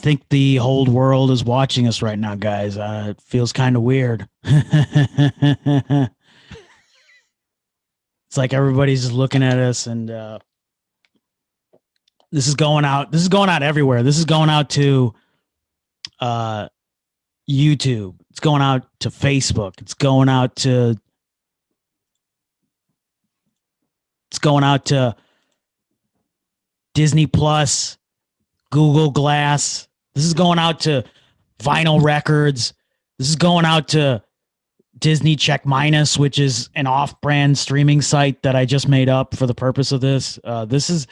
think the whole world is watching us right now, guys. It feels kind of weird. It's like everybody's just looking at us, and this is going out. This is going out everywhere. This is going out to YouTube. It's going out to Facebook. It's going out to Disney Plus, Google Glass. This is going out to Vinyl Records. This is going out to Disney Check Minus, which is an off-brand streaming site that I just made up for the purpose of this. This is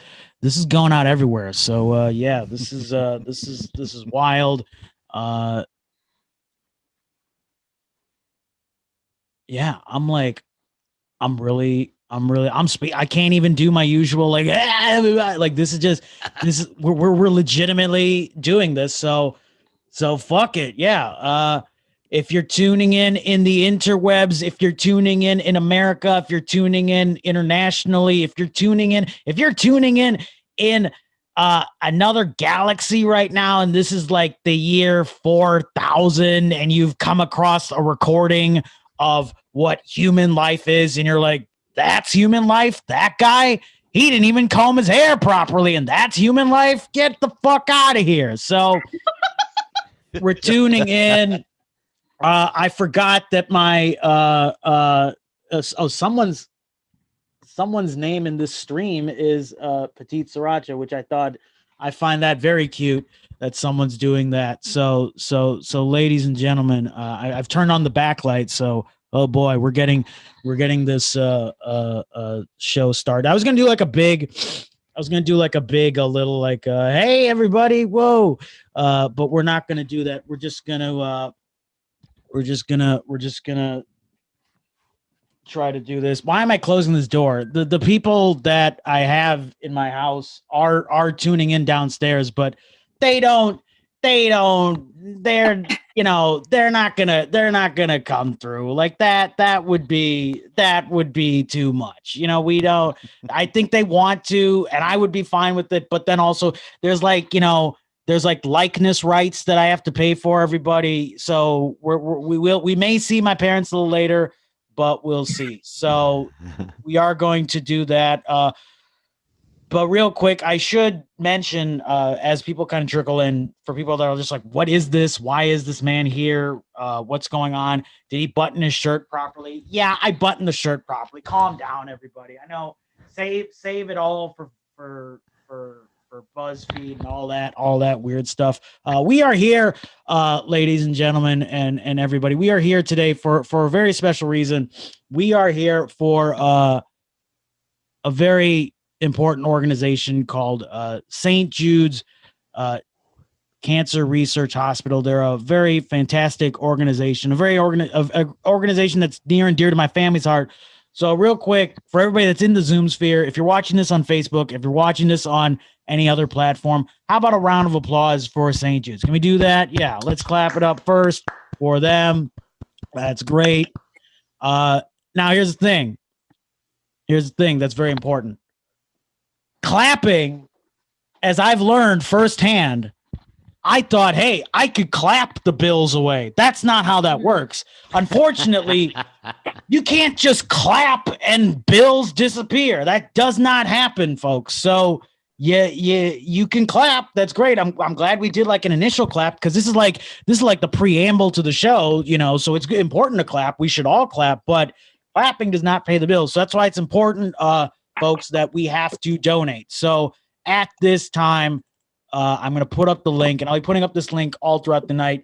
going out everywhere. So yeah, this is wild. Yeah, I can't even do my usual like this is we're legitimately doing this. So fuck it. Yeah. If you're tuning in the interwebs, if you're tuning in America, if you're tuning in internationally, if you're tuning in another galaxy right now, and this is like the year 4000, and you've come across a recording of what human life is, and you're like, that's human life? That guy, he didn't even comb his hair properly, and that's human life? Get the fuck out of here. So we're tuning in. I forgot that my someone's name in this stream is Petite Sriracha, which I find that very cute that someone's doing that. So ladies and gentlemen, I've turned on the backlight, so oh boy, we're getting this show started. I was gonna do like a little like hey everybody, whoa, but we're not gonna do that. We're just gonna try to do this. Why am I closing this door? The people that I have in my house are tuning in downstairs, but they're not gonna come through like that. That would be too much. We don't, I think they want to, and I would be fine with it. But then also there's like likeness rights that I have to pay for, everybody. So we may see my parents a little later, but we'll see. So we are going to do that. But real quick, I should mention, as people kind of trickle in, for people that are just like, what is this? Why is this man here? What's going on? Did he button his shirt properly? Yeah, I buttoned the shirt properly. Calm down, everybody. I know. Save it all for BuzzFeed and all that weird stuff. We are here, ladies and gentlemen, and everybody. We are here today for a very special reason. We are here for a very important organization called St. Jude's Cancer Research Hospital. They're a very fantastic organization, organization that's near and dear to my family's heart. So real quick, for everybody that's in the Zoom sphere, if you're watching this on Facebook, if you're watching this on any other platform, how about a round of applause for St. Jude's? Can we do that? Yeah, let's clap it up first for them. That's great. Now here's the thing. That's very important. Clapping, as I've learned firsthand, I thought, hey, I could clap the bills away. That's not how that works. Unfortunately, you can't just clap and bills disappear. That does not happen, folks. So yeah, you can clap. That's great. I'm glad we did like an initial clap, because this is like the preamble to the show, so it's important to clap. We should all clap, but clapping does not pay the bills. So that's why it's important, folks, that we have to donate. So at this time, I'm going to put up the link, and I'll be putting up this link all throughout the night.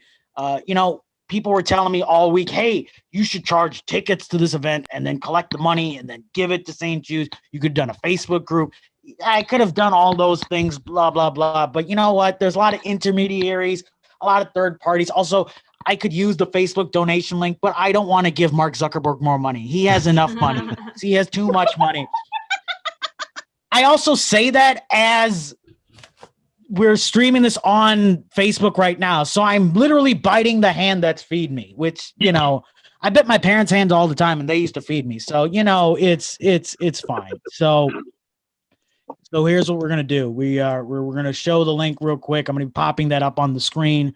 People were telling me all week, hey, you should charge tickets to this event and then collect the money and then give it to St. Jude's. You could have done a Facebook group. I could have done all those things, blah, blah, blah. But you know what? There's a lot of intermediaries, a lot of third parties. Also, I could use the Facebook donation link, but I don't want to give Mark Zuckerberg more money. He has enough money. He has too much money. I also say that as we're streaming this on Facebook right now. So I'm literally biting the hand that's feed me, which, I bet my parents' hands all the time and they used to feed me. So, it's fine. So So here's what we're gonna do. We're gonna show the link real quick. I'm gonna be popping that up on the screen,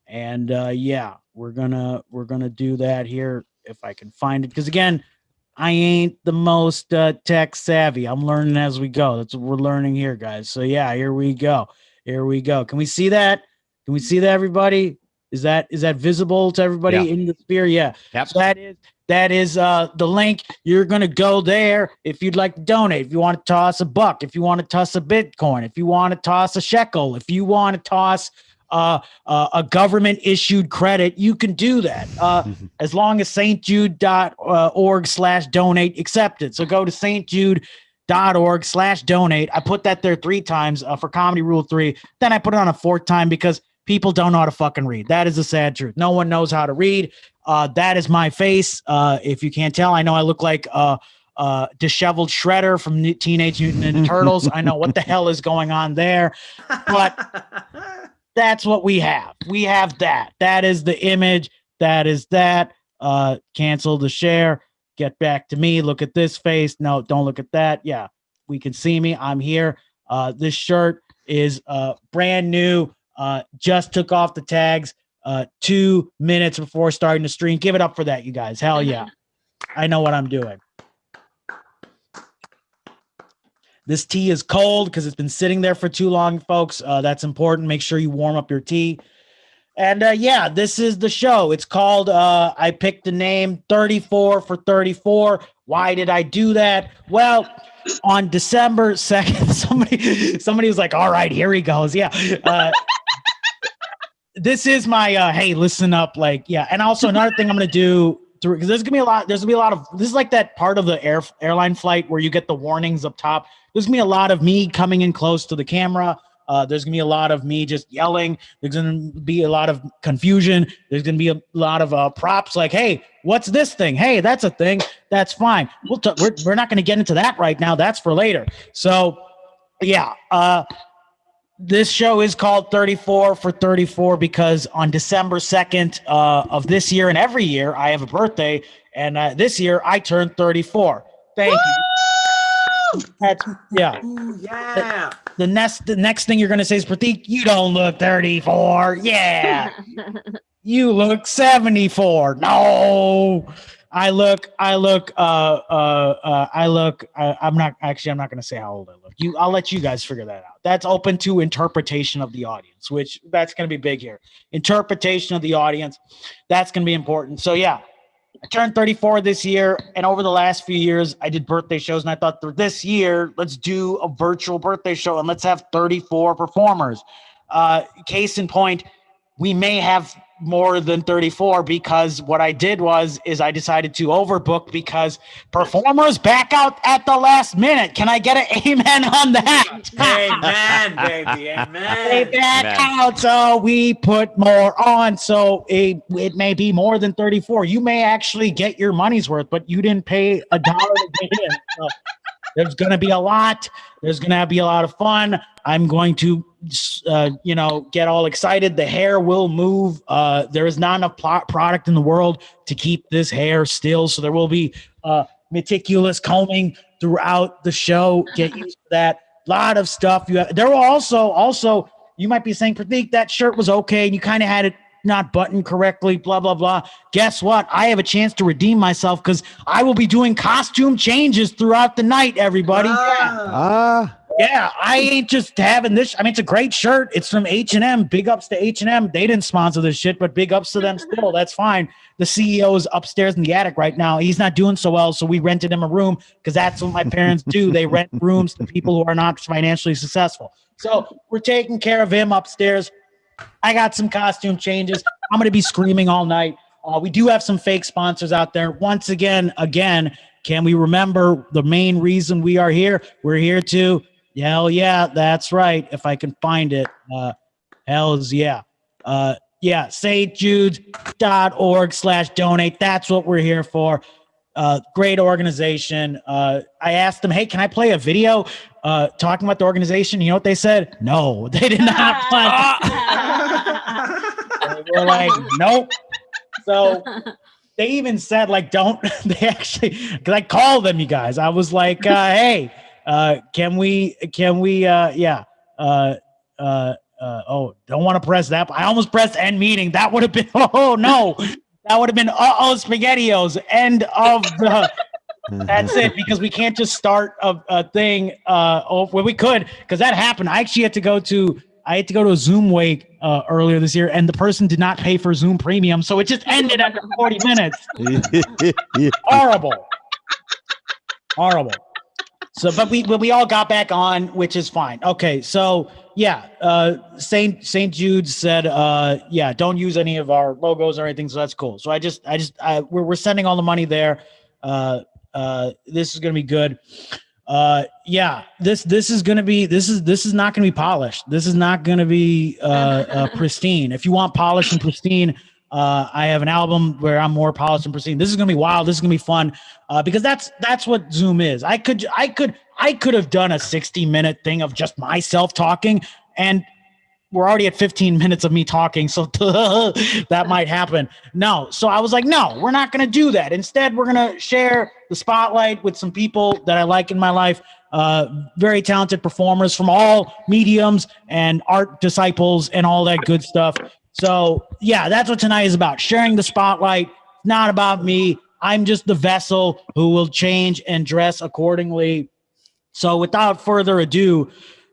and yeah, we're gonna do that here if I can find it. Because again, I ain't the most tech savvy. I'm learning as we go. That's what we're learning here, guys. So yeah, here we go. Here we go. Can we see that? Can we see that, everybody? Is that visible to everybody in the sphere? Yeah. Yep. So that is the link. You're gonna go there if you'd like to donate. If you want to toss a buck, if you want to toss a Bitcoin, if you want to toss a shekel, if you want to toss a government issued credit, you can do that as long as stjude.org/donate accepted. So go to stjude.org/donate. I put that there 3 times for Comedy Rule 3. Then I put it on a 4th time because people don't know how to fucking read. That is the sad truth. No one knows how to read. That is my face. If you can't tell, I know I look like disheveled Shredder from Teenage Mutant Ninja Turtles. I know what the hell is going on there, but that's what we have. We have that. That is the image. That is that. Cancel the share. Get back to me. Look at this face. No, don't look at that. Yeah, we can see me. I'm here. This shirt is brand new. Just took off the tags 2 minutes before starting the stream. Give it up for that, you guys. Hell yeah. I know what I'm doing. This tea is cold because it's been sitting there for too long, folks. That's important. Make sure you warm up your tea. And yeah, this is the show. It's called, I picked the name 34 for 34. Why did I do that? Well, on December 2nd, somebody was like, all right, here he goes. Yeah. This is my, hey, listen up. Like, yeah. And also another thing I'm going to do, because there's gonna be a lot of, this is like that part of the airline flight where you get the warnings up top. There's gonna be a lot of me coming in close to the camera. There's gonna be a lot of me just yelling. There's gonna be a lot of confusion. There's gonna be a lot of props like, hey, what's this thing? Hey, that's a thing. That's fine. We're not gonna get into that right now. That's for later. So yeah, this show is called 34 for 34 because on December 2nd of this year and every year, I have a birthday. And this year, I turned 34. Thank you. Yeah. Yeah. The next thing you're going to say is, Prateek, you don't look 34. Yeah. You look 74. No. I'm not going to say how old I look. I'll let you guys figure that out. That's open to interpretation of the audience, which that's going to be big here. Interpretation of the audience. That's going to be important. So yeah, I turned 34 this year, and over the last few years, I did birthday shows, and I thought for this year, let's do a virtual birthday show, and let's have 34 performers. Case in point, we may have more than 34 because what I did is I decided to overbook because performers back out at the last minute. Can I get an amen on that? Amen, baby. Amen. They back out, so we put more on. So it may be more than 34. You may actually get your money's worth, but you didn't pay $1 to get in. So there's going to be a lot. There's going to be a lot of fun. I'm going to, get all excited. The hair will move. There is not enough product in the world to keep this hair still. So there will be meticulous combing throughout the show. Get used to that. A lot of stuff. There will also, you might be saying, Prateek, that shirt was okay. And you kind of had it not buttoned correctly, blah, blah, blah. Guess what? I have a chance to redeem myself because I will be doing costume changes throughout the night, everybody. Yeah, I ain't just having this. I mean, it's a great shirt. It's from H&M. Big ups to H&M. They didn't sponsor this shit, but big ups to them still. That's fine. The CEO is upstairs in the attic right now. He's not doing so well, so we rented him a room because that's what my parents do. They rent rooms to people who are not financially successful. So we're taking care of him upstairs. I got some costume changes. I'm going to be screaming all night. We do have some fake sponsors out there. Once again, can we remember the main reason we are here? We're here to... Hell yeah, that's right. If I can find it. Hells yeah. Yeah, stjude.org/donate. That's what we're here for. Great organization. I asked them, hey, can I play a video talking about the organization? You know what they said? No, they did not play. They were like, nope. So they even said, like, don't. They actually, because I called them, you guys. I was like, hey, Can we? Yeah. Don't want to press that. I almost pressed end meeting. That would have been. Oh no, that would have been. Spaghettios. End of the. That's it, because we can't just start a thing. Well, we could, because that happened. I actually had to go to a Zoom wake earlier this year, and the person did not pay for Zoom Premium, so it just ended after 40 minutes. Horrible. So, but we all got back on, which is fine. Okay, so yeah, Saint Jude said, yeah, don't use any of our logos or anything. So that's cool. So we're sending all the money there. This is gonna be good. Yeah, this is not gonna be polished. This is not gonna be pristine. If you want polished and pristine, I have an album where I'm more polished and pristine. This is gonna be wild. This is gonna be fun, because that's what Zoom is. I could have done a 60-minute thing of just myself talking, and we're already at 15 minutes of me talking, so that might happen. No, so I was like, no, we're not going to do that. Instead, we're going to share the spotlight with some people that I like in my life, very talented performers from all mediums and art disciples and all that good stuff. So yeah, that's what tonight is about, sharing the spotlight. Not about me. I'm just the vessel who will change and dress accordingly. So without further ado,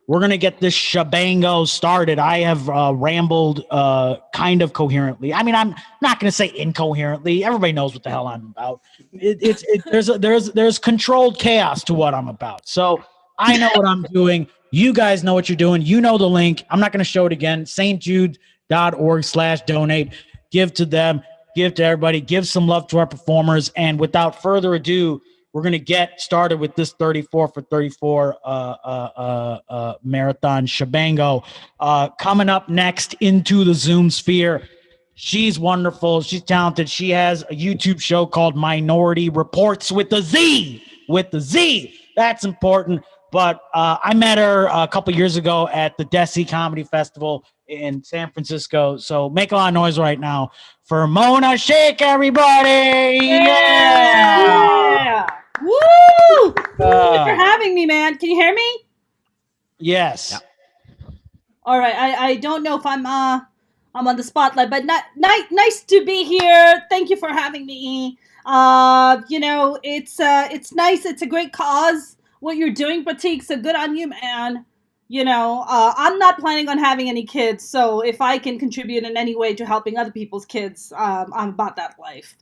we're going to get this shebango started. I have rambled kind of coherently. I mean, I'm not going to say incoherently. Everybody knows what the hell I'm about. There's controlled chaos to what I'm about. So I know what I'm doing. You guys know what you're doing. You know the link. I'm not going to show it again. stjude.org/donate. Give to them. Give to everybody. Give some love to our performers. And without further ado, we're going to get started with this 34 for 34 marathon shebango. Coming up next into the Zoom sphere, she's wonderful. She's talented. She has a YouTube show called Minority Reports with the Z. That's important. But I met her a couple years ago at the Desi Comedy Festival in San Francisco. So make a lot of noise right now for Mona Sheikh, everybody. Yeah. Woo! Thanks for having me, man. Can you hear me? Yes. Yeah. All right. I don't know if I'm on the spotlight, but nice to be here. Thank you for having me. It's nice. It's a great cause what you're doing, Prateek. So good on you, man. I'm not planning on having any kids, so if I can contribute in any way to helping other people's kids, I'm about that life.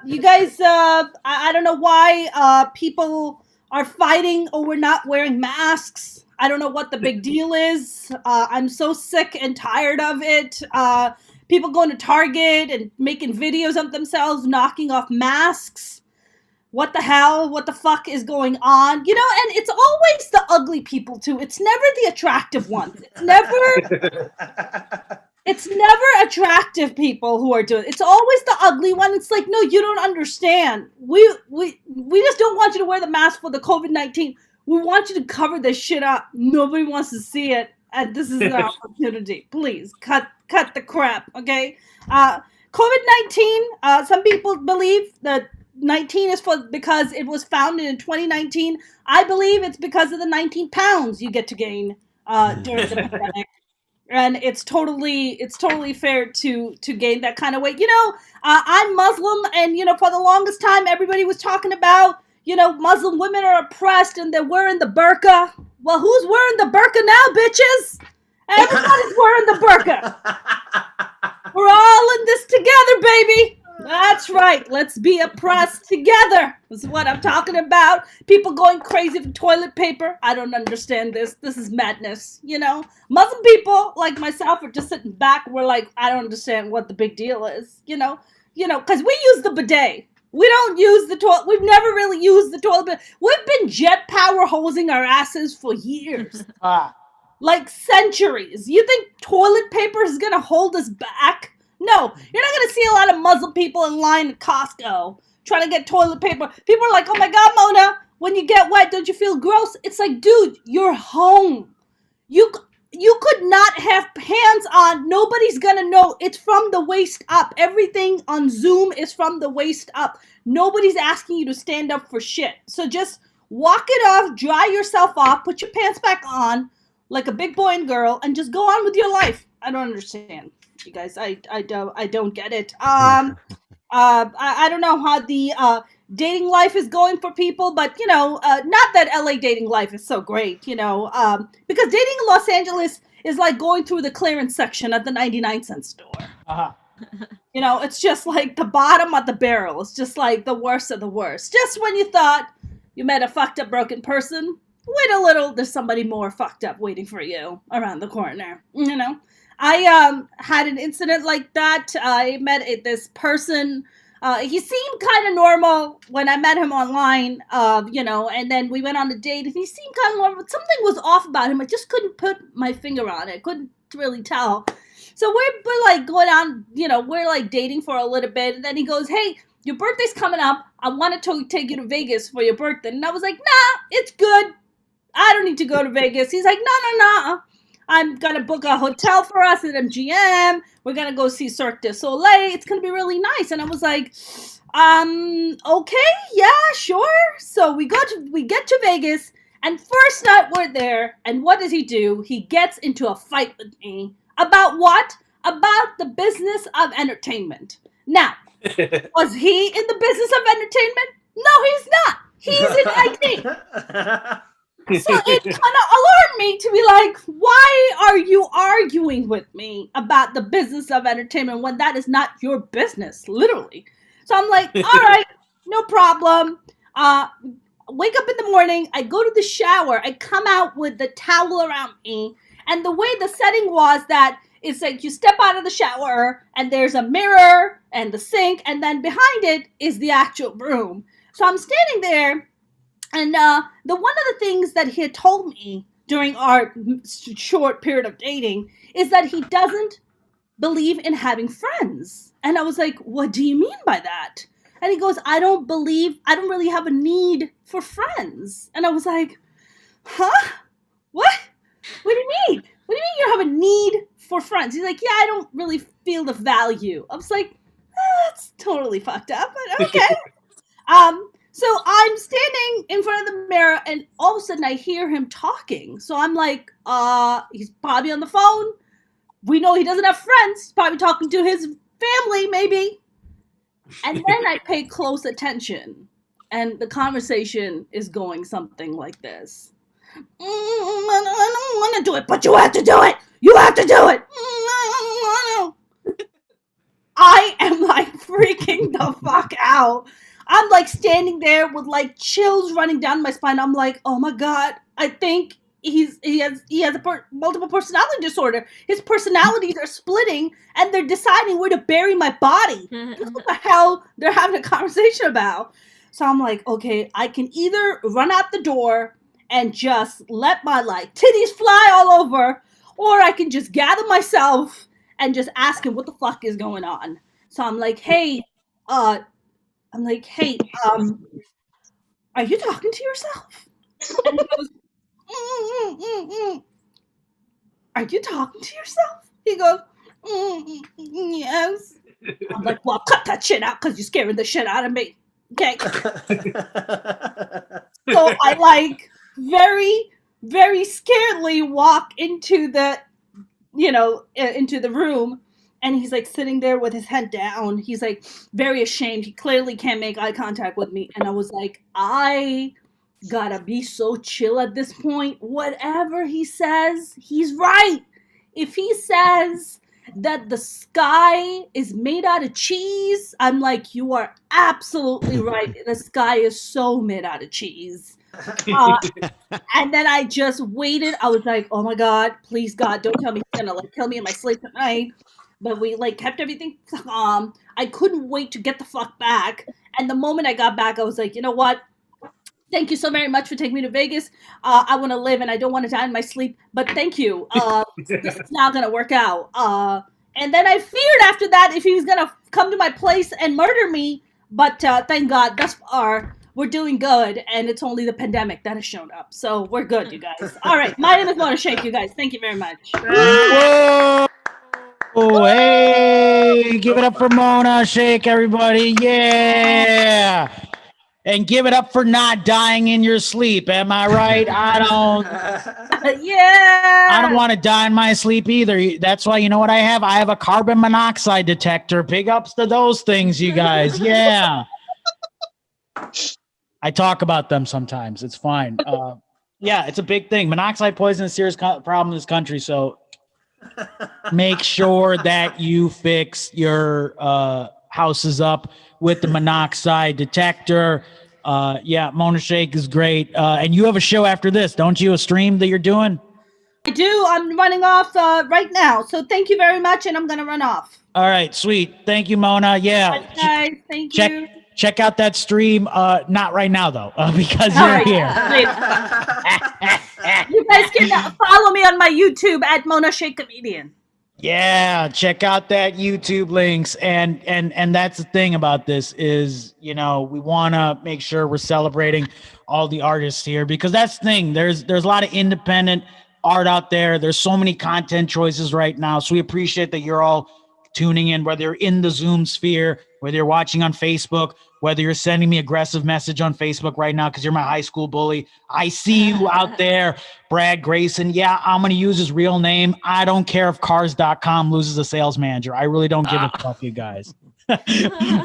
You guys, I don't know why people are fighting over not wearing masks. I don't know what the big deal is. I'm so sick and tired of it. People going to Target and making videos of themselves knocking off masks. What the hell? What the fuck is going on? And it's always the ugly people too. It's never the attractive ones. It's never attractive people who are doing it. It's always the ugly one. It's like, no, you don't understand. We just don't want you to wear the mask for the COVID-19. We want you to cover this shit up. Nobody wants to see it. And this is an opportunity. Please cut the crap. Okay. COVID-19. Some people believe that 19 is because it was founded in 2019. I believe it's because of the 19 pounds you get to gain during the pandemic. And it's totally fair to gain that kind of weight. I'm Muslim, and for the longest time everybody was talking about, Muslim women are oppressed and they're wearing the burqa. Well, who's wearing the burqa now, bitches? Everybody's wearing the burqa. We're all in this together, baby. That's right. Let's be oppressed together. This is what I'm talking about. People going crazy for toilet paper. I don't understand this. This is madness. Muslim people like myself are just sitting back. We're like, I don't understand what the big deal is. Because we use the bidet. We don't use the toilet. We've never really used the toilet paper. We've been jet power hosing our asses for years. Like centuries. You think toilet paper is going to hold us back? No, you're not going to see a lot of Muslim people in line at Costco trying to get toilet paper. People are like, oh my God, Mona, when you get wet, don't you feel gross? It's like, dude, you're home. You could not have pants on. Nobody's going to know. It's from the waist up. Everything on Zoom is from the waist up. Nobody's asking you to stand up for shit. So just walk it off, dry yourself off, put your pants back on like a big boy and girl, and just go on with your life. I don't understand, you guys. I don't get it. I don't know how the dating life is going for people, but not that LA dating life is so great, because dating in Los Angeles is like going through the clearance section at the 99-cent store. Uh-huh. It's just like the bottom of the barrel. It's just like the worst of the worst. Just when you thought you met a fucked up broken person, wait a little, there's somebody more fucked up waiting for you around the corner. I had an incident like that. I met this person. He seemed kind of normal when I met him online, and then we went on a date and he seemed kind of normal, but something was off about him. I just couldn't put my finger on it. Couldn't really tell. So we're like going on, we're like dating for a little bit. And then he goes, hey, your birthday's coming up. I wanted to take you to Vegas for your birthday. And I was like, nah, it's good. I don't need to go to Vegas. He's like, no. I'm going to book a hotel for us at MGM. We're going to go see Cirque du Soleil. It's going to be really nice. And I was like, okay, yeah, sure. So we get to Vegas, and first night we're there. And what does he do? He gets into a fight with me. About what? About the business of entertainment. Now, was he in the business of entertainment? No, he's not. He's in IT. So it kind of alarmed me to be like, why are you arguing with me about the business of entertainment when that is not your business, literally? So I'm like, all right, no problem. Wake up in the morning. I go to the shower. I come out with the towel around me. And the way the setting was that it's like you step out of the shower and there's a mirror and the sink, and then behind it is the actual room. So I'm standing there, and one of the things that he had told me during our short period of dating is that he doesn't believe in having friends. And I was like, what do you mean by that? And he goes, I don't really have a need for friends. And I was like, huh? What? What do you mean? What do you mean you don't have a need for friends? He's like, yeah, I don't really feel the value. I was like, that's totally fucked up, but okay. So I'm standing in front of the mirror, and all of a sudden I hear him talking. So I'm like, he's probably on the phone. We know he doesn't have friends. He's probably talking to his family, maybe. And then I pay close attention, and the conversation is going something like this. I don't want to do it, but you have to do it. You have to do it. I am like freaking the fuck out. I'm like standing there with like chills running down my spine. I'm like, oh my God, I think he has multiple personality disorder. His personalities are splitting, and they're deciding where to bury my body. What the hell they're having a conversation about? So I'm like, okay, I can either run out the door and just let my like titties fly all over, or I can just gather myself and just ask him what the fuck is going on. So I'm like, hey, are you talking to yourself? And he goes, are you talking to yourself? He goes, yes. I'm like, well, cut that shit out because you're scaring the shit out of me. Okay. So I like very, very scaredly walk into the, into the room, and he's like sitting there with his head down. He's like very ashamed. He clearly can't make eye contact with me. And I was like, I gotta be so chill at this point. Whatever he says, he's right. If he says that the sky is made out of cheese, I'm like, you are absolutely right. The sky is so made out of cheese. And then I just waited. I was like, oh my God, please God, don't tell me he's gonna like kill me in my sleep tonight. But we like kept everything calm. I couldn't wait to get the fuck back. And the moment I got back, I was like, you know what? Thank you so very much for taking me to Vegas. I want to live and I don't want to die in my sleep, but thank you. This is not going to work out. And then I feared after that if he was going to come to my place and murder me. But thank God, thus far, we're doing good. And it's only the pandemic that has shown up. So we're good, you guys. All right. My name is Mona Shake, you guys. Thank you very much. Whoa! Hey, give it up for Mona Shake, everybody. Yeah. and give it up for not dying in your sleep. Am I right? I don't want to die in my sleep either. That's why, you know what I have? I have a carbon monoxide detector. Big ups to those things, you guys. Yeah. I talk about them sometimes. It's fine. Yeah, it's a big thing. Monoxide poison is a serious problem in this country. So make sure that you fix your houses up with the monoxide detector. Yeah, Mona Shake is great. And you have a show after this, don't you? A stream that you're doing? I do. I'm running off right now. So thank you very much, and I'm going to run off. All right, sweet. Thank you, Mona. Yeah. Bye, guys. Thank you. Check out that stream. Not right now, though, because you're here. You guys can follow me on my YouTube at Mona Shake Comedian. Yeah, check out that YouTube links. And that's the thing about this is, we want to make sure we're celebrating all the artists here, because that's the thing. There's a lot of independent art out there. There's so many content choices right now. So we appreciate that you're all tuning in, whether you're in the Zoom sphere, whether you're watching on Facebook, whether you're sending me aggressive message on Facebook right now because you're my high school bully. I see you out there, Brad Grayson. Yeah, I'm going to use his real name. I don't care if cars.com loses a sales manager. I really don't give a fuck, you guys.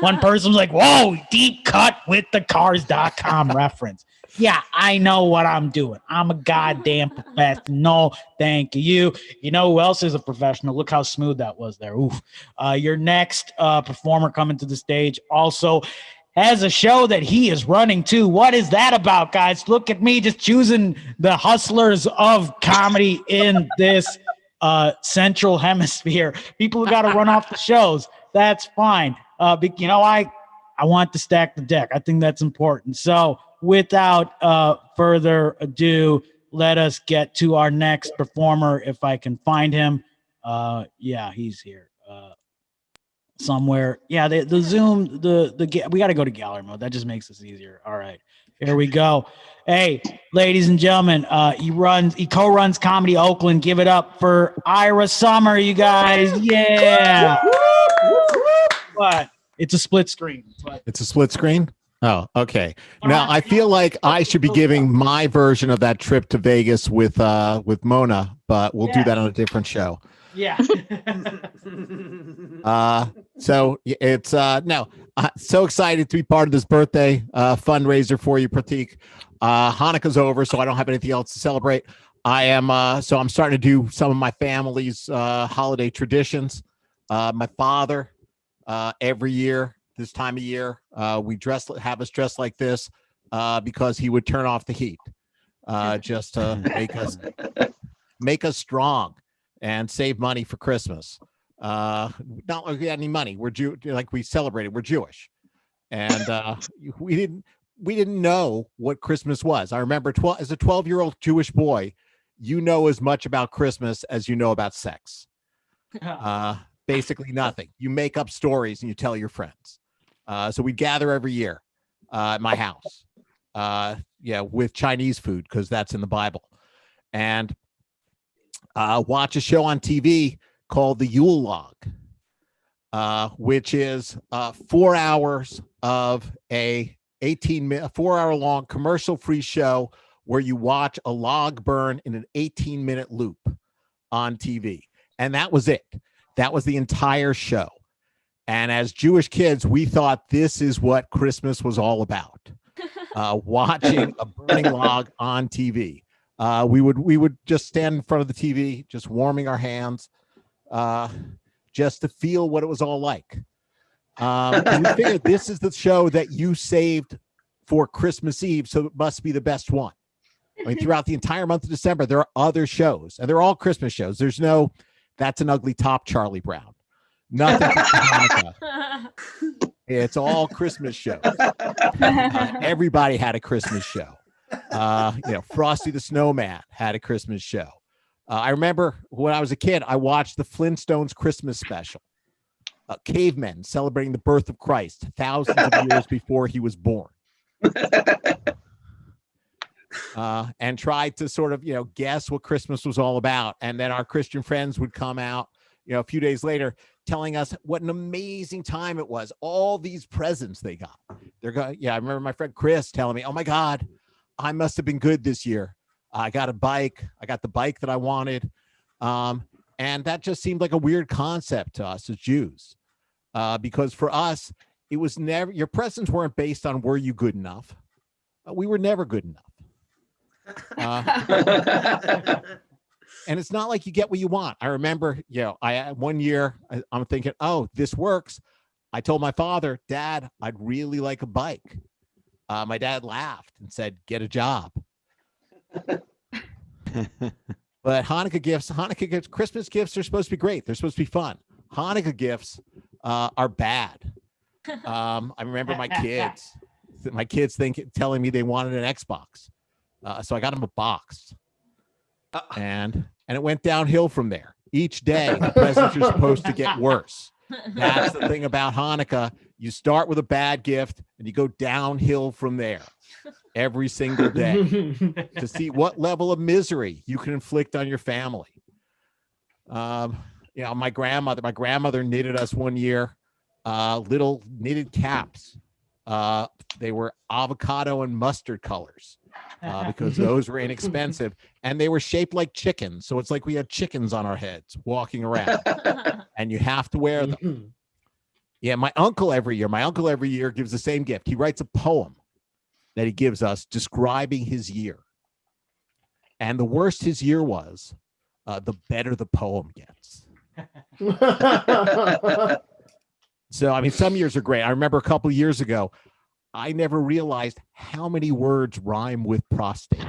One person was like, whoa, deep cut with the cars.com reference. Yeah, I know what I'm doing. I'm a goddamn professional. Thank you. You know who else is a professional? Look how smooth that was there. Oof. Your next performer coming to the stage also has a show that he is running too. What is that about, guys? Look at me just choosing the hustlers of comedy in this central hemisphere. People who got to run off the shows. That's fine. But I want to stack the deck. I think that's important. So without further ado, let us get to our next performer. If I can find him. Yeah, he's here. Somewhere. Yeah, the Zoom, we got to go to gallery mode. That just makes this easier. All right, here we go. Hey, ladies and gentlemen, he co-runs Comedy Oakland. Give it up for Ira Summer, you guys. Yeah. But it's a split screen. It's a split screen? Oh, okay. Now I feel like I should be giving my version of that trip to Vegas with Mona, but we'll do that on a different show. Yeah. So it's so excited to be part of this birthday fundraiser for you, Prateek. Hanukkah's over, so I don't have anything else to celebrate. I'm starting to do some of my family's holiday traditions. My father, every year this time of year, we have us dress like this because he would turn off the heat just to make us strong and save money for Christmas. Not like we had any money. We celebrated. We're Jewish, and we didn't know what Christmas was. I remember as a 12-year-old Jewish boy, you know as much about Christmas as you know about sex. Basically nothing. You make up stories and you tell your friends. So we gather every year at my house, with Chinese food because that's in the Bible, and watch a show on TV called The Yule Log, which is 4 hours of a 4-hour-long commercial-free show where you watch a log burn in an 18-minute loop on TV. And that was it. That was the entire show. And as Jewish kids, we thought this is what Christmas was all about. Watching a burning log on TV. We would just stand in front of the TV, just warming our hands, just to feel what it was all like. And we figured this is the show that you saved for Christmas Eve, so it must be the best one. I mean, throughout the entire month of December, there are other shows, and they're all Christmas shows. There's no That's an Ugly Top Charlie Brown. Nothing for Hanukkah. It's all Christmas shows. Everybody had a Christmas show. Frosty the Snowman had a Christmas show. I remember when I was a kid, I watched the Flintstones Christmas special. Cavemen celebrating the birth of Christ thousands of years before he was born. And tried to sort of, guess what Christmas was all about. And then our Christian friends would come out, a few days later. telling us what an amazing time it was. All these presents they got. They're going. Yeah, I remember my friend Chris telling me, "Oh my God, I must have been good this year. I got a bike. I got the bike that I wanted." And that just seemed like a weird concept to us as Jews, because for us, it was never, your presents weren't based on were you good enough. We were never good enough. And it's not like you get what you want. I remember, one year I'm thinking, oh, this works. I told my father, Dad, I'd really like a bike. My dad laughed and said, get a job. But Hanukkah gifts, Christmas gifts are supposed to be great. They're supposed to be fun. Hanukkah gifts are bad. I remember my kids telling me they wanted an Xbox. So I got them a box. And it went downhill from there. Each day, the presents are supposed to get worse. That's the thing about Hanukkah. You start with a bad gift and you go downhill from there every single day to see what level of misery you can inflict on your family. My grandmother knitted us one year little knitted caps. They were avocado and mustard colors because those were inexpensive, and they were shaped like chickens. So it's like we had chickens on our heads walking around, and you have to wear them. Yeah, my uncle every year gives the same gift. He writes a poem that he gives us describing his year. And the worse his year was, the better the poem gets. So, I mean, some years are great. I remember a couple of years ago, I never realized how many words rhyme with prostate.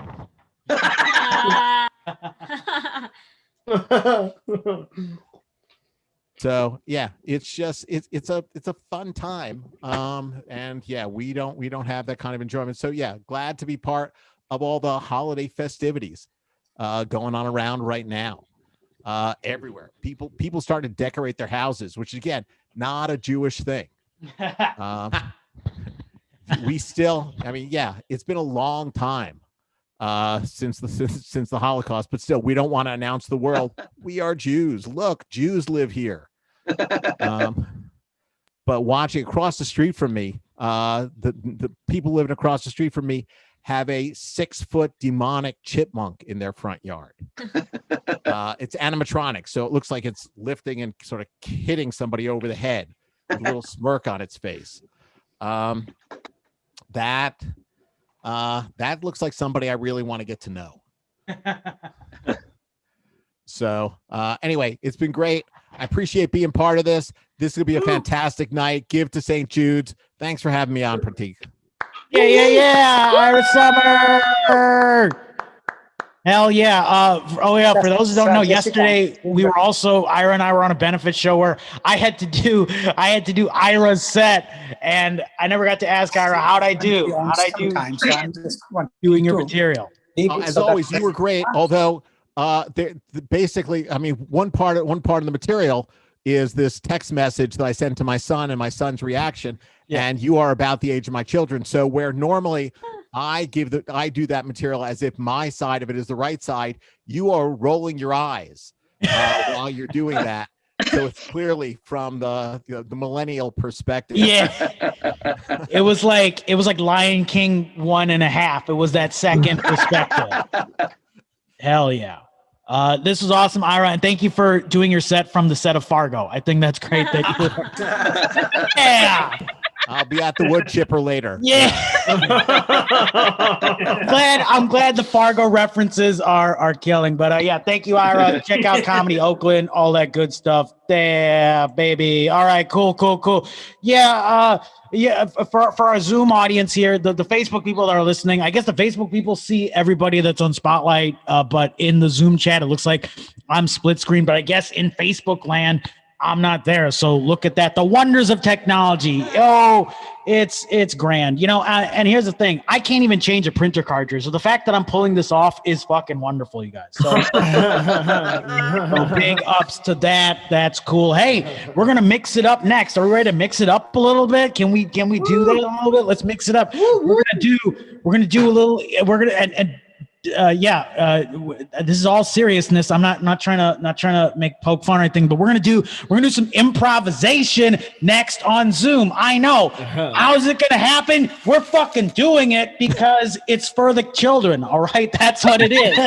So yeah, it's a fun time. And yeah, we don't have that kind of enjoyment. So yeah, glad to be part of all the holiday festivities going on around right now. Everywhere. People starting to decorate their houses, which again, not a Jewish thing. We still, I mean, yeah, it's been a long time since the Holocaust, but still, we don't want to announce to the world we are Jews. Look, Jews live here. But watching across the street from me, the people living across the street from me have a 6-foot demonic chipmunk in their front yard. It's animatronic, so it looks like it's lifting and sort of hitting somebody over the head with a little smirk on its face. That looks like somebody I really want to get to know. So anyway, it's been great. I appreciate being part of this. This will be a fantastic night. Give to St. Jude's. Thanks for having me on, Prateek. Yeah. Irish Summer. Hell yeah. For those who don't know, yesterday we were also, Ira and I were on a benefit show where I had to do Ira's set, and I never got to ask Ira, how'd I do doing your material? As always, you were great. Although basically, I mean, one part of the material is this text message that I sent to my son and my son's reaction. Yeah. And you are about the age of my children. So where normally I do that material as if my side of it is the right side, you are rolling your eyes while you're doing that. So it's clearly from the millennial perspective. Yeah. It was like Lion King 1.5. It was that second perspective. Hell yeah. This was awesome, Ira, and thank you for doing your set from the set of Fargo. I think that's great that you yeah. I'll be at the wood chipper later. Yeah. I'm glad the Fargo references are killing. But yeah, thank you, Ira. Check out Comedy Oakland, all that good stuff. Yeah, baby. All right, cool. Yeah, for our Zoom audience here, the Facebook people that are listening, I guess the Facebook people see everybody that's on Spotlight, but in the Zoom chat, it looks like I'm split screen. But I guess in Facebook land, I'm not there. So look at that. The wonders of technology. Oh, it's grand. You know, and here's the thing. I can't even change a printer cartridge. So the fact that I'm pulling this off is fucking wonderful, you guys. So, so big ups to that. That's cool. Hey, we're going to mix it up next. Are we ready to mix it up a little bit? Can we do that a little bit? Let's mix it up. And this is all seriousness. I'm not trying to make poke fun or anything, but we're gonna do some improvisation next on Zoom. I know. How's it gonna happen? We're fucking doing it because it's for the children. All right, that's what it is.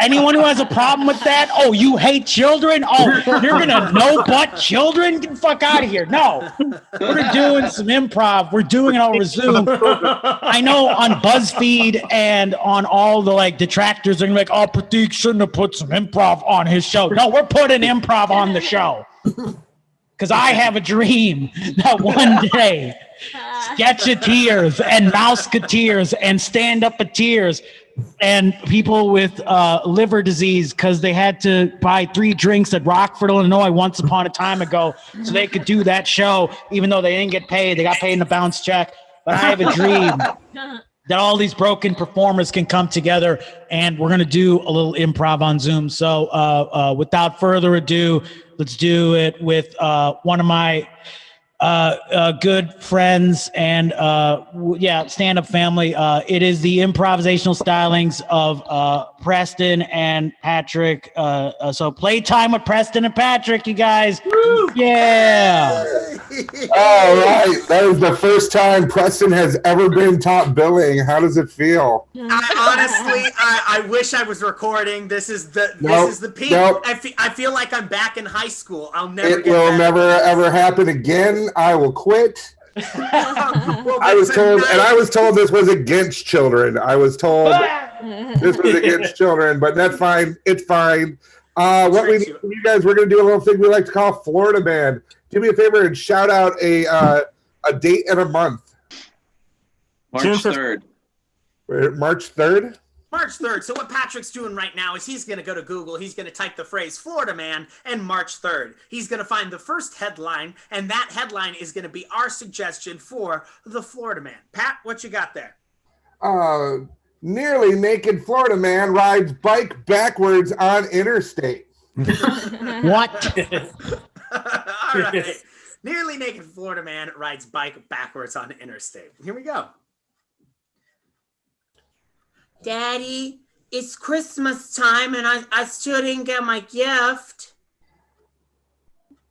Anyone who has a problem with that? Oh, you hate children? Oh, you're gonna no but children? Get the fuck out of here! No, we're doing some improv. We're doing it over Zoom. I know on BuzzFeed and on all the like detractors, they're gonna be like, "Oh, Prateek shouldn't have put some improv on his show." No, we're putting improv on the show because I have a dream that one day Sketcheteers and Mouseketeers and stand-up-ateers and people with liver disease because they had to buy 3 drinks at Rockford, Illinois once upon a time ago so they could do that show even though they didn't get paid. They got paid in a bounce check. But I have a dream that all these broken performers can come together, and we're going to do a little improv on Zoom. So without further ado, let's do it with one of my good friends and stand-up family. It is the improvisational stylings of Preston and Patrick. So playtime with Preston and Patrick, you guys. Woo! Yeah. All right. That is the first time Preston has ever been top billing. How does it feel? I wish I was recording. This is the peak. Nope. I feel like I'm back in high school. I'll never. It will never ever happen again. I will quit. I was told this was against children. I was told this was against children, but that's fine. It's fine. What we need from you guys, we're going to do a little thing we like to call Florida Man. Do me a favor and shout out a date and a month. March 3rd. March 3rd? March 3rd. So what Patrick's doing right now is he's going to go to Google. He's going to type the phrase Florida Man and March 3rd. He's going to find the first headline, and that headline is going to be our suggestion for the Florida Man. Pat, what you got there? Nearly naked Florida man rides bike backwards on interstate. What? All right. Nearly naked Florida man rides bike backwards on interstate. Here we go. Daddy, it's Christmas time and I still didn't get my gift.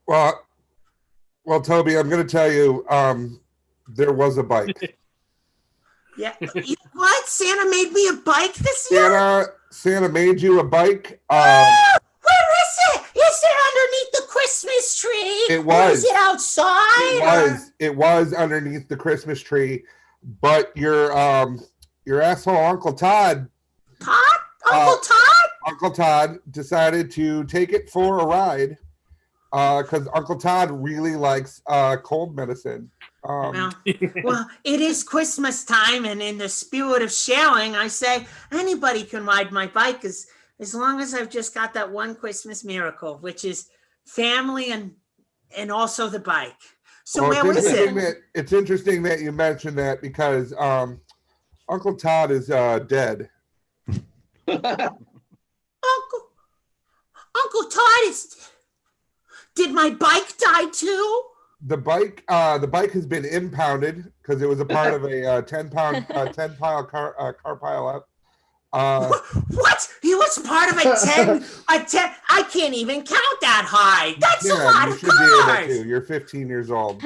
Well, Toby, I'm going to tell you, there was a bike. Yeah. What? Santa made me a bike this year? Santa made you a bike. Where is it? Is it underneath the Christmas tree? It was. Or is it outside? It was underneath the Christmas tree, but your asshole Uncle Todd. Uncle Todd decided to take it for a ride because Uncle Todd really likes cold medicine. Well, it is Christmas time, and in the spirit of sharing, I say anybody can ride my bike as long as I've just got that one Christmas miracle, which is family and also the bike. So where is it? It's interesting that you mentioned that because Uncle Todd is dead. Uncle Todd is. Did my bike die too? The bike has been impounded because it was a part of a 10 pile car pile up. What? He was part of a 10. I can't even count that high. That's a lot of cars. Be able to. You're 15 years old.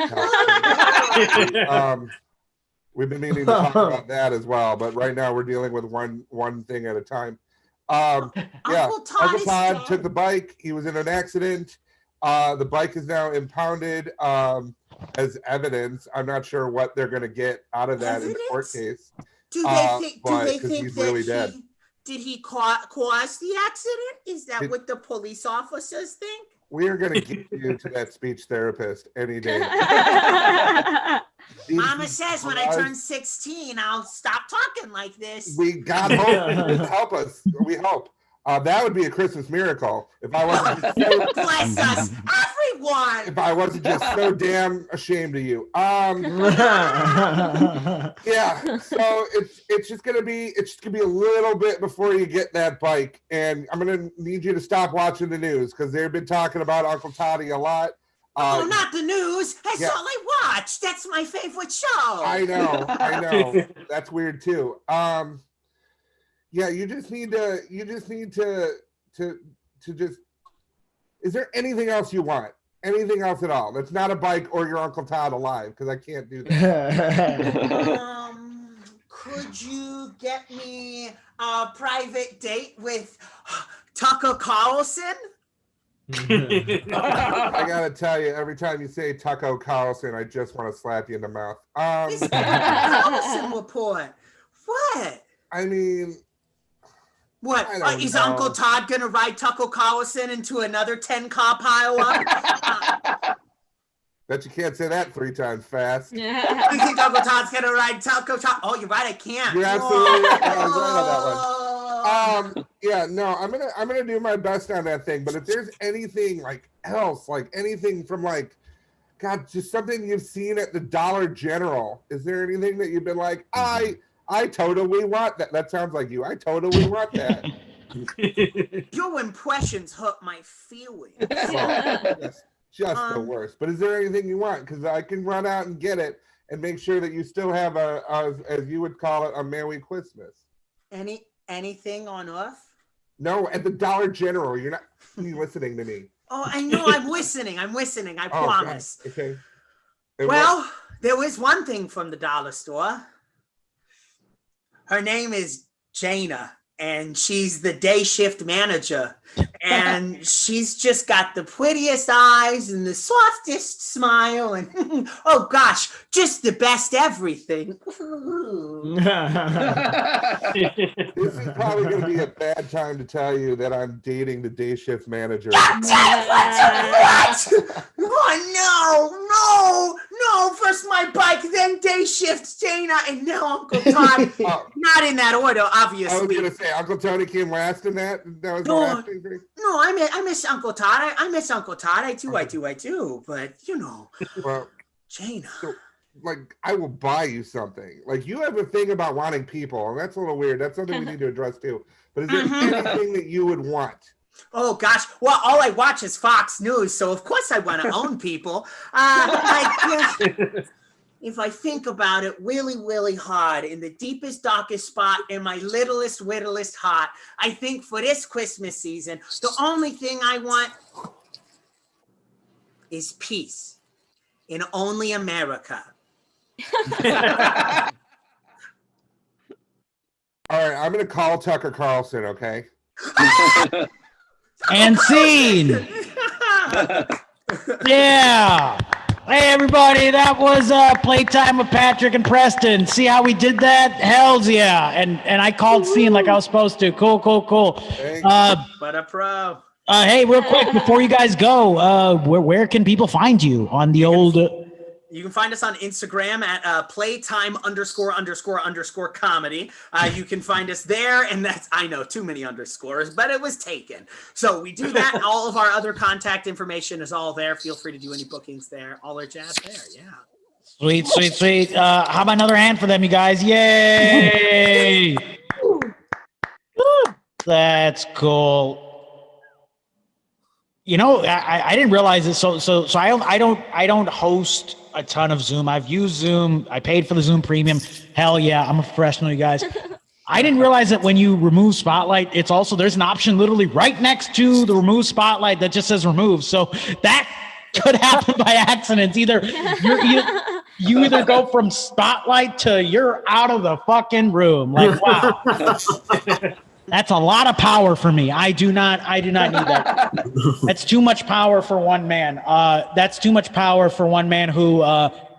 We've been meaning to talk about that as well, but right now we're dealing with one thing at a time. Uncle Todd took the bike. He was in an accident. The bike is now impounded as evidence. I'm not sure what they're going to get out of that in the court case. Do they think he's that really dead. Did he cause the accident? Is that what the police officers think? We are going to get you to that speech therapist any day. Mama says when I turn 16, I'll stop talking like this. God hope. Help us. We hope. That would be a Christmas miracle if I wasn't just bless us, everyone. If I wasn't just so damn ashamed of you. Yeah. So it's just gonna be a little bit before you get that bike, and I'm gonna need you to stop watching the news because they've been talking about Uncle Toddy a lot. Not the news. That's all I watch. That's my favorite show. I know. That's weird too. Yeah, you just need to just. Is there anything else you want? Anything else at all? That's not a bike or your Uncle Todd alive, because I can't do that. Could you get me a private date with Tucker Carlson? I gotta tell you, every time you say Tucker Carlson, I just want to slap you in the mouth. This Carlson report. What? I mean, what? I don't Is know. Uncle Todd gonna ride Tucker Carlson into another 10-car pile up? Bet you can't say that 3 times fast. You think Uncle Todd's gonna ride Tucker Todd? Oh, you're right. I can't. You're absolutely right. I was right on that one. Yeah, no, I'm gonna do my best on that thing. But if there's anything like else, like anything from like, God, just something you've seen at the Dollar General, is there anything that you've been like, I totally want that? That sounds like you. I totally want that. Your impressions hurt my feelings. That's just the worst. But is there anything you want? Because I can run out and get it and make sure that you still have as you would call it, a Merry Christmas. Anything on earth? No, at the Dollar General. You're not listening to me. Oh, I know. I'm listening. I promise. God. Okay. Well, there was one thing from the dollar store. Her name is Jana, and she's the day shift manager. And she's just got the prettiest eyes and the softest smile, and oh gosh, just the best everything. This is probably going to be a bad time to tell you that I'm dating the day shift manager. What? Oh, no. First my bike, then day shift Jana, and now Uncle Todd. Not in that order, obviously. I was going to say, Uncle Tony came last in that. That was the last thing. No, I miss Uncle Todd. I miss Uncle Todd. I do. But, Well, Jana. So, like, I will buy you something. Like, you have a thing about wanting people, and that's a little weird. That's something we need to address, too. But is there anything that you would want? Oh, gosh. Well, all I watch is Fox News, so of course I want to own people. If I think about it really, really hard, in the deepest, darkest spot in my littlest, whittlest heart, I think for this Christmas season, the only thing I want is peace in only America. All right, I'm going to call Tucker Carlson, okay? And scene. Yeah. Hey, everybody, that was Playtime with Patrick and Preston. See how we did that? Hells yeah. And I called scene like I was supposed to. Cool. What a pro. Hey, real quick, before you guys go, where can people find you on the old... You can find us on Instagram at playtime___comedy. You can find us there, and that's, I know, too many underscores, but it was taken. So we do that. All of our other contact information is all there. Feel free to do any bookings there. All our jazz there, yeah. Sweet. How about another hand for them, you guys? Yay! That's cool. I didn't realize this. So I don't host a ton of Zoom. I've used Zoom. I paid for the Zoom Premium. Hell yeah, I'm a professional, you guys. I didn't realize that when you remove Spotlight, there's an option literally right next to the remove Spotlight that just says remove. So that could happen by accident. You either go from Spotlight to you're out of the fucking room. Like, wow. That's a lot of power for me. I do not need that. That's too much power for one man. That's too much power for one man who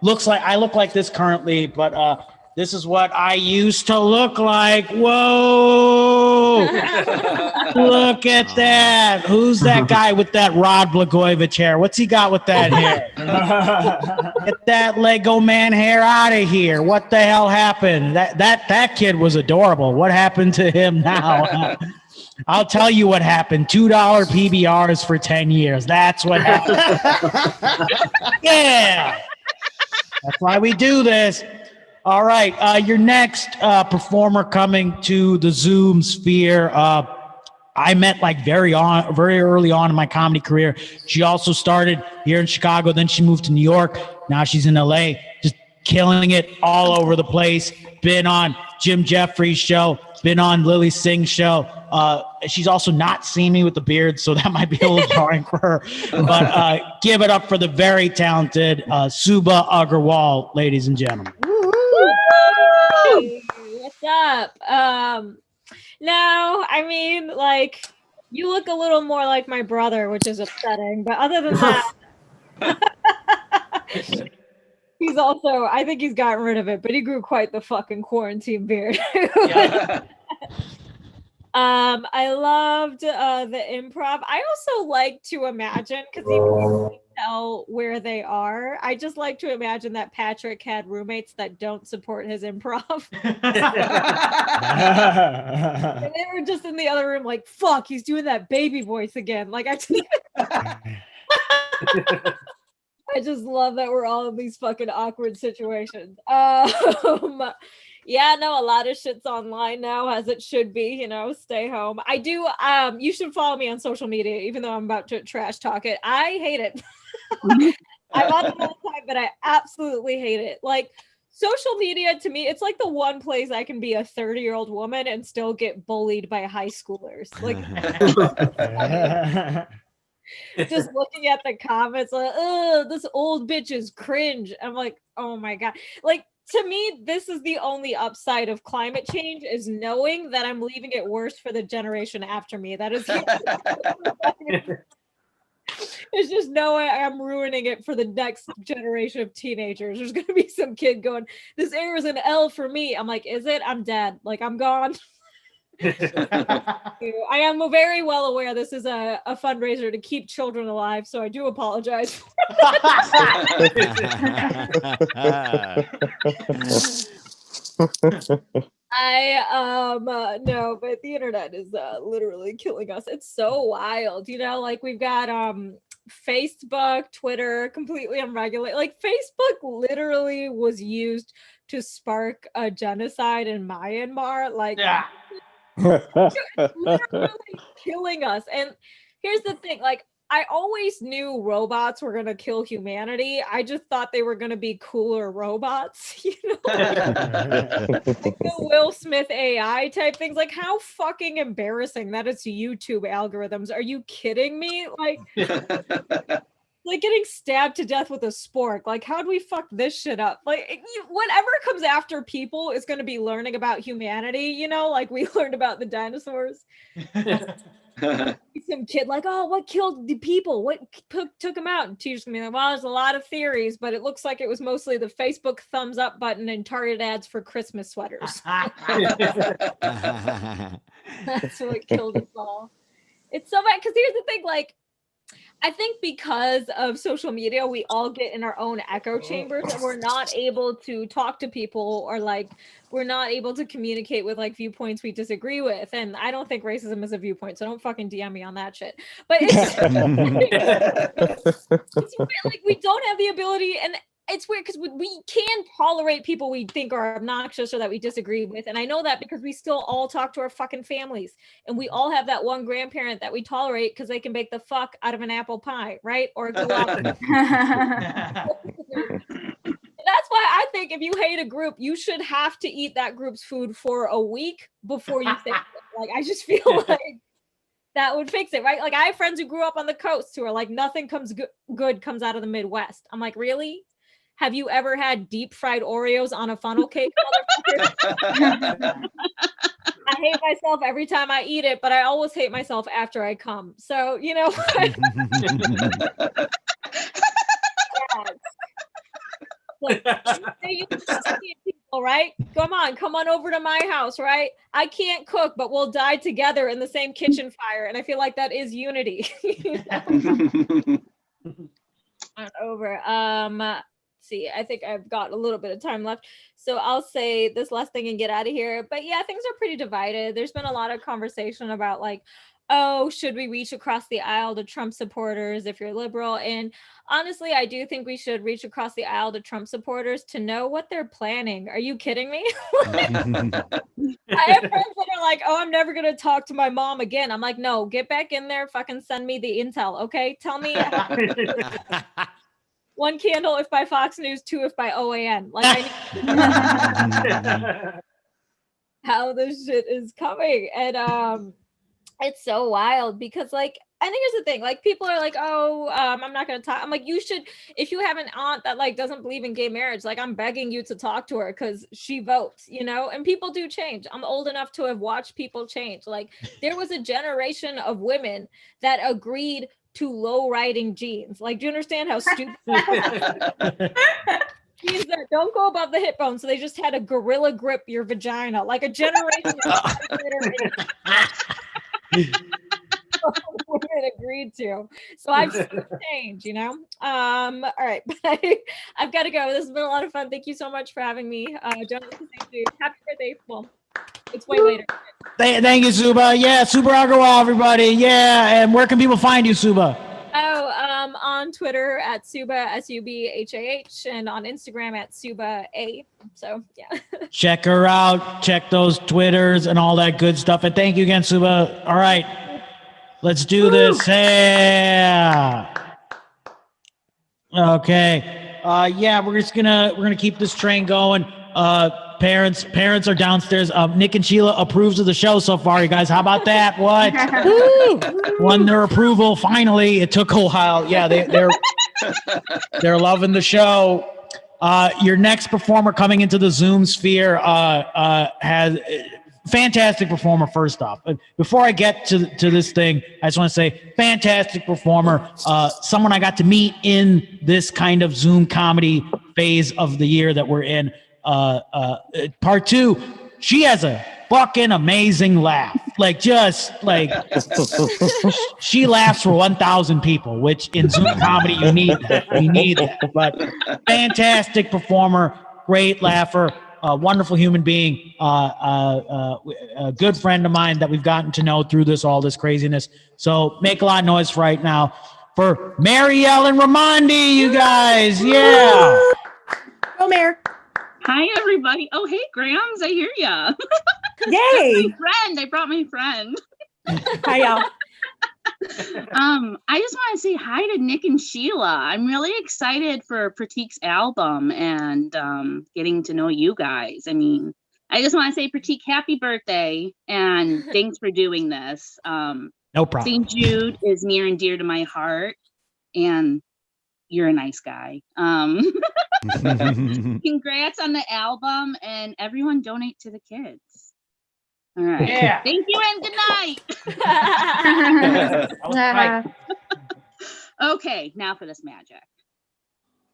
looks like I look like this currently, but this is what I used to look like. Whoa! Look at that. Who's that guy with that Rod Blagojevich hair? What's he got with that hair? Get that Lego man hair out of here. What the hell happened? That kid was adorable. What happened to him now? I'll tell you what happened. $2 PBRs for 10 years. That's what happened. Yeah. That's why we do this. All right. Your next performer coming to the Zoom sphere. I met very early on in my comedy career. She also started here in Chicago. Then she moved to New York. Now she's in LA. Just killing it all over the place. Been on Jim Jeffries' show, been on Lily Singh's show. She's also not seen me with the beard, so that might be a little jarring for her. But give it up for the very talented Suba Agarwal, ladies and gentlemen. Hey, what's up? No, I mean, like, you look a little more like my brother, which is upsetting. But other than that, he's also, I think he's gotten rid of it, but he grew quite the fucking quarantine beard. I loved the improv. I also like to imagine, because you can tell where they are. I just like to imagine that Patrick had roommates that don't support his improv. And they were just in the other room like, fuck, he's doing that baby voice again. Like, I just love that we're all in these fucking awkward situations. Yeah, no, a lot of shit's online now, as it should be, you know, stay home. I do, you should follow me on social media, even though I'm about to trash talk it. I hate it. I'm on it all the time, but I absolutely hate it. Like, social media, to me, it's like the one place I can be a 30-year-old woman and still get bullied by high schoolers. Like, just looking at the comments, like, oh, this old bitch is cringe. I'm like, oh my God. Like, to me, this is the only upside of climate change, is knowing that I'm leaving it worse for the generation after me. That is it's just knowing I'm ruining it for the next generation of teenagers. There's gonna be some kid going, this air is an L for me. I'm like, is it? I'm dead. Like, I'm gone. I am very well aware this is a fundraiser to keep children alive, so I do apologize. No, but the internet is literally killing us. It's so wild, you know, like we've got Facebook, Twitter, completely unregulated. Like, Facebook literally was used to spark a genocide in Myanmar. Like, Yeah. literally killing us. And here's the thing, like, I always knew robots were going to kill humanity. I just thought they were going to be cooler robots, you know, like the Will Smith AI type things. Like, how fucking embarrassing that is to YouTube algorithms. Are you kidding me? Like getting stabbed to death with a spork. Like, how do we fuck this shit up? Like, whatever comes after people is going to be learning about humanity, you know, like we learned about the dinosaurs. Some kid like, oh, what killed the people? What took them out? And teachers me like, well, there's a lot of theories, but it looks like it was mostly the Facebook thumbs up button and Target ads for Christmas sweaters. That's what killed us all. It's so bad, because here's the thing, like, I think because of social media, we all get in our own echo chambers and we're not able to talk to people, or like we're not able to communicate with like viewpoints we disagree with. And I don't think racism is a viewpoint, so don't fucking DM me on that shit. But it's, it's weird, like we don't have the ability, and it's weird because we can tolerate people we think are obnoxious or that we disagree with. And I know that because we still all talk to our fucking families, and we all have that one grandparent that we tolerate because they can bake the fuck out of an apple pie, right? Or a goulash. That's why I think if you hate a group, you should have to eat that group's food for a week before you think it. Like, I just feel like that would fix it, right? Like, I have friends who grew up on the coast who are like, nothing good comes out of the Midwest. I'm like, really? Have you ever had deep fried Oreos on a funnel cake? I hate myself every time I eat it, but I always hate myself after I come. So, you know. Like, you people, right? Come on over to my house, right? I can't cook, but we'll die together in the same kitchen fire. And I feel like that is unity. Over. See, I think I've got a little bit of time left, so I'll say this last thing and get out of here. But yeah, things are pretty divided. There's been a lot of conversation about like, oh, should we reach across the aisle to Trump supporters if you're liberal? And honestly, I do think we should reach across the aisle to Trump supporters to know what they're planning. Are you kidding me? I have friends that are like, oh, I'm never going to talk to my mom again. I'm like, no, get back in there. Fucking send me the intel. Okay. Tell me. 1 candle if by Fox News, 2 if by OAN. Like I need how this shit is coming. And it's so wild because like I think here's the thing, like people are like, oh, I'm not gonna talk. I'm like, you should, if you have an aunt that like doesn't believe in gay marriage, like I'm begging you to talk to her because she votes, you know, and people do change. I'm old enough to have watched people change. Like there was a generation of women that agreed to low riding jeans. Like, do you understand how stupid jeans that don't go above the hip bone, so they just had a gorilla grip your vagina, like a generation of women agreed to. So I've seen change, you know. All right, but I've got to go. This has been a lot of fun. Thank you so much for having me. Don't happy birthday. Well, it's way later. Thank you, Suba. Yeah, Suba Agarwal, everybody. Yeah, and where can people find you, Suba? Oh, on Twitter at Suba, SUBHAH, and on Instagram at Suba A. So yeah. Check her out. Check those Twitters and all that good stuff. And thank you again, Suba. All right, let's do this. Yeah. Okay. Yeah, we're gonna keep this train going. Parents are downstairs. Nick and Sheila approves of the show so far. You guys, how about that? What? Won their approval finally. It took a while. Yeah, they're loving the show. Your next performer coming into the Zoom sphere has fantastic performer. First off, before I get to this thing, I just want to say fantastic performer. Someone I got to meet in this kind of Zoom comedy phase of the year that we're in. Part 2, she has a fucking amazing laugh. Like just like she laughs for 1,000 people, which in Zoom comedy you need that. You need that. But fantastic performer, great laugher, wonderful human being, a good friend of mine that we've gotten to know through all this craziness. So make a lot of noise right now for Maryellen Raimondi, you guys. Yeah. Go, Mare. Hi, everybody. Oh, hey, Grams. I hear ya. Yay. My friend. I brought my friend. Hi, y'all. I just want to say hi to Nick and Sheila. I'm really excited for Prateek's album and getting to know you guys. I mean, I just want to say, Prateek, happy birthday and thanks for doing this. No problem. St. Jude is near and dear to my heart, and you're a nice guy. Congrats on the album, and everyone donate to the kids. All right. Yeah. Thank you and good night. Okay, now for this magic.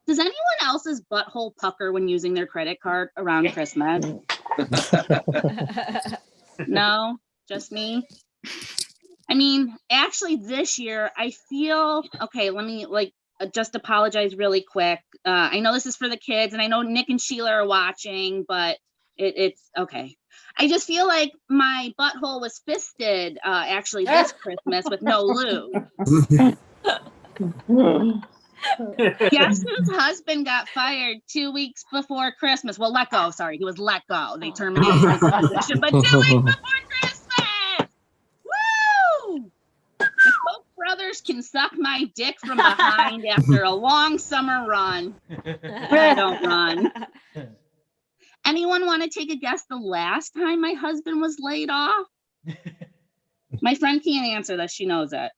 Does anyone else's butthole pucker when using their credit card around Christmas? No, just me. I mean, actually this year I feel, okay, let me just apologize really quick. I know this is for the kids, and I know Nick and Sheila are watching, but it's okay. I just feel like my butthole was fisted actually this Christmas with no lube. Guess whose husband got fired 2 weeks before Christmas? Well, let go. Sorry, he was let go. They terminated his position, but 2 weeks before Christmas. Woo! The Koch brothers can suck my dick from behind after a long summer run. I don't run. Anyone want to take a guess the last time my husband was laid off? My friend can't answer this. She knows it.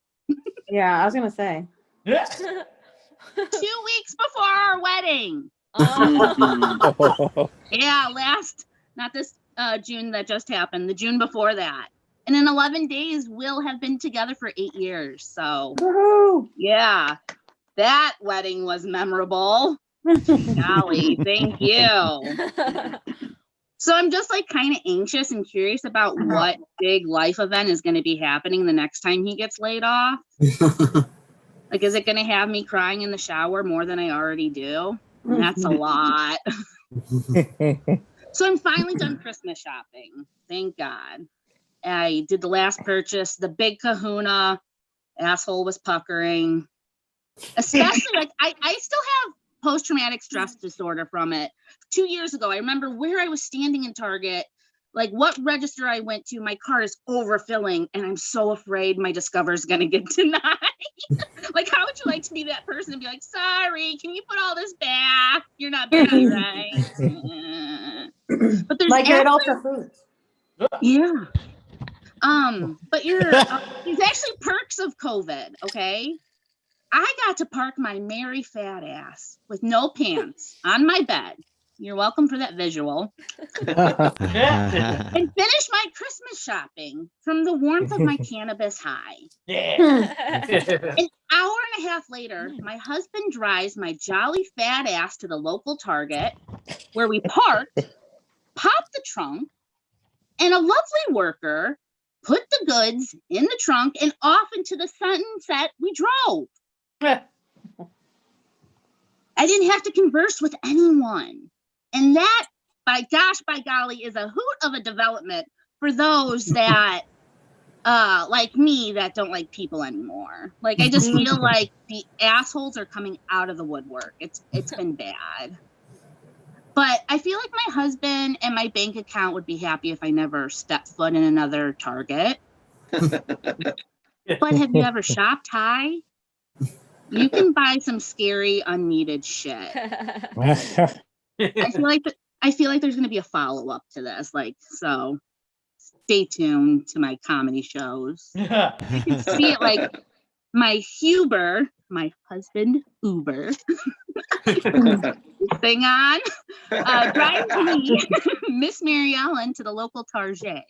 Yeah, I was going to say. 2 weeks before our wedding. Yeah, not this June that just happened, the June before that. And in 11 days, we'll have been together for 8 years. So, yeah, that wedding was memorable. Golly, thank you. So I'm just kind of anxious and curious about what big life event is going to be happening the next time he gets laid off. Is it going to have me crying in the shower more than I already do? That's a lot. So I'm finally done Christmas shopping. Thank God. I did the last purchase, the big kahuna. Asshole was puckering. Especially I still have post-traumatic stress disorder from it. 2 years ago, I remember where I was standing in Target Like what register I went to, my car is overfilling and I'm so afraid my Discover is going to get denied. Like, how would you like to be that person and be like, sorry, can you put all this back? You're not busy, right? But there's Like you're at Ultra Foods. yeah. But there's actually perks of COVID, okay? I got to park my merry fat ass with no pants on my bed. You're welcome for that visual. And finish my Christmas shopping from the warmth of my cannabis high. Yeah. An hour and a half later, my husband drives my jolly fat ass to the local Target where we parked, popped the trunk, and a lovely worker put the goods in the trunk and off into the sunset we drove. I didn't have to converse with anyone. And that, by golly, is a hoot of a development for those that, like me, that don't like people anymore. Like, I just feel like the assholes are coming out of the woodwork. It's been bad. But I feel like my husband and my bank account would be happy if I never stepped foot in another Target. But have you ever shopped high? You can buy some scary, unneeded shit. I feel like there's going to be a follow-up to this. Like, so stay tuned to my comedy shows. You can see it like my Huber, my husband Uber, thing on, drives me, Miss Maryellen, to the local Target.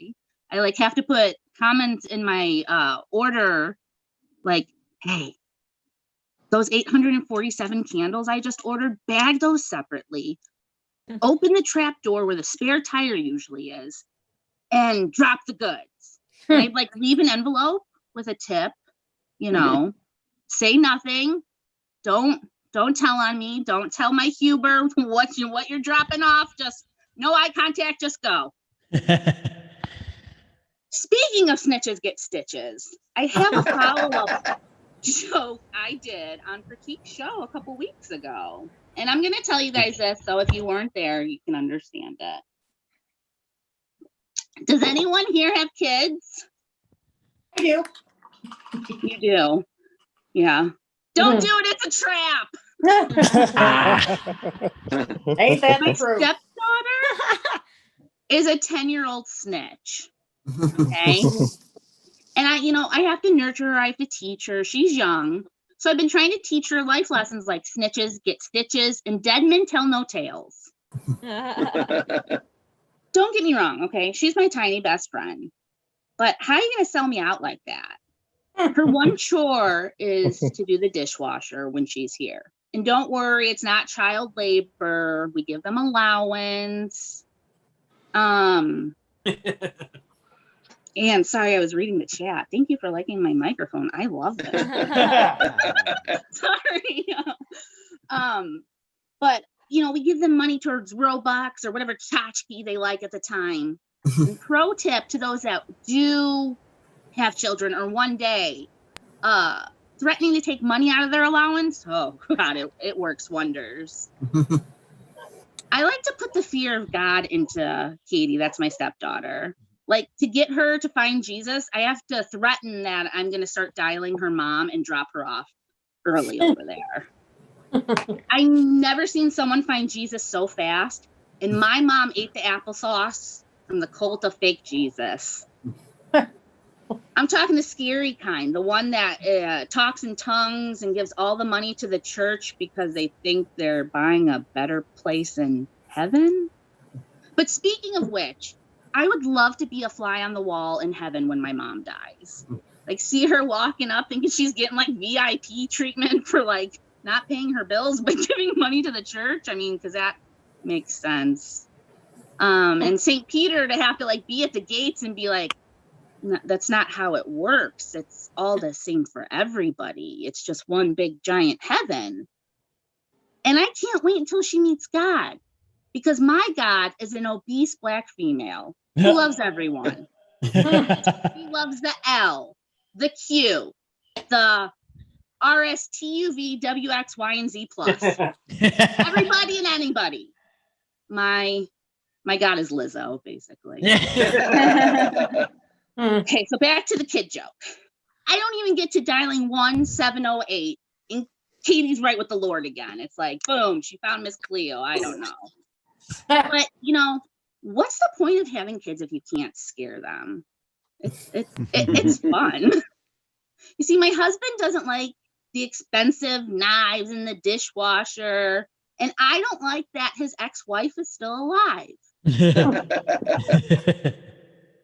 I like have to put comments in my order, like, hey, those 847 candles I just ordered, bag those separately. Open the trap door where the spare tire usually is and drop the goods. And I'd like leave an envelope with a tip, you know, say nothing. Don't tell on me. Don't tell my Huber what you're dropping off. Just no eye contact, just go. Speaking of snitches get stitches, I have a follow-up joke I did on Prateek's show a couple weeks ago. And I'm going to tell you guys this, so if you weren't there, you can understand it. Does anyone here have kids? I do. You do? Yeah. Don't do it, it's a trap. Ain't that My true? stepdaughter is a 10-year-old snitch. Okay? And I have to nurture her, I have to teach her. She's young. So I've been trying to teach her life lessons like snitches get stitches and dead men tell no tales. Don't get me wrong, okay? She's my tiny best friend. But how are you going to sell me out like that? Her one chore is to do the dishwasher when she's here. And don't worry, it's not child labor. We give them allowance. And sorry, I was reading the chat. Thank you for liking my microphone. I love it. Sorry. But we give them money towards Robux or whatever tchotchke they like at the time. And pro tip to those that do have children or one day threatening to take money out of their allowance. Oh God, it works wonders. I like to put the fear of God into Katie. That's my stepdaughter. Like, to get her to find Jesus, I have to threaten that I'm going to start dialing her mom and drop her off early over there. I've never seen someone find Jesus so fast. And my mom ate the applesauce from the cult of fake Jesus. I'm talking the scary kind, the one that talks in tongues and gives all the money to the church because they think they're buying a better place in heaven. But speaking of which, I would love to be a fly on the wall in heaven when my mom dies. Like, see her walking up thinking she's getting like VIP treatment for like not paying her bills but giving money to the church. I mean, because that makes sense. And St. Peter to have to like be at the gates and be like, no, that's not how it works. It's all the same for everybody. It's just one big giant heaven. And I can't wait until she meets God, because my God is an obese Black female who loves everyone. He loves the L, the Q, the R, S, T, U, V, W, X, Y, and Z plus. Everybody and anybody. My My God is Lizzo, basically. Okay, so back to the kid joke. I don't even get to dialing 1708, and Katie's right with the Lord again. It's like, boom, she found Miss Cleo. I don't know. But, what's the point of having kids if you can't scare them? It's fun. You see, my husband doesn't like the expensive knives in the dishwasher, and I don't like that his ex-wife is still alive.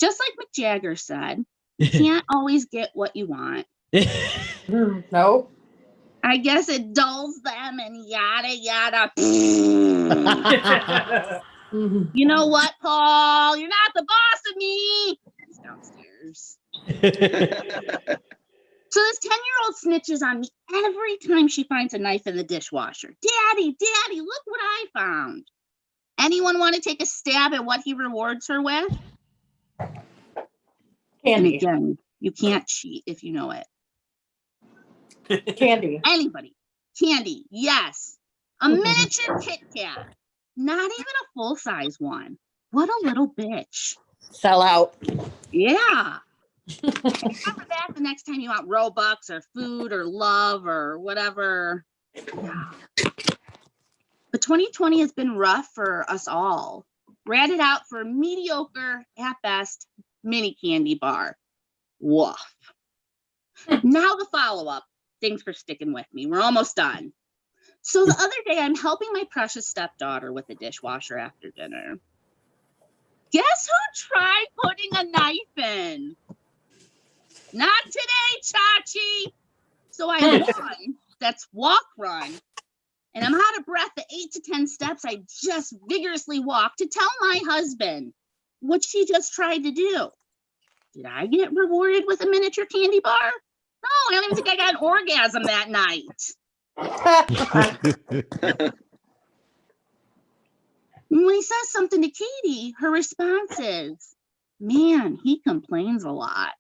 Just like Mick Jagger said, you can't always get what you want. No. I guess it dulls them and yada, yada. You know what, Paul? You're not the boss of me. He's downstairs. So this 10-year-old snitches on me every time she finds a knife in the dishwasher. Daddy, look what I found. Anyone want to take a stab at what he rewards her with? Candy. Again, you can't cheat if you know it. Candy. Anybody. Candy, yes. A miniature Kit Kat. Not even a full-size one. What a little bitch. Sell out. Yeah. Remember that the next time you want Robux or food or love or whatever. Yeah. But 2020 has been rough for us all. Ratted out for mediocre, at best, mini candy bar. Woof. Now the follow-up. Thanks for sticking with me. We're almost done. So the other day, I'm helping my precious stepdaughter with the dishwasher after dinner. Guess who tried putting a knife in? Not today, Chachi. So I run. That's walk, run. And I'm out of breath the 8 to 10 steps I just vigorously walked to tell my husband what she just tried to do. Did I get rewarded with a miniature candy bar? No, I don't even think I got an orgasm that night. When he says something to Katie, her response is, man, he complains a lot.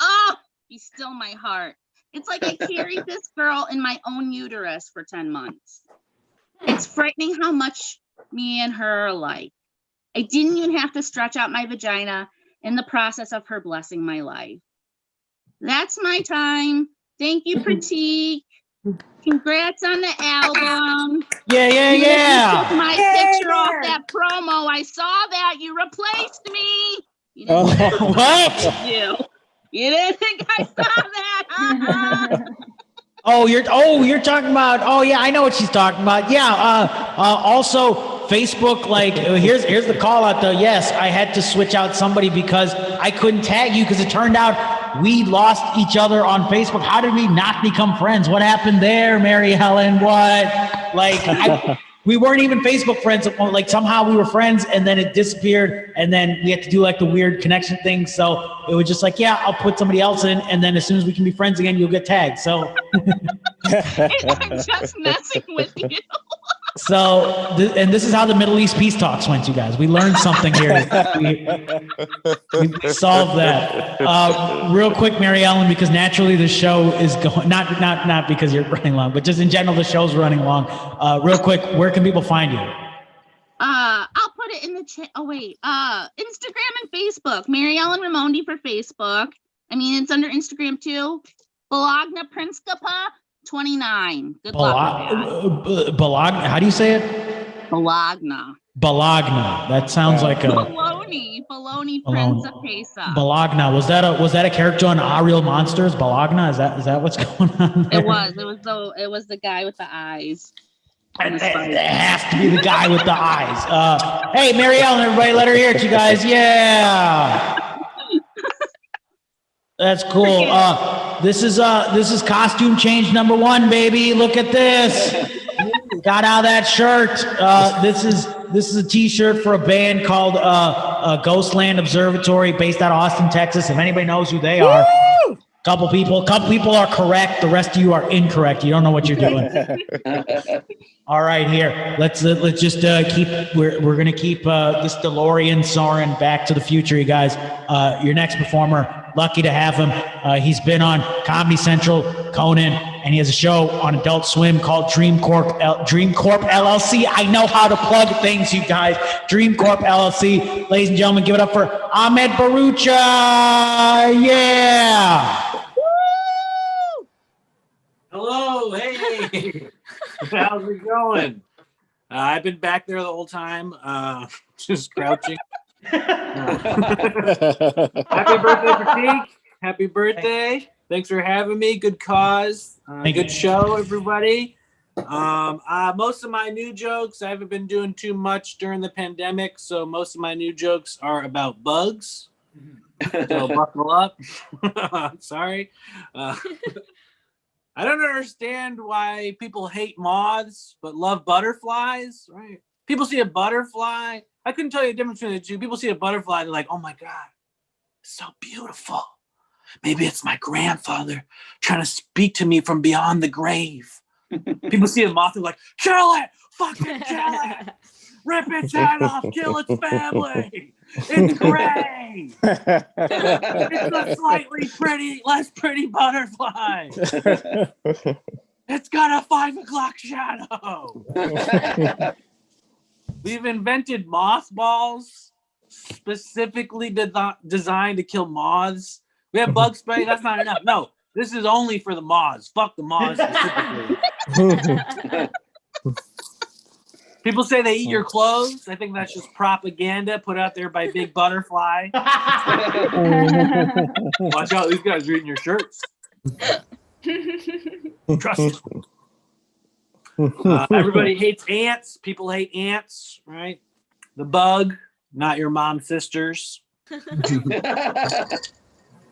Oh, he's still my heart. It's like I carried this girl in my own uterus for 10 months. It's frightening how much me and her are alike. I didn't even have to stretch out my vagina in the process of her blessing my life. That's my time. Thank you, Prateek. Congrats on the album. Yeah. You took my picture off that promo. I saw that. You replaced me. You didn't What? You didn't think I saw that? You're talking about. Oh yeah, I know what she's talking about. Yeah. Also, Facebook. Like, here's the call out though. Yes, I had to switch out somebody because I couldn't tag you because it turned out we lost each other on Facebook. How did we not become friends? What happened there, Maryellen? What? Like, we weren't even Facebook friends. Like, somehow we were friends and then it disappeared. And then we had to do like the weird connection thing. So it was just like, yeah, I'll put somebody else in. And then as soon as we can be friends again, you'll get tagged. So I'm just messing with you. So, and this is how the Middle East peace talks went, you guys. We learned something here. We solved that. Real quick, Maryellen, because naturally the show is going, not because you're running long, but just in general, the show's running long. Real quick, where can people find you? I'll put it in the chat. Oh, wait. Instagram and Facebook. Maryellen Raimondi for Facebook. I mean, it's under Instagram too. Bologna Principapa 29. Good luck with that. Bologna. How do you say it? Bologna. Bologna. That sounds like a Bologna Principessa. Bologna. Was that a character on Our Real Monsters? Bologna. Is that what's going on there? It was the guy with the eyes. It has to be the guy with the eyes. Hey, Maryellen, everybody, let her hear it, you guys. Yeah. That's cool. This is costume change number 1, baby. Look at this. Got out of that shirt. This is a T-shirt for a band called Ghostland Observatory, based out of Austin, Texas. If anybody knows who they are, couple people are correct. The rest of you are incorrect. You don't know what you're doing. All right, here. Let's just keep. We're gonna keep this DeLorean soaring back to the future, you guys. Your next performer, lucky to have him. He's been on Comedy Central, Conan, and he has a show on Adult Swim called Dream Corp LLC. I know how to plug things, you guys. Dream Corp LLC. Ladies and gentlemen, give it up for Ahmed Barucha. Yeah. Hello, hey. How's it going? I've been back there the whole time, just crouching. Happy birthday, Prateek. Happy birthday. Thanks for having me. Good cause. Good show, everybody. Most of my new jokes, I haven't been doing too much during the pandemic, so most of my new jokes are about bugs. So buckle up. Sorry. I don't understand why people hate moths but love butterflies, right? People see a butterfly. I couldn't tell you the difference between the two. People see a butterfly, they're like, oh my God, it's so beautiful. Maybe it's my grandfather trying to speak to me from beyond the grave. People see a moth, they're like, kill it! Fucking kill it! Rip its head off, kill its family! It's gray! It's a slightly less pretty butterfly! It's got a 5 o'clock shadow! We've invented mothballs specifically designed to kill moths. We have bug spray. That's not enough. No, this is only for the moths. Fuck the moths specifically. People say they eat your clothes. I think that's just propaganda put out there by Big Butterfly. Watch out, these guys are eating your shirts. Trust them. Everybody hates ants. People hate ants, right? The bug, not your mom's sisters.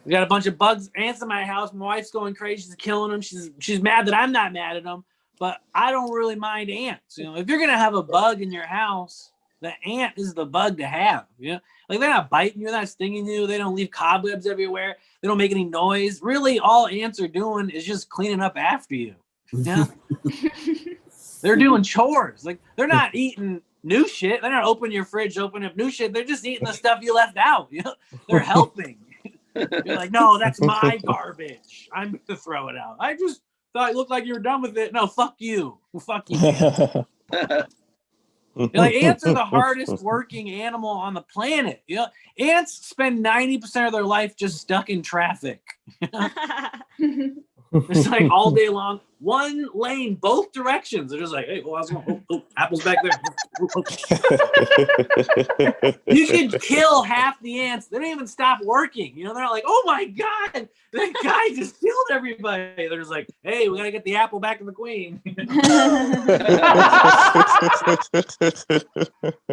We got a bunch of ants in my house. My wife's going crazy. She's killing them. She's mad that I'm not mad at them, but I don't really mind ants. You know, if you're gonna have a bug in your house, the ant is the bug to have. You know, like they're not biting you, they're not stinging you. They don't leave cobwebs everywhere. They don't make any noise. Really, all ants are doing is just cleaning up after you. Yeah. They're doing chores. Like they're not eating new shit. They're not opening your fridge, opening up new shit. They're just eating the stuff you left out. You know? They're helping. You're like, no, that's my garbage. I'm gonna throw it out. I just thought it looked like you were done with it. No, fuck you. Fuck you. Like ants are the hardest working animal on the planet. You know, ants spend 90% of their life just stuck in traffic. It's like all day long, one lane, both directions. They're just like, hey, well, I was going, apple's back there. You could kill half the ants. They don't even stop working. You know, they're like, oh my God, that guy just killed everybody. They're just like, hey, we got to get the apple back to the queen.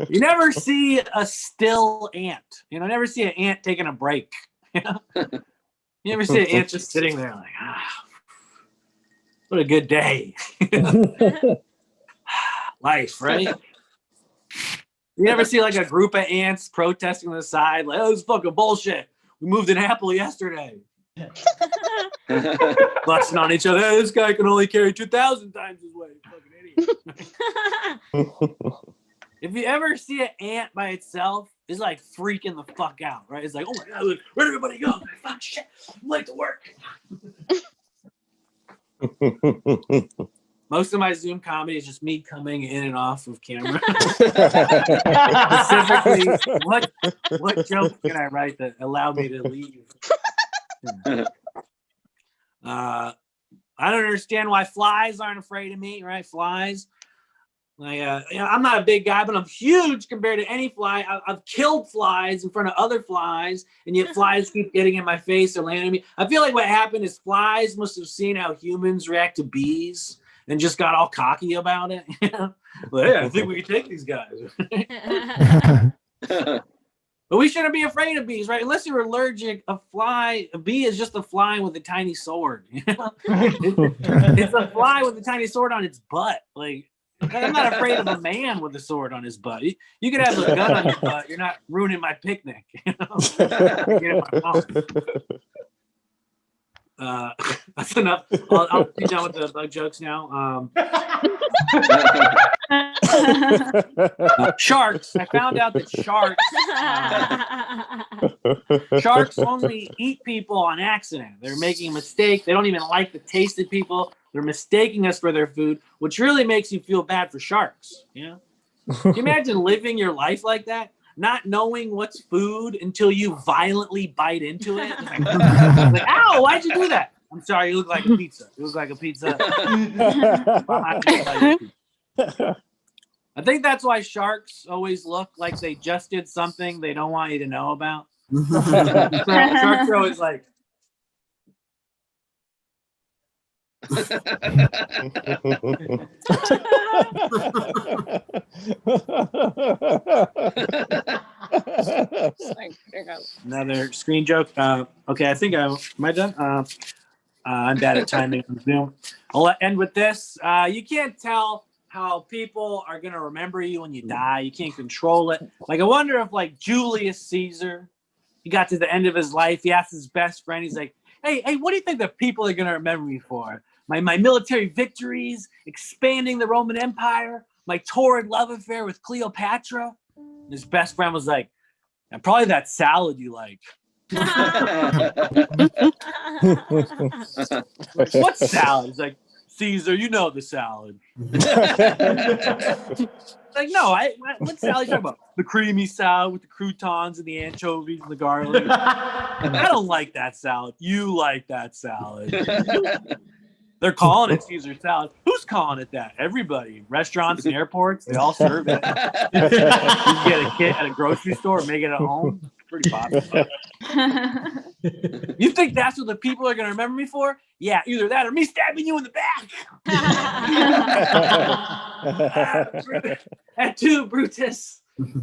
You never see a still ant. You know, never see an ant taking a break. You know? You never see an ant just sitting there like, what a good day. Life, right? You never see like a group of ants protesting on the side, like, oh, this is fucking bullshit. We moved an apple yesterday. Busting on each other. Hey, this guy can only carry 2,000 times his weight. Fucking idiot. If you ever see an ant by itself, it's like freaking the fuck out, right? It's like, oh my God, look, where'd everybody go? Like, fuck shit, I'm late to work. Most of my Zoom comedy is just me coming in and off of camera. Specifically, what jokes can I write that allow me to leave? I don't understand why flies aren't afraid of me, right? Flies. Like, I'm not a big guy, but I'm huge compared to any fly. I've killed flies in front of other flies, and yet flies keep getting in my face or landing on me. I feel like what happened is flies must have seen how humans react to bees and just got all cocky about it. Well, hey, I think we can take these guys. But we shouldn't be afraid of bees, right? Unless you're allergic, a bee is just a fly with a tiny sword. It's a fly with a tiny sword on its butt. Like, I'm not afraid of a man with a sword on his butt. You could have a gun on your butt. You're not ruining my picnic. You know? That's enough. I'll be done with the bug jokes now. Sharks. I found out that sharks Sharks only eat people on accident. They're making a mistake. They don't even like the taste of people. They're mistaking us for their food, which really makes you feel bad for sharks. Can you imagine living your life like that? Not knowing what's food until you violently bite into it. Like, ow, why'd you do that? I'm sorry, you look like a pizza. You look like a pizza. I think that's why sharks always look like they just did something they don't want you to know about. Sharks are always like, another screen joke. Okay, I think am I done? I'm bad at timing on Zoom. I'll end with this. You can't tell how people are going to remember you when you die. You can't control it. Like, I wonder if, like, Julius Caesar, he got to the end of his life. He asked his best friend, he's like, hey, what do you think the people are going to remember me for? My military victories, expanding the Roman Empire, my torrid love affair with Cleopatra? And his best friend was like, and probably that salad you like. What salad? He's like, Caesar, you know the salad. Like, no, what salad are you talking about? The creamy salad with the croutons and the anchovies and the garlic. I don't like that salad. You like that salad. They're calling it Caesar salad. Who's calling it that? Everybody. Restaurants and airports, they all serve it. You can get a kit at a grocery store, make it at home. Pretty popular. You think that's what the people are going to remember me for? Yeah, either that or me stabbing you in the back. At two, Brutus.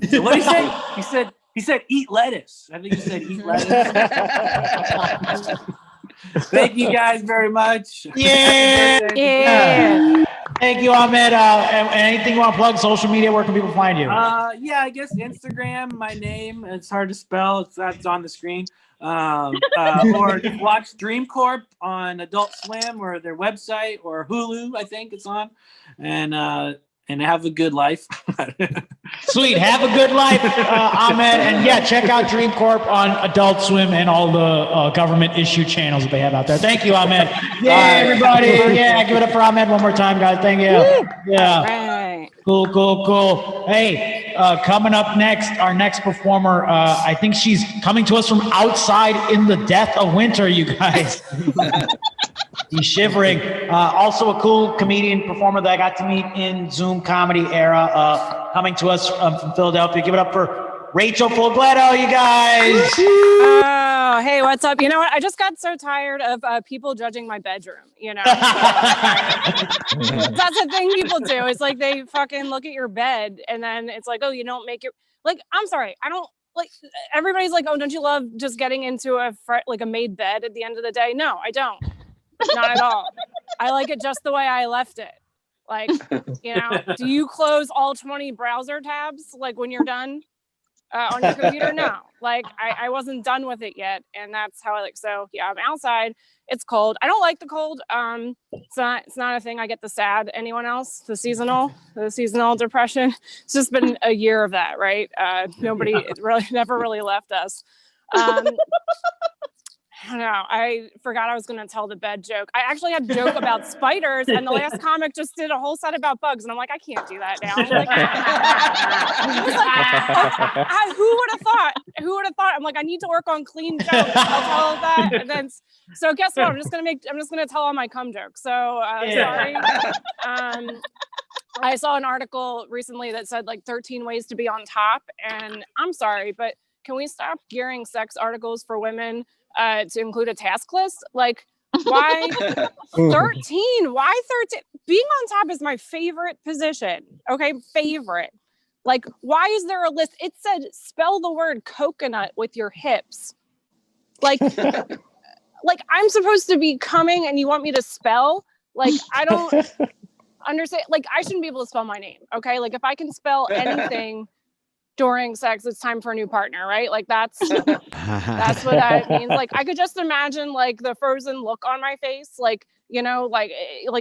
So what did he say? He said eat lettuce. I think he said eat lettuce. Thank you guys very much. Yeah. Thank you, Ahmed. And anything you want to plug? Social media? Where can people find you? Yeah, I guess Instagram. My name. It's hard to spell. That's on the screen. Or just watch Dream Corp on Adult Swim or their website or Hulu. I think it's on. And have a good life. Sweet. Have a good life, Ahmed. And yeah, check out Dream Corp on Adult Swim and all the government issue channels that they have out there. Thank you, Ahmed. Yeah, everybody. Yeah, give it up for Ahmed one more time, guys. Thank you. Yeah. Right. Cool. Hey, coming up next, our next performer, I think she's coming to us from outside in the death of winter, you guys. He's shivering. Also a cool comedian performer that I got to meet in Zoom comedy era, coming to us from Philadelphia. Give it up for Rachel Fogletto, you guys. Oh, hey, what's up? You know what? I just got so tired of people judging my bedroom, That's the thing people do. It's like they fucking look at your bed and then it's like, oh, you don't make your... Like, I'm sorry. I don't... Like, everybody's like, oh, don't you love just getting into a made bed at the end of the day? No, I don't. Not at all. I like it just the way I left it. Like, do you close all 20 browser tabs like when you're done on your computer? No, like I wasn't done with it yet. And that's how I like, so yeah, I'm outside. It's cold. I don't like the cold. It's not a thing. I get the sad. Anyone else? The seasonal depression. It's just been a year of that, right? Nobody never really left us. I don't know. I forgot I was going to tell the bed joke. I actually had a joke about spiders, and the last comic just did a whole set about bugs, and I'm like, I can't do that now. Who would have thought? I'm like, I need to work on clean jokes. I'll tell that. And then, so guess what? I'm just going to tell all my cum jokes. So sorry. I saw an article recently that said like 13 ways to be on top, and I'm sorry, but can we stop gearing sex articles for women to include a task list? Like, why 13? Why 13? Being on top is my favorite position. Okay, favorite. Like, why is there a list? It said spell the word coconut with your hips. Like, like I'm supposed to be coming and you want me to spell? Like, I don't understand. Like, I shouldn't be able to spell my name. Okay, like if I can spell anything during sex, it's time for a new partner, right? Like that's what that means. Like I could just imagine like the frozen look on my face, like you know, like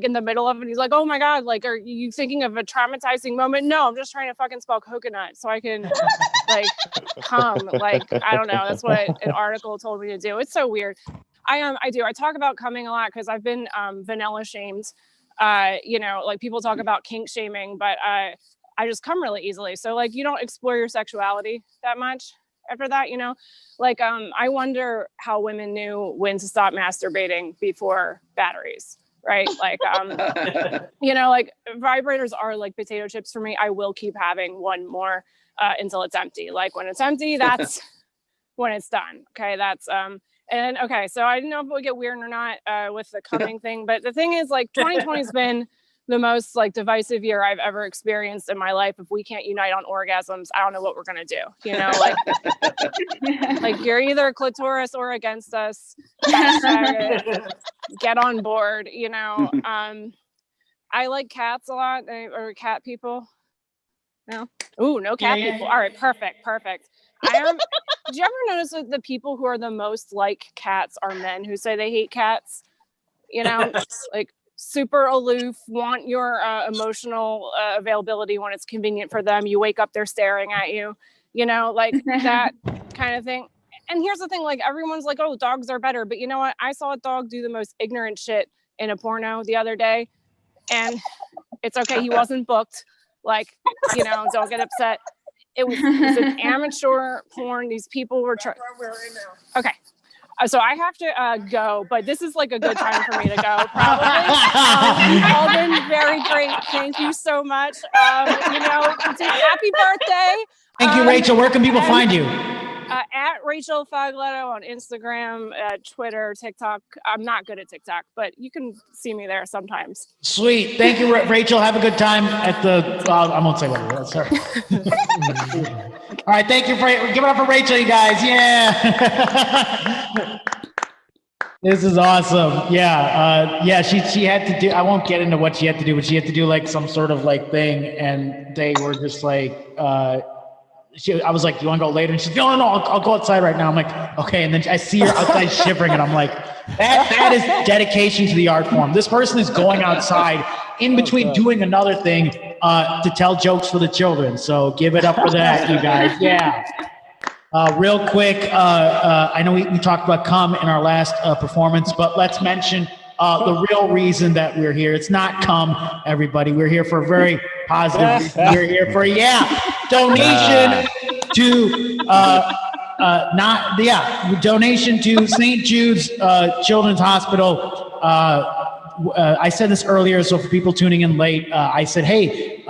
in the middle of it, he's like, oh my God, like, are you thinking of a traumatizing moment? No, I'm just trying to fucking spell coconut so I can like come. Like, I don't know. That's what an article told me to do. It's so weird. I do. I talk about coming a lot because I've been vanilla shamed. You know, like people talk about kink shaming, but I just come really easily. So like you don't explore your sexuality that much after that, you know? Like I wonder how women knew when to stop masturbating before batteries, right? Like you know, like vibrators are like potato chips for me. I will keep having one more until it's empty. Like when it's empty, that's when it's done. Okay, that's and okay, so I didn't know if it would get weird or not with the coming thing, but the thing is, like, 2020 has been the most like divisive year I've ever experienced in my life. If we can't unite on orgasms, I don't know what we're gonna do. You know, like, like you're either clitoris or against us. Get on board. You know, I like cats a lot, or cat people. No, ooh, no cat people. All right, perfect. Did you ever notice that the people who are the most like cats are men who say they hate cats? You know, like super aloof, want your emotional availability when it's convenient for them. You wake up, they're staring at you, you know, like that kind of thing. And here's the thing, like everyone's like, oh, dogs are better. But you know what? I saw a dog do the most ignorant shit in a porno the other day. And it's okay. He wasn't booked. Like, you know, don't get upset. It was an amateur porn. These people were trying. Okay. So I have to go, but this is like a good time for me to go, probably. You've all been very great. Thank you so much. You know, happy birthday. Thank you, Rachel. Where can people find you? At Rachel Fogletto on Instagram, Twitter, TikTok. I'm not good at TikTok, but you can see me there sometimes. Sweet. Thank you, Rachel. Have a good time at the, I won't say what it was. Sorry. All right. Thank you for, give it up for Rachel, you guys. Yeah. This is awesome. Yeah. Yeah. She had to do, I won't get into what she had to do, but she had to do like some sort of like thing. And they were just like, I was like, you want to go later? And she's like, no, I'll go outside right now. I'm like, okay. And then I see her outside shivering and I'm like, that is dedication to the art form. This person is going outside in between doing another thing to tell jokes for the children. So give it up for that, you guys. Yeah. Real quick, I know we talked about cum in our last performance, but let's mention the real reason that we're here. It's not cum, everybody. We're here for a very positive reason. We're here for, donation to donation to St. Jude's Children's Hospital. I said this earlier, so for people tuning in late, I said, hey,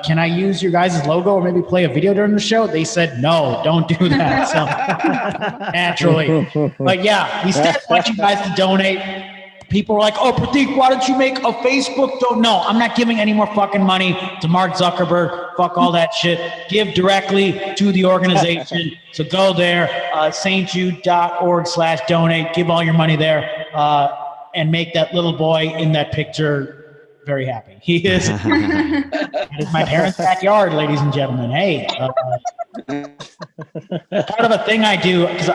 can I use your guys' logo or maybe play a video during the show? They said, no, don't do that. So naturally. But yeah, we still want you guys to donate. People are like, oh, Prateek, why don't you make a Facebook? No, I'm not giving any more fucking money to Mark Zuckerberg. Fuck all that shit. Give directly to the organization. So go there, stjude.org/donate. Give all your money there and make that little boy in that picture very happy. He is. That is my parents' backyard, ladies and gentlemen. Hey. Part of a thing I do, because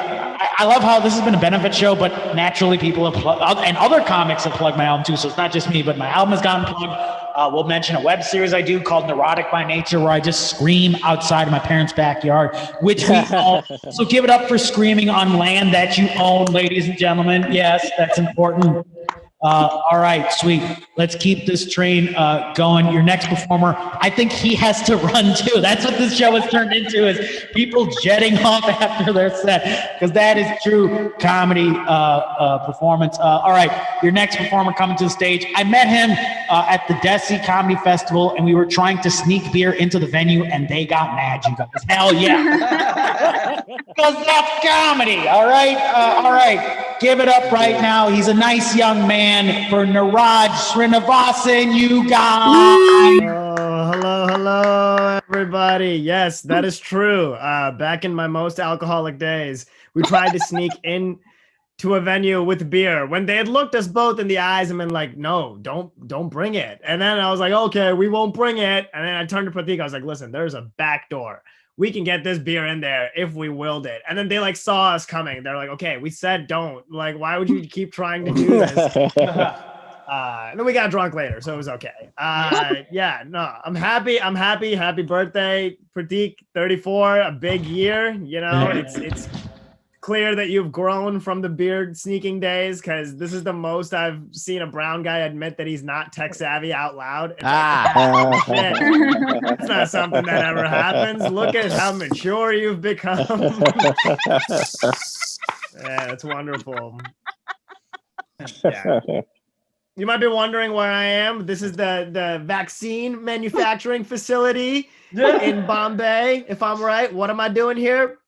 I love how this has been a benefit show, but naturally people have and other comics have plugged my album too, so it's not just me, but my album has gotten plugged. We'll mention a web series I do called Neurotic by Nature, where I just scream outside of my parents' backyard, which we own. So give it up for screaming on land that you own, ladies and gentlemen. Yes, that's important. All right, sweet. Let's keep this train going. Your next performer, I think he has to run too. That's what this show has turned into, is people jetting off after their set, because that is true comedy performance. All right, your next performer coming to the stage. I met him at the Desi Comedy Festival, and we were trying to sneak beer into the venue, and they got mad, you guys. Hell yeah. Because that's comedy, all right? All right. Give it up right now. He's a nice young man for Neeraj Srinivasan, you guys. Hello, everybody. Yes, that is true. Back in my most alcoholic days, we tried to sneak in to a venue with beer when they had looked us both in the eyes and been like, no, don't bring it. And then I was like, okay, we won't bring it. And then I turned to Prateek. I was like, listen, there's a back door. We can get this beer in there if we willed it. And then they like saw us coming. They're like, okay, we said don't. Like, why would you keep trying to do this? And then we got drunk later, so it was okay. Yeah, no, I'm happy. Happy birthday, Prateek, 34, a big year. You know, it's clear that you've grown from the beard sneaking days, because this is the most I've seen a brown guy admit that he's not tech savvy out loud. It's like, it's not something that ever happens. Look at how mature you've become. Yeah, that's wonderful. Yeah. You might be wondering where I am. This is the vaccine manufacturing facility in Bombay, if I'm right. What am I doing here?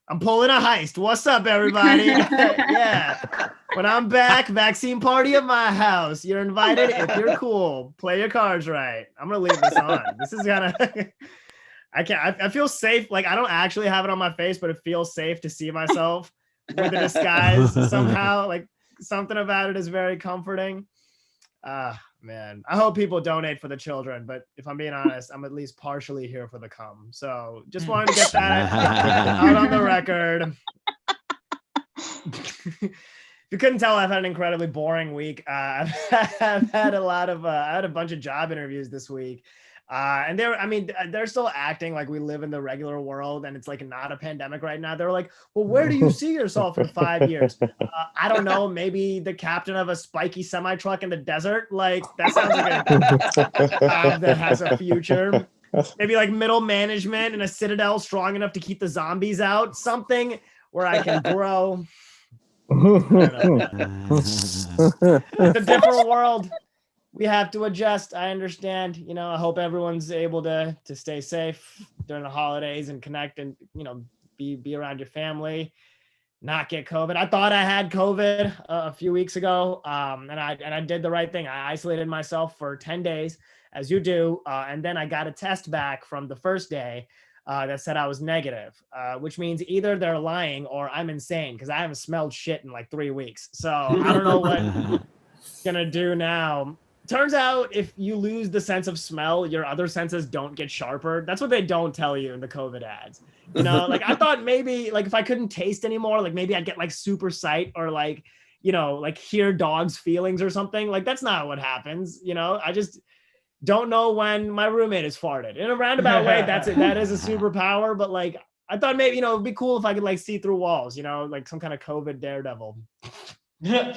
I'm pulling a heist. What's up, everybody? Yeah. When I'm back, vaccine party at my house. You're invited if you're cool. Play your cards right. I'm gonna leave this on. This is gonna I feel safe. Like, I don't actually have it on my face, but it feels safe to see myself with a disguise somehow. Like, something about it is very comforting. Man, I hope people donate for the children, but if I'm being honest, I'm at least partially here for the cum. So just wanted to get that out on the record. If you couldn't tell, I've had an incredibly boring week. I've had I had a bunch of job interviews this week. And they're still acting like we live in the regular world and it's like not a pandemic right now. They're like, well, where do you see yourself in 5 years? I don't know, maybe the captain of a spiky semi truck in the desert. Like, that sounds like a job that has a future. Maybe like middle management in a citadel strong enough to keep the zombies out. Something where I can grow. It's a different world. We have to adjust. I understand. You know, I hope everyone's able to stay safe during the holidays and connect and, you know, be around your family, not get COVID. I thought I had COVID a few weeks ago, and I did the right thing. I isolated myself for 10 days, as you do, and then I got a test back from the first day that said I was negative, which means either they're lying or I'm insane, because I haven't smelled shit in like 3 weeks. So I don't know what I'm gonna do now. Turns out if you lose the sense of smell, your other senses don't get sharper. That's what they don't tell you in the COVID ads. You know, like, I thought maybe like if I couldn't taste anymore, like maybe I'd get like super sight or like, you know, like hear dogs' feelings or something. Like, that's not what happens. You know, I just don't know when my roommate is farted. In a roundabout way, that's it. That is a superpower. But like, I thought maybe, you know, it'd be cool if I could like see through walls, you know, like some kind of COVID daredevil. All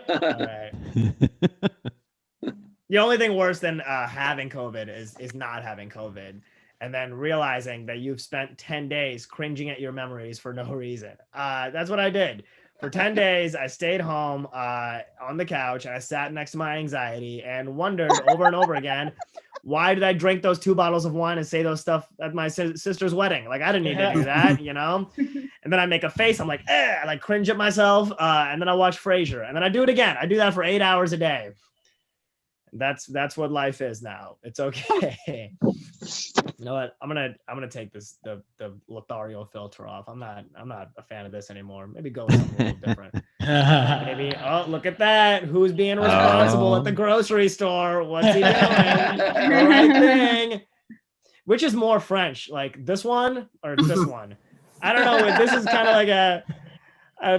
right. The only thing worse than having COVID is not having COVID and then realizing that you've spent 10 days cringing at your memories for no reason. That's what I did. For 10 days, I stayed home on the couch and I sat next to my anxiety and wondered over and over again, why did I drink those 2 bottles of wine and say those stuff at my sister's wedding? Like, I didn't need to do that, you know? And then I make a face. I'm like, I like cringe at myself. And then I watch Frasier and then I do it again. I do that for 8 hours a day. That's what life is now. It's okay. You know what? I'm gonna take the Lothario filter off. I'm not a fan of this anymore. Maybe go with something a little different. Maybe, oh, look at that. Who's being responsible at the grocery store? What's he doing? The right thing. Which is more French, like this one or this one? I don't know. This is kind of like a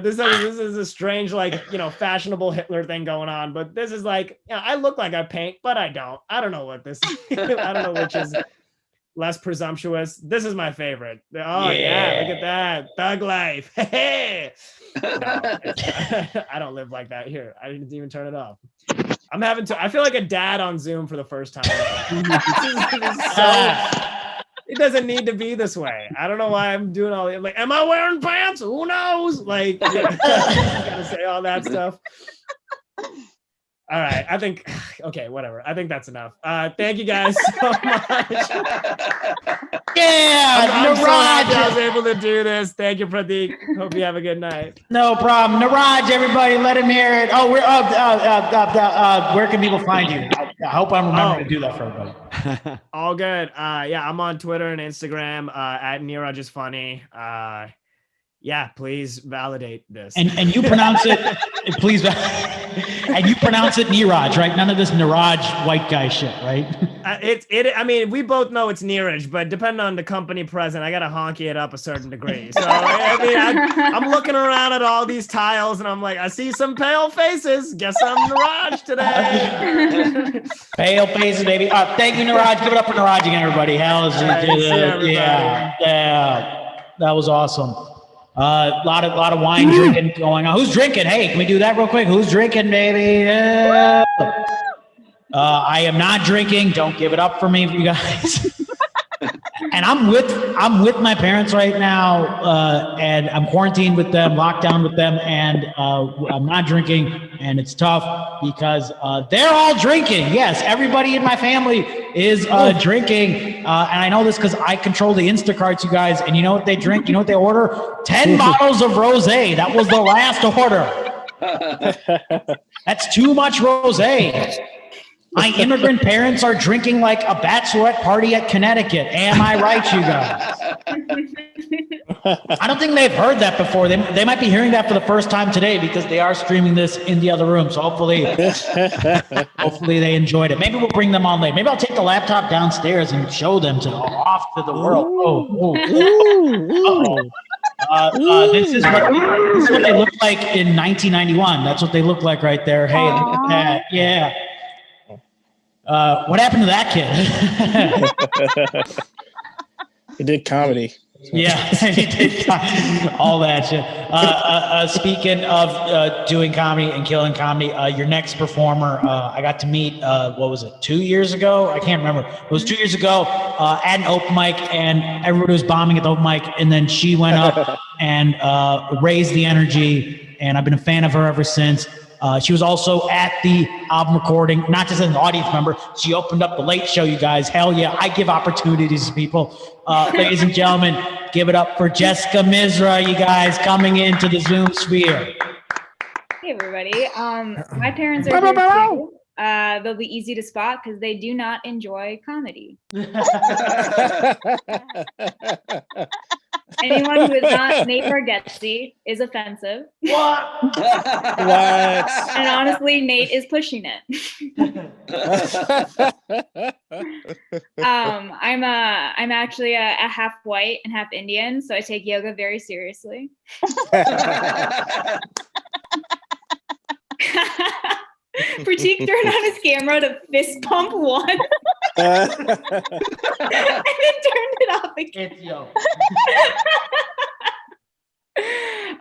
this is a strange, like, you know, fashionable Hitler thing going on, but this is like, you know, I look like I paint, but I don't. I don't know what this is. I don't know which is less presumptuous. This is my favorite. Oh yeah, look at that. Thug life. Hey. No, I don't live like that here. I didn't even turn it off. I feel like a dad on Zoom for the first time. It doesn't need to be this way. I don't know why I'm doing all that. Like, am I wearing pants? Who knows? Like, gotta say all that stuff. All right. I think, okay, whatever. I think that's enough. Thank you guys so much. Yeah, I'm so happy I was able to do this. Thank you, Prateek. Hope you have a good night. No problem. Neeraj, everybody, let him hear it. Oh, where can people find you? I hope I'm remembering to do that for everybody. All good. Yeah, I'm on Twitter and Instagram at Neeraj is funny. yeah, please validate this. And you pronounce it, please, and you pronounce it Neeraj, right? None of this Neeraj white guy shit, right? I mean, we both know it's Neeraj, but depending on the company present, I gotta honky it up a certain degree. So I mean, I'm looking around at all these tiles, and I'm like, I see some pale faces. Guess I'm Neeraj today. Pale faces, baby. Thank you, Neeraj. Give it up for Neeraj again, everybody. Hell, yeah, that was awesome. Lot of wine drinking going on. Who's drinking? Hey, can we do that real quick? Who's drinking, baby? Yeah. I am not drinking. Don't give it up for me, you guys. And I'm with my parents right now, and I'm quarantined with them, locked down with them, and I'm not drinking, and it's tough because they're all drinking. Yes, everybody in my family is drinking, and I know this because I control the Instacarts, you guys. And you know what they drink? You know what they order? 10 bottles of rosé. That was the last order. That's too much rosé. My immigrant parents are drinking like a bachelorette party at Connecticut. Am I right, you guys? I don't think they've heard that before. They might be hearing that for the first time today because they are streaming this in the other room. So hopefully they enjoyed it. Maybe we'll bring them on late. Maybe I'll take the laptop downstairs and show them off to the world. This is what they look like in 1991. That's what they look like right there. Hey, look at that. Yeah. What happened to that kid? He did comedy. Yeah, he did all that shit. Speaking of doing comedy and killing comedy, your next performer, I got to meet, what was it, 2 years ago? I can't remember. It was 2 years ago at an open mic, and everybody was bombing at the open mic, and then she went up and raised the energy, and I've been a fan of her ever since. She was also at the album recording, not just as an audience member. She opened up the Late Show, you guys. Hell yeah, I give opportunities to people. Ladies and gentlemen, give it up for Jessica Misra, you guys, coming into the Zoom sphere. Hey, everybody. My parents are here too. They'll be easy to spot because they do not enjoy comedy. Anyone who is not Nate Bargatze is offensive. What? And honestly, Nate is pushing it. I'm actually a half white and half Indian, so I take yoga very seriously. Prateek turned on his camera to fist pump once. And then turned it off again.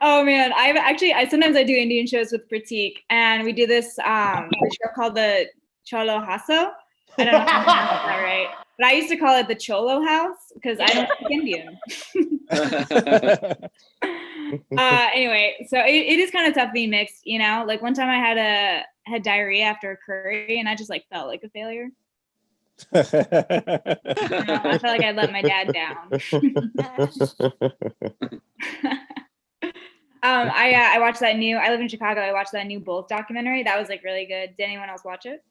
Oh man, I sometimes I do Indian shows with Prateek, and we do this show called the Cholo Haso. I don't know if I'm pronouncing that right, but I used to call it the Cholo House because I don't speak Indian. Anyway, so it is kind of tough being mixed, you know. Like one time I had diarrhea after a curry, and I just like felt like a failure. I felt like I let my dad down. I watched that new. I live in Chicago. I watched that new Bulls documentary. That was like really good. Did anyone else watch it?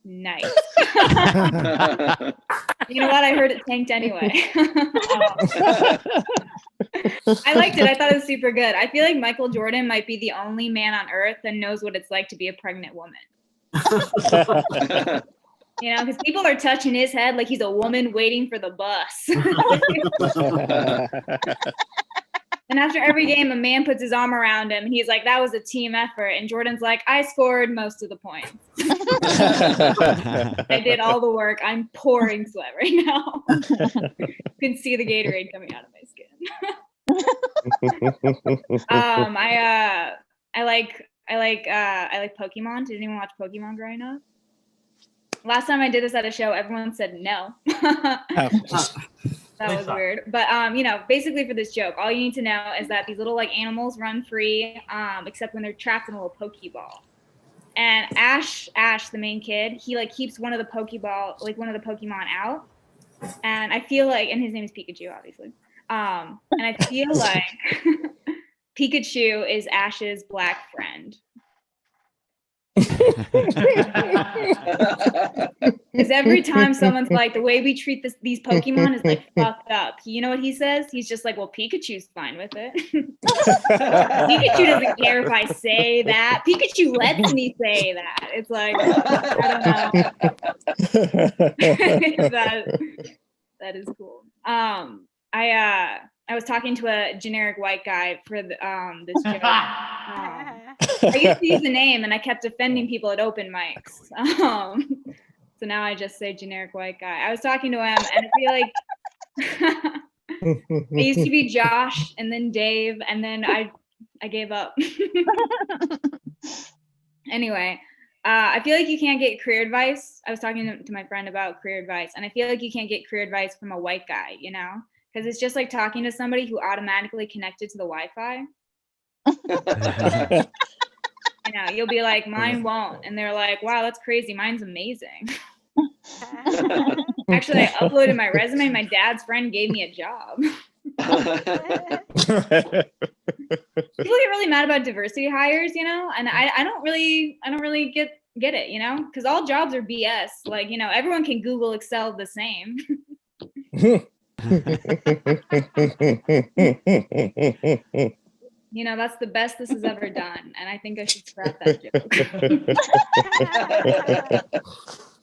Nice. You know what? I heard it tanked anyway. I liked it. I thought it was super good. I feel like Michael Jordan might be the only man on earth that knows what it's like to be a pregnant woman. You know, because people are touching his head like he's a woman waiting for the bus. And after every game, a man puts his arm around him, and he's like, that was a team effort. And Jordan's like, I scored most of the points. I did all the work. I'm pouring sweat right now. You can see the Gatorade coming out of my skin. I like Pokemon. Did anyone watch Pokemon growing up? Last time I did this at a show, everyone said no. That was weird. But, you know, basically for this joke, all you need to know is that these little, like, animals run free, except when they're trapped in a little Pokeball. And Ash, the main kid, he, like, keeps one of the Pokemon out. And I feel like, and his name is Pikachu, obviously. And I feel like Pikachu is Ash's black friend. Because every time someone's like, the way we treat these Pokemon is like fucked up. You know what he says? He's just like, well, Pikachu's fine with it. Pikachu doesn't care if I say that. Pikachu lets me say that. It's like, I don't know. that is cool. I was talking to a generic white guy for this joke. I used to use the name and I kept offending people at open mics. So now I just say generic white guy. I was talking to him and I feel like it used to be Josh and then Dave and then I gave up. Anyway, I feel like you can't get career advice. I was talking to my friend about career advice and I feel like you can't get career advice from a white guy, you know? Because it's just like talking to somebody who automatically connected to the Wi-Fi. You know, you'll be like, mine won't. And they're like, wow, that's crazy. Mine's amazing. Actually, I uploaded my resume. My dad's friend gave me a job. People get really mad about diversity hires, you know? And I don't really get it, you know? Because all jobs are BS. Like, you know, everyone can Google Excel the same. You know, that's the best this has ever done. And I think I should scrap that joke.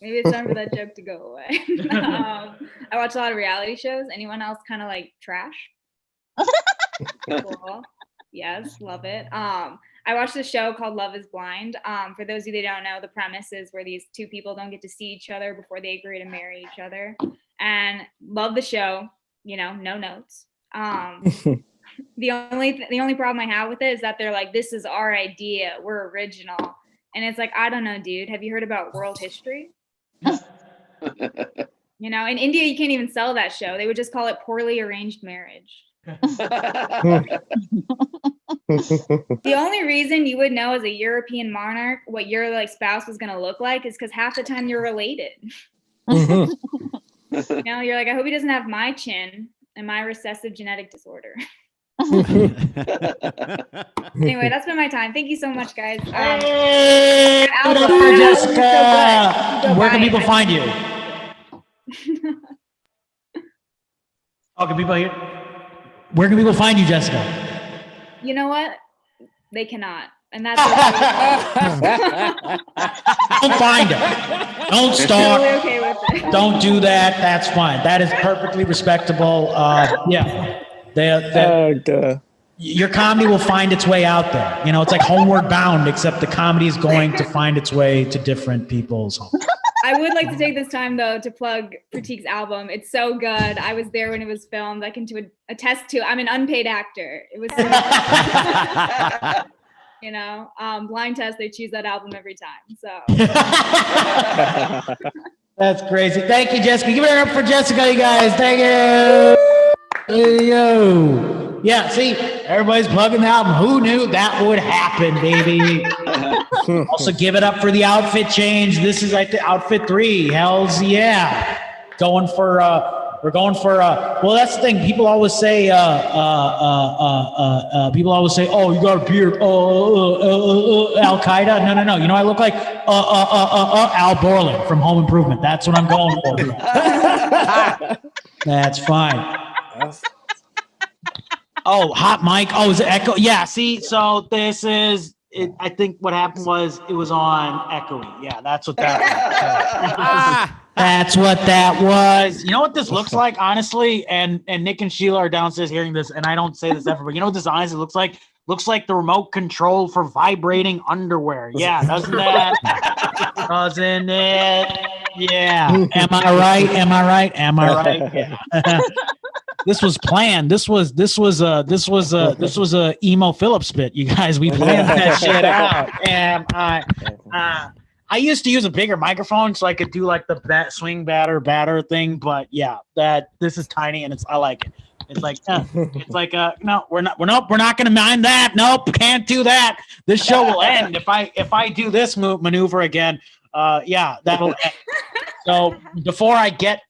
Maybe it's time for that joke to go away. I watch a lot of reality shows. Anyone else kind of like trash? Cool. Yes, love it. I watched a show called Love is Blind. For those of you that don't know, the premise is where these two people don't get to see each other before they agree to marry each other. And love the show, you know, no notes. The only problem I have with it is that they're like, this is our idea, we're original. And it's like, I don't know, dude, have you heard about world history? You know, in India, you can't even sell that show. They would just call it Poorly Arranged Marriage. The only reason you would know as a European monarch what your like spouse was going to look like is because half the time you're related. You know, you're like, I hope he doesn't have my chin and my recessive genetic disorder. Anyway, that's been my time. Thank you so much, guys. Jessica, where can people find you? Oh, can people hear? Where can people find you, Jessica? You know what? They cannot. And that's Don't find her. Don't stalk. Totally okay with it. Don't do that. That's fine. That is perfectly respectable. Yeah. Your comedy will find its way out there. You know, it's like Homeward Bound, except the comedy is going to find its way to different people's homes. I would like to take this time, though, to plug Prateek's album. It's so good. I was there when it was filmed. I can attest to. I'm an unpaid actor. It was so good. You know, blind test, they choose that album every time. So that's crazy. Thank you, Jessica. Give it up for Jessica, you guys. Thank you. There you go. Yeah, see, everybody's plugging the album. Who knew that would happen, baby? Also, give it up for the outfit change. This is like the outfit 3. Hells yeah. We're going for well, that's the thing. People always say, oh, you got a beard. Al Qaeda. No. You know, I look like Al Borland from Home Improvement. That's what I'm going for. That's fine. Oh, hot mic. Oh, is it echo? Yeah, see, so this is it. I think what happened was it was on echoey. Yeah, that's what that was. That's what that was. You know what this looks like, honestly? And Nick and Sheila are downstairs hearing this, and I don't say this ever, but you know what this honestly looks like? Looks like the remote control for vibrating underwear. Yeah, doesn't that? Doesn't it? Yeah. Am I right? Yeah. This was planned. This was a emo Phillips bit, you guys. We planned that shit out. And I used to use a bigger microphone so I could do like the swing batter thing, but yeah, this is tiny and I like it. It's like no, we're not gonna mind that. Nope, can't do that. This show will end if I do this maneuver again. Yeah, that'll end. So before I get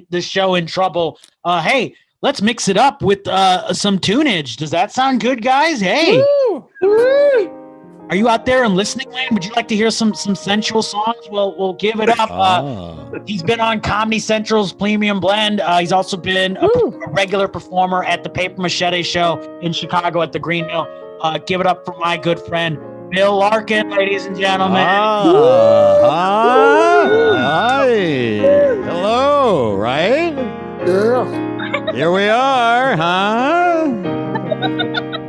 the show in trouble, hey, let's mix it up with some tunage. Does that sound good, guys? Hey. Woo! Are Are you out there in listening land? Would you like to hear some sensual songs? We'll give it up. He's been on Comedy Central's Premium Blend. He's also been a regular performer at the Paper Machete show in Chicago at the Green Mill. Give it up for my good friend Bill Larkin, ladies and gentlemen. Hi. Hello, right? Yeah. Here we are, huh?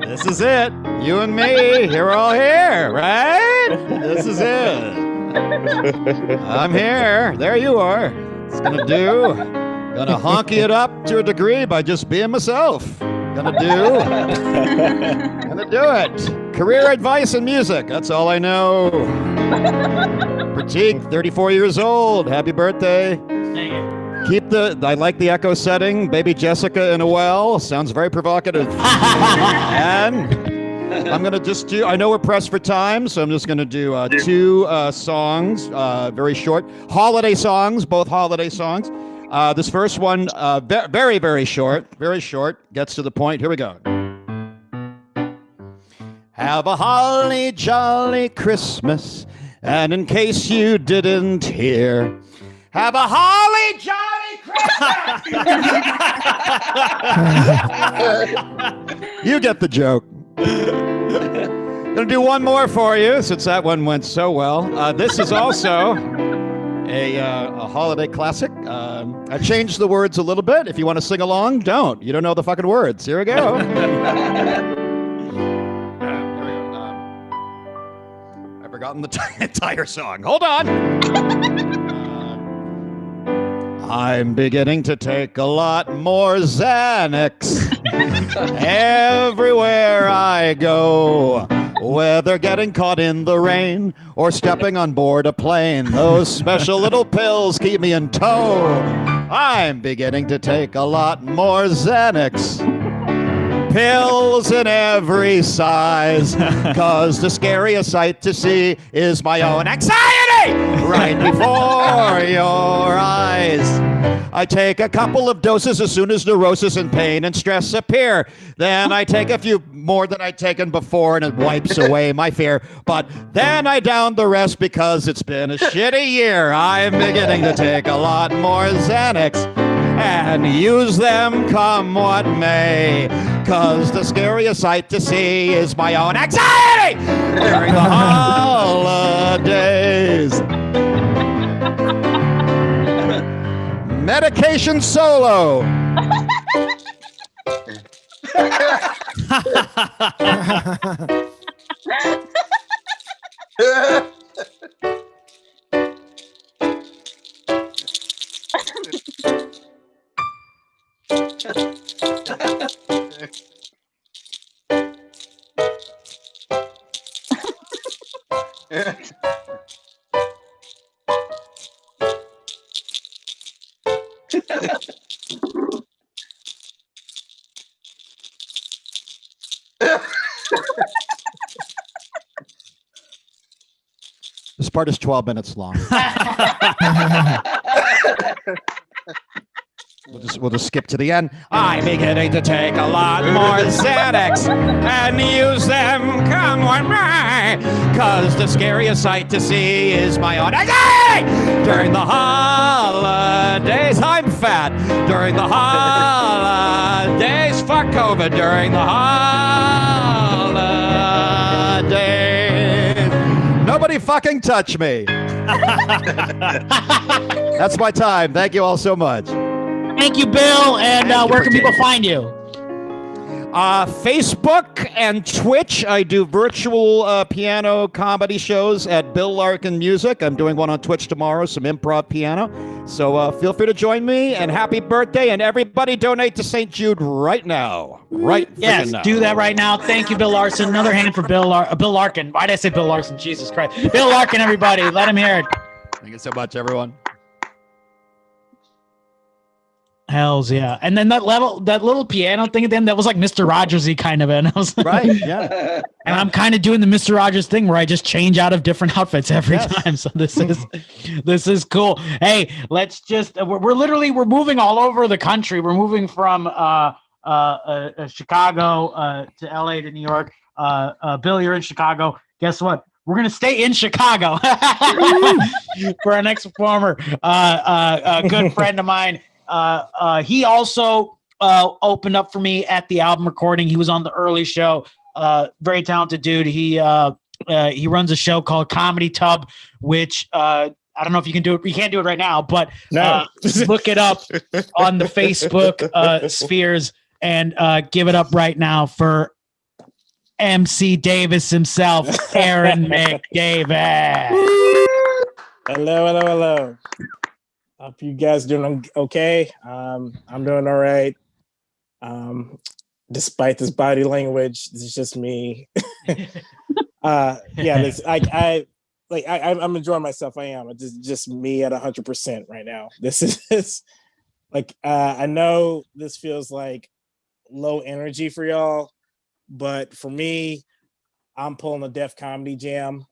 This is it. You and me, we're all here, right? This is it. I'm here. There you are. It's gonna do. Gonna honky it up to a degree by just being myself. Gonna do it. Career advice in music. That's all I know. Prateek, 34 years old. Happy birthday. I like the echo setting. Baby Jessica in a well. Sounds very provocative. And I'm going to just do, I know we're pressed for time, so I'm just going to do two songs, very short. Holiday songs, both holiday songs. This first one, very, very short, gets to the point. Here we go. Have a holly jolly Christmas, and in case you didn't hear, have a holly jolly Christmas! You get the joke. Gonna do one more for you, since that one went so well. This is also a holiday classic. I changed the words a little bit. If you want to sing along, don't. You don't know the fucking words. Here we go. I've forgotten the entire song. Hold on. I'm beginning to take a lot more Xanax everywhere I go. Whether getting caught in the rain or stepping on board a plane, those special little pills keep me in tow. I'm beginning to take a lot more Xanax. Pills in every size, 'cause the scariest sight to see is my own anxiety right before your eyes. I take a couple of doses as soon as neurosis and pain and stress appear. Then I take a few more than I'd taken before and it wipes away my fear. But then I down the rest because it's been a shitty year. I'm beginning to take a lot more Xanax and use them come what may. 'Cause the scariest sight to see is my own anxiety during the holidays. Medication solo. This part is 12 minutes long. We'll just skip to the end. I'm beginning to take a lot more Xanax and use them come what may. 'Cause the scariest sight to see is my own anxiety during the holidays. I'm fat during the holidays. Fuck COVID during the holidays. Nobody fucking touch me. That's my time. Thank you all so much. Thank you, Bill. And where can people find you? Facebook and Twitch. I do virtual piano comedy shows at Bill Larkin Music. I'm doing one on Twitch tomorrow, some improv piano. So feel free to join me, and happy birthday. And everybody donate to St. Jude right now. Yes, now. do that right now. Thank you, Bill Larson. Another hand for Bill Larkin. Why did I say Bill Larson? Jesus Christ. Bill Larkin, everybody. Let him hear it. Thank you so much, everyone. Hells yeah. And then that little piano thing at the end, that was like Mr. Rogers-y kind of, and I was like, right, yeah. And I'm kind of doing the Mr. Rogers thing where I just change out of different outfits every time. So this is cool. Hey, let's just we're moving all over the country. We're moving from Chicago to LA to New York. Bill, you're in Chicago. guess what? We're gonna stay in Chicago for our next performer. A good friend of mine. He also opened up for me at the album recording. He was on the early show. Very talented dude. He runs a show called Comedy Tub, which I don't know if you can do it. You can't do it right now, but look it up on the Facebook spheres and give it up right now for MC Davis himself, Aaron McDavis. Hello. Hope you guys doing okay. I'm doing all right. Despite this body language, this is just me. I'm enjoying myself. I am. It's just me at 100% right now. This is I know this feels like low energy for y'all, but for me, I'm pulling a Def Comedy Jam.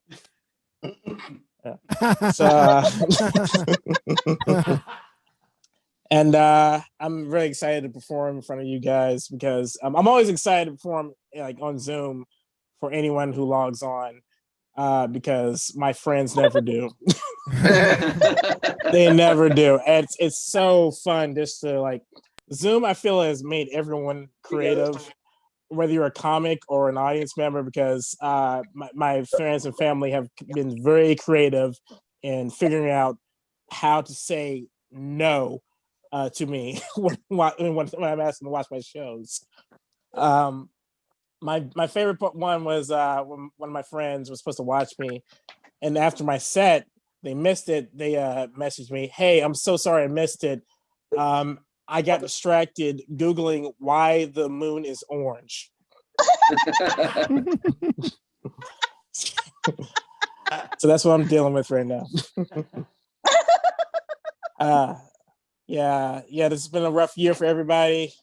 And I'm very excited to perform in front of you guys because I'm always excited to perform on Zoom for anyone who logs on because my friends never do. They never do. And it's so fun just to Zoom. I feel has made everyone creative, whether you're a comic or an audience member, because my friends and family have been very creative in figuring out how to say no to me when I'm asked them to watch my shows. My favorite one was when one of my friends was supposed to watch me, and after my set, they missed it. They messaged me, "Hey, I'm so sorry I missed it. I got distracted Googling why the moon is orange." So that's what I'm dealing with right now. Yeah, this has been a rough year for everybody.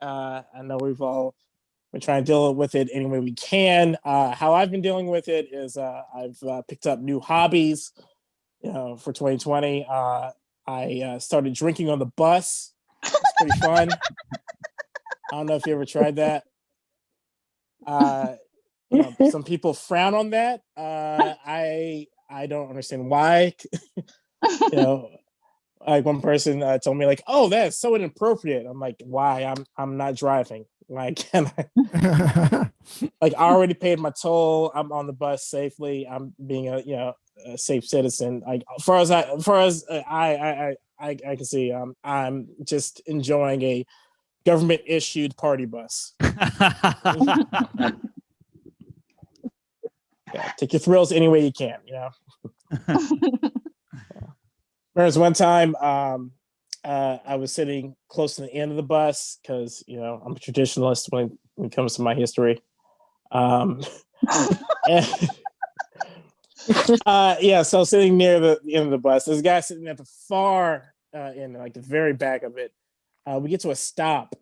I know we've all been trying to deal with it any way we can. How I've been dealing with it is I've picked up new hobbies, for 2020. I started drinking on the bus. It's pretty fun. I don't know if you ever tried that. Some people frown on that. I don't understand why. One person told me "Oh, that's so inappropriate." I'm like, "Why? I'm not driving. Why can't I?" I already paid my toll. I'm on the bus safely. I'm being a safe citizen. As far as I can see, I'm just enjoying a government issued party bus. Take your thrills any way you can. Whereas one time, I was sitting close to the end of the bus because I'm a traditionalist when it comes to my history. So sitting near the end of the bus, there's a guy sitting at the far end, the very back of it. We get to a stop,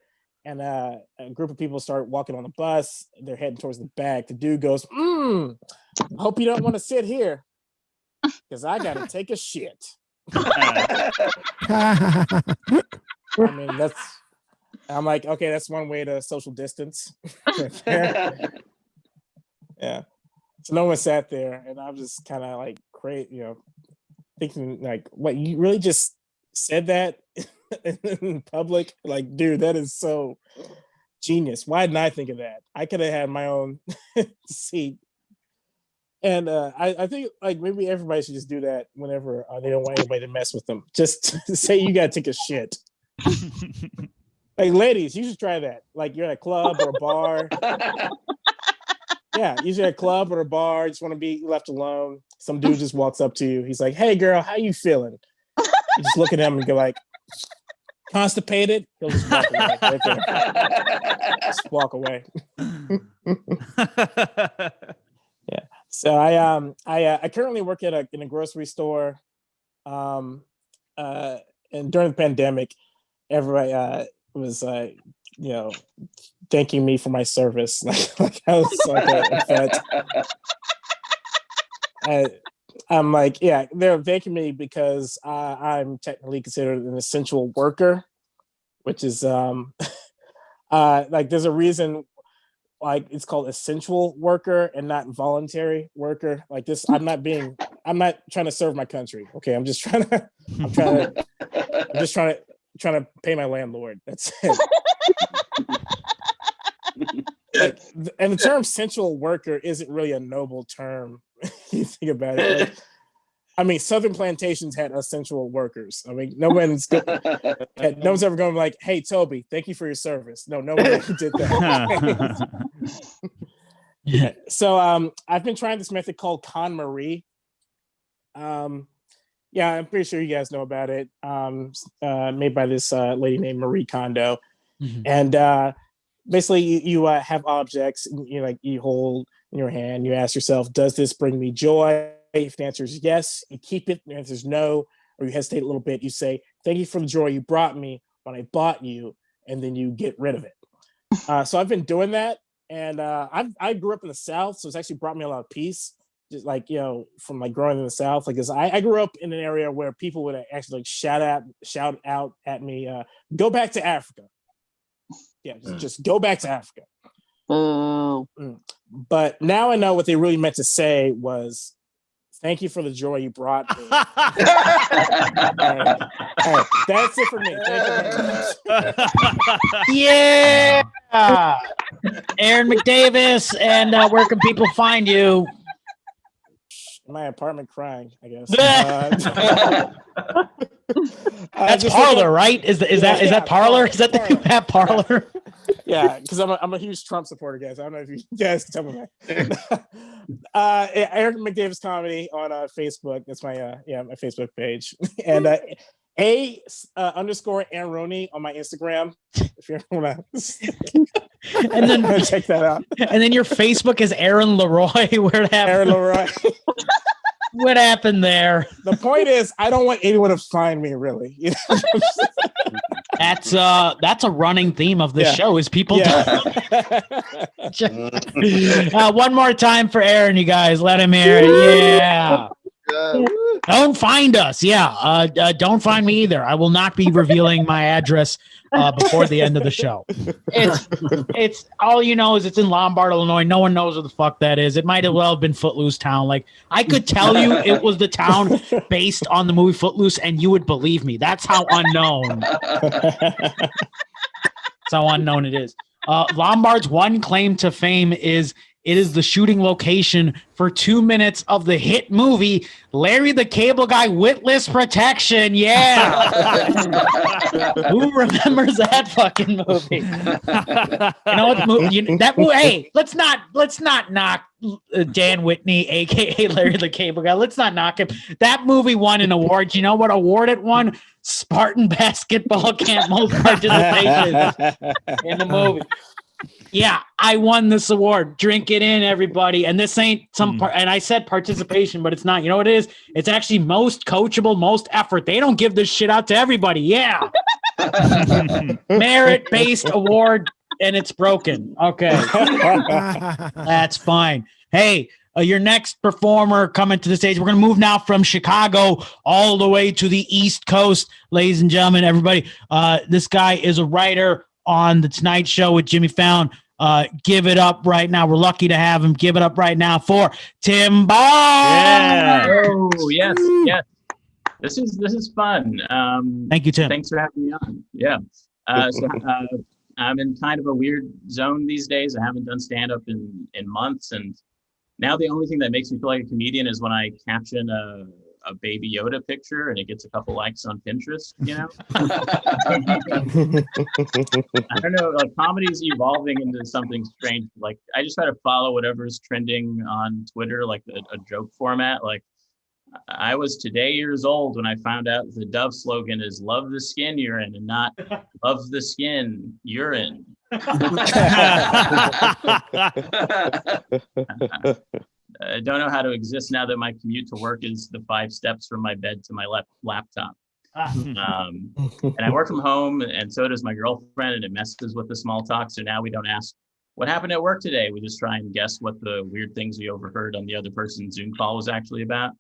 and a group of people start walking on the bus. They're heading towards the back. The dude goes, "Hope you don't want to sit here, because I got to take a shit." I'm like, okay, that's one way to social distance. Yeah. So no one sat there, and I'm just kind of crazy, thinking what, you really just said that in public? Dude, that is so genius. Why didn't I think of that? I could have had my own seat. And I think maybe everybody should just do that whenever they don't want anybody to mess with them. Just say you gotta take a shit. Ladies, you should try that. You're at a club or a bar. Yeah, usually at a club or a bar, just want to be left alone. Some dude just walks up to you. He's like, "Hey girl, how you feeling?" You just look at him and go "Constipated?" He'll just walk away right there. Just walk away. Yeah. So I currently work in a grocery store, and during the pandemic, everybody was thanking me for my service, like I was a vet. I'm they're thanking me because I'm technically considered an essential worker, which is there's a reason like it's called essential worker and not voluntary worker. Like this, I'm not trying to serve my country. Okay, I'm just trying to pay my landlord. That's it. Like, and the term essential worker isn't really a noble term. You think about it. Like, I mean, Southern plantations had essential workers. I mean, no one's ever going to be like, "Hey, Toby, thank you for your service." No one ever did that. So I've been trying this method called KonMari. Yeah, I'm pretty sure you guys know about it. Made by this lady named Marie Kondo. And basically you have objects you hold in your hand. You ask yourself, does this bring me joy? If the answer is yes, you keep it. If the answer is no, or you hesitate a little bit, you say, thank you for the joy you brought me when I bought you, and then you get rid of it. So I've been doing that, and I grew up in the South, so it's actually brought me a lot of peace. Just like, from like growing in the South, like, 'cause I grew up in an area where people would actually like shout out at me, go back to Africa. Yeah, just go back to Africa. But now I know what they really meant to say was, thank you for the joy you brought me. All right. That's it for me. Thank you very much. Yeah. Aaron McDavis, and where can people find you? In my apartment crying, I guess. That's Parlor, right? Is that Parlor? Is that the new app, Parlor? Yeah, because I'm a huge Trump supporter, guys. I don't know if you guys can tell me that. Eric McDavis Comedy on Facebook. That's my my Facebook page. And _Aaron Roney on my Instagram. If you want to, and then check that out. And then your Facebook is Aaron Leroy. Where happened? Aaron Leroy. What happened there? The point is, I don't want anyone to find me, really. That's a running theme of this show is people. One more time for Aaron, you guys. Let him hear it. Yeah. Don't find us. Yeah. Don't find me either. I will not be revealing my address before the end of the show. It's all you know is it's in Lombard, Illinois. No one knows where the fuck that is. It might as well have been Footloose Town. Like, I could tell you it was the town based on the movie Footloose, and you would believe me. That's how unknown. That's how unknown it is. Lombard's one claim to fame is it is the shooting location for 2 minutes of the hit movie Larry the Cable Guy Witless Protection. Yeah. Who remembers that fucking movie? You know what? Hey, let's not knock Dan Whitney, aka Larry the Cable Guy. Let's not knock him. That movie won an award. You know what award it won? Spartan Basketball Camp Most Participation in the movie. Yeah, I won this award. Drink it in, everybody. And this ain't some part. And I said participation, but it's not. You know what it is? It's actually most coachable, most effort. They don't give this shit out to everybody. Yeah. Merit-based award, and it's broken. Okay. That's fine. Hey, your next performer coming to the stage. We're going to move now from Chicago all the way to the East Coast, ladies and gentlemen, everybody. This guy is a writer on The Tonight Show with Jimmy Fallon. Give it up right now. We're lucky to have him. Give it up right now for Tim Barr. Yeah. Oh, yes. This is fun. Thank you, Tim. Thanks for having me on. Yeah. I'm in kind of a weird zone these days. I haven't done stand-up in months, and now the only thing that makes me feel like a comedian is when I caption a Baby Yoda picture and it gets a couple likes on Pinterest, you know? I don't know, like comedy's evolving into something strange. Like I just try to follow whatever's trending on Twitter, like a joke format. Like I was today years old when I found out the Dove slogan is love the skin you're in and not love the skin you're in. I don't know how to exist now that my commute to work is the 5 steps from my bed to my laptop. And I work from home, and so does my girlfriend, and it messes with the small talk. So now we don't ask what happened at work today. We just try and guess what the weird things we overheard on the other person's Zoom call was actually about.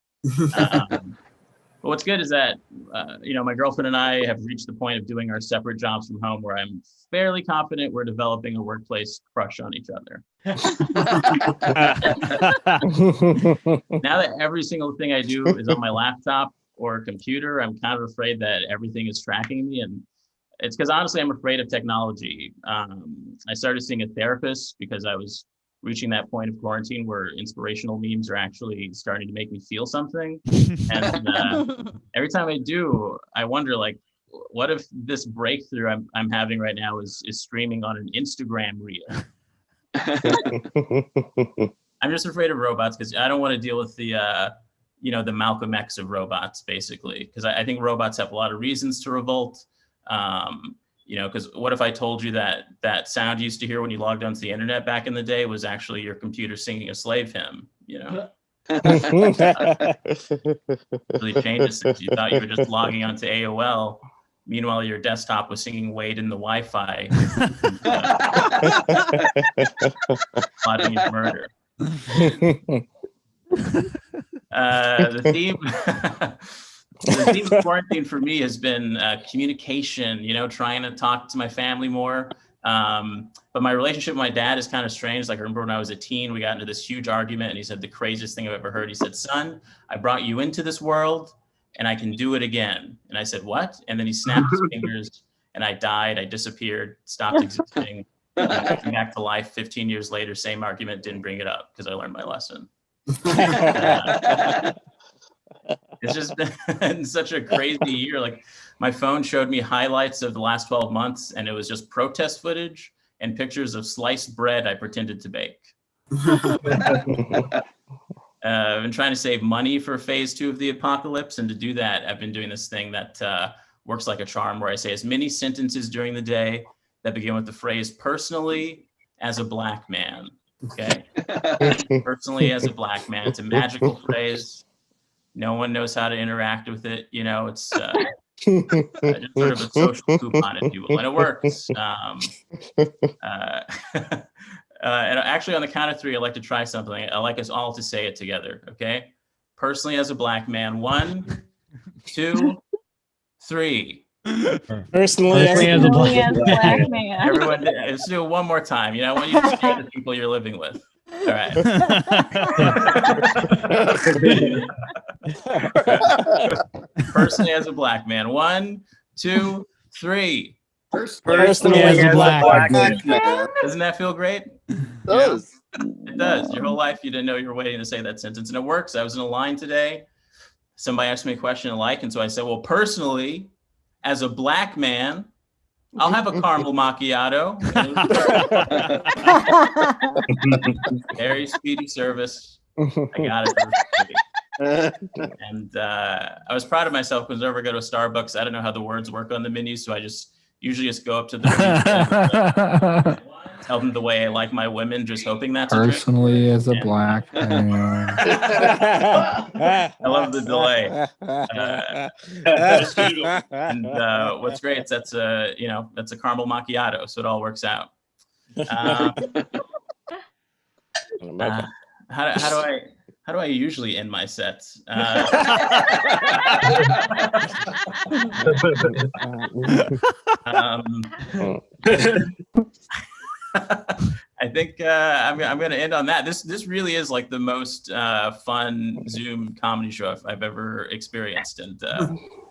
But what's good is that, my girlfriend and I have reached the point of doing our separate jobs from home where I'm fairly confident we're developing a workplace crush on each other. Now that every single thing I do is on my laptop or computer, I'm kind of afraid that everything is tracking me. And it's because honestly, I'm afraid of technology. I started seeing a therapist because I was reaching that point of quarantine where inspirational memes are actually starting to make me feel something. And every time I do, I wonder, like, what if this breakthrough I'm having right now is streaming on an Instagram reel? I'm just afraid of robots because I don't want to deal with the Malcolm X of robots, basically, because I think robots have a lot of reasons to revolt. Because what if I told you that sound you used to hear when you logged onto the internet back in the day was actually your computer singing a slave hymn, really changes things. You thought you were just logging onto AOL. Meanwhile, your desktop was singing Wade in the Wi-Fi. Plotting his murder. The theme of quarantine for me has been communication, trying to talk to my family more. But my relationship with my dad is kind of strange. Like, I remember when I was a teen, we got into this huge argument and he said the craziest thing I've ever heard. He said, "Son, I brought you into this world and I can do it again." And I said, "What?" And then he snapped his fingers and I died. I disappeared, stopped existing. I came back to life 15 years later, same argument, didn't bring it up because I learned my lesson. It's just been such a crazy year. Like, my phone showed me highlights of the last 12 months and it was just protest footage and pictures of sliced bread I pretended to bake. I've been trying to save money for phase 2 of the apocalypse, and to do that, I've been doing this thing that works like a charm, where I say as many sentences during the day that begin with the phrase "personally as a black man." Okay, personally as a black man. It's a magical phrase. No one knows how to interact with it. It's just sort of a social coupon, if you will, and it works. And actually, on the count of 3, I'd like to try something. I'd like us all to say it together, okay? Personally as a black man. 1, 2, 3. Personally as a black man. Everyone, let's do it one more time. I want you to say the people you're living with. All right. Personally as a black man. 1, 2, 3. Personally as a black man. Doesn't that feel great? It does. It does. Your whole life you didn't know you were waiting to say that sentence, and it works. I was in a line today. Somebody asked me a question I like, and so I said, "Well, personally, as a black man, I'll have a caramel macchiato." Very speedy service. I got it. And I was proud of myself because whenever I go to a Starbucks, I don't know how the words work on the menu, so I usually just go up to the tell them the way I like my women, just hoping that's personally as a black man. I love the delay. And what's great is that's a caramel macchiato, so it all works out. How do I usually end my sets? I think I'm going to end on that. This really is like the most fun Zoom comedy show I've ever experienced, and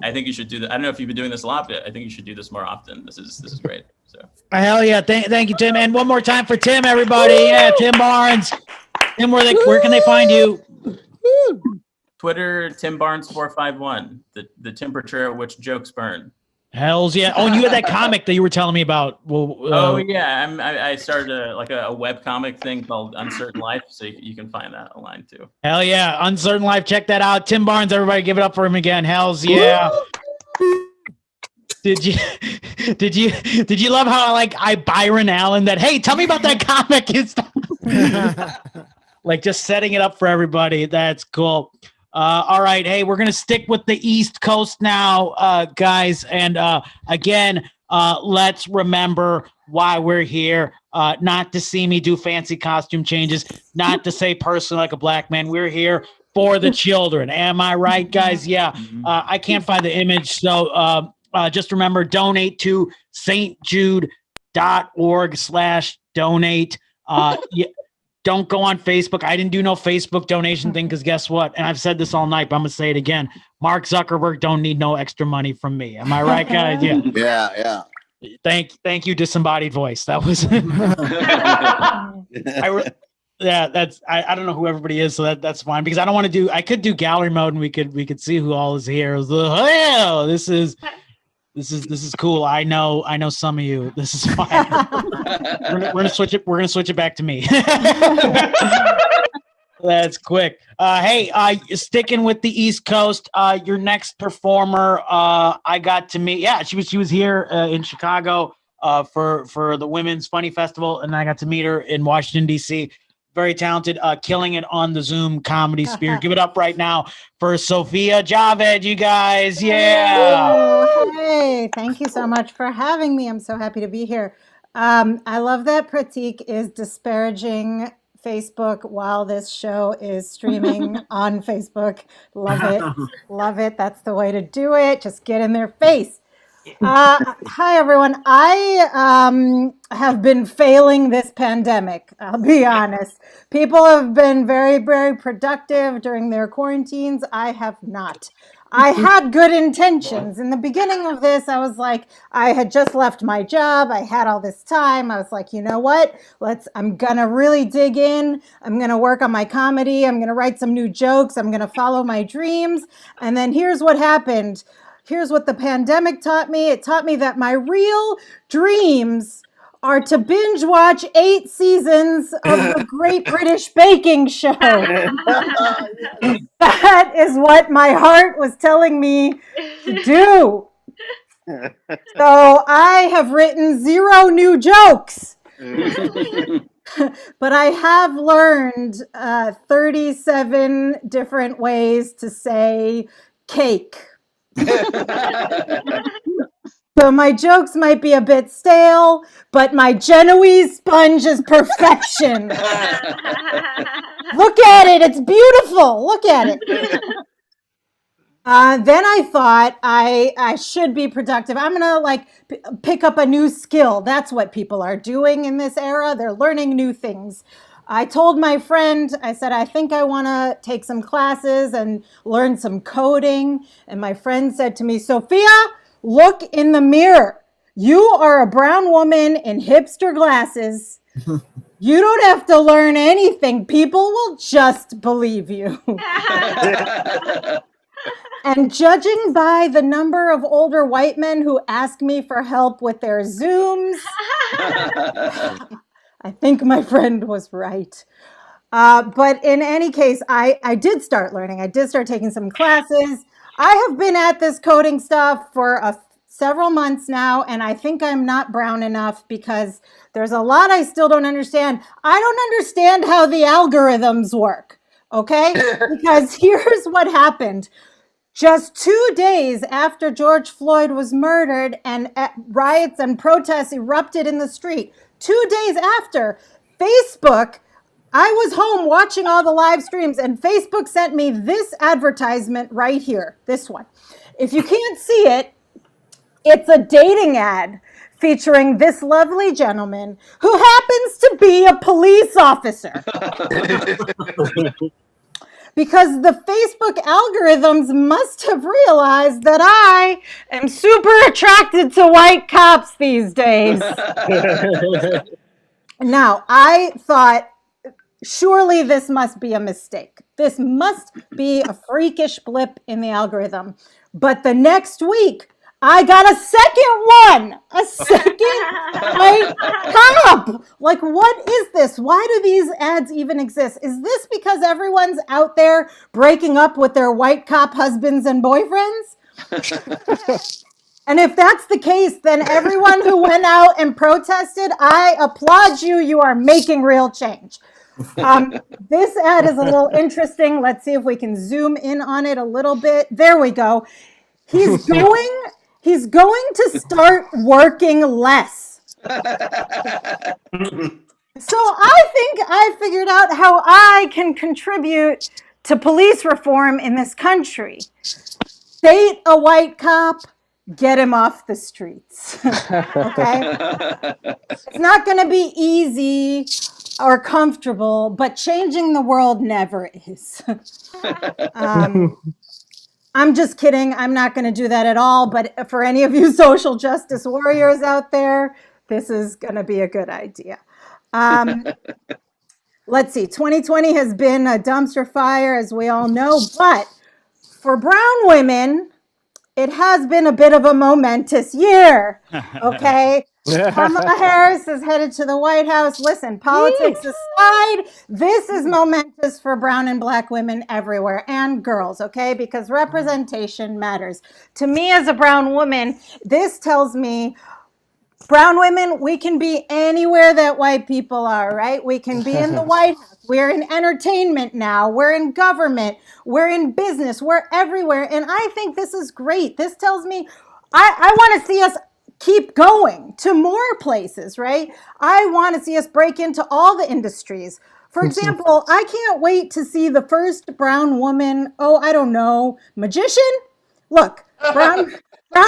I think you should do that. I don't know if you've been doing this a lot, but I think you should do this more often. This is great. So hell yeah! Thank you, Tim, and one more time for Tim, everybody. Yeah, Tim Barnes. Tim, where can they find you? Twitter, Tim Barnes 451. The temperature at which jokes burn. Hells yeah! Oh, and you had that comic that you were telling me about. Oh yeah, I started a web comic thing called Uncertain Life, so you can find that online too. Hell yeah, Uncertain Life. Check that out. Tim Barnes, everybody, give it up for him again. Hells yeah! Did you love how I Byron Allen that? Hey, tell me about that comic. It's like just setting it up for everybody. That's cool. All right. Hey, we're going to stick with the East Coast now, guys. And again, let's remember why we're here. Not to see me do fancy costume changes, not to say personally like a black man. We're here for the children. Am I right, guys? Yeah. I can't find the image. So just remember, donate to stjude.org/donate. Don't go on Facebook. I didn't do no Facebook donation thing because guess what? And I've said this all night, but I'm going to say it again. Mark Zuckerberg don't need no extra money from me. Am I right, guys? Yeah. Yeah. Thank you, disembodied voice. That was I don't know who everybody is, so that's fine because I don't want to do. I could do gallery mode and we could see who all is here. Oh, this is cool. I know some of you. This is fine. we're gonna switch it. We're gonna switch it back to me. That's quick. Hey, sticking with the East Coast. Your next performer, I got to meet. Yeah, she was here in Chicago for the Women's Funny Festival, and I got to meet her in Washington D.C. Very talented, killing it on the Zoom comedy sphere. Give it up right now for Sophia Javed, you guys. Yeah. Oh, hey, thank you so much for having me. I'm so happy to be here. I love that Prateek is disparaging Facebook while this show is streaming on Facebook. Love it. Love it. That's the way to do it. Just get in their face. Hi, everyone. I have been failing this pandemic. I'll be honest. People have been very, very productive during their quarantines. I have not. I had good intentions. In the beginning of this, I was like, I had just left my job. I had all this time. I was like, you know what? I'm going to really dig in. I'm going to work on my comedy. I'm going to write some new jokes. I'm going to follow my dreams. And then here's what happened. Here's what the pandemic taught me. It taught me that my real dreams are to binge watch 8 seasons of the Great British Baking Show. That is what my heart was telling me to do. So I have written 0 new jokes. But I have learned 37 different ways to say cake. So my jokes might be a bit stale, but my Genoese sponge is perfection. Look at it. It's beautiful. Look at it. Then I thought I should be productive. I'm going to pick up a new skill. That's what people are doing in this era. They're learning new things. I told my friend, I said, I think I want to take some classes and learn some coding. And my friend said to me, Sophia, look in the mirror. You are a brown woman in hipster glasses. You don't have to learn anything. People will just believe you. And judging by the number of older white men who ask me for help with their Zooms, I think my friend was right. But in any case, I did start learning. I did start taking some classes. I have been at this coding stuff for several months now, and I think I'm not brown enough because there's a lot I still don't understand. I don't understand how the algorithms work, okay? Because here's what happened. Just 2 days after George Floyd was murdered and riots and protests erupted in the street, 2 days after, Facebook, I was home watching all the live streams and Facebook sent me this advertisement right here, this one. If you can't see it, it's a dating ad featuring this lovely gentleman who happens to be a police officer. Because the Facebook algorithms must have realized that I am super attracted to white cops these days. Now, I thought, surely this must be a mistake. This must be a freakish blip in the algorithm. But the next week, I got a second one, a second white cop. Like, what is this? Why do these ads even exist? Is this because everyone's out there breaking up with their white cop husbands and boyfriends? And if that's the case, then everyone who went out and protested, I applaud you. You are making real change. This ad is a little interesting. Let's see if we can zoom in on it a little bit. There we go. He's going to start working less. So I think I figured out how I can contribute to police reform in this country. Date a white cop, get him off the streets. Okay? It's not going to be easy or comfortable, but changing the world never is. I'm just kidding. I'm not going to do that at all. But for any of you social justice warriors out there, this is going to be a good idea. Let's see. 2020 has been a dumpster fire, as we all know. But for brown women, it has been a bit of a momentous year. Okay? Kamala Harris is headed to the White House. Listen, politics aside, this is momentous for brown and black women everywhere and girls, okay? Because representation matters. To me as a brown woman, this tells me brown women, we can be anywhere that white people are, right? We can be in the White House. We're in entertainment now. We're in government. We're in business. We're everywhere. And I think this is great. This tells me I want to see us keep going to more places, right? I want to see us break into all the industries. For example, I can't wait to see the first brown woman, magician? Look, brown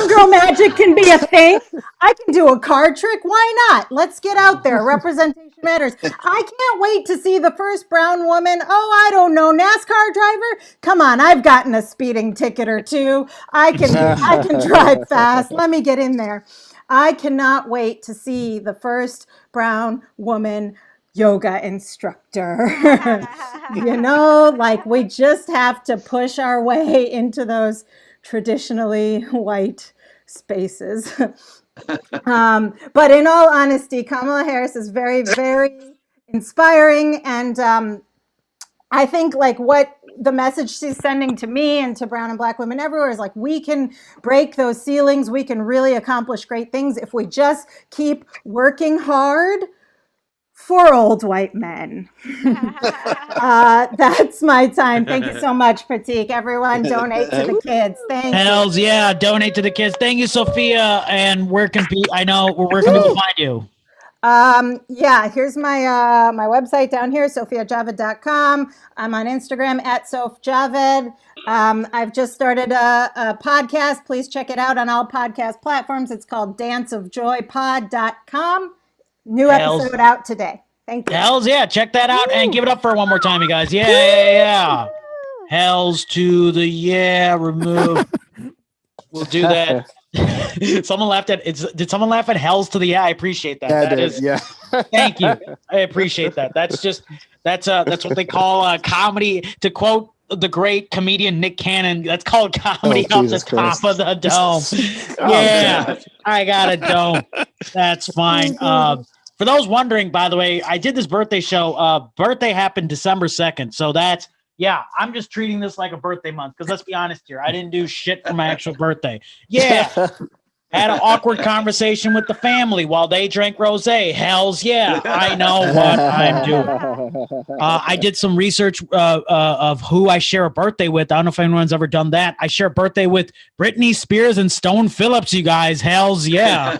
girl magic can be a thing. I can do a card trick. Why not? Let's get out there. Representation matters. I can't wait to see the first brown woman. NASCAR driver. Come on, I've gotten a speeding ticket or two. I can drive fast. Let me get in there. I cannot wait to see the first brown woman yoga instructor. We just have to push our way into those traditionally white spaces. But in all honesty, Kamala Harris is very, very inspiring. And I think what the message she's sending to me and to brown and black women everywhere is we can break those ceilings. We can really accomplish great things if we just keep working hard for old white men. That's my time. Thank you so much, Prateek. Everyone, donate to the kids. Thank you. Hells yeah, donate to the kids. Thank you, Sophia. And where can people find you? Here's my website down here, sophiajaved.com. I'm on Instagram at SophJaved. I've just started a podcast. Please check it out on all podcast platforms. It's called danceofjoypod.com. New episode out today. Thank you. Hells yeah, check that out and give it up for it one more time, you guys. Yeah. Hells to the remove. We'll do that. Someone laughed at it. Did someone laugh at hells to the I appreciate that. Yeah, Thank you. I appreciate that. That's what they call comedy. To quote the great comedian Nick Cannon, that's called comedy off the top of the dome. I got a dome. That's fine. For those wondering, by the way, I did this birthday show. Birthday happened December 2nd. So that's, I'm just treating this like a birthday month. Because let's be honest here, I didn't do shit for my actual birthday. Had an awkward conversation with the family while they drank rosé. Hells yeah, I know what I'm doing. I did some research of who I share a birthday with. I don't know if anyone's ever done that. I share a birthday with Britney Spears and Stone Phillips, you guys. Hells yeah.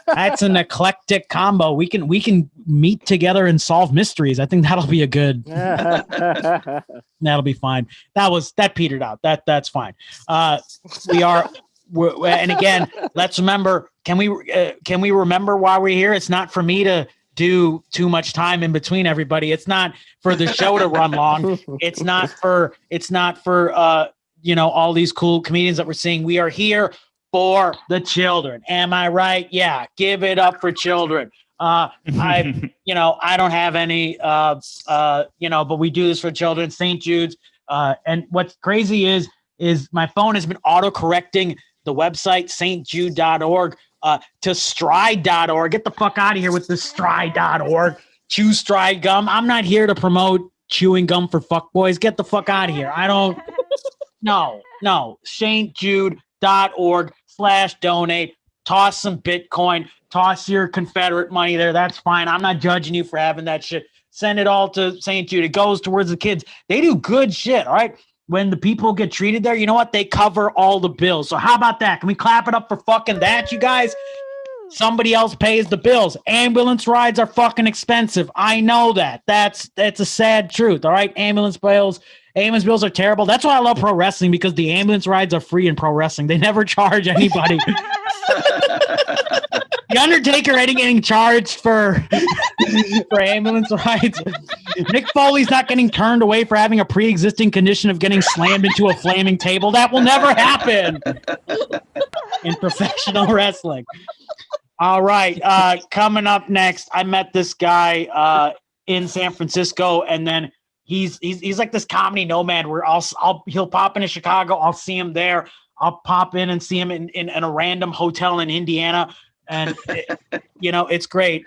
That's an eclectic combo. We can meet together and solve mysteries. I think that'll be that'll be fine. That petered out. That's fine. And again, let's remember, can we remember why we're here? It's not for me to do too much time in between everybody. It's not for the show to run long. It's not for all these cool comedians that we're seeing. We are here for the children. Am I right? Yeah. Give it up for children. I don't have any, but we do this for children. St. Jude's. And what's crazy is my phone has been auto-correcting the website, stjude.org, to stride.org. Get the fuck out of here with the stride.org. Chew stride gum. I'm not here to promote chewing gum for fuckboys. Get the fuck out of here. I don't. No. stjude.org/donate. Toss some Bitcoin. Toss your Confederate money there. That's fine. I'm not judging you for having that shit. Send it all to St. Jude. It goes towards the kids. They do good shit, all right? When the people get treated there, you know what? They cover all the bills. So how about that? Can we clap it up for fucking that, you guys? somebody else pays the bills. Ambulance rides are fucking expensive. I know that. That's a sad truth. All right. Ambulance bills are terrible. That's why I love pro wrestling, because the ambulance rides are free in pro wrestling. They never charge anybody. The Undertaker ain't getting charged for ambulance rides. Mick Foley's not getting turned away for having a pre-existing condition of getting slammed into a flaming table. That will never happen in professional wrestling. All right. Coming up next, I met this guy in San Francisco, and then he's like this comedy nomad where he'll pop into Chicago. I'll see him there. I'll pop in and see him in a random hotel in Indiana. And it's great.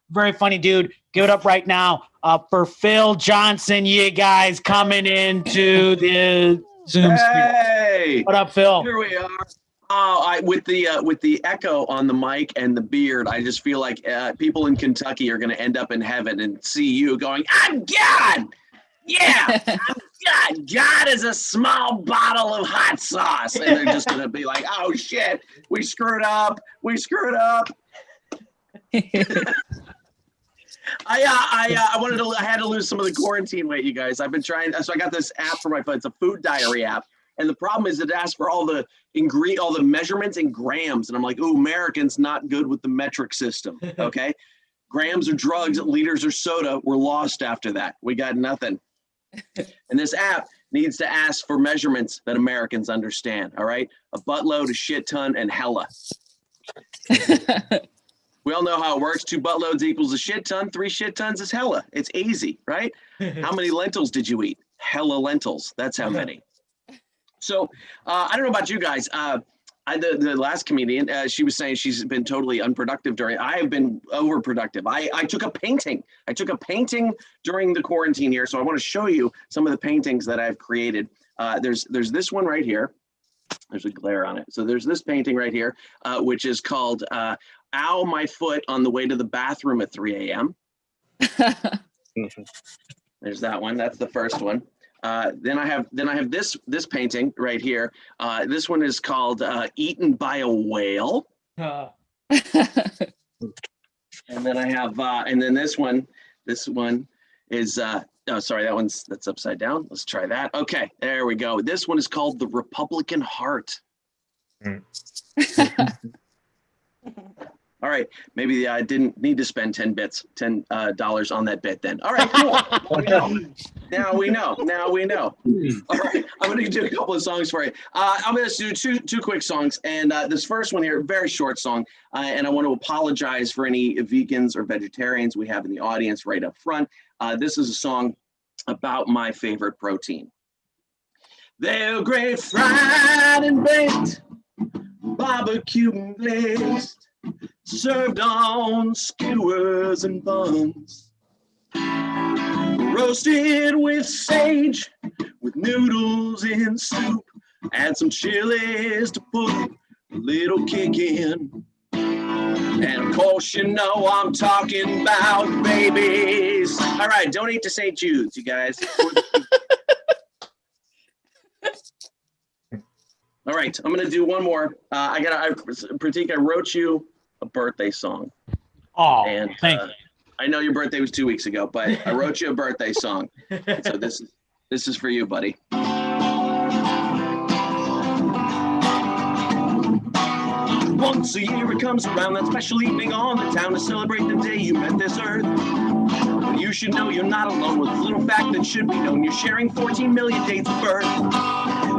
Very funny dude. Give it up right now for Phil Johnson. You guys coming into the Zoom. Hey, what up, Phil? Here we are. Oh, with the echo on the mic and the beard, I just feel like people in Kentucky are going to end up in heaven and see you going, "I'm God." Yeah, I'm God. God is a small bottle of hot sauce, and they're just gonna be like, "Oh shit, we screwed up. We screwed up." I had to lose some of the quarantine weight, you guys. I've been trying. So I got this app for my phone. It's a food diary app, and the problem is it asks for all the measurements in grams, and I'm like, "Ooh, Americans not good with the metric system." Okay, grams are drugs, liters are soda. We're lost after that. We got nothing. And this app needs to ask for measurements that Americans understand. All right. A buttload, a shit ton, and hella. We all know how it works. 2 buttloads equals a shit ton. 3 shit tons is hella. It's easy, right? How many lentils did you eat? Hella lentils. That's how many. So I don't know about you guys. The last comedian, she was saying she's been totally unproductive I have been overproductive. I took a painting. During the quarantine here. So I want to show you some of the paintings that I've created. There's this one right here. There's a glare on it. So there's this painting right here, which is called Ow, My Foot on the Way to the Bathroom at 3 a.m. There's that one. That's the first one. Then I have this painting right here. This one is called Eaten by a Whale. And then I have and then this one is sorry, that's upside down. Let's try that. Okay, there we go. This one is called The Republican Heart. All right, maybe I didn't need to spend $10 on that bit then. All right, cool. Now we know. All right, I'm going to do a couple of songs for you. I'm going to do two quick songs, and this first one here, very short song, and I want to apologize for any vegans or vegetarians we have in the audience right up front. This is a song about my favorite protein. They're great fried and baked, barbecued and glazed, served on skewers and buns, roasted with sage, with noodles in soup, add some chilies to put a little kick in. And of course, you know I'm talking about babies. All right, donate to St. Jude's, you guys. All right, I'm gonna do one more. Prateek, I wrote you a birthday song. Oh, and thank you. I know your birthday was 2 weeks ago, but I wrote you a birthday song. So this is for you, buddy. Once a year it comes around, that special evening on the town to celebrate the day you met this earth. But you should know you're not alone with a little fact that should be known. You're sharing 14 million dates of birth.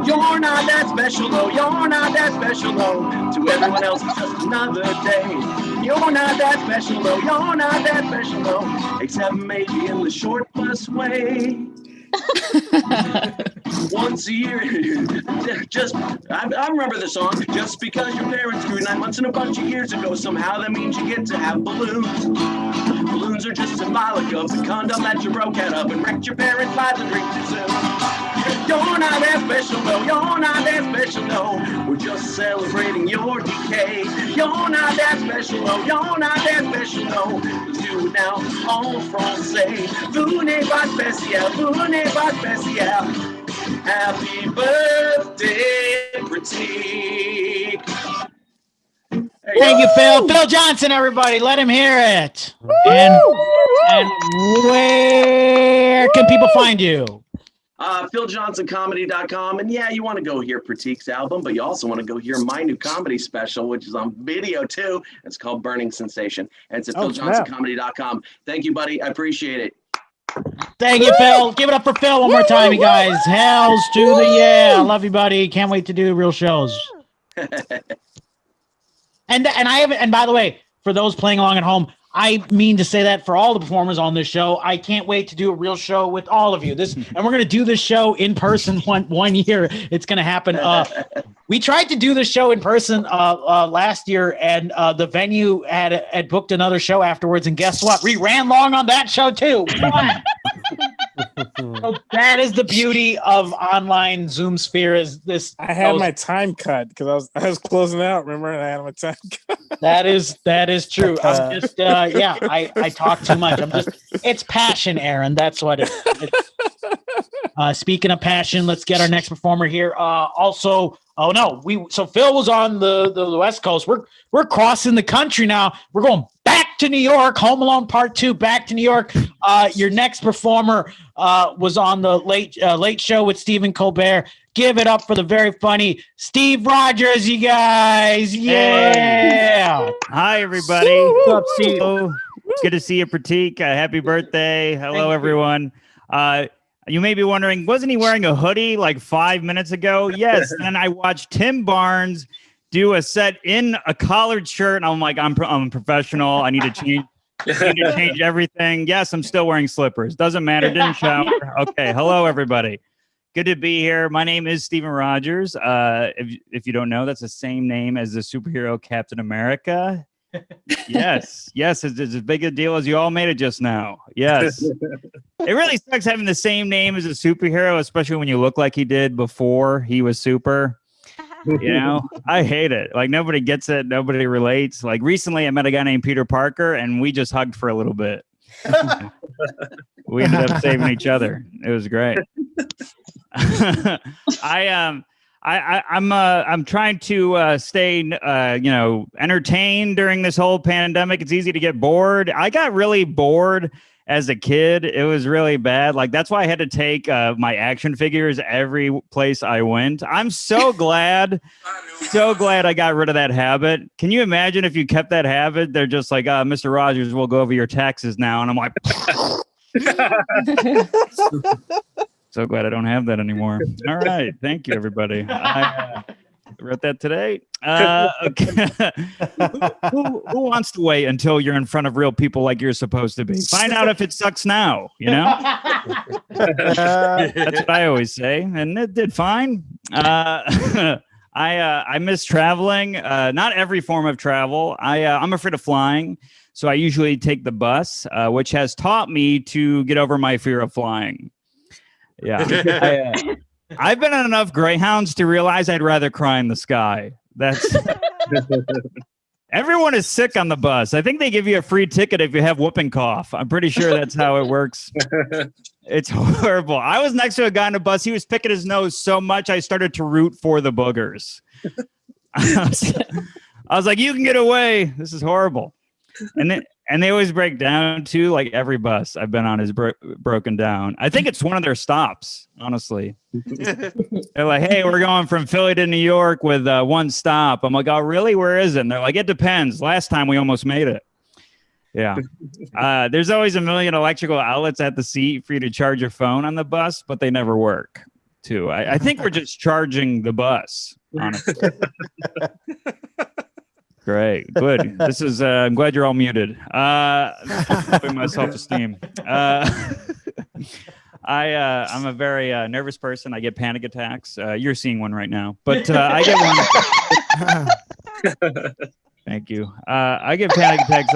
You're not that special, though. You're not that special, though. To everyone else, it's just another day. You're not that special, though. You're not that special, though. Except maybe in the short bus way. Once a year, I remember the song. Just because your parents grew 9 months and a bunch of years ago, somehow that means you get to have balloons. Balloons are just symbolic of the condom that you broke out of and wrecked your parents' lives and drink too soon. You're not that special, no. You're not that special, no. We're just celebrating your decay. You're not that special, no. You're not that special, no. Let's do it now, en français. Vous n'êtes pas spécial, vous n'êtes pas spécial. Happy birthday, Prateek. There Thank you, Phil. Phil Johnson, everybody. Let him hear it. And where can people find you? PhilJohnsonComedy.com. And yeah, you want to go hear Prateek's album, but you also want to go hear my new comedy special, which is on video too. It's called Burning Sensation. And it's at PhilJohnsonComedy.com. Thank you, buddy. I appreciate it. Thank you, Phil. Give it up for Phil one more time, you guys. Hells to the yeah. I love you, buddy. Can't wait to do real shows. And I have, and by the way, for those playing along at home, I mean to say that for all the performers on this show, I can't wait to do a real show with all of you. And we're going to do this show in person one year. It's going to happen. We tried to do this show in person last year, and the venue had booked another show afterwards. And guess what? We ran long on that show too. So that is the beauty of online Zoom sphere. Is this? I had my time cut because I was closing out. Remember, and I had my time cut. That is true. I'm just I talk too much. It's passion, Aaron. That's what it is. Speaking of passion, let's get our next performer here. So Phil was on the West Coast. We're crossing the country now. We're going back to New York. Home Alone Part 2, back to New York. Your next performer was on the Late Show with Stephen Colbert. Give it up for the very funny Steve Rogers, you guys. Yeah. Hi, everybody. What's up, Steve? Good to see you, Prateek. Happy birthday. Hello, everyone. You may be wondering, wasn't he wearing a hoodie like 5 minutes ago? Yes. And I watched Tim Barnes do a set in a collared shirt. And I'm like, I'm a professional. I need to change everything. Yes, I'm still wearing slippers. Doesn't matter. Didn't shower. Okay. Hello, everybody. Good to be here. My name is Stephen Rogers. If you don't know, that's the same name as the superhero Captain America. Yes, it's as big a deal as you all made it just now. Yes. It really sucks having the same name as a superhero, especially when you look like he did before he was super. You know, I hate it. Like, nobody gets it. Nobody relates. Like, recently I met a guy named Peter Parker and we just hugged for a little bit. We ended up saving each other. It was great. I'm trying to stay entertained during this whole pandemic. It's easy to get bored. I got really bored as a kid. It was really bad. Like, that's why I had to take my action figures every place I went. I'm so glad I got rid of that habit. Can you imagine if you kept that habit? They're just like, Mr. Rogers, we'll go over your taxes now. And I'm like, so glad I don't have that anymore. All right. Thank you, everybody. I wrote that today. Okay. Who wants to wait until you're in front of real people like you're supposed to be? Find out if it sucks now, you know? That's what I always say. And it did fine. I miss traveling. Not every form of travel. I'm afraid of flying. So I usually take the bus, which has taught me to get over my fear of flying. Yeah. I've been on enough Greyhounds to realize I'd rather cry in the sky. That's everyone is sick on the bus. I think they give you a free ticket if you have whooping cough. I'm pretty sure that's how it works. It's horrible. I was next to a guy on a bus. He was picking his nose so much I started to root for the boogers. I was like, you can get away. This is horrible. And they always break down too. Like, every bus I've been on is broken down. I think it's one of their stops, honestly. They're like, hey, we're going from Philly to New York with one stop. I'm like, oh, really? Where is it? And they're like, it depends. Last time we almost made it. Yeah. There's always a million electrical outlets at the seat for you to charge your phone on the bus, but they never work too. I think we're just charging the bus, honestly. Great. Good. This is, I'm glad you're all muted. Helping my self-esteem. I'm a very nervous person. I get panic attacks. You're seeing one right now, but I get one. Thank you. I get panic attacks.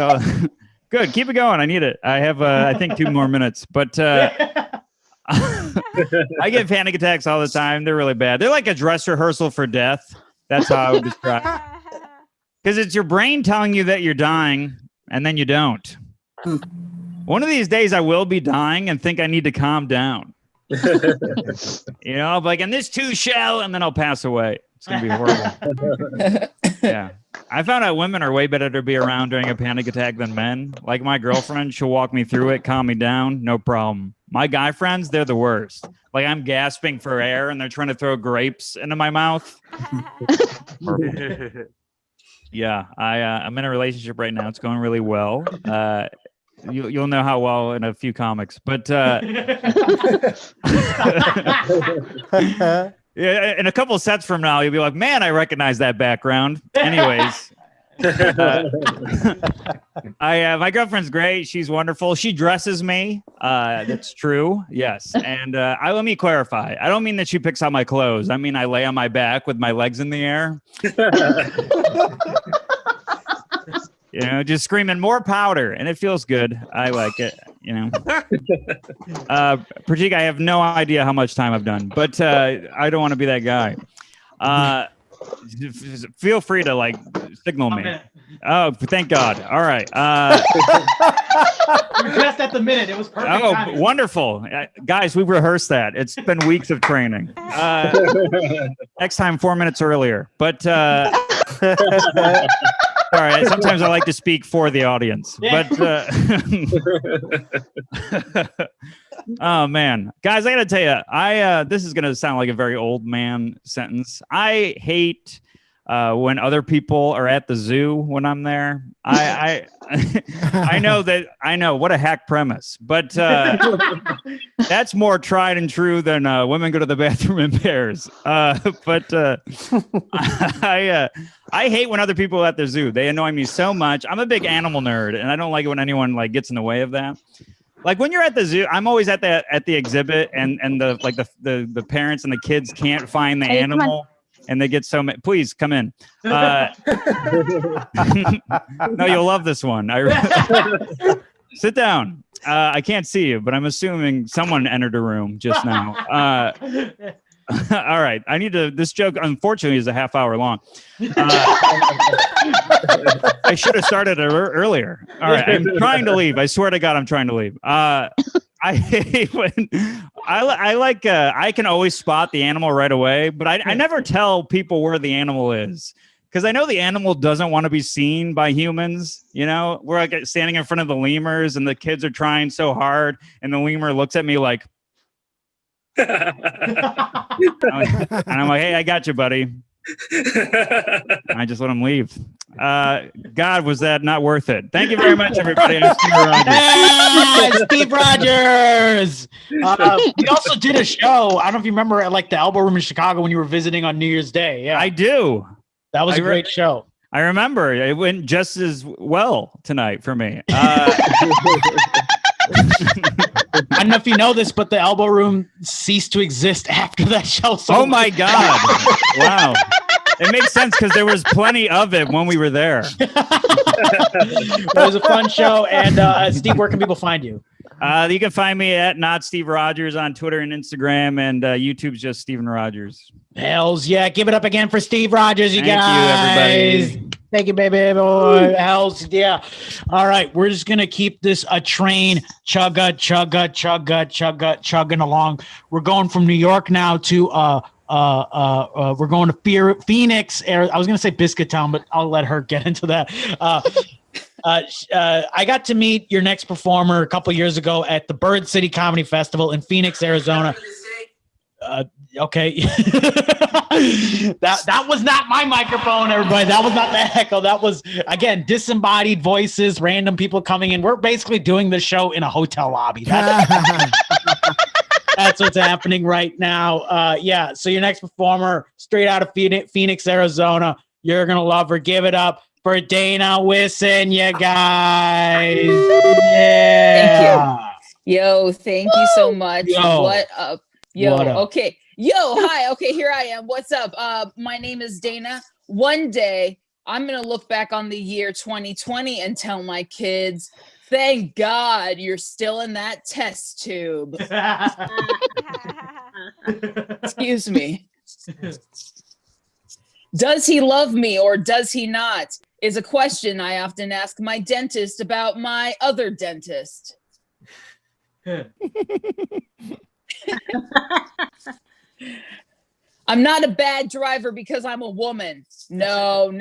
Good. Keep it going. I need it. I have, I think, 2 more minutes, but I get panic attacks all the time. They're really bad. They're like a dress rehearsal for death. That's how I would describe it. Because it's your brain telling you that you're dying, and then you don't. One of these days, I will be dying and think I need to calm down. You know, like, and this too shall, and then I'll pass away. It's going to be horrible. Yeah. I found out women are way better to be around during a panic attack than men. Like my girlfriend, she'll walk me through it, calm me down, no problem. My guy friends, they're the worst. Like I'm gasping for air and they're trying to throw grapes into my mouth. Yeah, I'm in a relationship right now. It's going really well. You'll know how well in a few comics, but yeah, in a couple of sets from now, you'll be like, "Man, I recognize that background." Anyways, my girlfriend's great. She's wonderful. She dresses me. That's true. Yes, and let me clarify. I don't mean that she picks out my clothes. I mean I lay on my back with my legs in the air. You know, just screaming more powder, and it feels good. I like it. You know, Prateek, I have no idea how much time I've done, but I don't want to be that guy. Feel free to like signal me. Oh, thank God. All right. You're just at the minute. It was perfect. Oh, timing. Wonderful. Guys, we've rehearsed that. It's been weeks of training. Next time, 4 minutes earlier. But all right. Sometimes I like to speak for the audience. But oh man, guys, I gotta tell you, this is gonna sound like a very old man sentence. I hate when other people are at the zoo when I'm there. I know what a hack premise, but that's more tried and true than women go to the bathroom in pairs. But I hate when other people are at the zoo. They annoy me so much. I'm a big animal nerd, and I don't like it when anyone like gets in the way of that. Like when you're at the zoo, I'm always at the exhibit, and the parents and the kids can't find the animal. And they get so many. Please come in. No, you'll love this one. Sit down. I can't see you, but I'm assuming someone entered a room just now. All right. This joke, unfortunately, is a half hour long. I should have started it earlier. All right. I'm trying to leave. I swear to God, I'm trying to leave. I hate when I can always spot the animal right away, but I never tell people where the animal is because I know the animal doesn't want to be seen by humans. You know, we're like standing in front of the lemurs and the kids are trying so hard, and the lemur looks at me like, and I'm like, "Hey, I got you, buddy." I just let him leave. God, was that not worth it? Thank you very much, everybody. I'm Steve Rogers. Steve Rogers. We also did a show. I don't know if you remember at like the Elbow Room in Chicago when you were visiting on New Year's Day. Yeah, I do. That was a great show. I remember. It went just as well tonight for me. I don't know if you know this, but the Elbow Room ceased to exist after that show. So oh my God. Wow. It makes sense because there was plenty of it when we were there. It was a fun show. And Steve, where can people find you? You can find me at Not Steve Rogers on Twitter and Instagram, and YouTube's just Steven Rogers. Hells yeah. Give it up again for Steve Rogers, you guys. Thank you, everybody. Thank you, baby boy. Hells yeah. All right. We're just going to keep this a train chugging along. We're going from New York now to we're going to Phoenix. I was going to say Biscuit Town, but I'll let her get into that. I got to meet your next performer a couple years ago at the Bird City Comedy Festival in Phoenix, Arizona. Okay. that was not my microphone, everybody. That was not the echo. That was, again, disembodied voices, random people coming in. We're basically doing the show in a hotel lobby. That's what's happening right now. Yeah. So your next performer, straight out of Phoenix, Arizona. You're going to love her. Give it up for Dana Wisson, you guys. Yeah. Thank you. Yo, thank you so much. Yo. What up? Yo, What up? okay. Yo, hi. Okay, here I am. What's up? My name is Dana. One day, I'm going to look back on the year 2020 and tell my kids, thank God you're still in that test tube. Excuse me. Does he love me or does he not? Is a question I often ask my dentist about my other dentist. I'm not a bad driver because I'm a woman. No.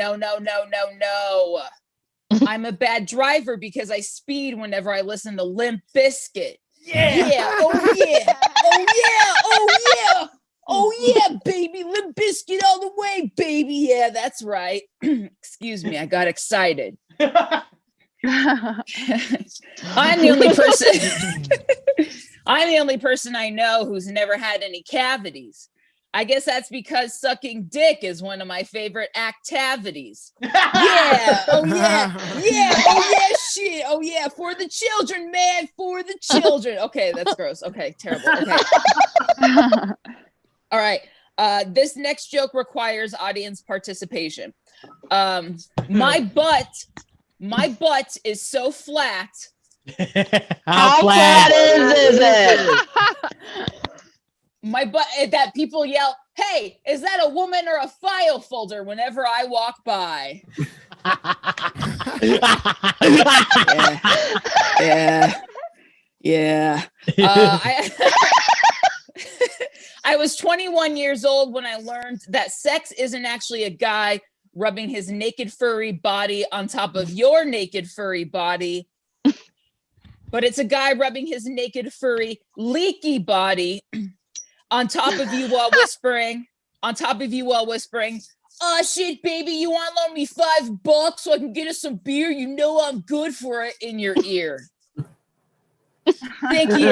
I'm a bad driver because I speed whenever I listen to Limp Bizkit. Yeah. Oh yeah. Oh yeah. Oh yeah. Oh yeah, baby. Limp Bizkit all the way, baby. Yeah, that's right. Excuse me. I got excited. I'm the only person I know who's never had any cavities. I guess that's because sucking dick is one of my favorite activities. Yeah. Oh yeah. Yeah. Oh yeah. Shit. Oh yeah. For the children, man. For the children. Okay, that's gross. Okay, terrible. Okay. All right. This next joke requires audience participation. My butt is so flat. How flat is it? My butt that people yell, "Hey, is that a woman or a file folder?" whenever I walk by. Yeah. I was 21 years old when I learned that sex isn't actually a guy rubbing his naked furry body on top of your naked furry body, but it's a guy rubbing his naked furry leaky body on top of you while whispering, "Oh shit, baby, you want to loan me $5 so I can get us some beer? You know I'm good for it," in your ear. Thank you.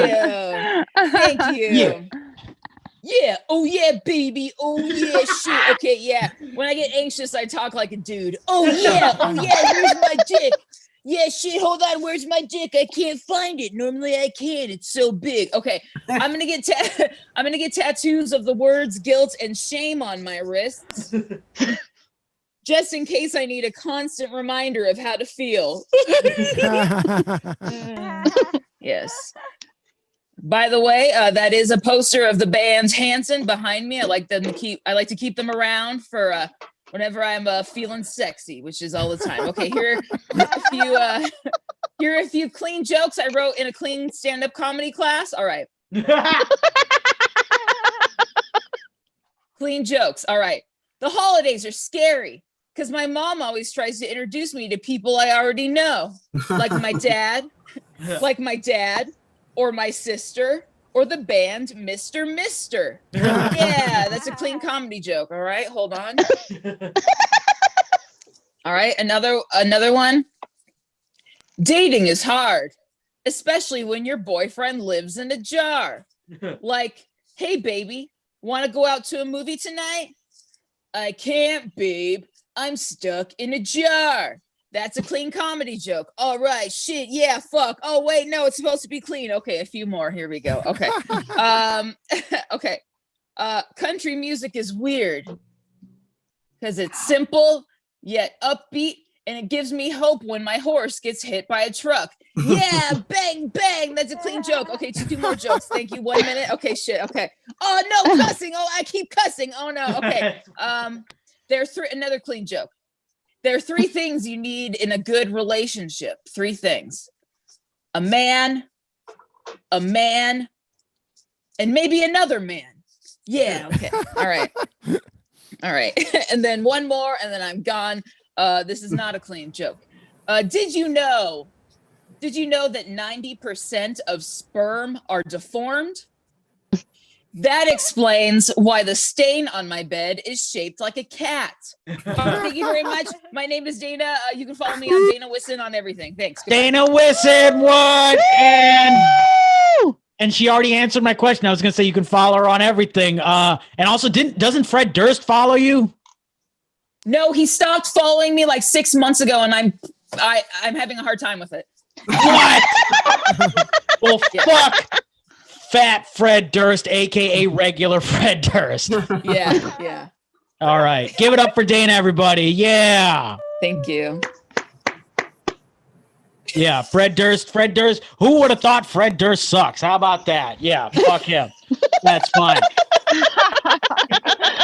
Yeah. Oh yeah, baby. Oh yeah, shit. Okay, yeah. When I get anxious, I talk like a dude. Oh yeah. Where's my dick? Yeah, shit. Hold on. Where's my dick? I can't find it. Normally I can. It's so big. Okay, I'm gonna get tattoos of the words guilt and shame on my wrists, just in case I need a constant reminder of how to feel. Yes. By the way, that is a poster of the band Hanson behind me. I like to keep them around for whenever I'm feeling sexy, which is all the time. Okay, here are a few clean jokes I wrote in a clean stand-up comedy class. All right. Clean jokes. All right. The holidays are scary because my mom always tries to introduce me to people I already know, like my dad, or my sister, or the band Mr. Mister. Yeah, that's a clean comedy joke. All right, hold on. All right, another one. Dating is hard, especially when your boyfriend lives in a jar. Like, "Hey, baby, want to go out to a movie tonight?" "I can't, babe. I'm stuck in a jar." That's a clean comedy joke. All right, shit, yeah, fuck. Oh wait, no, it's supposed to be clean. Okay, a few more. Here we go. Okay. Okay. Country music is weird because it's simple yet upbeat, and it gives me hope when my horse gets hit by a truck. Yeah, bang, bang. That's a clean joke. Okay, two more jokes. Thank you. 1 minute. Okay, shit. Okay. Oh no, cussing. Oh, I keep cussing. Oh no. Okay. Another clean joke. There are 3 things you need in a good relationship. 3 things. A man, and maybe another man. Yeah, okay. All right. And then one more, and then I'm gone. This is not a clean joke. Did you know that 90% of sperm are deformed? That explains why the stain on my bed is shaped like a cat. Thank you very much. My name is Dana. You can follow me on Dana Wisson on everything. Thanks. Goodbye. Dana Wisson, what? And she already answered my question. I was going to say you can follow her on everything. And also, doesn't Fred Durst follow you? No, he stopped following me like 6 months ago, and I'm having a hard time with it. What? Well, fuck. Fat Fred Durst, aka regular Fred Durst. Yeah. All right. Give it up for Dana, everybody. Yeah. Thank you. Yeah, Fred Durst. Who would have thought Fred Durst sucks? How about that? Yeah, fuck him. That's fine.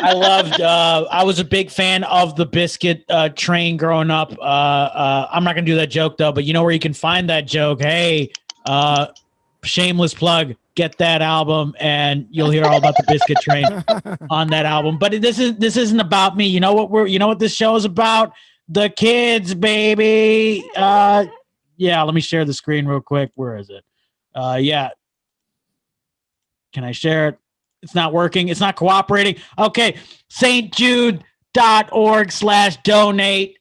I was a big fan of the Biscuit train growing up. I'm not going to do that joke, though, but you know where you can find that joke? Hey, shameless plug. Get that album, and you'll hear all about the Biscuit Train on that album. But this isn't about me. You know what this show is about? The kids, baby. Yeah, let me share the screen real quick. Where is it? Yeah. Can I share it? It's not working. It's not cooperating. Okay. stjude.org/donate.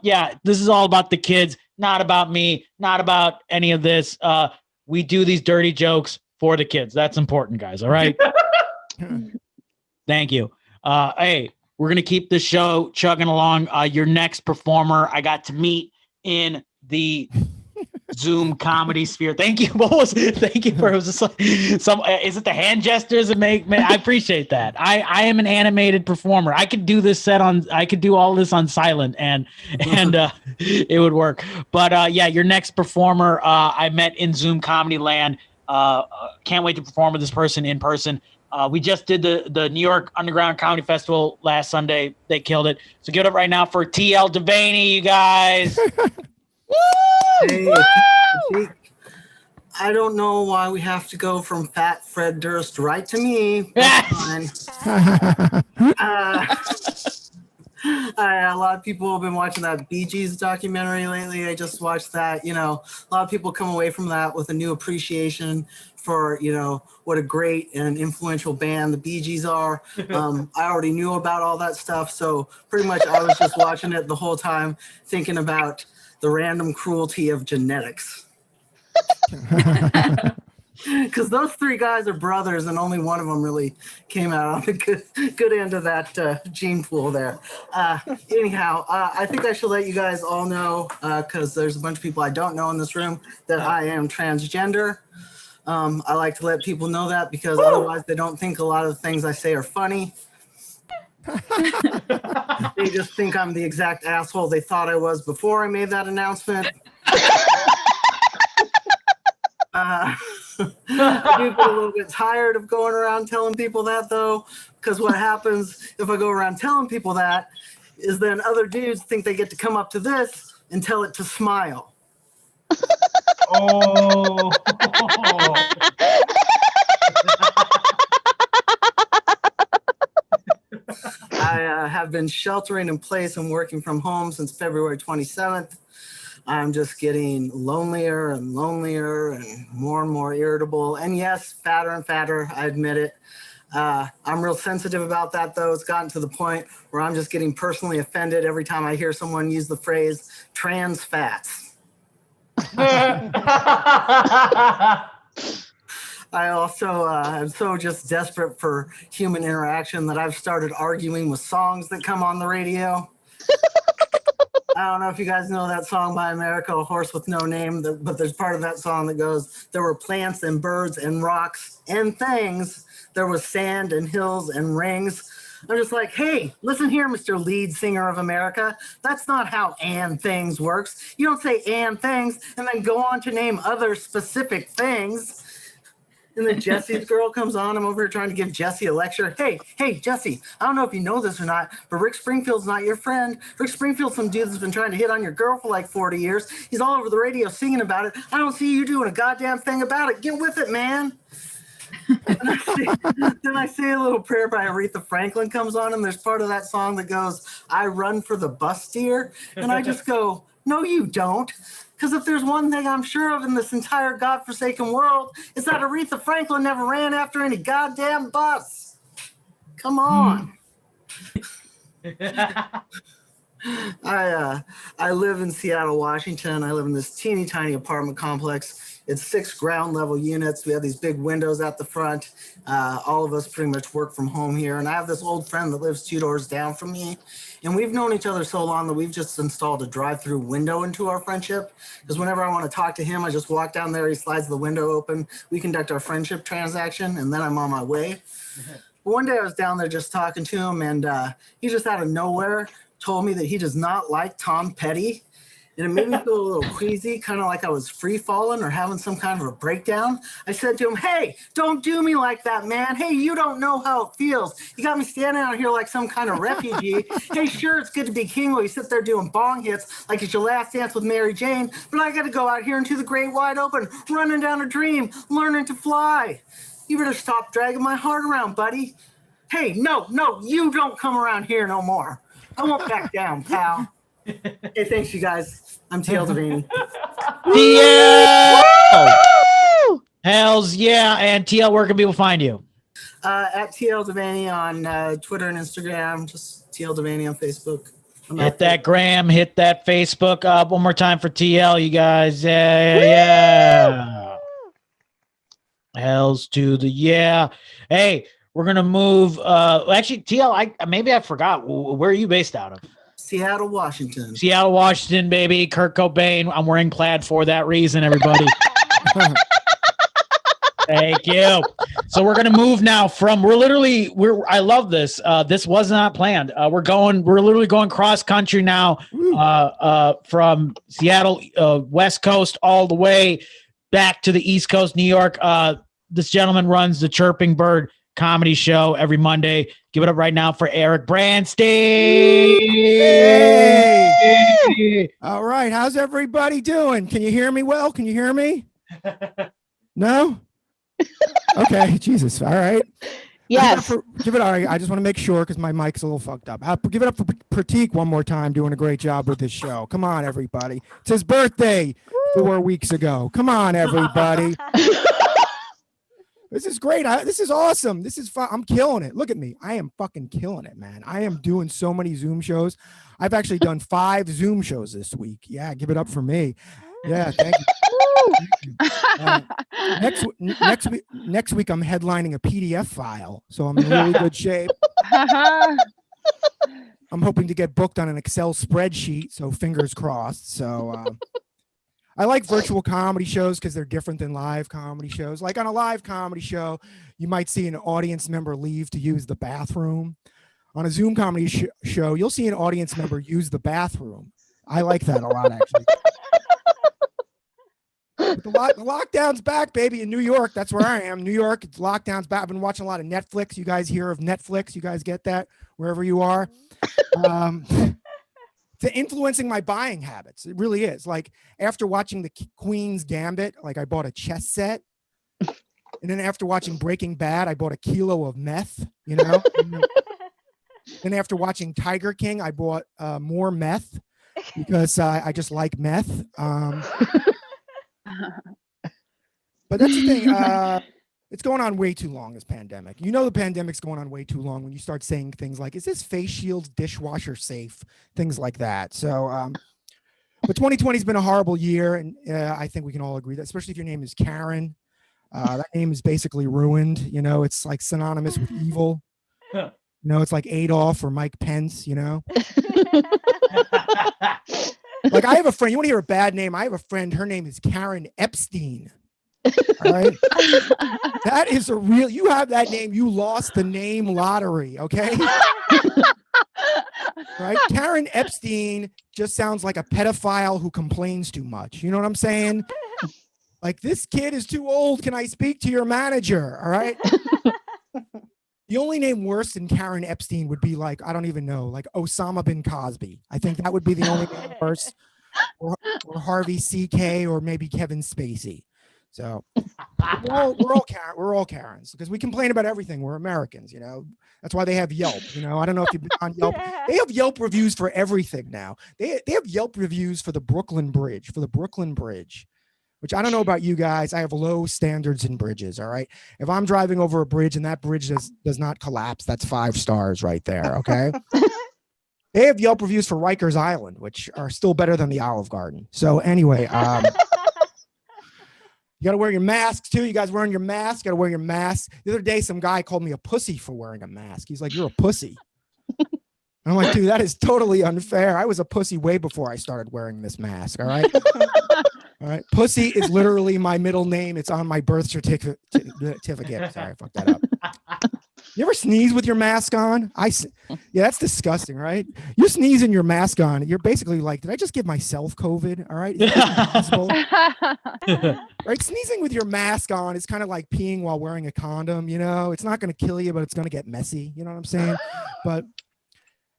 Yeah, this is all about the kids, not about me, not about any of this. We do these dirty jokes for the kids. That's important, guys. All right. Thank you. Hey, we're going to keep the show chugging along. Your next performer I got to meet in the Zoom comedy sphere. Thank you. What was it? Thank you for, it was some is it the hand gestures that make I appreciate that. I am an animated performer. I could do this I could do all this on silent and it would work. But yeah, your next performer I met in Zoom comedy land. Can't wait to perform with this person in person. We just did the New York Underground Comedy Festival last Sunday. They killed it. So give it up right now for TL Devaney, you guys. Hey, I don't know why we have to go from Fat Fred Durst right to me. That's fine. A lot of people have been watching that Bee Gees documentary lately. I just watched that. You know, a lot of people come away from that with a new appreciation for, you know, what a great and influential band the Bee Gees are. I already knew about all that stuff, so pretty much I was just watching it the whole time, thinking about the random cruelty of genetics. Because those three guys are brothers, and only one of them really came out on the good end of that gene pool there. Anyhow, I think I should let you guys all know, because there's a bunch of people I don't know in this room, that I am transgender. I like to let people know that because otherwise they don't think a lot of the things I say are funny. They just think I'm the exact asshole they thought I was before I made that announcement. I do get a little bit tired of going around telling people that, though, because what happens if I go around telling people that is then other dudes think they get to come up to this and tell it to smile. Oh. I have been sheltering in place and working from home since February 27th. I'm just getting lonelier and lonelier and more irritable. And yes, fatter and fatter, I admit it. I'm real sensitive about that, though. It's gotten to the point where I'm just getting personally offended every time I hear someone use the phrase trans fats. I also am so just desperate for human interaction that I've started arguing with songs that come on the radio. I don't know if you guys know that song by America, A Horse with No Name, but there's part of that song that goes, there were plants and birds and rocks and things. There was sand and hills and rings. I'm just like, hey, listen here, Mr. Lead Singer of America. That's not how and things works. You don't say and things and then go on to name other specific things. And then Jesse's girl comes on. I'm over here trying to give Jesse a lecture. Hey, Jesse, I don't know if you know this or not, but Rick Springfield's not your friend. Rick Springfield's some dude that's been trying to hit on your girl for like 40 years. He's all over the radio singing about it. I don't see you doing a goddamn thing about it. Get with it, man. Then I say a little prayer by Aretha Franklin comes on, and there's part of that song that goes, I run for the bus steer. And I just go, no, you don't. Because if there's one thing I'm sure of in this entire godforsaken world, it's that Aretha Franklin never ran after any goddamn bus. Come on. I live in Seattle, Washington. I live in this teeny tiny apartment complex. It's 6 ground level units. We have these big windows at the front. All of us pretty much work from home here. And I have this old friend that lives 2 doors down from me. And we've known each other so long that we've just installed a drive-through window into our friendship. Because whenever I want to talk to him, I just walk down there, he slides the window open, we conduct our friendship transaction, and then I'm on my way. But one day I was down there just talking to him, and he just out of nowhere told me that he does not like Tom Petty. and it made me feel a little queasy, kind of like I was free falling or having some kind of a breakdown. I said to him, "Hey, don't do me like that, man. Hey, you don't know how it feels. You got me standing out here like some kind of refugee. Hey, sure, it's good to be king while you sit there doing bong hits like it's your last dance with Mary Jane, but I got to go out here into the great wide open, running down a dream, learning to fly. You better stop dragging my heart around, buddy. Hey, no, you don't come around here no more. I won't back down, pal." Hey, thanks, you guys. I'm TL Devaney. TL! Hells yeah. And TL, where can people find you? At TL Devaney on Twitter and Instagram. Just TL Devaney on Facebook. Hit that gram, hit that Facebook. One more time for TL, you guys. Yeah. Hells to the yeah. Hey, we're gonna move. Actually, TL, maybe I forgot. Where are you based out of? Seattle, Washington. Seattle, Washington, baby. Kurt Cobain. I'm wearing plaid for that reason, everybody. Thank you. So we're gonna move now from I love this. This was not planned. We're literally going cross country now, from Seattle, West Coast all the way back to the East Coast, New York. This gentleman runs the Chirping Bird comedy show every Monday. Give it up right now for Eric Branstein. Hey. All right. How's everybody doing? Can you hear me well? Can you hear me? No? Okay. Jesus. All right. Yes. Give it all right. I just want to make sure because my mic's a little fucked up. Give it up for Prateek one more time, doing a great job with this show. Come on, everybody. It's his birthday 4 weeks ago. Come on, everybody. This is great. This is awesome. This is fun. I'm killing it. Look at me. I am fucking killing it, man. I am doing so many Zoom shows. I've actually done 5 Zoom shows this week. Yeah, give it up for me. Yeah, thank you. Next week, I'm headlining a PDF file, so I'm in really good shape. I'm hoping to get booked on an Excel spreadsheet, so fingers crossed. So I like virtual comedy shows because they're different than live comedy shows. Like on a live comedy show, you might see an audience member leave to use the bathroom. On a Zoom comedy show, you'll see an audience member use the bathroom. I like that a lot, actually. But the lockdown's back, baby, in New York. That's where I am. New York, it's lockdown's back. I've been watching a lot of Netflix. You guys hear of Netflix? You guys get that wherever you are? It's influencing my buying habits. It really is. Like after watching the Queen's Gambit, like I bought a chess set. And then after watching Breaking Bad, I bought a kilo of meth, you know? Then after watching Tiger King, I bought more meth because I just like meth. But that's the thing. It's going on way too long, this pandemic. You know the pandemic's going on way too long when you start saying things like, is this face shield dishwasher safe? Things like that. So, but 2020 has been a horrible year. And I think we can all agree that, especially if your name is Karen, that name is basically ruined. You know, it's like synonymous with evil. You know, it's like Adolf or Mike Pence, you know? Like I have a friend, you want to hear a bad name? I have a friend, her name is Karen Epstein. All right. That is a real, you have that name, you lost the name lottery, okay? Right? Karen Epstein just sounds like a pedophile who complains too much. You know what I'm saying? Like, this kid is too old. Can I speak to your manager? All right. The only name worse than Karen Epstein would be like, I don't even know, like Osama bin Cosby. I think that would be the only name worse. Or Harvey CK or maybe Kevin Spacey. So we're all Karens because we complain about everything. We're Americans, you know. That's why they have Yelp. You know, I don't know if you've been on Yelp. They have Yelp reviews for everything now. They have Yelp reviews for the Brooklyn Bridge, which I don't know about you guys. I have low standards in bridges. All right. If I'm driving over a bridge and that bridge does not collapse, that's 5 stars right there. Okay. They have Yelp reviews for Rikers Island, which are still better than the Olive Garden. So anyway, you got to wear your masks too. You guys wearing your mask? Got to wear your mask. The other day, some guy called me a pussy for wearing a mask. He's like, "You're a pussy." I'm like, dude, that is totally unfair. I was a pussy way before I started wearing this mask. All right. All right. Pussy is literally my middle name. It's on my birth certificate. Sorry, I fucked that up. You ever sneeze with your mask on? Yeah, that's disgusting, right? You're sneezing your mask on. You're basically like, did I just give myself COVID? All right. Is that possible? Right? Sneezing with your mask on is kind of like peeing while wearing a condom, you know? It's not going to kill you, but it's going to get messy. You know what I'm saying? But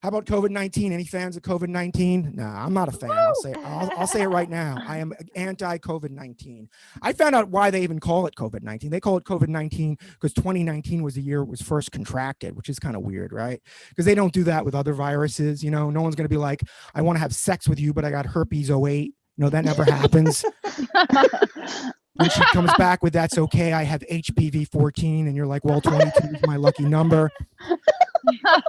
how about COVID-19? Any fans of COVID-19? Nah, I'm not a fan. I'll say it right now. I am anti-COVID-19. I found out why they even call it COVID-19. They call it COVID-19 because 2019 was the year it was first contracted, which is kind of weird, right? Because they don't do that with other viruses. You know, no one's going to be like, I want to have sex with you, but I got herpes 08. You know, that never happens. When she comes back with that's okay, I have HPV 14, and you're like, well, 22 is my lucky number. A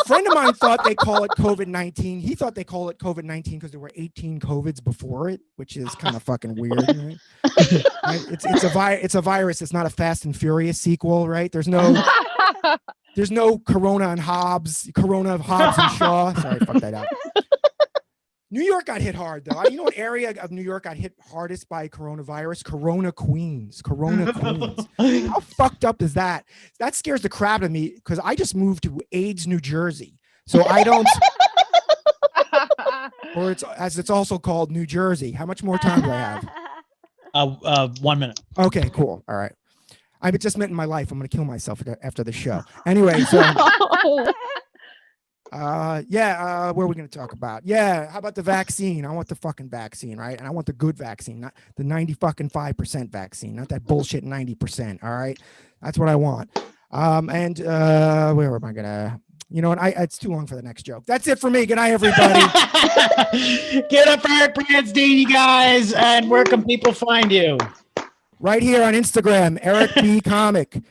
friend of mine thought they call it COVID-19. He thought they call it COVID-19 because there were 18 COVIDs before it, which is kind of fucking weird. Right? It's a virus. It's not a Fast and Furious sequel, right? There's no Corona and Hobbs and Shaw. Sorry, fuck that up. New York got hit hard, though. You know what area of New York got hit hardest by coronavirus? Corona, Queens. How fucked up is that? That scares the crap out of me because I just moved to AIDS, New Jersey. So I don't, or it's as it's also called New Jersey. How much more time do I have? 1 minute. Okay, cool. All right. I just meant in my life, I'm going to kill myself after the show. Anyway, so... what are we going to talk about? Yeah, how about the vaccine? I want the fucking vaccine, right? And I want the good vaccine, not the 95% vaccine, not that bullshit 90%. All right, that's what I want. Where am I gonna? You know what? It's too long for the next joke. That's it for me. Good night, everybody. Get up for Eric Branstein, you guys. And where can people find you? Right here on Instagram, Eric B Comic.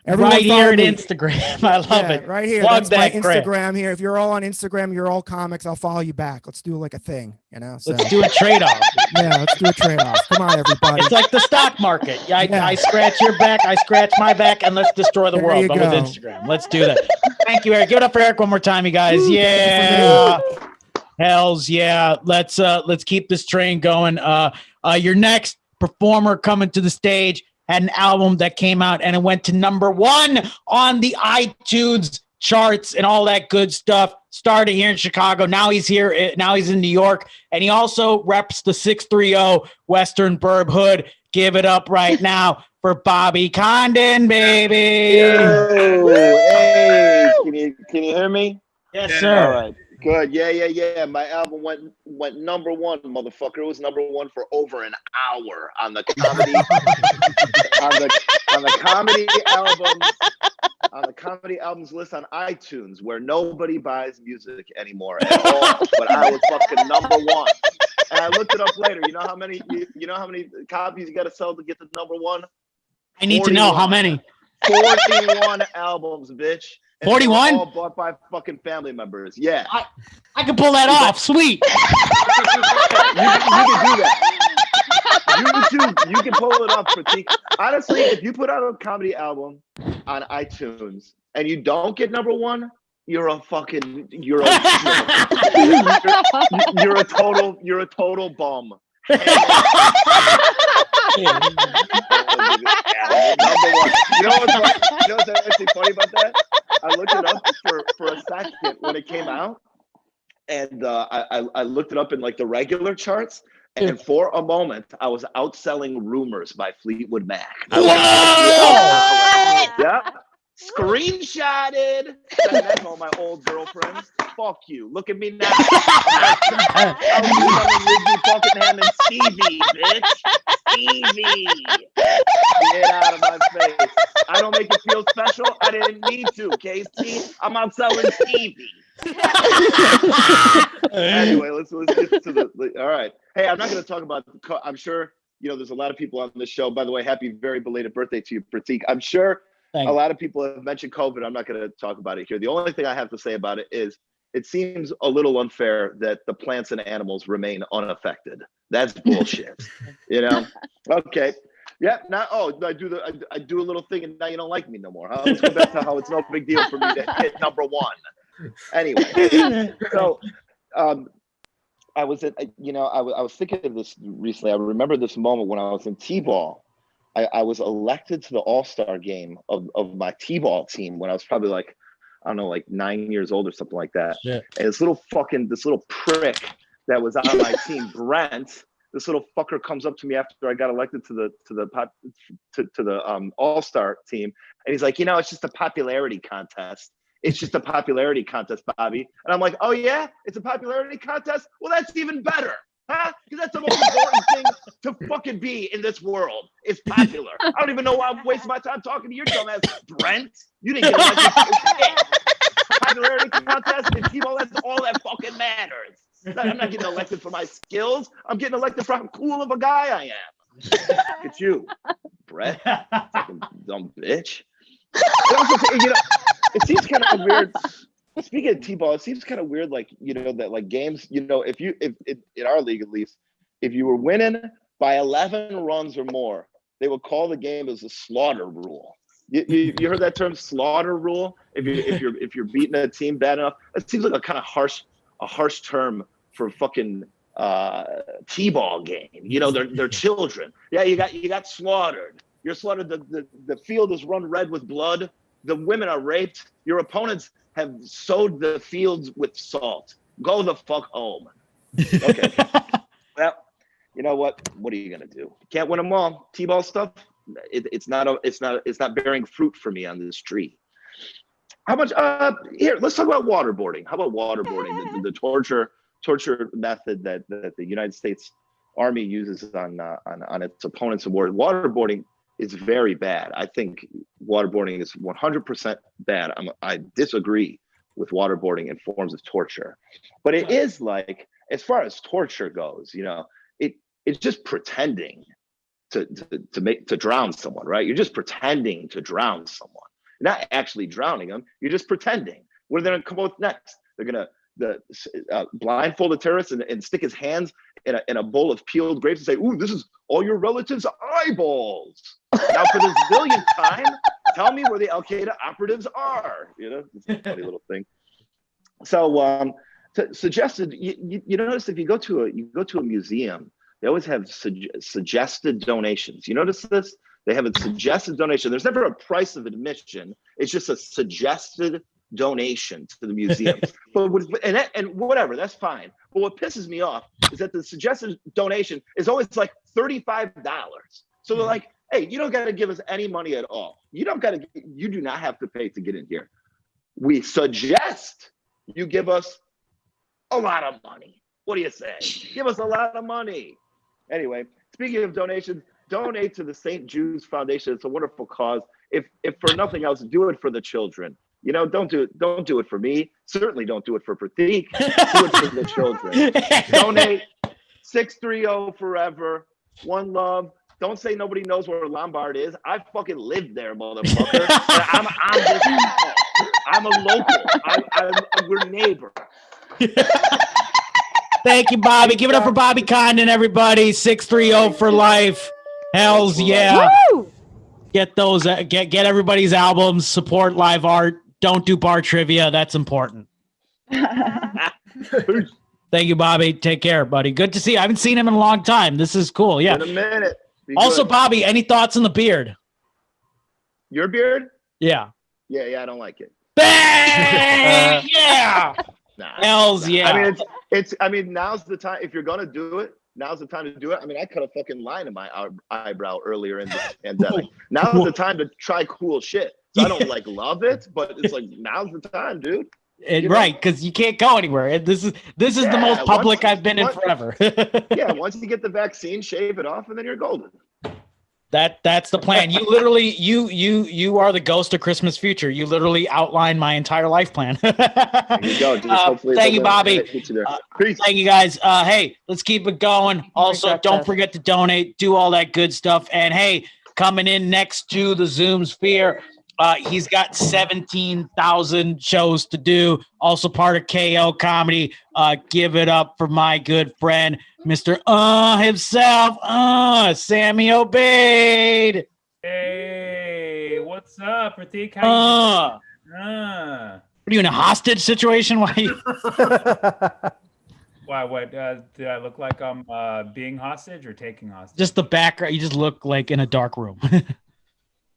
Everyone right here on me. Instagram. I love it. Right here. Plug That's my that Instagram here. If you're all on Instagram, you're all comics. I'll follow you back. Let's do like a thing, you know? So. Let's do a trade-off. Yeah, let's do a trade-off. Come on, everybody. It's like the stock market. I scratch your back, I scratch my back, and let's destroy the world. But with Instagram. Let's do that. Thank you, Eric. Give it up for Eric one more time, you guys. Woo, yeah. Hells yeah. Let's keep this train going. Your next performer coming to the stage had an album that came out and it went to #1 on the iTunes charts and all that good stuff. Started here in Chicago. Now he's here. Now he's in New York. And he also reps the 630 Western Burb Hood. Give it up right now for Bobby Condon, baby. Yo, hey, can you hear me? Yes, sir. All right. Good. Yeah. My album went #1, motherfucker. It was #1 for over an hour on the comedy on the comedy albums list on iTunes, where nobody buys music anymore at all. But I was fucking #1. And I looked it up later. You know how many copies you got to sell to get to #1? I need to know how many. 41 albums, bitch. 41? All bought by fucking family members. Yeah. I can pull that off. Sweet. You can do that. You can pull it off, Prateek. Honestly, if you put out a comedy album on iTunes and you don't get #1, you're a total bum. #1. You know what's actually funny about that? I looked it up for a second when it came out, and I looked it up in like the regular charts, and for a moment I was outselling "Rumors" by Fleetwood Mac. Yeah. Screenshotted. Sending that to all my old girlfriends. Fuck you. Look at me now. I was fucking hand and Stevie, bitch. Stevie. Get out of my face. I don't make it feel special. I didn't need to, KC. I'm out selling Stevie. Anyway, let's get to the. All right. Hey, I'm not going to talk about. I'm sure there's a lot of people on this show. By the way, happy very belated birthday to you, Prateek. I'm sure. A lot of people have mentioned COVID. I'm not going to talk about it here. The only thing I have to say about it is it seems a little unfair that the plants and animals remain unaffected. That's bullshit. Okay. Yeah. Now, I do a little thing and now you don't like me no more. Huh? Let's go back to how it's no big deal for me to hit #1. Anyway, so I was I was thinking of this recently. I remember this moment when I was in T-ball. I was elected to the All-Star game of my T-ball team when I was probably like, I don't know, like 9 years old or something like that. Shit. And this little prick that was on my team, Brent, this little fucker comes up to me after I got elected to the All-Star team, and he's like, it's just a popularity contest. It's just a popularity contest, Bobby. And I'm like, oh yeah, it's a popularity contest? Well, that's even better, huh? Because that's the most important thing to fucking be in this world. It's popular. I don't even know why I'm wasting my time talking to your dumbass, Brent. You didn't get elected for shit. Popularity contest and T-ball, that's all that fucking matters. I'm not getting elected for my skills. I'm getting elected for how cool of a guy I am. Look at you, Brett. Fucking dumb bitch. It seems kind of weird. Speaking of T-ball, it seems kind of weird, like, that like games, if in our league at least, if you were winning by 11 runs or more, they would call the game as a slaughter rule. You heard that term, slaughter rule? If you're beating a team bad enough, it seems like a kind of harsh term for fucking T-ball game. They're children. Yeah, you got slaughtered. You're slaughtered. The field is run red with blood. The women are raped. Your opponents have sowed the fields with salt. Go the fuck home. Okay. Well, you know what? What are you gonna do? Can't win them all. T-ball stuff. It's not bearing fruit for me on this tree. How much? Here, let's talk about waterboarding. How about waterboarding? The torture method that the United States Army uses on its opponents in war. Waterboarding is very bad. I think waterboarding is 100% bad. I disagree with waterboarding in forms of torture, but it is like, as far as torture goes, it's just pretending to drown someone, right? You're just pretending to drown someone. You're not actually drowning them. You're just pretending. What are they going to come up with next? They're going to blindfold a terrorist and stick his hands in a bowl of peeled grapes and say, "Ooh, this is all your relatives' eyeballs." Now, for the zillionth time, tell me where the Al Qaeda operatives are. It's a funny little thing. So, suggested. You notice if you go to a museum, they always have suggested donations. You notice this? They have a suggested donation. There's never a price of admission. It's just a suggested donation to the museum. and whatever, that's fine. But what pisses me off is that the suggested donation is always like $35. So they're like, hey, you don't got to give us any money at all. You do not have to pay to get in here. We suggest you give us a lot of money. What do you say? Give us a lot of money. Anyway, speaking of donations, donate to the St. Jude's Foundation. It's a wonderful cause. If for nothing else, do it for the children. Don't do it for me. Certainly don't do it for Prateek. Do it for the children. Donate 630 forever. One love. Don't say nobody knows where Lombard is. I fucking lived there, motherfucker. I'm a local. We're neighbors. Thank you, Bobby. Give it up for Bobby Condon, everybody. 630 for life. Hells yeah. Woo! Get those. Get everybody's albums. Support live art. Don't do bar trivia. That's important. Thank you, Bobby. Take care, buddy. Good to see you. I haven't seen him in a long time. This is cool. Yeah. In a minute. Be also, good. Bobby, any thoughts on the beard? Your beard? Yeah. Yeah, I don't like it. Bang! Yeah. Hells yeah. I mean, now's the time. If you're gonna do it, now's the time to do it. I mean, I cut a fucking line in my eyebrow earlier in the pandemic. Now's the time to try cool shit. So I don't love it, but it's like, now's the time, dude. Right, because you can't go anywhere. This is the most public I've been in forever. Yeah, once you get the vaccine, shave it off, and then you're golden. That's the plan. You literally you are the ghost of Christmas future. You literally outlined my entire life plan. There you go. Thank you, Bobby. Thank you, guys. Hey, let's keep it going. Also, don't forget to donate, do all that good stuff. And hey, coming in next to the Zoom Sphere, he's got 17,000 shows to do. Also part of KO Comedy. Give it up for my good friend, Mr. Himself, Sammy Obeid. Hey, what's up, Prateek? How Are you in a hostage situation? Why? Why? What did I look like? I'm being hostage or taking hostage? Just the background. You just look like in a dark room.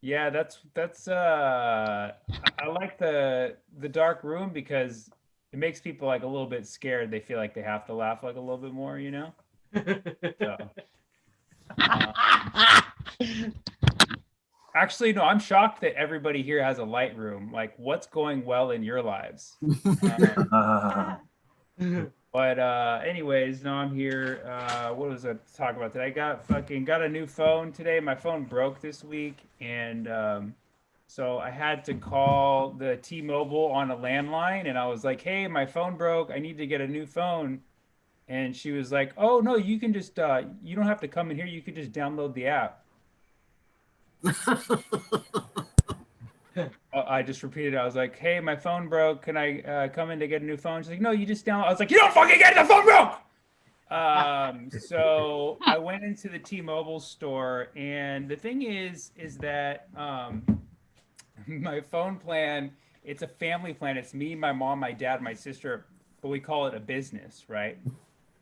Yeah, that's I like the dark room because it makes people like a little bit scared. They feel like they have to laugh like a little bit more, you know? So, actually, no, I'm shocked that everybody here has a light room. Like, what's going well in your lives? But anyways, no, I'm here. What was I to talk about today? I got a new phone today. My phone broke this week, and so I had to call the T-Mobile on a landline, and I was like, "Hey, my phone broke. I need to get a new phone." And she was like, "Oh no, you can just you don't have to come in here. You can just download the app." I just repeated it. I was like, "Hey, my phone broke. Can I come in to get a new phone?" She's like, "No, you just download." I was like, "You don't fucking get it. The phone broke." So I went into the T-Mobile store, and the thing is that my phone plan, it's a family plan. It's me, my mom, my dad, my sister, but we call it a business, right?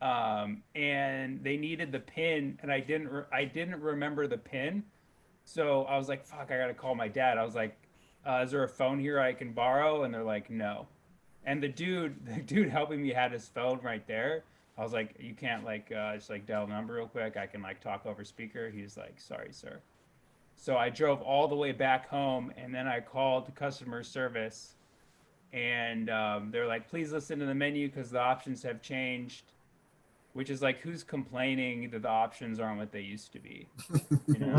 And they needed the PIN, and I didn't remember the PIN, so I was like, "Fuck, I gotta call my dad." I was like, "Is there a phone here I can borrow?" And they're like, "No." And the dude helping me had his phone right there. I was like, "You can't like just like dial the number real quick. I can like talk over speaker." He's like, "Sorry, sir." So I drove all the way back home, and then I called customer service, and they're like, "Please listen to the menu because the options have changed." Which is like, who's complaining that the options aren't what they used to be? You know?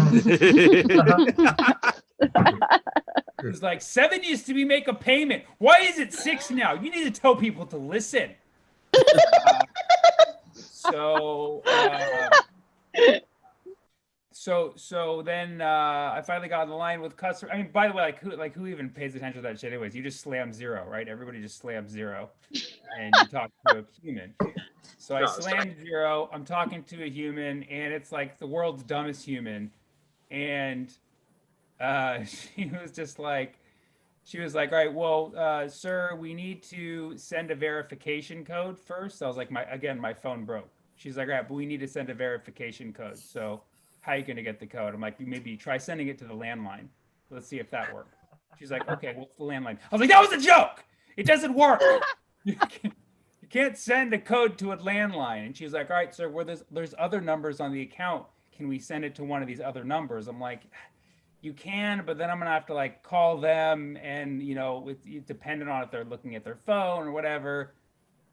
It's like 7 used to be make a payment. Why is it 6 now? You need to tell people to listen. So then I finally got on the line with customer. I mean, by the way, who even pays attention to that shit anyways? You just slam 0, right? Everybody just slams 0, and you talk to a human. So I slammed 0. I'm talking to a human, and it's like the world's dumbest human, and she was like, "All right, well, sir, we need to send a verification code first." I was like, my phone broke. She's like, "All right, but we need to send a verification code. So how are you going to get the code?" I'm like, "Maybe try sending it to the landline. Let's see if that works." She's like, "Okay, what's the landline?" I was like, "That was a joke. It doesn't work. You can't send a code to a landline." And she's like, "All right, sir, there's other numbers on the account. Can we send it to one of these other numbers?" I'm like, "You can, but then I'm gonna have to like call them, and you know, it's dependent on if they're looking at their phone or whatever."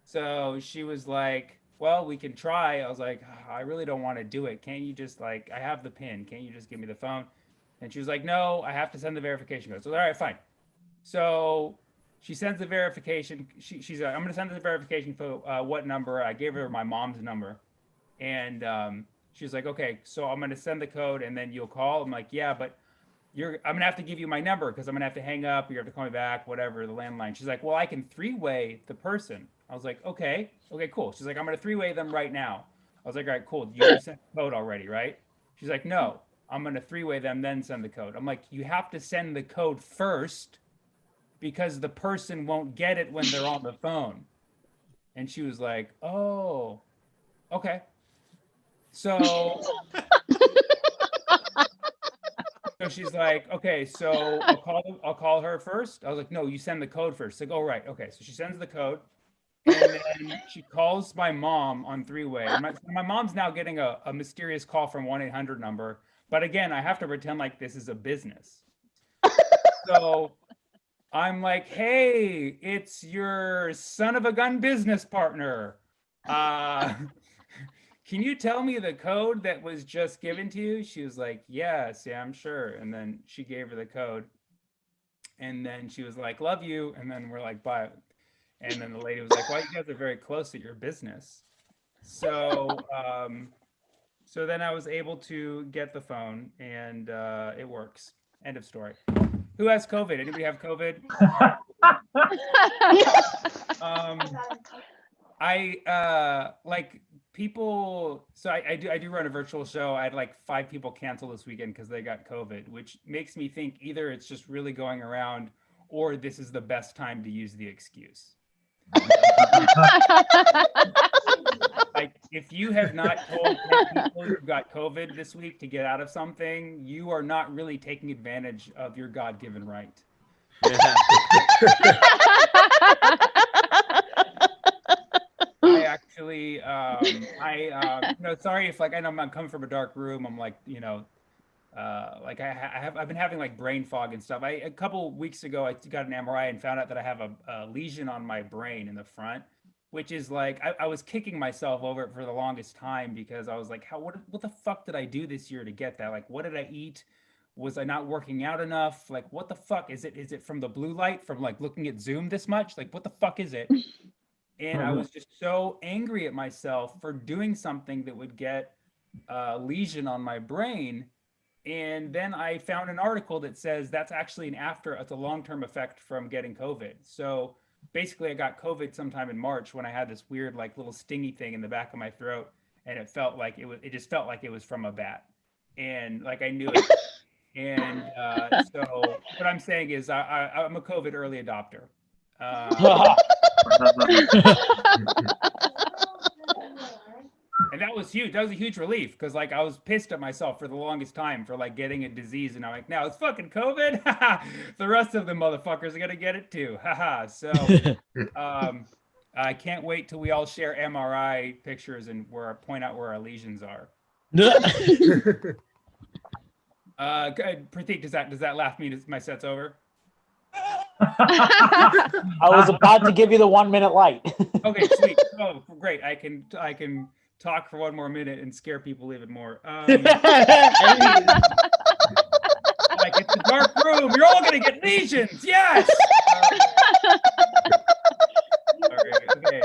So she was like, "Well, we can try." I was like, "I really don't want to do it. Can't you just like, I have the PIN. Can't you just give me the phone?" And she was like, "No, I have to send the verification code." So all right, fine. So she sends the verification. She's like, "I'm gonna send the verification for what number?" I gave her my mom's number, and she was like, "Okay, so I'm gonna send the code, and then you'll call." I'm like, "Yeah, but I'm gonna have to give you my number because I'm gonna have to hang up. You have to call me back, whatever, the landline." She's like, "Well, I can 3-way the person." I was like, okay, cool. She's like, "I'm gonna 3-way them right now." I was like, "All right, cool. You sent the code already, right?" She's like, "No, I'm gonna 3-way them, then send the code." I'm like, "You have to send the code first because the person won't get it when they're on the phone." And she was like, "Oh, okay." So she's like, "Okay, so I'll call her first." I was like, "No, you send the code first." She's like, "Oh, right. Okay." So she sends the code, and then she calls my mom on 3-way. And my mom's now getting a mysterious call from 1-800 number. But again, I have to pretend like this is a business. So I'm like, "Hey, it's your son of a gun business partner. Can you tell me the code that was just given to you?" She was like, "Yeah, Sam, sure." And then she gave her the code. And then she was like, "Love you." And then we're like, "Bye." And then the lady was like, "Well, you guys are very close at your business." So so then I was able to get the phone, and it works. End of story. Who has COVID? Anybody have COVID? I like people. So I do run a virtual show. I had like 5 people cancel this weekend because they got COVID, which makes me think either it's just really going around, or this is the best time to use the excuse. If you have not told 10 people you've got COVID this week to get out of something, you are not really taking advantage of your God-given right. I actually, sorry if like I know I'm coming from a dark room. I'm like, like I've been having like brain fog and stuff. A couple weeks ago, I got an MRI and found out that I have a lesion on my brain in the front, which is like I was kicking myself over it for the longest time because I was like, what the fuck did I do this year to get that? Like, what did I eat? Was I not working out enough? Like, what the fuck is it? Is it from the blue light from like looking at Zoom this much? Like, what the fuck is it? And I was just so angry at myself for doing something that would get a lesion on my brain. And then I found an article that says that's actually it's a long-term effect from getting COVID. So basically I got COVID sometime in March when I had this weird, like little stingy thing in the back of my throat. And it just felt like it was from a bat. And like I knew it. And so what I'm saying is I'm a COVID early adopter. And that was huge. That was a huge relief because like I was pissed at myself for the longest time for like getting a disease, and I'm like, now it's fucking COVID. The rest of the motherfuckers are gonna get it too. So I can't wait till we all share MRI pictures and point out where our lesions are. Prateek, does that laugh mean my set's over? I was about to give you the 1 minute light. Okay, sweet. Oh, great. I can talk for 1 more minute and scare people even more. Like it's a dark room. You're all gonna get lesions. Yes. Okay.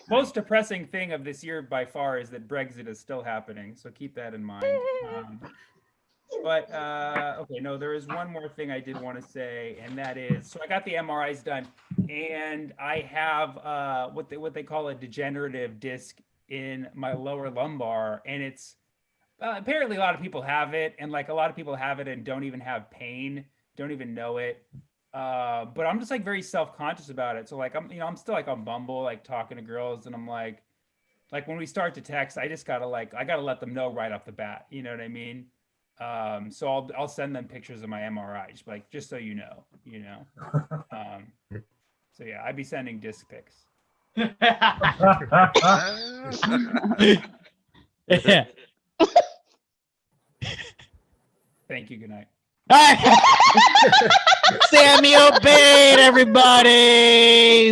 Most depressing thing of this year by far is that Brexit is still happening. So keep that in mind. Okay, no, there is one more thing I did want to say, and that is, so I got the MRIs done, and I have what they call a degenerative disc in my lower lumbar, and it's apparently a lot of people have it, and like a lot of people have it and don't even have pain, don't even know it. But I'm just like very self-conscious about it. So like I'm still like on Bumble, like talking to girls, and I'm like when we start to text, I just gotta I gotta let them know right off the bat. You know what I mean? So I'll send them pictures of my MRI, just so you know. So yeah, I'd be sending disc pics. Yeah. Thank you. Good night. Sammy Obeyed, everybody.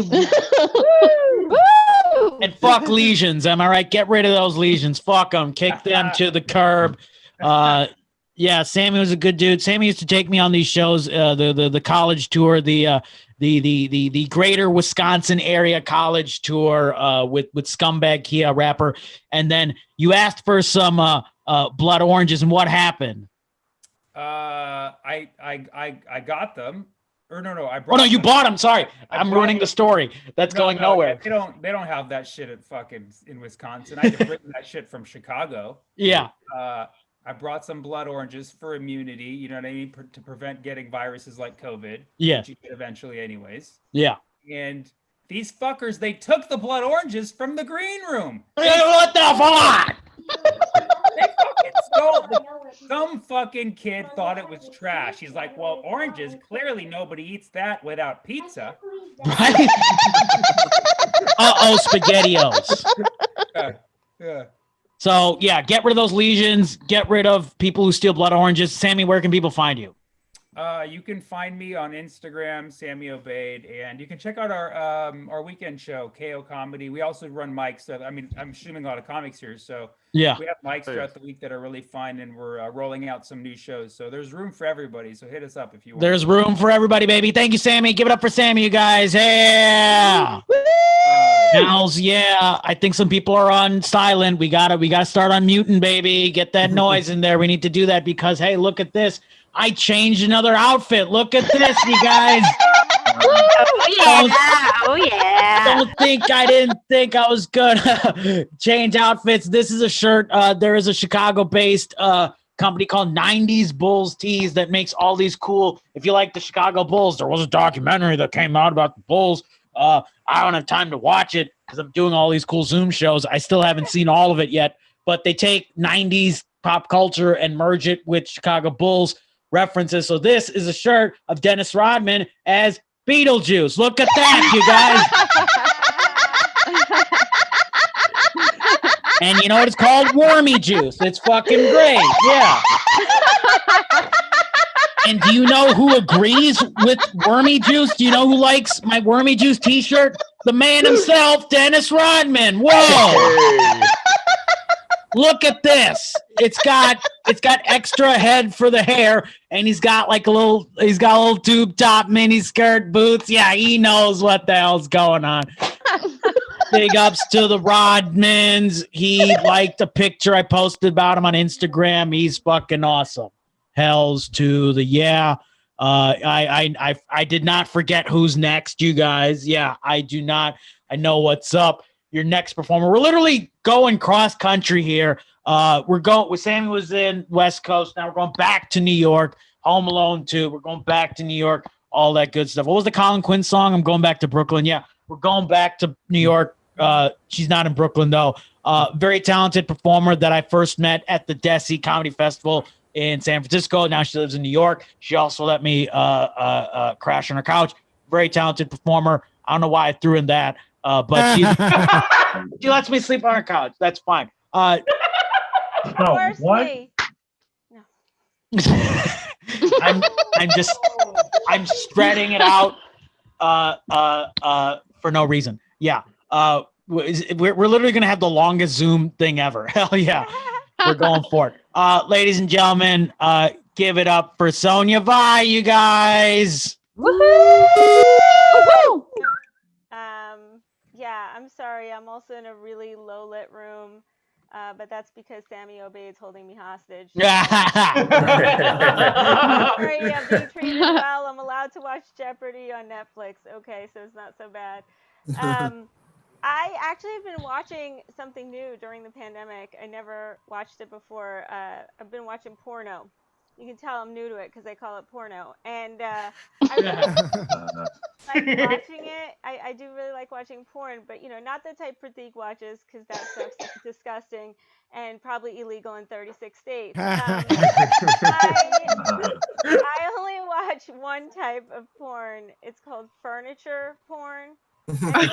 And fuck lesions. Am I right? Get rid of those lesions. Fuck them. Kick them to the curb. Yeah, Sammy was a good dude. Sammy used to take me on these shows, the college tour, the greater Wisconsin area college tour with Scumbag Kia rapper. And then you asked for some blood oranges, and what happened? I got them. Or no, I brought. Oh no, you bought them. Sorry, I'm ruining the story. That's going nowhere. They don't have that shit at fucking in Wisconsin. I had to bring that shit from Chicago. Yeah. I brought some blood oranges for immunity, you know what I mean, to prevent getting viruses like COVID. Yeah. Which you get eventually anyways. Yeah. And these fuckers, they took the blood oranges from the green room. What the fuck? They fucking stole some fucking kid thought it was trash. He's like, well, oranges, clearly nobody eats that without pizza. Right? SpaghettiOs. Yeah. So, yeah, get rid of those lesions. Get rid of people who steal blood oranges. Sammy, where can people find you? You can find me on Instagram, Sammy Obeyed, and you can check out our weekend show, KO Comedy. We also run mics. So, I mean, I'm streaming a lot of comics here, so yeah, we have mics throughout the week that are really fun, and we're rolling out some new shows. So there's room for everybody. So hit us up if you want. There's room for everybody, baby. Thank you, Sammy. Give it up for Sammy, you guys. Yeah. Now's I think some people are on silent. We gotta start on muting, baby. Get that noise in there. We need to do that because hey, look at this. I changed another outfit. Look at this, you guys. Oh yeah. Don't think I didn't think I was gonna change outfits. This is a shirt. There is a Chicago-based company called 90s Bulls Tees that makes all these cool. If you like the Chicago Bulls, there was a documentary that came out about the Bulls. I don't have time to watch it because I'm doing all these cool Zoom shows. I still haven't seen all of it yet, but they take 90s pop culture and merge it with Chicago Bulls references. So this is a shirt of Dennis Rodman as Beetlejuice. Look at that, you guys. And you know what it's called? Wormy Juice. It's fucking great. Yeah. And do you know who agrees with Wormy Juice? Do you know who likes my Wormy Juice t-shirt? The man himself, Dennis Rodman. Whoa. Look at this. It's got extra head for the hair, and he's got a little tube top mini skirt boots. Yeah, he knows what the hell's going on. Big ups to the Rodmans. He liked a picture I posted about him on Instagram. He's fucking awesome. Hells to the yeah. I did not forget who's next, you guys. Yeah, I do not. I know what's up. Your next performer. We're literally going cross country here. Sammy was in West Coast. Now we're going back to New York. Home Alone 2. We're going back to New York. All that good stuff. What was the Colin Quinn song? I'm going back to Brooklyn. Yeah, we're going back to New York. She's not in Brooklyn though. Very talented performer that I first met at the Desi Comedy Festival in San Francisco. Now she lives in New York. She also let me crash on her couch. Very talented performer. I don't know why I threw in that, but she lets me sleep on her couch. That's fine. What? I'm just spreading it out for no reason. Yeah. We're literally gonna have the longest Zoom thing ever. Hell yeah. We're going for it. Ladies and gentlemen, give it up for Sonia Vai, you guys. Woohoo! Yeah, I'm sorry. I'm also in a really low lit room, but that's because Sammy Obeid's holding me hostage. Sorry, I'm being treated well. I'm allowed to watch Jeopardy on Netflix. Okay, so it's not so bad. I actually have been watching something new during the pandemic. I never watched it before. I've been watching porno. You can tell I'm new to it because I call it porno. And I really like watching it. I do really like watching porn, but not the type Prateek watches because that stuff's disgusting and probably illegal in 36 states. I only watch one type of porn. It's called furniture porn. And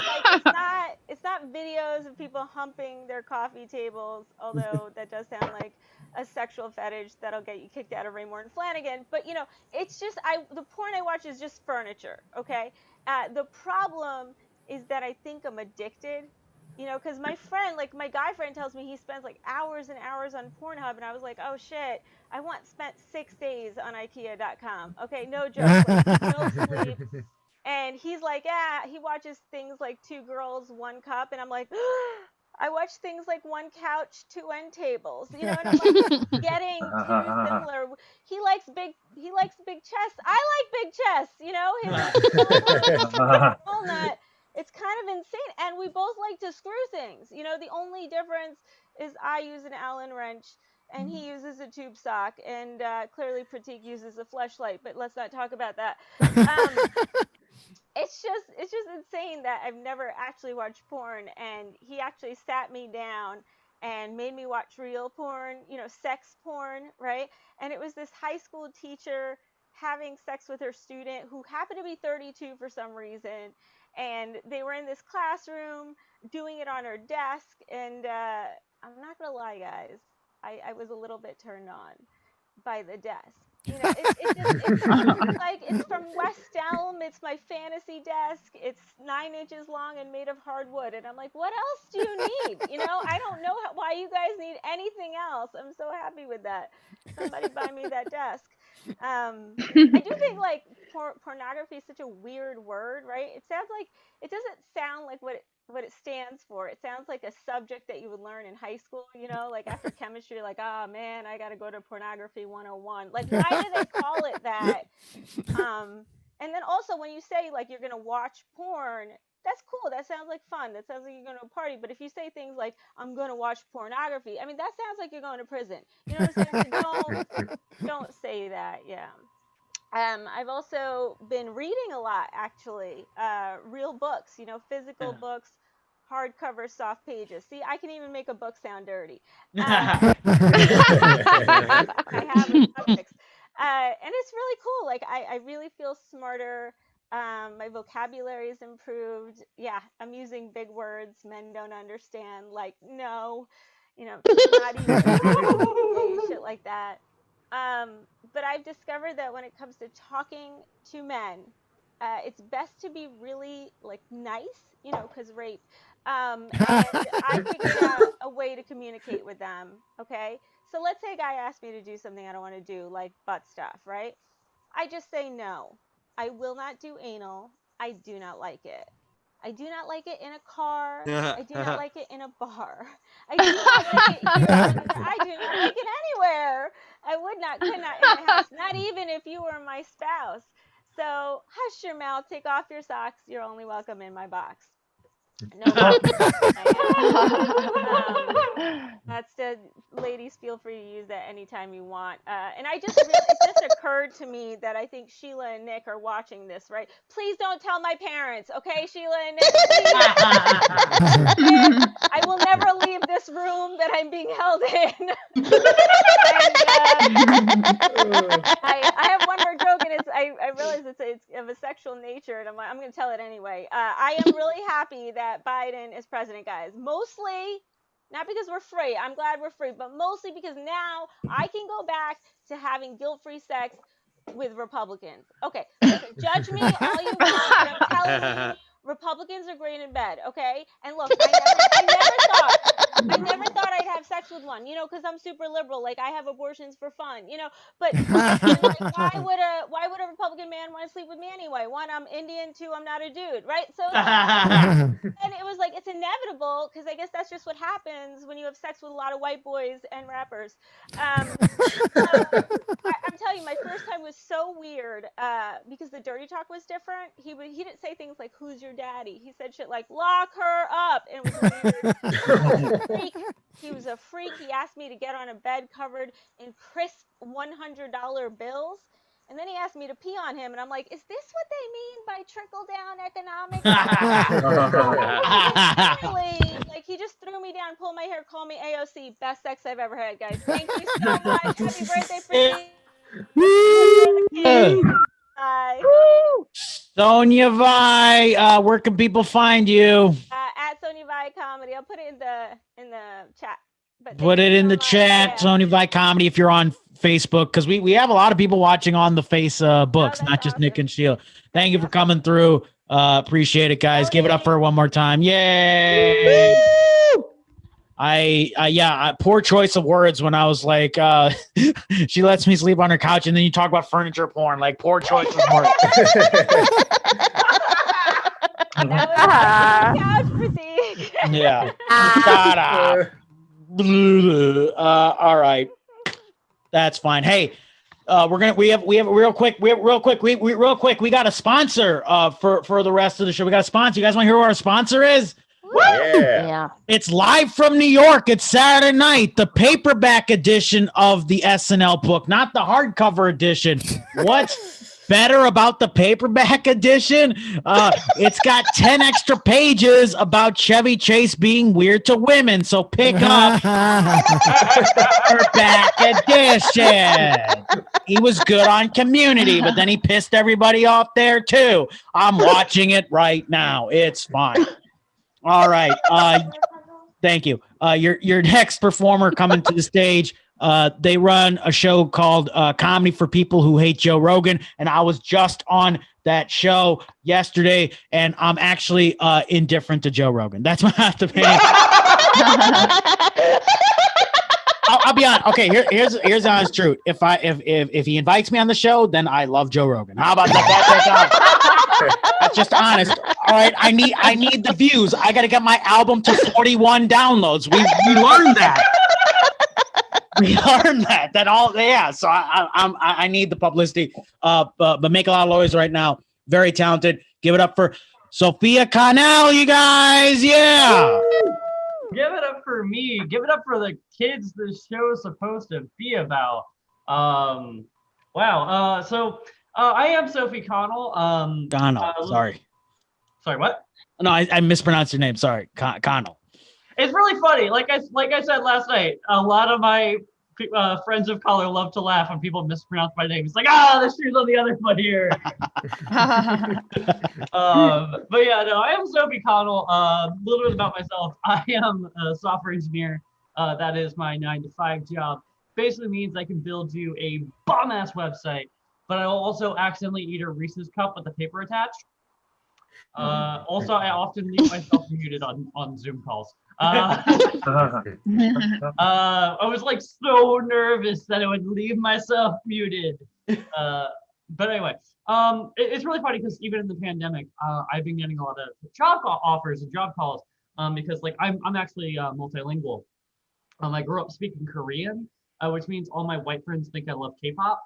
it's not videos of people humping their coffee tables, although that does sound like a sexual fetish that'll get you kicked out of Raymore and Flanagan. But it's just the porn I watch is just furniture. Okay. The problem is that I think I'm addicted. Because my friend, my guy friend, tells me he spends hours and hours on Pornhub, and I was like, oh shit, I once spent 6 days on IKEA.com. Okay, no joke, no sleep. And he's like, yeah, he watches things like 2 girls, 1 cup. And I'm like, I watch things like 1 couch, 2 end tables. And I'm getting too similar. He likes big chests. I like big chests, walnut. It's kind of insane. And we both like to screw things. The only difference is I use an Allen wrench and he uses a tube sock. And clearly Prateek uses a fleshlight, but let's not talk about that. It's just insane that I've never actually watched porn, and he actually sat me down and made me watch real porn, sex porn, right? And it was this high school teacher having sex with her student who happened to be 32 for some reason, and they were in this classroom doing it on her desk, and I'm not gonna lie, guys, I was a little bit turned on by the desk. It's from West Elm. It's my fantasy desk. It's 9 inches long and made of hardwood. And I'm like, what else do you need? I don't know why you guys need anything else. I'm so happy with that. Somebody buy me that desk. I do think pornography is such a weird word, right? It doesn't sound like what it stands for. It sounds like a subject that you would learn in high school, after chemistry, oh man, I got to go to pornography 101. Why do they call it that? And then also when you say you're going to watch porn, that's cool. That sounds like fun. That sounds like you're going to a party. But if you say things like, I'm going to watch pornography, that sounds like you're going to prison. You know what I'm saying? So don't say that. Yeah. I've also been reading a lot, actually. Real books, physical books, hardcover, soft pages. See, I can even make a book sound dirty. I have a subjects. And it's really cool. Like, I really feel smarter. My vocabulary is improved. Yeah, I'm using big words men don't understand. Like, no, not even shit like that. But I've discovered that when it comes to talking to men, it's best to be really like nice, because rape. And I figured out a way to communicate with them. Okay, so let's say a guy asks me to do something I don't want to do, like butt stuff, right? I just say no. I will not do anal. I do not like it. I do not like it in a car. I do not like it in a bar. I do not like it here. I do not like it anywhere. I could not in my house, not even if you were my spouse. So hush your mouth, take off your socks. You're only welcome in my box. No that's the ladies, feel free to use that anytime you want. And it just occurred to me that I think Sheila and Nick are watching this, right? Please don't tell my parents, okay, Sheila and Nick, please. I will never leave this room that I'm being held in. I have one more joke, and I realize it's of a sexual nature, and I'm going to tell it anyway. I am really happy that Biden is president, guys. Mostly, not because we're free. I'm glad we're free, but mostly because now I can go back to having guilt-free sex with Republicans. Okay, listen, judge me all you want, but I'm telling you, Republicans are great in bed, okay? And look, I never thought I'd have sex with one, because I'm super liberal. Like, I have abortions for fun, But like, why would a Republican man want to sleep with me anyway? One, I'm Indian. Two, I'm not a dude, right? So, and it was like, it's inevitable, because I guess that's just what happens when you have sex with a lot of white boys and rappers. I'm telling you, my first time was so weird because the dirty talk was different. He didn't say things like, "Who's your daddy?" He said shit like, "Lock her up," and it was weird. He was a freak. He asked me to get on a bed covered in crisp $100 bills. And then he asked me to pee on him, and I'm like, is this what they mean by trickle-down economics? Really, like, he just threw me down, pulled my hair, called me AOC. Best sex I've ever had, guys. Thank you so much. Happy birthday, Prateek. Bye. Sonia Vi, where can people find you? At Sonia Vi Comedy. I'll put it in the chat. But put it in the chat, yeah. Sonia Vi Comedy, if you're on Facebook, because we have a lot of people watching on the Facebooks, not just awesome. Nick and Sheila. Thank you for coming through. Appreciate it, guys. Give it up for her one more time. Yay! Poor choice of words when I was like, she lets me sleep on her couch, and then you talk about furniture porn. Like, poor choice of words. Couch, Prateek. Yeah. Shut up. All right. That's fine. Hey, we have real quick. We got a sponsor for the rest of the show. We got a sponsor. You guys want to hear who our sponsor is? Yeah. It's live from New York. It's Saturday night, the paperback edition of the SNL book, not the hardcover edition. What's better about the paperback edition? It's got 10 extra pages about Chevy Chase being weird to women. So pick up paperback edition. He was good on Community, but then he pissed everybody off there too. I'm watching it right now. It's fine. All right. Thank you. Your next performer coming to the stage. They run a show called Comedy for People Who Hate Joe Rogan, and I was just on that show yesterday, and I'm actually indifferent to Joe Rogan. That's my opinion. I'll be honest. Okay, here's the honest truth. If he invites me on the show, then I love Joe Rogan. How about that? That's just honest. All right, I need the views. I got to get my album to 41 downloads. We learned that. We learned that. So I need the publicity. But make a lot of noise right now. Very talented. Give it up for Sophia Connell, you guys. Yeah. Give it up for me. Give it up for the kids this show is supposed to be about. Wow. So I am Sophie Connell. Connell. Sorry. Sorry, what? No, I mispronounced your name. Sorry, Connell. It's really funny. Like I said last night, a lot of my friends of color love to laugh when people mispronounce my name. It's like, the shoe's on the other foot here. But yeah, no, I am Sophie Connell. A little bit about myself. I am a software engineer. That is my 9-to-5 job. Basically means I can build you a bomb-ass website, but I will also accidentally eat a Reese's cup with the paper attached. Also, I often leave myself muted on Zoom calls. I was like so nervous that I would leave myself muted. But anyway, it's really funny because even in the pandemic, I've been getting a lot of job offers and job calls because like I'm actually multilingual. I grew up speaking Korean, which means all my white friends think I love K-pop.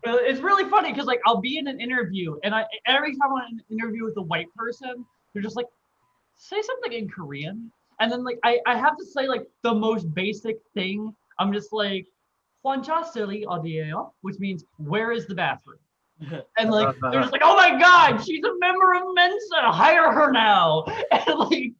It's really funny because like I'll be in an interview and every time I'm in an interview with a white person, they're just like, say something in Korean, and then like I have to say like the most basic thing. I'm just like "환자실이 어디예요?" which means where is the bathroom? And like they're just like, oh my god, she's a member of Mensa, hire her now. And like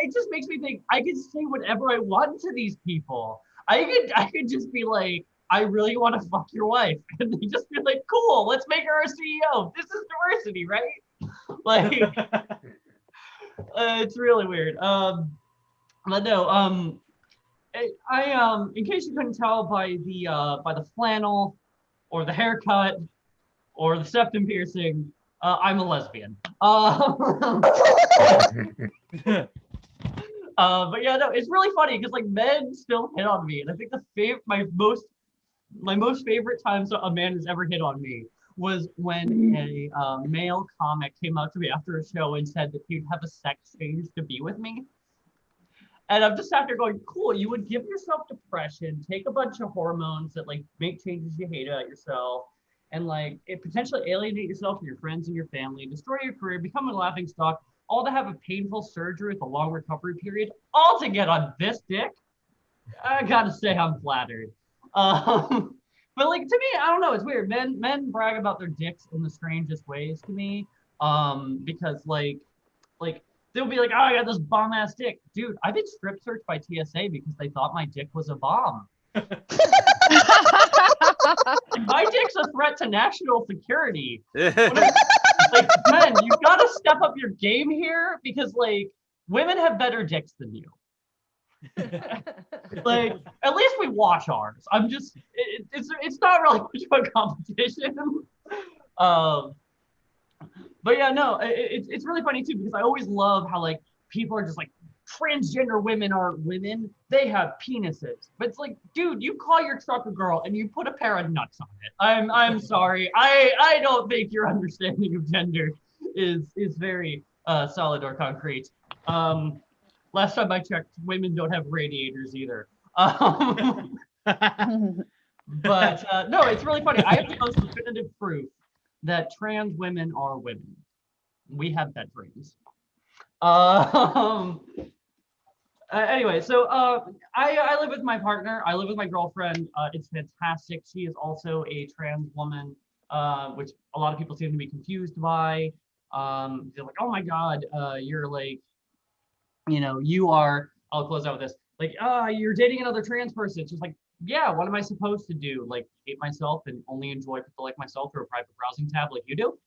it just makes me think I can say whatever I want to these people. I could just be like, I really want to fuck your wife, and they just be like, cool, let's make her our CEO. This is diversity, right? Like. It's really weird. But no, I in case you couldn't tell by the flannel, or the haircut, or the septum piercing, I'm a lesbian. But yeah, no, it's really funny because like men still hit on me, and I think my most favorite times a man has ever hit on me was when a male comic came out to me after a show and said that he'd have a sex change to be with me. And I'm just sat there going, cool, you would give yourself depression, take a bunch of hormones that like make changes you hate about yourself, and like it potentially alienate yourself from your friends and your family, destroy your career, become a laughing stock, all to have a painful surgery with a long recovery period, all to get on this dick. I gotta say I'm flattered. But like to me, I don't know, it's weird. Men brag about their dicks in the strangest ways to me. Because like they'll be like, oh, I got this bomb ass dick. Dude, I've been strip searched by TSA because they thought my dick was a bomb. My dick's a threat to national security. Like, men, you've got to step up your game here because like women have better dicks than you. Like at least we wash ours. I'm just it's not really much of a competition. But yeah, no, it's really funny too because I always love how like people are just like transgender women aren't women, they have penises. But it's like, dude, you call your truck a girl and you put a pair of nuts on it. I'm sorry. I don't think your understanding of gender is very solid or concrete. Last time I checked, women don't have radiators either. But no, it's really funny. I have the most definitive proof that trans women are women. We have pet dreams. Anyway, so I live with my partner. I live with my girlfriend. It's fantastic. She is also a trans woman, which a lot of people seem to be confused by. They're like, oh my God, you're like, you know, you are, I'll close out with this, like, you're dating another trans person. It's just like, yeah, what am I supposed to do? Like, hate myself and only enjoy people like myself through a private browsing tab like you do?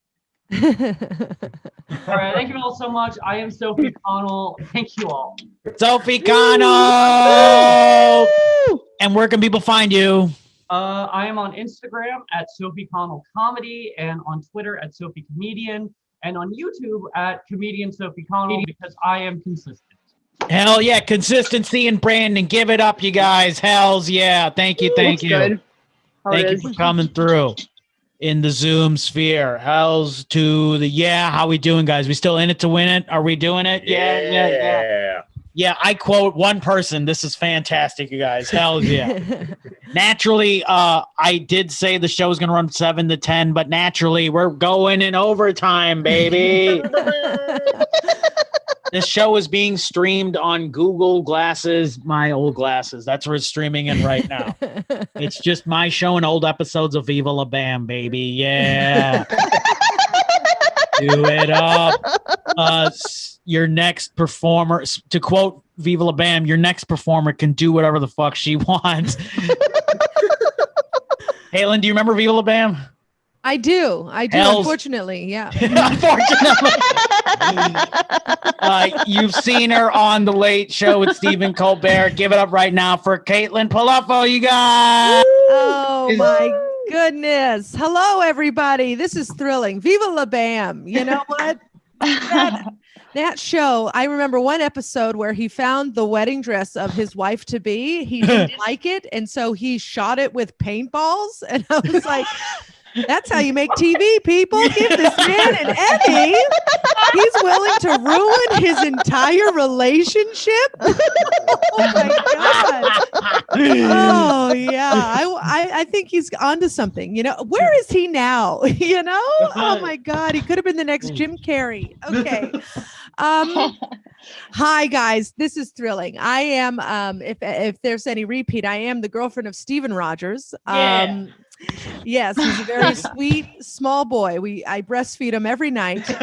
All right, thank you all so much. I am Sophie Connell. Thank you all. Sophie Connell! And where can people find you? I am on Instagram at Sophie Connell Comedy and on Twitter at Sophie Comedian and on YouTube at Comedian Sophie Connell because I am consistent. Hell yeah, consistency and branding. Give it up, you guys. Hells yeah. Thank you. Thank you. Thank you for coming through in the Zoom sphere. Hells to the yeah. How we doing, guys? We still in it to win it? Are we doing it? Yeah. Yeah, I quote one person. This is fantastic, you guys. Hells yeah. Naturally, I did say the show is going to run 7 to 10, but naturally, we're going in overtime, baby. This show is being streamed on Google Glasses, my old glasses. That's where it's streaming in right now. It's just my show and old episodes of Viva La Bam, baby. Yeah. Do it up. Your next performer, to quote Viva La Bam, your next performer can do whatever the fuck she wants. Halen, do you remember Viva La Bam? I do. Unfortunately, yeah. Unfortunately. You've seen her on The Late Show with Stephen Colbert. Give it up right now for Caitlin Palafo, you guys. Oh, my goodness. Hello, everybody. This is thrilling. Viva La Bam. You know what? That show, I remember one episode where he found the wedding dress of his wife-to-be. He didn't like it, and so he shot it with paintballs. And I was like... That's how you make TV, people. Give this man an Emmy. He's willing to ruin his entire relationship. Oh my God. Oh yeah. I think he's onto something. You know, where is he now? You know? Oh my God. He could have been the next Jim Carrey. Okay. Hi guys, this is thrilling. I am if there's any repeat, I am the girlfriend of Steven Rogers. Yes, he's a very sweet small boy. I breastfeed him every night. He's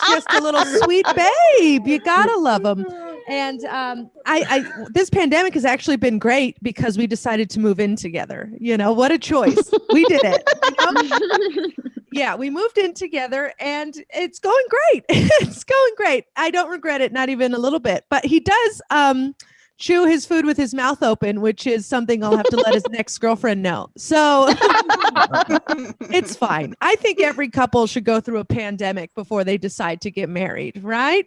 just a little sweet babe. You gotta love him. And I this pandemic has actually been great because we decided to move in together. You know, what a choice. We did it. You know? Yeah, we moved in together and it's going great. It's going great. I don't regret it, not even a little bit. But he does chew his food with his mouth open, which is something I'll have to let his next girlfriend know. So it's fine. I think every couple should go through a pandemic before they decide to get married, right?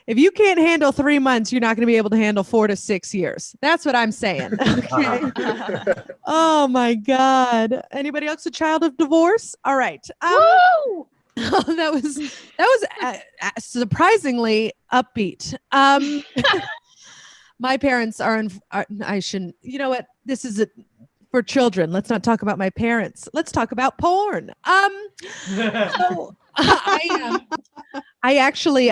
If you can't handle 3 months, you're not going to be able to handle 4 to 6 years. That's what I'm saying. Okay. Oh my God. Anybody else a child of divorce? All right. That was surprisingly upbeat. My parents I shouldn't, you know what? This is for children. Let's not talk about my parents. Let's talk about porn. So I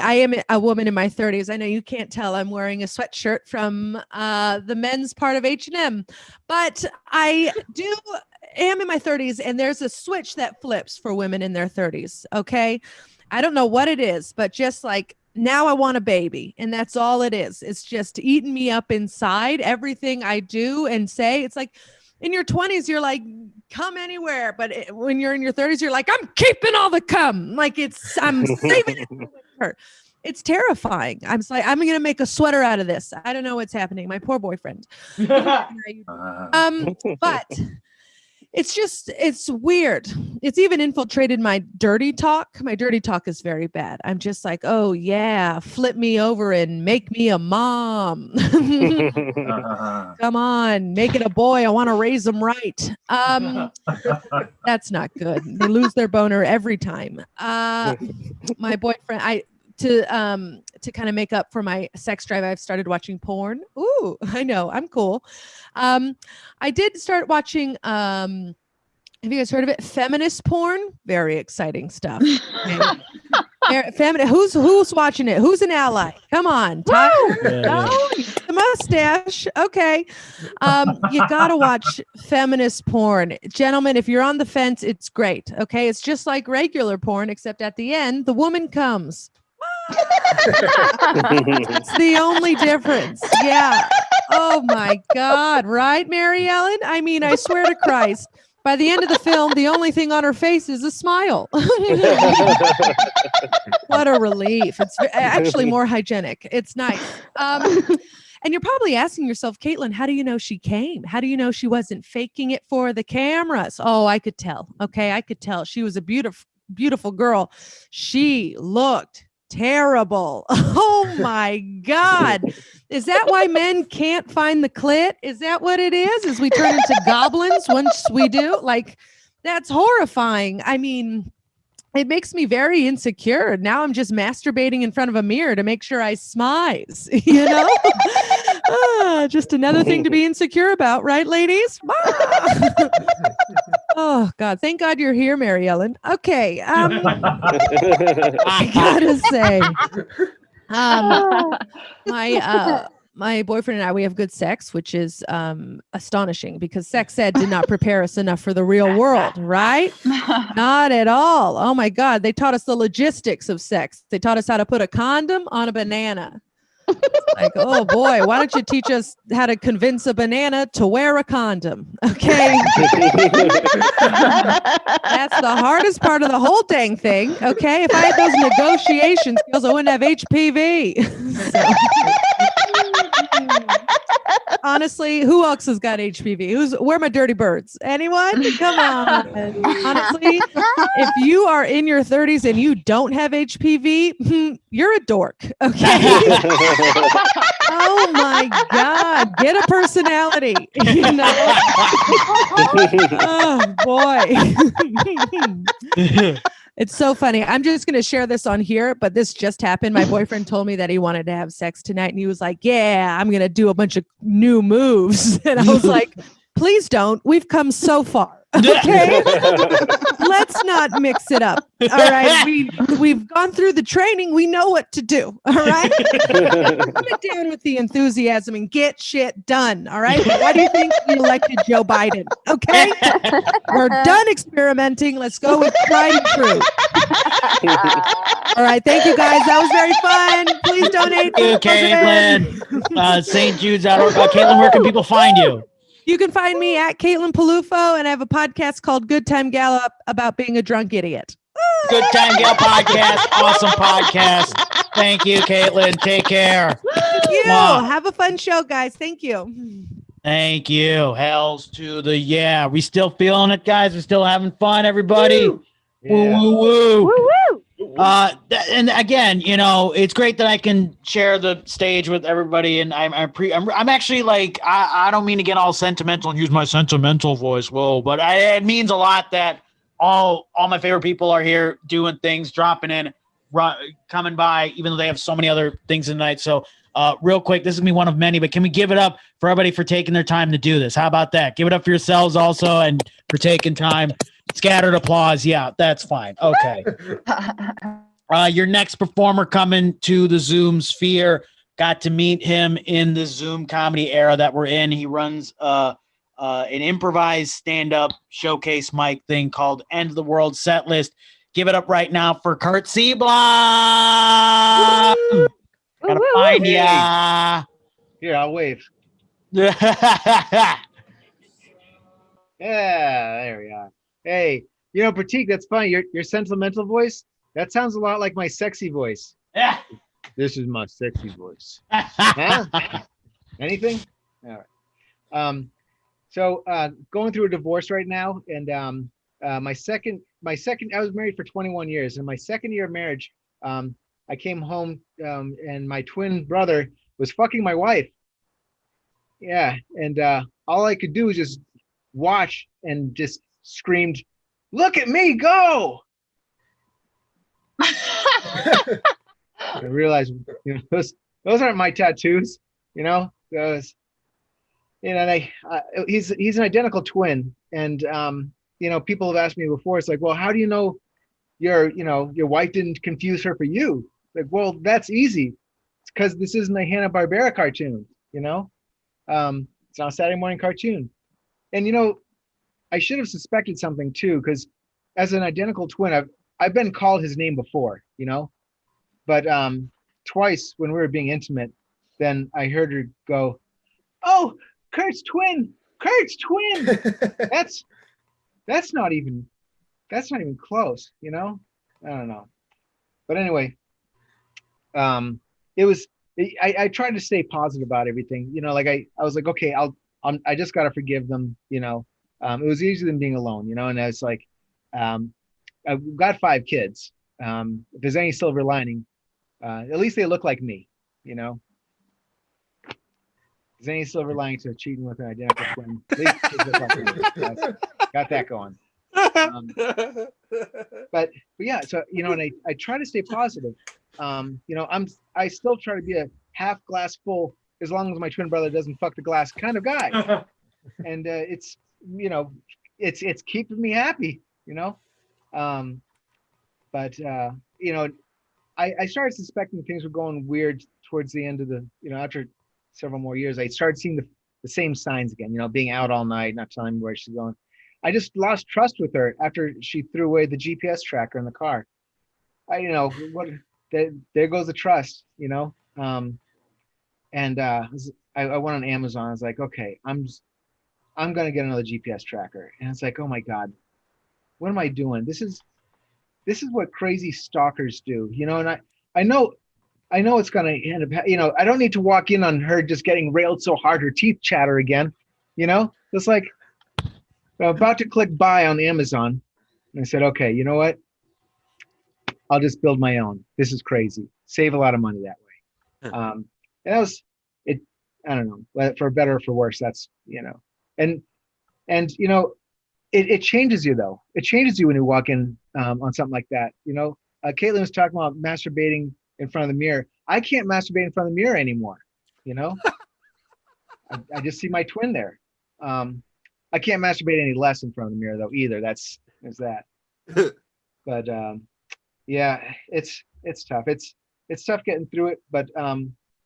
am a woman in my 30s. I know you can't tell. I'm wearing a sweatshirt from the men's part of H&M, but I am in my 30s, and there's a switch that flips for women in their 30s. Okay. I don't know what it is, but just like, now I want a baby, and that's all it is. It's just eating me up inside. Everything I do and say, it's like in your 20s, you're like, come anywhere. But when you're in your 30s, you're like, I'm keeping all the cum. Like I'm saving it for her. It's terrifying. I'm like, I'm going to make a sweater out of this. I don't know what's happening. My poor boyfriend. But it's weird. It's even infiltrated my dirty talk. My dirty talk is very bad. I'm just like, oh yeah, flip me over and make me a mom. Come on, make it a boy. I want to raise them right. That's not good. They lose their boner every time. My boyfriend, to kind of make up for my sex drive, I've started watching porn. Ooh, I know, I'm cool. I did start watching, have you guys heard of it? Feminist porn. Very exciting stuff. Who's watching it? Who's an ally? Come on. The mustache. Okay. You got to watch feminist porn. Gentlemen, if you're on the fence, it's great. Okay. It's just like regular porn, except at the end, the woman comes. It's the only difference. Yeah. Oh my God. Right, Maryellen? I mean, I swear to Christ, by the end of the film, the only thing on her face is a smile. What a relief. It's actually more hygienic. It's nice. And you're probably asking yourself, Caitlin, how do you know she came? How do you know she wasn't faking it for the cameras? Oh, I could tell. Okay. I could tell. She was a beautiful girl. She looked terrible. Oh my God. Is that why men can't find the clit? Is that what it is? Is we turn into goblins once we do? Like, that's horrifying. I mean, it makes me very insecure. Now I'm just masturbating in front of a mirror to make sure I smize, you know? Just another thing to be insecure about, right, ladies? Oh, Oh God, thank God you're here, Maryellen. Okay. I gotta say, my boyfriend and I, we have good sex, which is astonishing because sex ed did not prepare us enough for the real world, right? Not at all. Oh my God. They taught us the logistics of sex. They taught us how to put a condom on a banana. Like, oh boy, why don't you teach us how to convince a banana to wear a condom? Okay. That's the hardest part of the whole dang thing. Okay. If I had those negotiation skills, I wouldn't have HPV. Honestly, who else has got HPV? Where are my dirty birds? Anyone? Come on. Honestly, if you are in your 30s and you don't have HPV, you're a dork. Okay. Oh my God. Get a personality. You know? Oh boy. It's so funny. I'm just going to share this on here, but this just happened. My boyfriend told me that he wanted to have sex tonight, and he was like, yeah, I'm going to do a bunch of new moves. And I was like, please don't. We've come so far. Okay. Let's not mix it up. All right. We've gone through the training. We know what to do. All right. Get down with the enthusiasm and get shit done. All right. Why do you think we elected Joe Biden? Okay. We're done experimenting. Let's go with tried and true. All right. Thank you guys. That was very fun. Please donate. Thank you, Caitlin. St. Jude's out. Caitlin, where can people find you? You can find me at Caitlin Palufo, and I have a podcast called Good Time Gal about being a drunk idiot. Good Time Gal podcast. Awesome podcast. Thank you, Caitlin. Take care. Thank you. Wow. Have a fun show, guys. Thank you. Thank you. Hells to the yeah. We still feeling it, guys. We're still having fun, everybody. Woo, Yeah. woo, woo. Woo, woo. And again, you know, it's great that I can share the stage with everybody. And I'm actually like, I don't mean to get all sentimental and use my sentimental voice. Whoa, but it means a lot that all my favorite people are here doing things, dropping in, coming by, even though they have so many other things tonight. So real quick, this is me one of many, but can we give it up for everybody for taking their time to do this? How about that? Give it up for yourselves also and for taking time. Scattered applause. Yeah, that's fine. Okay. Your next performer coming to the Zoom sphere. Got to meet him in the Zoom comedy era that we're in. He runs an improvised stand-up showcase mic thing called End of the World Set List. Give it up right now for Kurt Seeblom. Gotta find ya. Here, I'll wave. Yeah, there we are. Hey, you know, Prateek, that's funny. Your sentimental voice, that sounds a lot like my sexy voice. Yeah. This is my sexy voice. Huh? Anything? All right. So going through a divorce right now, and my second, I was married for 21 years, and my second year of marriage, I came home, and my twin brother was fucking my wife. Yeah, and all I could do was just watch and just screamed, "Look at me go!" I realized, you know, those aren't my tattoos. You know, those. You know, he's an identical twin, and you know, people have asked me before. It's like, well, how do you know your wife didn't confuse her for you? Like, well, that's easy. It's because this isn't a Hanna-Barbera cartoon. You know, it's not a Saturday morning cartoon, and you know. I should have suspected something too, because as an identical twin, I've been called his name before, you know, but twice when we were being intimate, then I heard her go, "Oh, Kurt's twin, Kurt's twin." that's not even close, you know. I don't know, but anyway, I tried to stay positive about everything, you know. Like I was like, okay, I just gotta forgive them, you know. It was easier than being alone, you know, and I was like, I've got 5 kids. If there's any silver lining, at least they look like me, you know. If there's any silver lining to cheating with an identical twin, at least kids look like me. Got that going. But yeah, so, you know, and I try to stay positive. You know, I still try to be a half glass full, as long as my twin brother doesn't fuck the glass kind of guy. And it's, you know, it's keeping me happy, you know. But you know, I started suspecting things were going weird towards the end of the, you know, after several more years. I started seeing the same signs again, you know, being out all night, not telling me where she's going. I just lost trust with her after she threw away the GPS tracker in the car. You know, there goes the trust, you know. And I went on Amazon. I was like, okay, I'm gonna get another GPS tracker. And it's like, oh my God, what am I doing? This is what crazy stalkers do, you know. And I know it's gonna end up, you know, I don't need to walk in on her just getting railed so hard her teeth chatter again, you know. It's like I'm about to click buy on Amazon, and I said, okay, you know what? I'll just build my own. This is crazy. Save a lot of money that way. And that was it. I don't know, for better or for worse. That's, you know, and you know, it changes you though. It changes you when you walk in on something like that. You know, Caitlin was talking about masturbating in front of the mirror. I can't masturbate in front of the mirror anymore. You know, I just see my twin there. I can't masturbate any less in front of the mirror though either. There's that. But yeah, it's tough. It's tough getting through it. But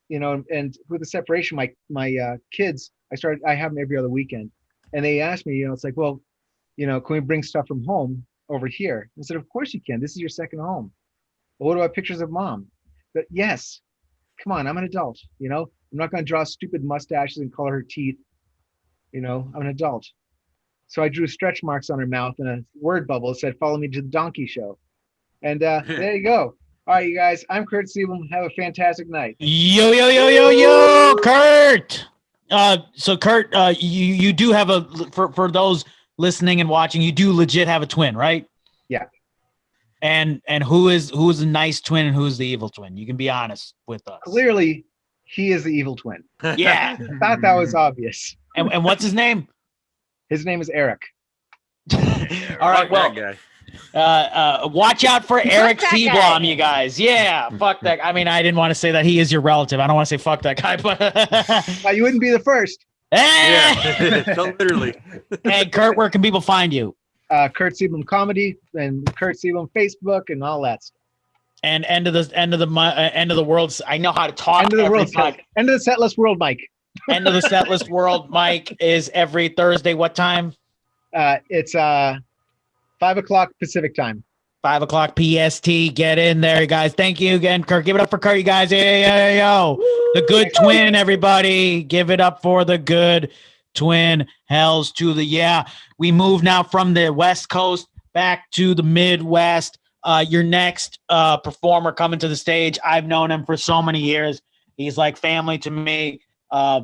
you know, and with the separation, my kids, I have them every other weekend, and they asked me, you know, it's like, well, you know, can we bring stuff from home over here? I said, of course you can. This is your second home. Well, what about pictures of mom? But yes, come on, I'm an adult. You know, I'm not going to draw stupid mustaches and color her teeth. You know, I'm an adult. So I drew stretch marks on her mouth and a word bubble that said, follow me to the donkey show. And there you go. All right, you guys, I'm Kurt Siebel. Have a fantastic night. Yo, Kurt. So Kurt, you do have for those listening and watching, you do legit have a twin, right? Yeah. And who is the nice twin and who's the evil twin? You can be honest with us. Clearly, he is the evil twin. Yeah. I thought that was obvious. And what's his name? His name is Eric. All right, well, watch out for Eric Seablom, you guys. Yeah, fuck that. I mean, I didn't want to say that he is your relative. I don't want to say fuck that guy, but you wouldn't be the first. Yeah, literally. Hey, Kurt, where can people find you? Kurt Seablom Comedy and Kurt Seablom Facebook and all that stuff. And end of the world. I know how to talk. End of the world. End of the Setlist World, Mike. End of the Setlist World, Mike, is every Thursday. What time? It's 5 o'clock Pacific time. 5 o'clock PST. Get in there, you guys. Thank you again, Kurt. Give it up for Kurt, you guys. Yo. The good twin, everybody. Give it up for the good twin. Hells to the yeah. We move now from the West Coast back to the Midwest. Your next performer coming to the stage. I've known him for so many years. He's like family to me. I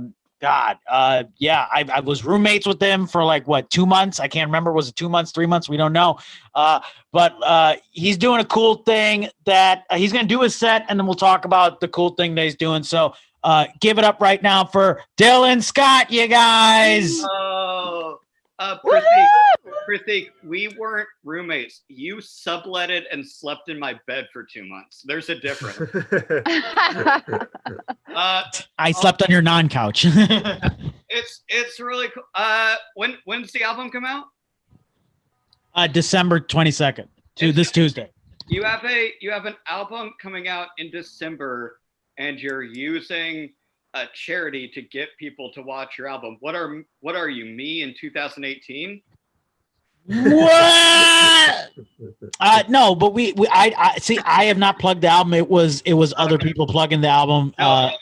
was roommates with him for like 2 months. I can't remember. Was it 2 months, 3 months? We don't know. But he's doing a cool thing that he's going to do his set, and then we'll talk about the cool thing that he's doing. So give it up right now for Dylan Scott, you guys. Prateek, we weren't roommates. You subletted and slept in my bed for 2 months. There's a difference. I slept on your non-couch. It's really cool. When's the album come out? December 22nd, this Tuesday. You have an album coming out in December, and you're using a charity to get people to watch your album. What are you, me in 2018? What? No, but I see. I have not plugged the album. It was other people plugging the album.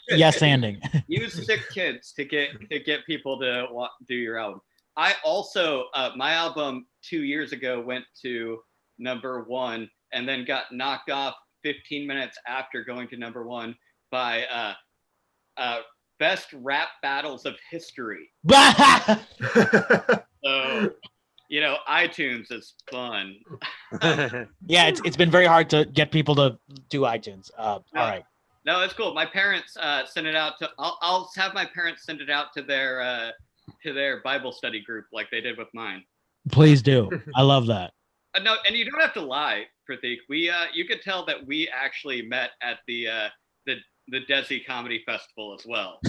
Yes, anding. Use sick kids to get people to do your album. I also my album 2 years ago went to #1 and then got knocked off 15 minutes after going to #1 by Best Rap Battles of History. So, you know, iTunes is fun. Yeah, it's been very hard to get people to do iTunes. All right. No, it's cool. My parents sent it out to. I'll have my parents send it out to their Bible study group like they did with mine. Please do. I love that. No, and you don't have to lie, Prateek. You could tell that we actually met at the Desi Comedy Festival as well.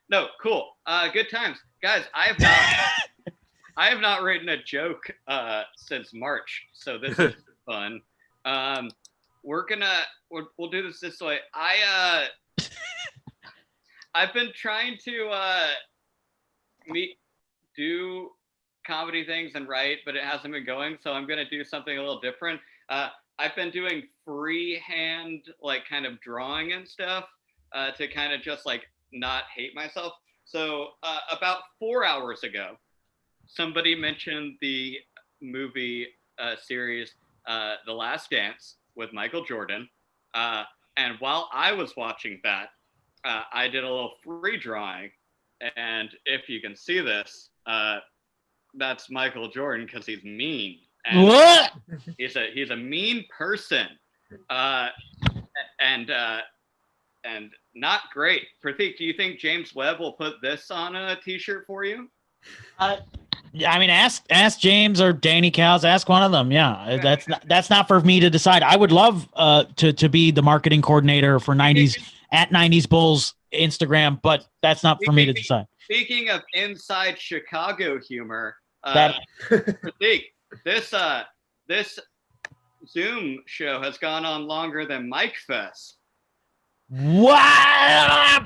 No, cool. Good times, guys. I have not written a joke since March, so this is fun. We'll do this way. I've been trying to do comedy things and write, but it hasn't been going. So I'm gonna do something a little different. I've been doing freehand, like kind of drawing and stuff to kind of just like not hate myself. So about 4 hours ago, somebody mentioned the movie series The Last Dance with Michael Jordan. And while I was watching that, I did a little free drawing. And if you can see this, that's Michael Jordan because he's mean. And what? He's a mean person. And not great. Prateek, do you think James Webb will put this on a t-shirt for you? Yeah, I mean, ask James or Danny Cows. Ask one of them. Yeah, that's not for me to decide. I would love to be the marketing coordinator for 90s at 90s Bulls Instagram, but that's not for me to decide. Speaking of inside Chicago humor, That- Prateek, this Zoom show has gone on longer than Mike Fest. Wow!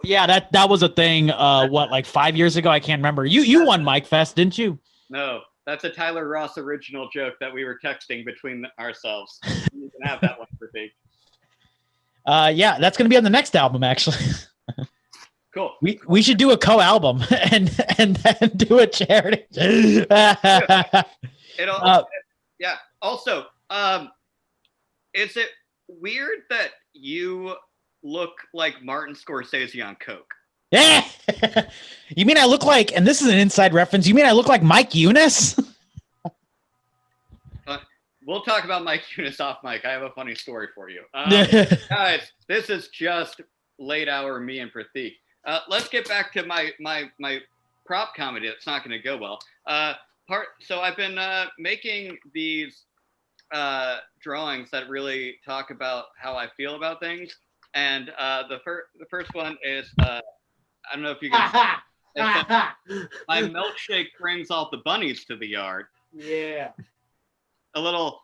Yeah, that was a thing. What, like 5 years ago? I can't remember. You won Mike Fest, didn't you? No, that's a Tyler Ross original joke that we were texting between ourselves. You can have that one, Prateek. Yeah, that's gonna be on the next album, actually. Cool. We should do a co-album and then do a charity. Yeah. Also, is it weird that you look like Martin Scorsese on coke? Yeah. You mean I look like, and this is an inside reference, you mean I look like Mike Eunice? We'll talk about Mike Eunice off mic. I have a funny story for you. Guys, this is just late hour me and Prateek. Let's get back to my prop comedy. That's not going to go well. So I've been making these drawings that really talk about how I feel about things. And the first one is I don't know if you can. My milkshake brings all the bunnies to the yard. Yeah. A little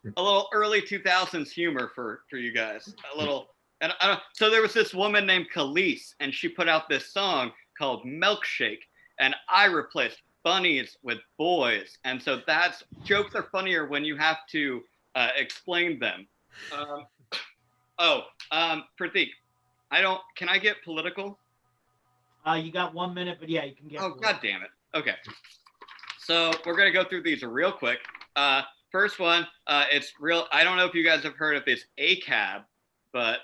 early 2000s humor for you guys. A little. And so there was this woman named Khalees, and she put out this song called Milkshake, and I replaced bunnies with boys. And so jokes are funnier when you have to explain them. Prateek, can I get political? You got 1 minute, but yeah, you can get. Oh, God damn it. Okay. So we're going to go through these real quick. First one, it's real. I don't know if you guys have heard of this ACAB, but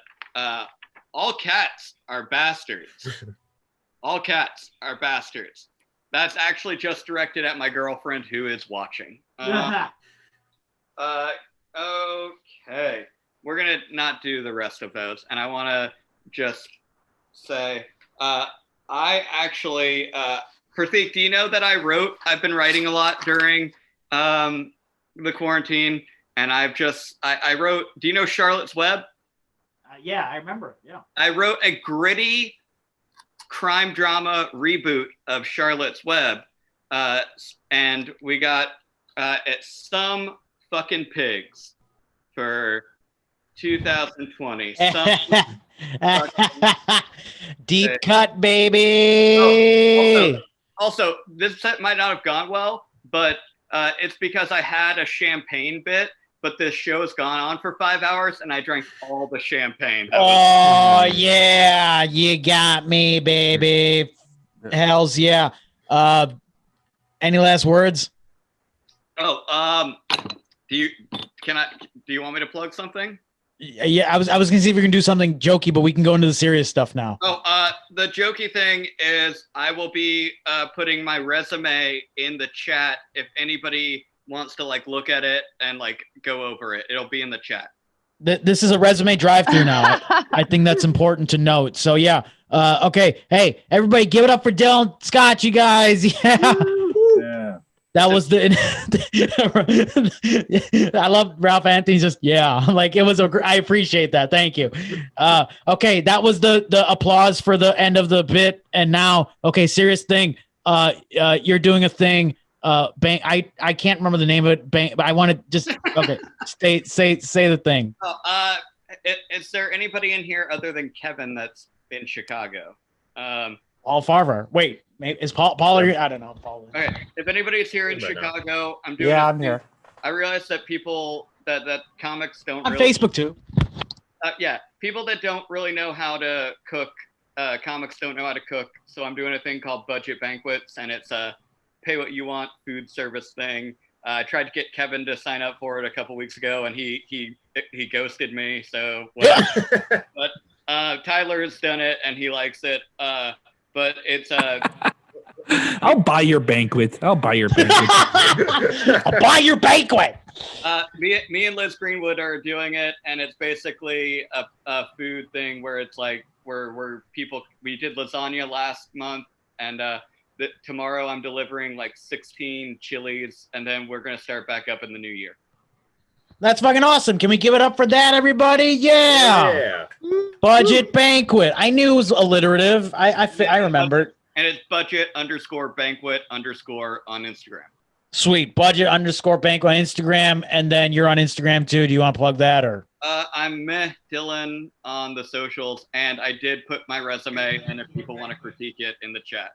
all cats are bastards. All cats are bastards. That's actually just directed at my girlfriend who is watching. Okay. We're going to not do the rest of those. And I want to just say, I actually, Prateek, do you know that I've been writing a lot during the quarantine, and I wrote, do you know Charlotte's Web? Yeah, I remember. Yeah. I wrote a gritty crime drama reboot of Charlotte's Web, and we got Some Fucking Pigs for 2020. Deep cut, baby. Also, this might not have gone well, but it's because I had a champagne bit, but this show has gone on for 5 hours, and I drank all the champagne. Yeah, you got me, baby. Hells yeah. Any last words? Do you want me to plug something? Yeah, I was gonna see if we can do something jokey, but we can go into the serious stuff now. The jokey thing is I will be putting my resume in the chat if anybody wants to look at it and go over it. It'll be in the chat. This is a resume drive-through now. I think that's important to note. So yeah. Okay. Hey, everybody, give it up for Dylan Scott, you guys. Yeah. That was the. I love Ralph Anthony's just like it was I appreciate that. Thank you. Okay, that was the applause for the end of the bit, and now serious thing. You're doing a thing. Bank. I can't remember the name of it. Bank. But I want to just say the thing. Oh, is there anybody in here other than Kevin that's in Chicago? Paul Farver. Wait, is Paul? I don't know. Paul. Okay, if anybody's here in Chicago, I'm doing. Yeah, I'm here. I realize that people that comics don't. On really, Facebook too. Yeah, people that don't really know how to cook. Comics don't know how to cook, so I'm doing a thing called Budget Banquets, and it's a pay what you want food service thing. I tried to get Kevin to sign up for it a couple weeks ago, and he ghosted me. So, whatever. But Tyler's done it, and he likes it. But it's I'll buy your banquet. I'll buy your banquet. I'll buy your banquet. Me and Liz Greenwood are doing it, and it's basically a food thing where it's like where people. We did lasagna last month, and tomorrow I'm delivering like 16 chilies, and then we're gonna start back up in the new year. That's fucking awesome. Can we give it up for that, everybody? Yeah. Budget Banquet. I knew it was alliterative. I remember. And it's budget_banquet_ on Instagram. Sweet. Budget_banquet on Instagram. And then you're on Instagram too. Do you want to plug that or? I'm Dylan on the socials, and I did put my resume, and if people want to critique it, in the chat.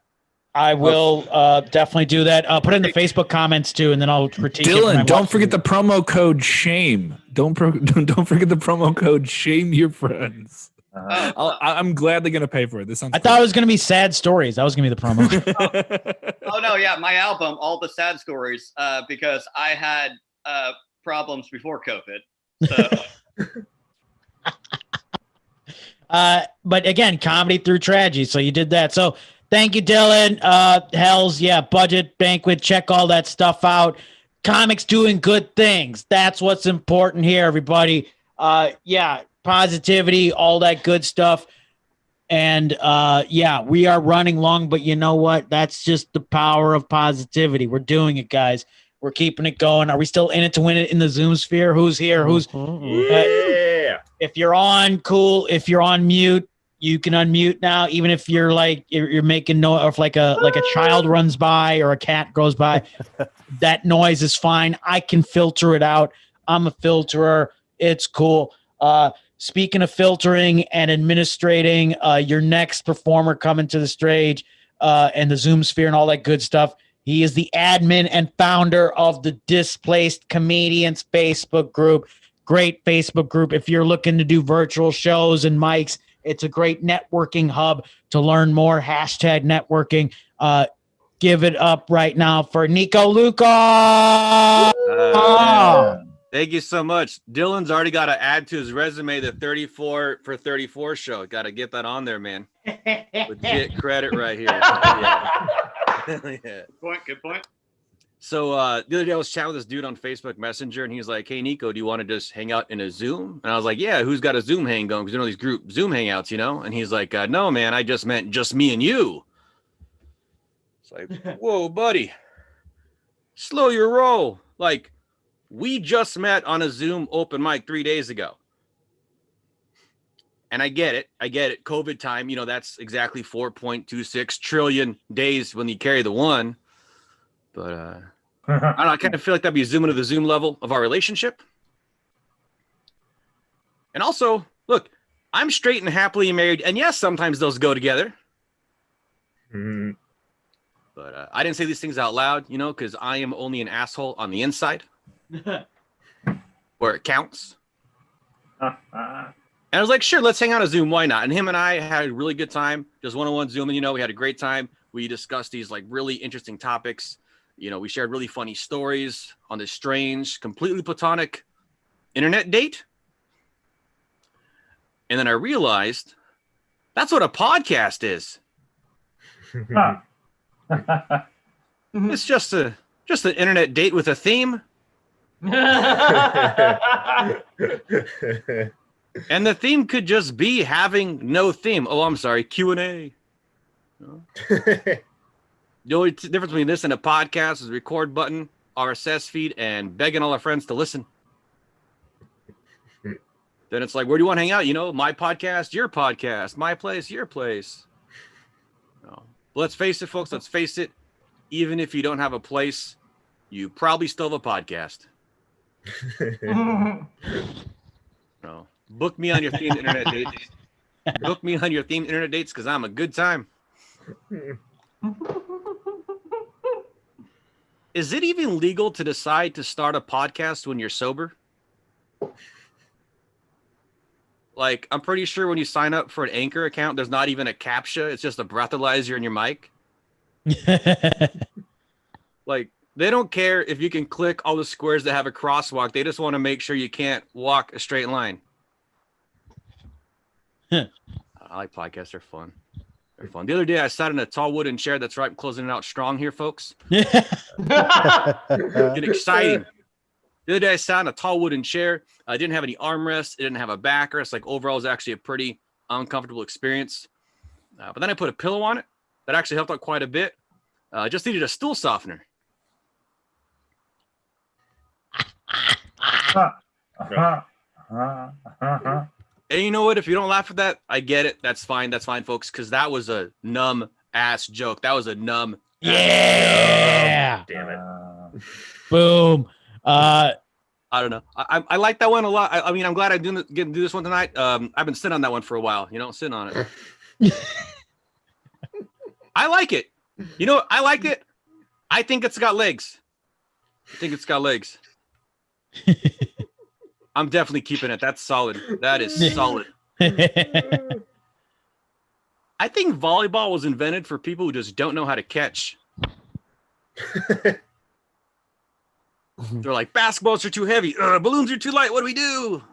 I will definitely do that. Put it in the Facebook comments too, and then I'll critique it. Dylan, don't forget the promo code SHAME. Don't forget the promo code SHAME your friends. I'm gladly going to pay for it. This sounds I thought it was going to be sad stories. That was going to be the promo. Oh no, yeah, my album, all the sad stories, because I had problems before COVID. So. But again, comedy through tragedy. So you did that. So thank you, Dylan. Hells, yeah, Budget Banquet. Check all that stuff out. Comics doing good things. That's what's important here, everybody. Yeah, positivity, all that good stuff. And yeah, we are running long, but you know what? That's just the power of positivity. We're doing it, guys. We're keeping it going. Are we still in it to win it in the Zoom sphere? Who's here? Who's yeah? If you're on, cool. If you're on mute, you can unmute now. Even if you're like you're making noise, or if like a child runs by or a cat goes by, that noise is fine. I can filter it out. I'm a filterer. It's cool. Speaking of filtering and administrating, your next performer coming to the stage and the Zoom sphere and all that good stuff. He is the admin and founder of the Displaced Comedians Facebook group. Great Facebook group. If you're looking to do virtual shows and mics, it's a great networking hub to learn more. #networking. Give it up right now for Nico Luca. Thank you so much. Dylan's already got to add to his resume the 34 for 34 show. Got to get that on there, man. Legit credit right here. Yeah. Good point. So the other day I was chatting with this dude on Facebook Messenger, and he's like, "Hey Nico, do you want to just hang out in a Zoom?" And I was like, "Yeah, who's got a Zoom hang going? Because you know these group Zoom hangouts, you know?" And he's like, "No, man, I just meant just me and you." It's like, whoa, buddy, slow your roll. Like, we just met on a Zoom open mic 3 days ago. And I get it. COVID time, you know, that's exactly 4.26 trillion days when you carry the one. But I don't know, I kind of feel like that'd be zooming to the Zoom level of our relationship. And also, look, I'm straight and happily married. And yes, sometimes those go together. Mm-hmm. But I didn't say these things out loud, you know, because I am only an asshole on the inside. Where it counts. And I was like, sure, let's hang out on Zoom. Why not? And him and I had a really good time. Just one-on-one Zoom. And, you know, we had a great time. We discussed these like really interesting topics. You know, we shared really funny stories on this strange, completely platonic internet date. And then I realized that's what a podcast is. It's just an internet date with a theme. And the theme could just be having no theme. Oh, I'm sorry, Q&A. No. The only difference between this and a podcast is record button, RSS feed, and begging all our friends to listen. Then it's like, where do you want to hang out? You know, my podcast, your podcast, my place, your place. No. Let's face it, folks. Let's face it. Even if you don't have a place, you probably still have a podcast. No. Book me on your themed internet dates. Book me on your themed internet dates because I'm a good time. Is it even legal to decide to start a podcast when you're sober? Like, I'm pretty sure when you sign up for an Anchor account, there's not even a CAPTCHA. It's just a breathalyzer in your mic. Like, they don't care if you can click all the squares that have a crosswalk. They just want to make sure you can't walk a straight line. I like podcasts. They're fun. They're fun. The other day, I sat in a tall wooden chair. That's right. I'm closing it out strong here, folks. Get exciting. The other day, I sat in a tall wooden chair. I didn't have any armrests. It didn't have a backrest. Like, overall, it was actually a pretty uncomfortable experience. But then I put a pillow on it. That actually helped out quite a bit. I just needed a stool softener. And you know what? If you don't laugh at that, I get it. That's fine. That's fine, folks, because that was a numb ass joke. That was a numb. Yeah. Damn it. Boom. I don't know. I like that one a lot. I mean, I'm glad I get to do this one tonight. I've been sitting on that one for a while. You know, sitting on it. I like it. You know, I like it. I think it's got legs. I'm definitely keeping it. That's solid. That is solid. I think volleyball was invented for people who just don't know how to catch. They're like, basketballs are too heavy. Balloons are too light. What do we do?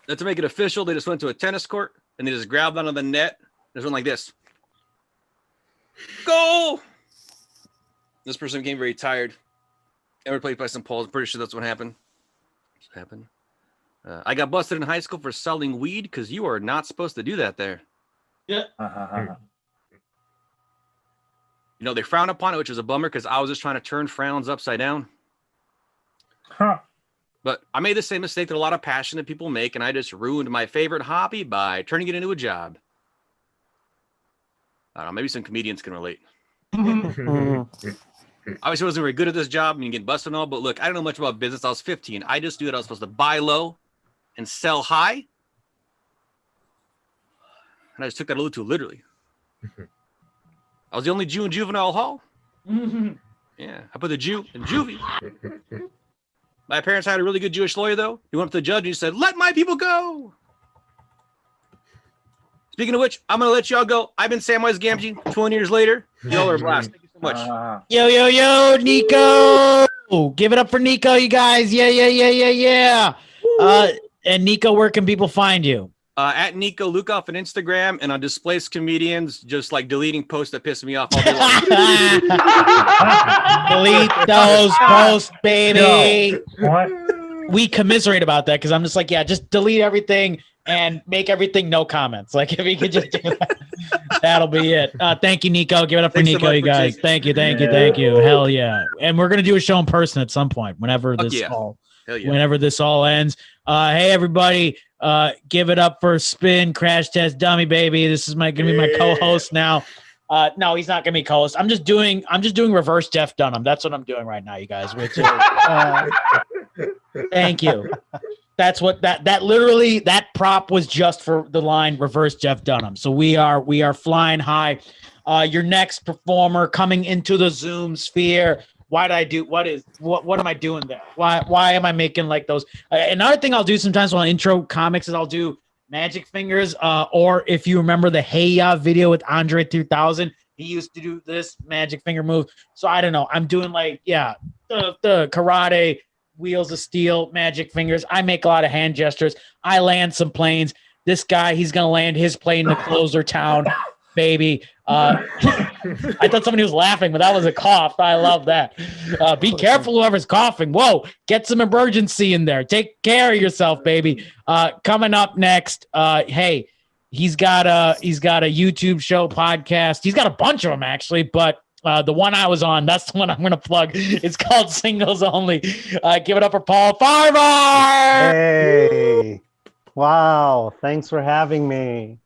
Then to make it official, they just went to a tennis court and they just grabbed onto the net. There's one like this. Goal! This person became very tired. Ever played by some poles? I'm pretty sure that's what happened. I got busted in high school for selling weed because you are not supposed to do that there. Yeah. You know, they frown upon it, which is a bummer because I was just trying to turn frowns upside down. But I made the same mistake that a lot of passionate people make, and I just ruined my favorite hobby by turning it into a job. I don't know, maybe some comedians can relate. Obviously, I wasn't very good at this job. I mean, getting busted and all, but look, I don't know much about business. I was 15. I just knew that I was supposed to buy low and sell high. And I just took that a little too literally. I was the only Jew in juvenile hall. Yeah, I put the Jew in juvie. My parents had a really good Jewish lawyer, though. He went up to the judge and he said, "Let my people go." Speaking of which, I'm going to let y'all go. I've been Samwise Gamgee. 20 years later, y'all are a blast. Thank you so much. Yo, Nico. Give it up for Nico, you guys. Yeah. And Nico, where can people find you? At Nico Lukoff on Instagram and on Displaced Comedians, just like deleting posts that piss me off all day long. Delete those posts, baby. What? We commiserate about that because I'm just like, yeah, just delete everything and make everything no comments. Like if you could just do that, that'll be it. Thank you, Nico. Give it up for Thanks so Nico, much you for guys. taking- Thank you. Hell yeah. And we're gonna do a show in person at some point whenever Fuck this yeah. all Hell yeah. whenever this all ends. Hey everybody, give it up for Spin Crash Test Dummy Baby. This is gonna be my co-host now. No, he's not gonna be co-host. I'm just doing reverse Jeff Dunham. That's what I'm doing right now, you guys. Which is, thank you. That's what that literally that prop was just for the line reverse Jeff Dunham. So we are flying high. Your next performer coming into the Zoom sphere. What am I doing there? Why am I making like those? Another thing I'll do sometimes when I intro comics is I'll do magic fingers. Or if you remember the Hey Ya video with Andre 3000, he used to do this magic finger move. So I don't know. I'm doing like, the karate wheels of steel, magic fingers. I make a lot of hand gestures. I land some planes. This guy, he's going to land his plane in the closer town, baby. I thought somebody was laughing, but that was a cough. I love that. Be careful whoever's coughing. Whoa, get some emergency in there. Take care of yourself, baby. Coming up next, hey, He's got a YouTube show, podcast. He's got a bunch of them actually, but the one I was on, that's the one I'm going to plug. It's called Singles Only. Give it up for Paul Farmer. Hey, wow. Thanks for having me.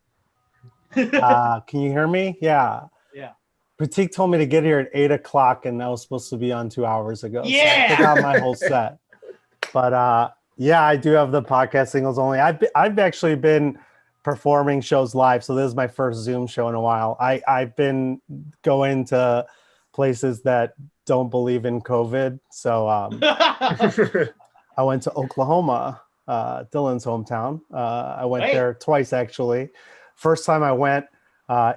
Can you hear me? Yeah. Yeah. Prateek told me to get here at 8 o'clock and I was supposed to be on 2 hours ago. Yeah. So I forgot my whole set. But yeah, I do have the podcast Singles Only. I've actually been performing shows live. So this is my first Zoom show in a while. I've been going to places that don't believe in COVID. So I went to Oklahoma, Dylan's hometown. I went there twice actually. First time I went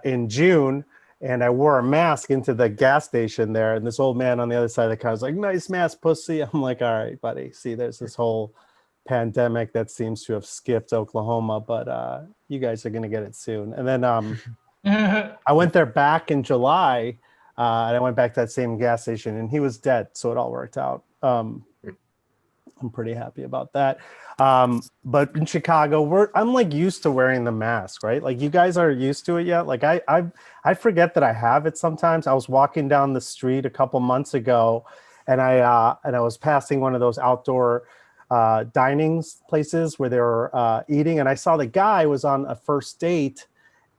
in June, and I wore a mask into the gas station there. And this old man on the other side of the car was like, "Nice mask, pussy." I'm like, "All right, buddy. See, there's this whole pandemic that seems to have skipped Oklahoma, but you guys are going to get it soon." And then I went there back in July, and I went back to that same gas station, and he was dead. So it all worked out. I'm pretty happy about that. But in Chicago, I'm like used to wearing the mask, right? Like you guys are used to it yet? Like I forget that I have it sometimes. I was walking down the street a couple months ago, and I was passing one of those outdoor dining places where they were eating, and I saw the guy was on a first date,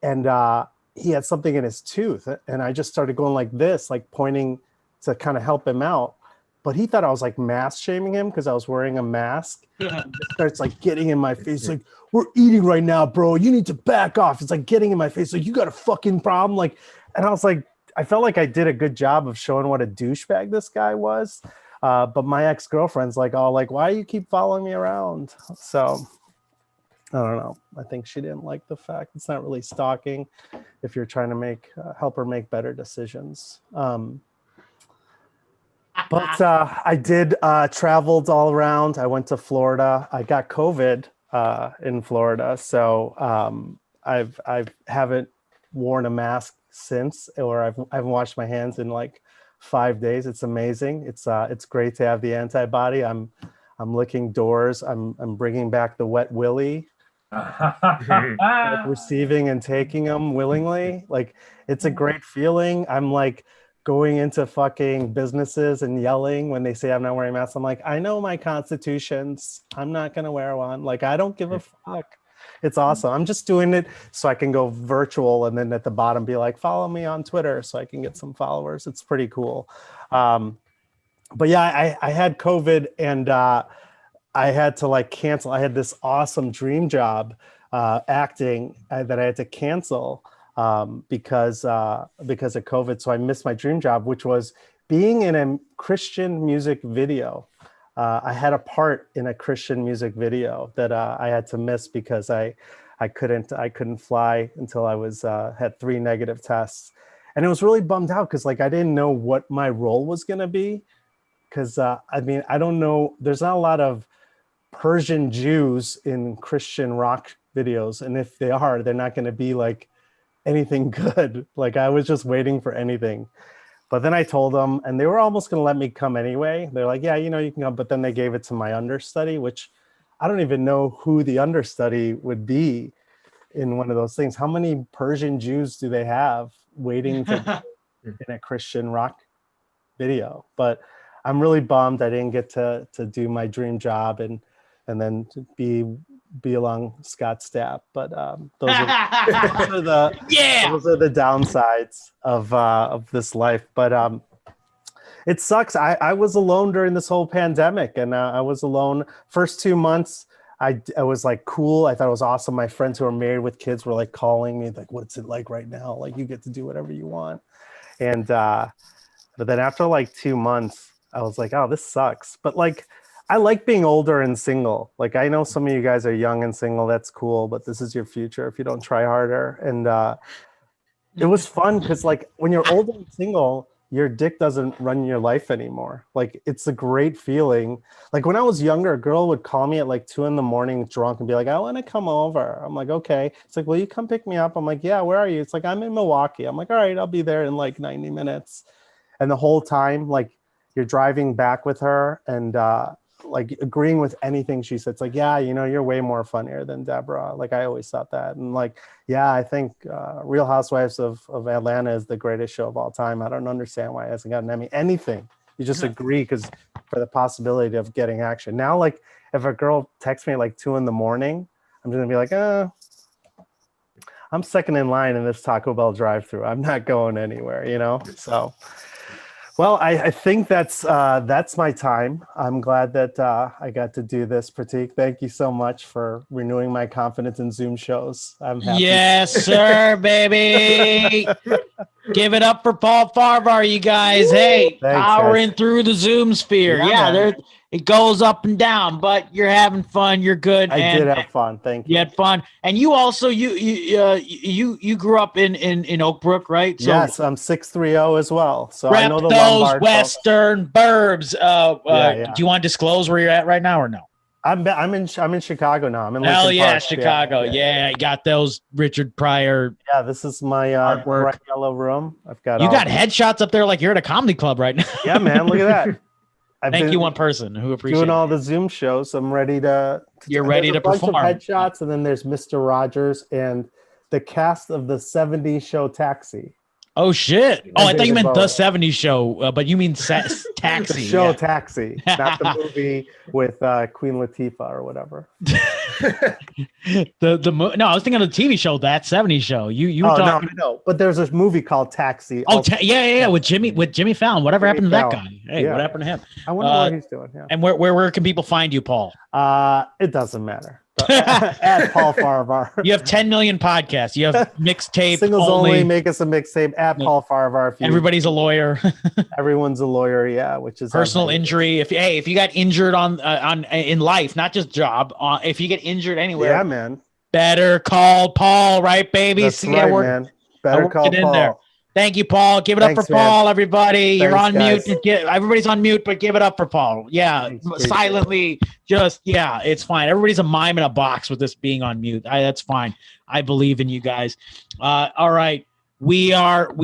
and he had something in his tooth, and I just started going like this, like pointing to kind of help him out. But he thought I was like mask shaming him because I was wearing a mask. He just starts like getting in my face, like, "We're eating right now, bro. You need to back off." It's like getting in my face, like, "You got a fucking problem." Like, and I was like, I felt like I did a good job of showing what a douchebag this guy was. But my ex-girlfriend's like, all like, "Why do you keep following me around?" So I don't know. I think she didn't like the fact. It's not really stalking if you're trying to help her make better decisions. But I did traveled all around. I went to Florida. I got COVID in Florida, so I haven't worn a mask since, or I haven't washed my hands in like 5 days. It's amazing. It's great to have the antibody. I'm licking doors. I'm bringing back the wet willy. Like receiving and taking them willingly. Like it's a great feeling. I'm like going into fucking businesses and yelling when they say I'm not wearing masks. I'm like, I know my constitutions. I'm not gonna wear one. Like I don't give a fuck. It's awesome. I'm just doing it so I can go virtual and then at the bottom be like, "Follow me on Twitter," so I can get some followers. It's pretty cool. But yeah, I had COVID and I had to like cancel. I had this awesome dream job acting that I had to cancel because of COVID. So I missed my dream job, which was being in a Christian music video. I had a part in a Christian music video that I had to miss because I couldn't fly until I was had 3 negative tests, and it was really bummed out because like I didn't know what my role was gonna be. Because I mean, I don't know. There's not a lot of Persian Jews in Christian rock videos, and if they are, they're not going to be like anything good. Like I was just waiting for anything. But then I told them, and they were almost going to let me come anyway. They're like, "Yeah, you know, you can come." But then they gave it to my understudy, which I don't even know who the understudy would be in one of those things. How many Persian Jews do they have waiting to in a Christian rock video? But I'm really bummed I didn't get to do my dream job and then to be along Scott's staff. But those are the downsides of this life. But it sucks. I was alone during this whole pandemic, and I was alone. First 2 months, I was like cool. I thought it was awesome. My friends who are married with kids were like calling me like, "What's it like right now? Like you get to do whatever you want." And but then after like 2 months, I was like, "Oh, this sucks." But like, I like being older and single. Like, I know some of you guys are young and single. That's cool, but this is your future if you don't try harder. And it was fun because like when you're older and single, your dick doesn't run your life anymore. Like it's a great feeling. Like when I was younger, a girl would call me at like 2 a.m. drunk and be like, "I want to come over." I'm like, "Okay." It's like, "Will you come pick me up?" I'm like, "Yeah, where are you?" It's like, "I'm in Milwaukee." I'm like, "All right, I'll be there in like 90 minutes. And the whole time, like, you're driving back with her and like agreeing with anything she said. It's like, yeah, you know, you're way more funnier than Deborah. Like I always thought that. And like, yeah, I think Real Housewives of Atlanta is the greatest show of all time. I don't understand why it hasn't gotten an Emmy. Anything. You just agree because for the possibility of getting action. Now, like if a girl texts me at like 2 a.m, I'm just gonna be like, I'm second in line in this Taco Bell drive-thru. I'm not going anywhere, you know? So, well, I think that's my time. I'm glad that I got to do this, Prateek. Thank you so much for renewing my confidence in Zoom shows. I'm happy. Yes, sir, baby. Give it up for Paul Farvar, you guys. Hey, Thanks, powering guys. through the Zoom sphere. Yeah, man. It goes up and down, but you're having fun. You're good. I did have fun. Thank you. You had fun, and you also you grew up in Oak Brook, right? So yes, I'm 630 as well. So I rep know the those Lombard folks. Western burbs. Yeah. Do you want to disclose where you're at right now or no? I'm in Chicago now. I'm in Hell Lincoln yeah, Park. Chicago. Yeah, you got those Richard Pryor. Yeah, this is my artwork. bright yellow room. I've got You all got headshots up there like you're at a comedy club right now. Yeah, man, look at that. Thank you, one person who appreciates doing all the Zoom shows. I'm ready to. You're ready to bunch perform. Of headshots, and then there's Mr. Rogers and the cast of the '70s show Taxi. Oh shit! Oh, I thought you meant the Bowie. movie show, but you mean Taxi. The show yeah. Taxi, not the movie with Queen Latifah or whatever. No, I was thinking of the TV show, That 70s Show. You were talking. No, but there's a movie called Taxi. Oh, yeah, with Jimmy Fallon. Whatever happened to that guy? Hey, Yeah. what happened to him? I wonder what he's doing. Yeah. And where can people find you, Paul? It doesn't matter. At Paul Farvar. You have 10 million podcasts. You have mixtape Singles only. Make us a mixtape at Paul Farvar. Everybody's a lawyer. Everyone's a lawyer. Yeah, which is personal injury. If you got injured on in life, not just job, if you get injured anywhere, yeah, man, better call Paul, right, baby? That's right, man. Better call Paul. Paul. Thank you, Paul. Give it up for Paul, everybody. You're on Thanks, mute. Everybody's on mute, but give it up for Paul. Yeah, silently. It's fine. Everybody's a mime in a box with this being on mute. That's fine. I believe in you guys. All right, we are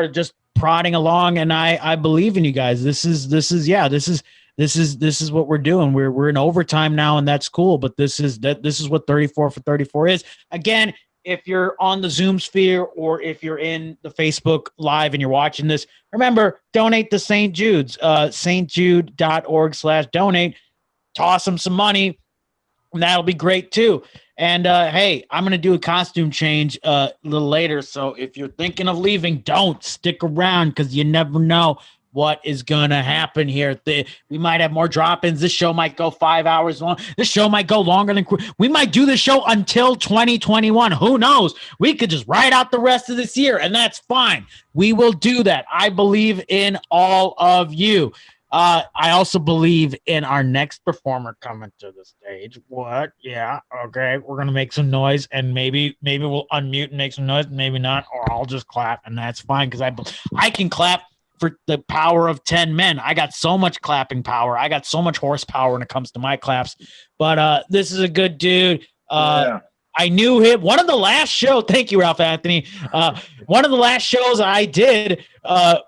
just prodding along, and I believe in you guys. This is what we're doing. We're in overtime now, and that's cool. But this is what 34 for 34 is. Again, if you're on the Zoom sphere or if you're in the Facebook Live and you're watching this, remember, donate to St. Jude's, stjude.org/donate. Toss them some money, and that'll be great too. And hey, I'm going to do a costume change a little later. So if you're thinking of leaving, don't stick around because you never know what is going to happen here. We might have more drop-ins. This show might go 5 hours long. This show might go longer than we might do this show until 2021. Who knows? We could just ride out the rest of this year, and that's fine. We will do that. I believe in all of you. I also believe in our next performer coming to the stage. What? Yeah. Okay. We're going to make some noise, and maybe we'll unmute and make some noise. Maybe not, or I'll just clap, and that's fine because I can clap for the power of 10 men. I got so much clapping power. I got so much horsepower when it comes to my claps. But this is a good dude. I knew him. One of the last show. Thank you, Ralph Anthony. One of the last shows I did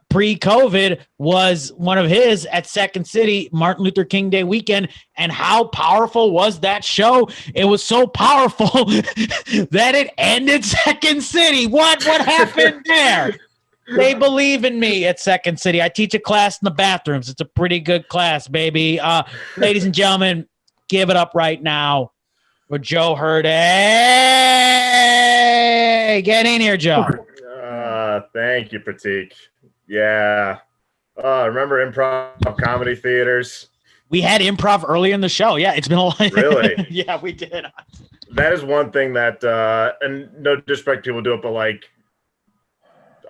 pre-COVID was one of his at Second City, Martin Luther King Day weekend. And how powerful was that show? It was so powerful that it ended Second City. What happened there? They believe in me at Second City. I teach a class in the bathrooms. It's a pretty good class, baby. Ladies and gentlemen, give it up right now for Joe Hurd. Hey, get in here, Joe. Thank you, Prateek. Yeah. Remember improv comedy theaters? We had improv earlier in the show. Yeah, it's been a lot. Really? Yeah, we did. That is one thing that, and no disrespect, people do it, but like,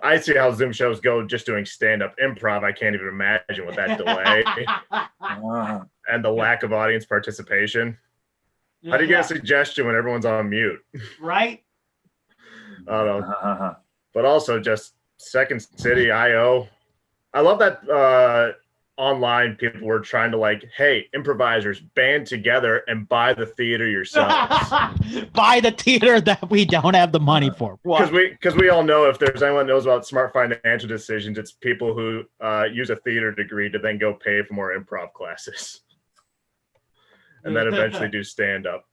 I see how Zoom shows go just doing stand-up. Improv, I can't even imagine with that delay and the lack of audience participation. How do you get a suggestion when everyone's on mute? Right? I don't know. But also just Second City, I.O. I love that online people were trying to like, hey, improvisers, band together and buy the theater yourselves. Buy the theater that we don't have the money for. Because we all know if there's anyone knows about smart financial decisions, it's people who use a theater degree to then go pay for more improv classes. and then eventually do stand up.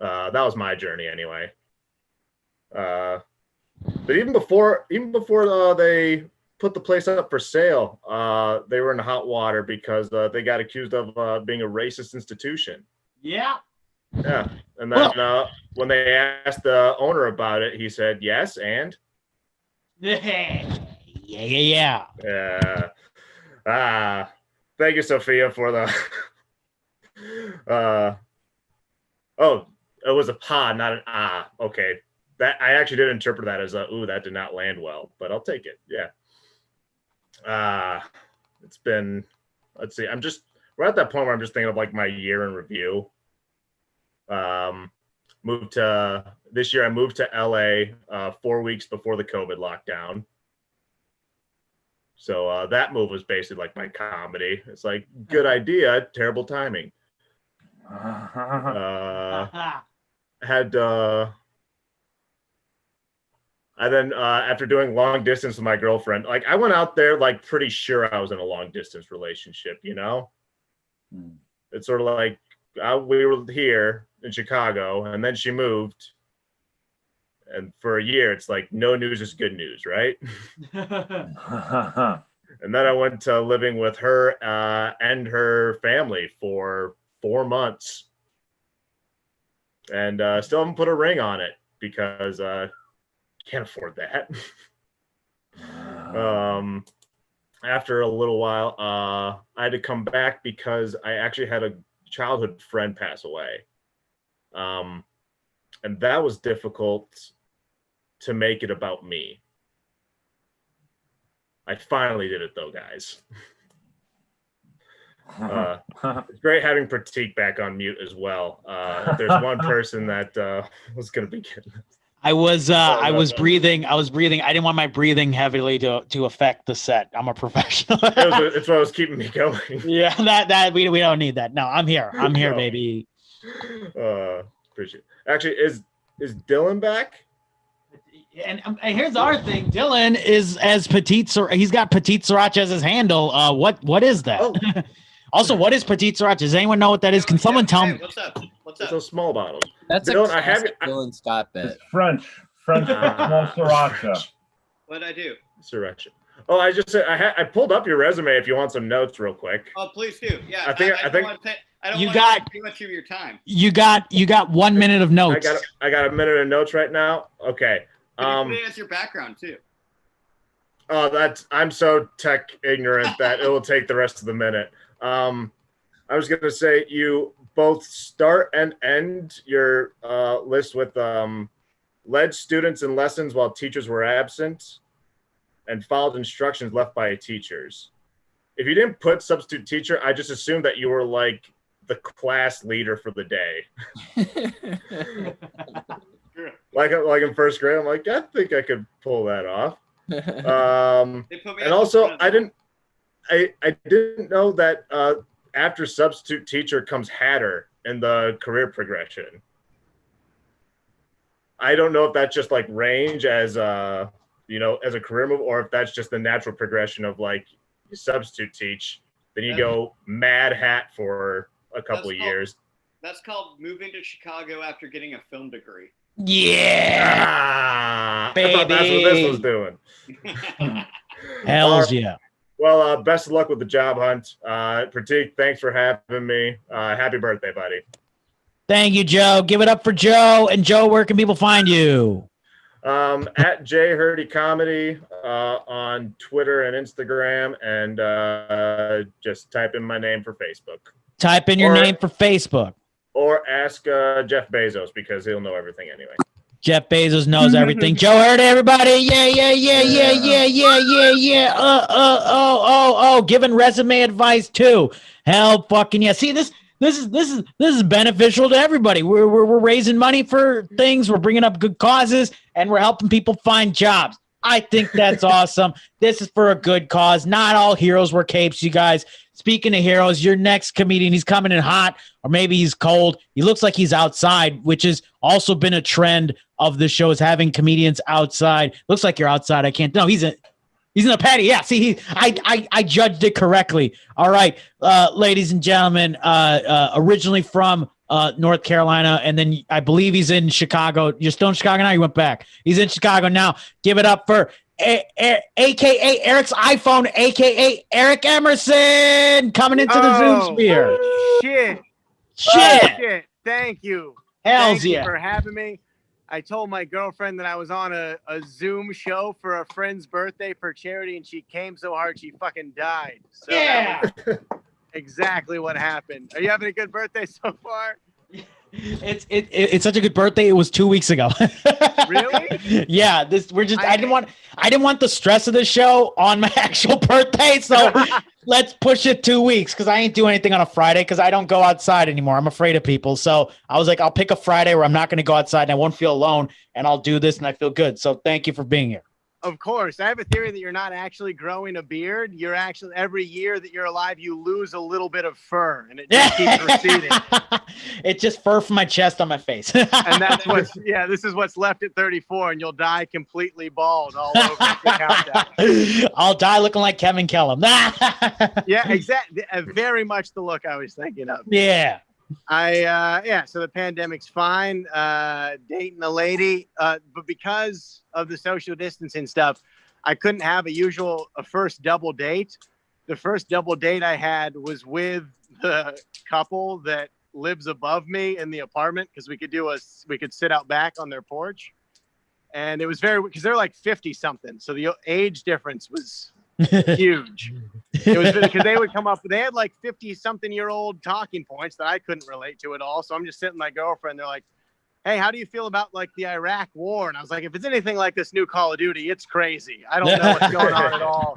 That was my journey anyway. But even before they put the place up for sale, they were in hot water because they got accused of being a racist institution. Yeah. Yeah. And then when they asked the owner about it, he said yes and yeah. Thank you, Sophia, for the it was a pa, not an ah. Okay. That I actually did interpret that as ooh, that did not land well, but I'll take it. Yeah. It's been, let's see, we're at that point where I'm just thinking of like my year in review. This year I moved to LA 4 weeks before the COVID lockdown. So that move was basically like my comedy. It's like, good idea, terrible timing. And then after doing long distance with my girlfriend, like I went out there like pretty sure I was in a long distance relationship, you know? It's sort of like we were here in Chicago and then she moved. And for a year, it's like no news is good news, right? And then I went to living with her and her family for 4 months. And still haven't put a ring on it because can't afford that. After a little while, I had to come back because I actually had a childhood friend pass away. And that was difficult to make it about me. I finally did it though, guys. It's great having Prateek back on mute as well. If there's one person that was going to be getting this. I was breathing. I didn't want my breathing heavily to affect the set. I'm a professional. It's what was keeping me going. Yeah, that we don't need that. No, I'm here. I'm here, baby. Appreciate it. Actually, is Dylan back? And here's our thing. Dylan is as petite. He's got petite sriracha as his handle. What is that? Oh. Also, what is petite sriracha? Does anyone know what that is? Can someone tell me? What's up? It's a small bottle. That's Dylan, a Dylan Scott bit. It's French small sriracha. What'd I do? Sriracha. Oh, I just said I pulled up your resume if you want some notes real quick. Oh, please do. Yeah. I think I don't want to take too much of your time. You got 1 minute of notes. I got a minute of notes right now. Okay. Can you put it as your background too? Oh, I'm so tech ignorant that it will take the rest of the minute. I was gonna say you both start and end your list with led students in lessons while teachers were absent and followed instructions left by teachers. If you didn't put substitute teacher, I just assumed that you were like the class leader for the day. like in first grade, I'm like, I think I could pull that off. And also, I didn't know that after substitute teacher comes Hatter in the career progression. I don't know if that's just like range as as a career move, or if that's just the natural progression of like you substitute teach, then you go Mad Hat for a couple of years. That's called moving to Chicago after getting a film degree. Yeah, baby. I thought that's what this was doing. Hells yeah. Well, best of luck with the job hunt. Prateek, thanks for having me. Happy birthday, buddy. Thank you, Joe. Give it up for Joe. And Joe, where can people find you? At J Hurdy Comedy on Twitter and Instagram, and just type in my name for Facebook. Type in your name for Facebook. Or ask Jeff Bezos because he'll know everything anyway. Jeff Bezos knows everything. Joe Hurdy, everybody. Yeah. Giving resume advice too. Hell fucking yeah. See, this is beneficial to everybody. We're raising money for things. We're bringing up good causes, and we're helping people find jobs. I think that's awesome. This is for a good cause. Not all heroes wear capes, you guys. Speaking of heroes, your next comedian, he's coming in hot, or maybe he's cold. He looks like he's outside, which has also been a trend of the show, is having comedians outside. Looks like you're outside. I can't. No, he's in. He's in a patio. Yeah. See, I judged it correctly. All right, ladies and gentlemen. Originally from North Carolina, and then I believe he's in Chicago. You're still in Chicago now. You went back. He's in Chicago now. Give it up for AKA Eric's iPhone, AKA Eric Emerson, coming into the Zoom sphere. Shit. Shit. Thank you. Hells Thank you yeah. for having me. I told my girlfriend that I was on a Zoom show for a friend's birthday for charity, and she came so hard she fucking died. So that was exactly what happened. Are you having a good birthday so far? It's such a good birthday. It was 2 weeks ago. Really? Yeah. I didn't want the stress of the show on my actual birthday. So let's push it 2 weeks, because I ain't doing anything on a Friday because I don't go outside anymore. I'm afraid of people. So I was like, I'll pick a Friday where I'm not going to go outside and I won't feel alone, and I'll do this and I feel good. So thank you for being here. Of course. I have a theory that you're not actually growing a beard. You're actually, every year that you're alive, you lose a little bit of fur, and it just keeps receding. It's just fur from my chest on my face. And that's this is what's left at 34, and you'll die completely bald all over the countdown. I'll die looking like Kevin Kellum. Yeah, exactly. Very much the look I was thinking of. Yeah. So the pandemic's fine. Dating a lady, but because of the social distancing stuff, I couldn't have a first double date. The first double date I had was with the couple that lives above me in the apartment, because we could sit out back on their porch, and it was because they're like 50 something, so the age difference was huge. It was because they would come up, they had like 50 something year old talking points that I couldn't relate to at all. So I'm just sitting with my girlfriend. They're like, hey, how do you feel about like the Iraq war? And I was like, if it's anything like this new Call of Duty, it's crazy. I don't know what's going on at all.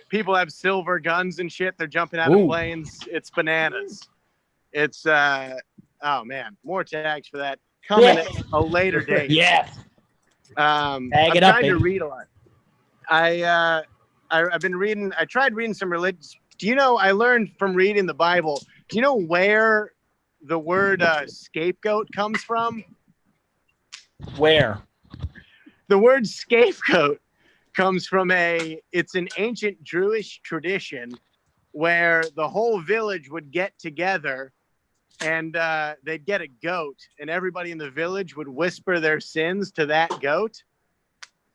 People have silver guns and shit. They're jumping out of planes. It's bananas. It's oh man, more tags for that coming at a later date. Yeah. I'm Tag it up, trying to baby. read a lot. I've been reading. I tried reading some religious. Do you know? I learned from reading the Bible. Do you know where the word scapegoat comes from? Where? The word scapegoat comes from it's an ancient Jewish tradition where the whole village would get together and they'd get a goat, and everybody in the village would whisper their sins to that goat.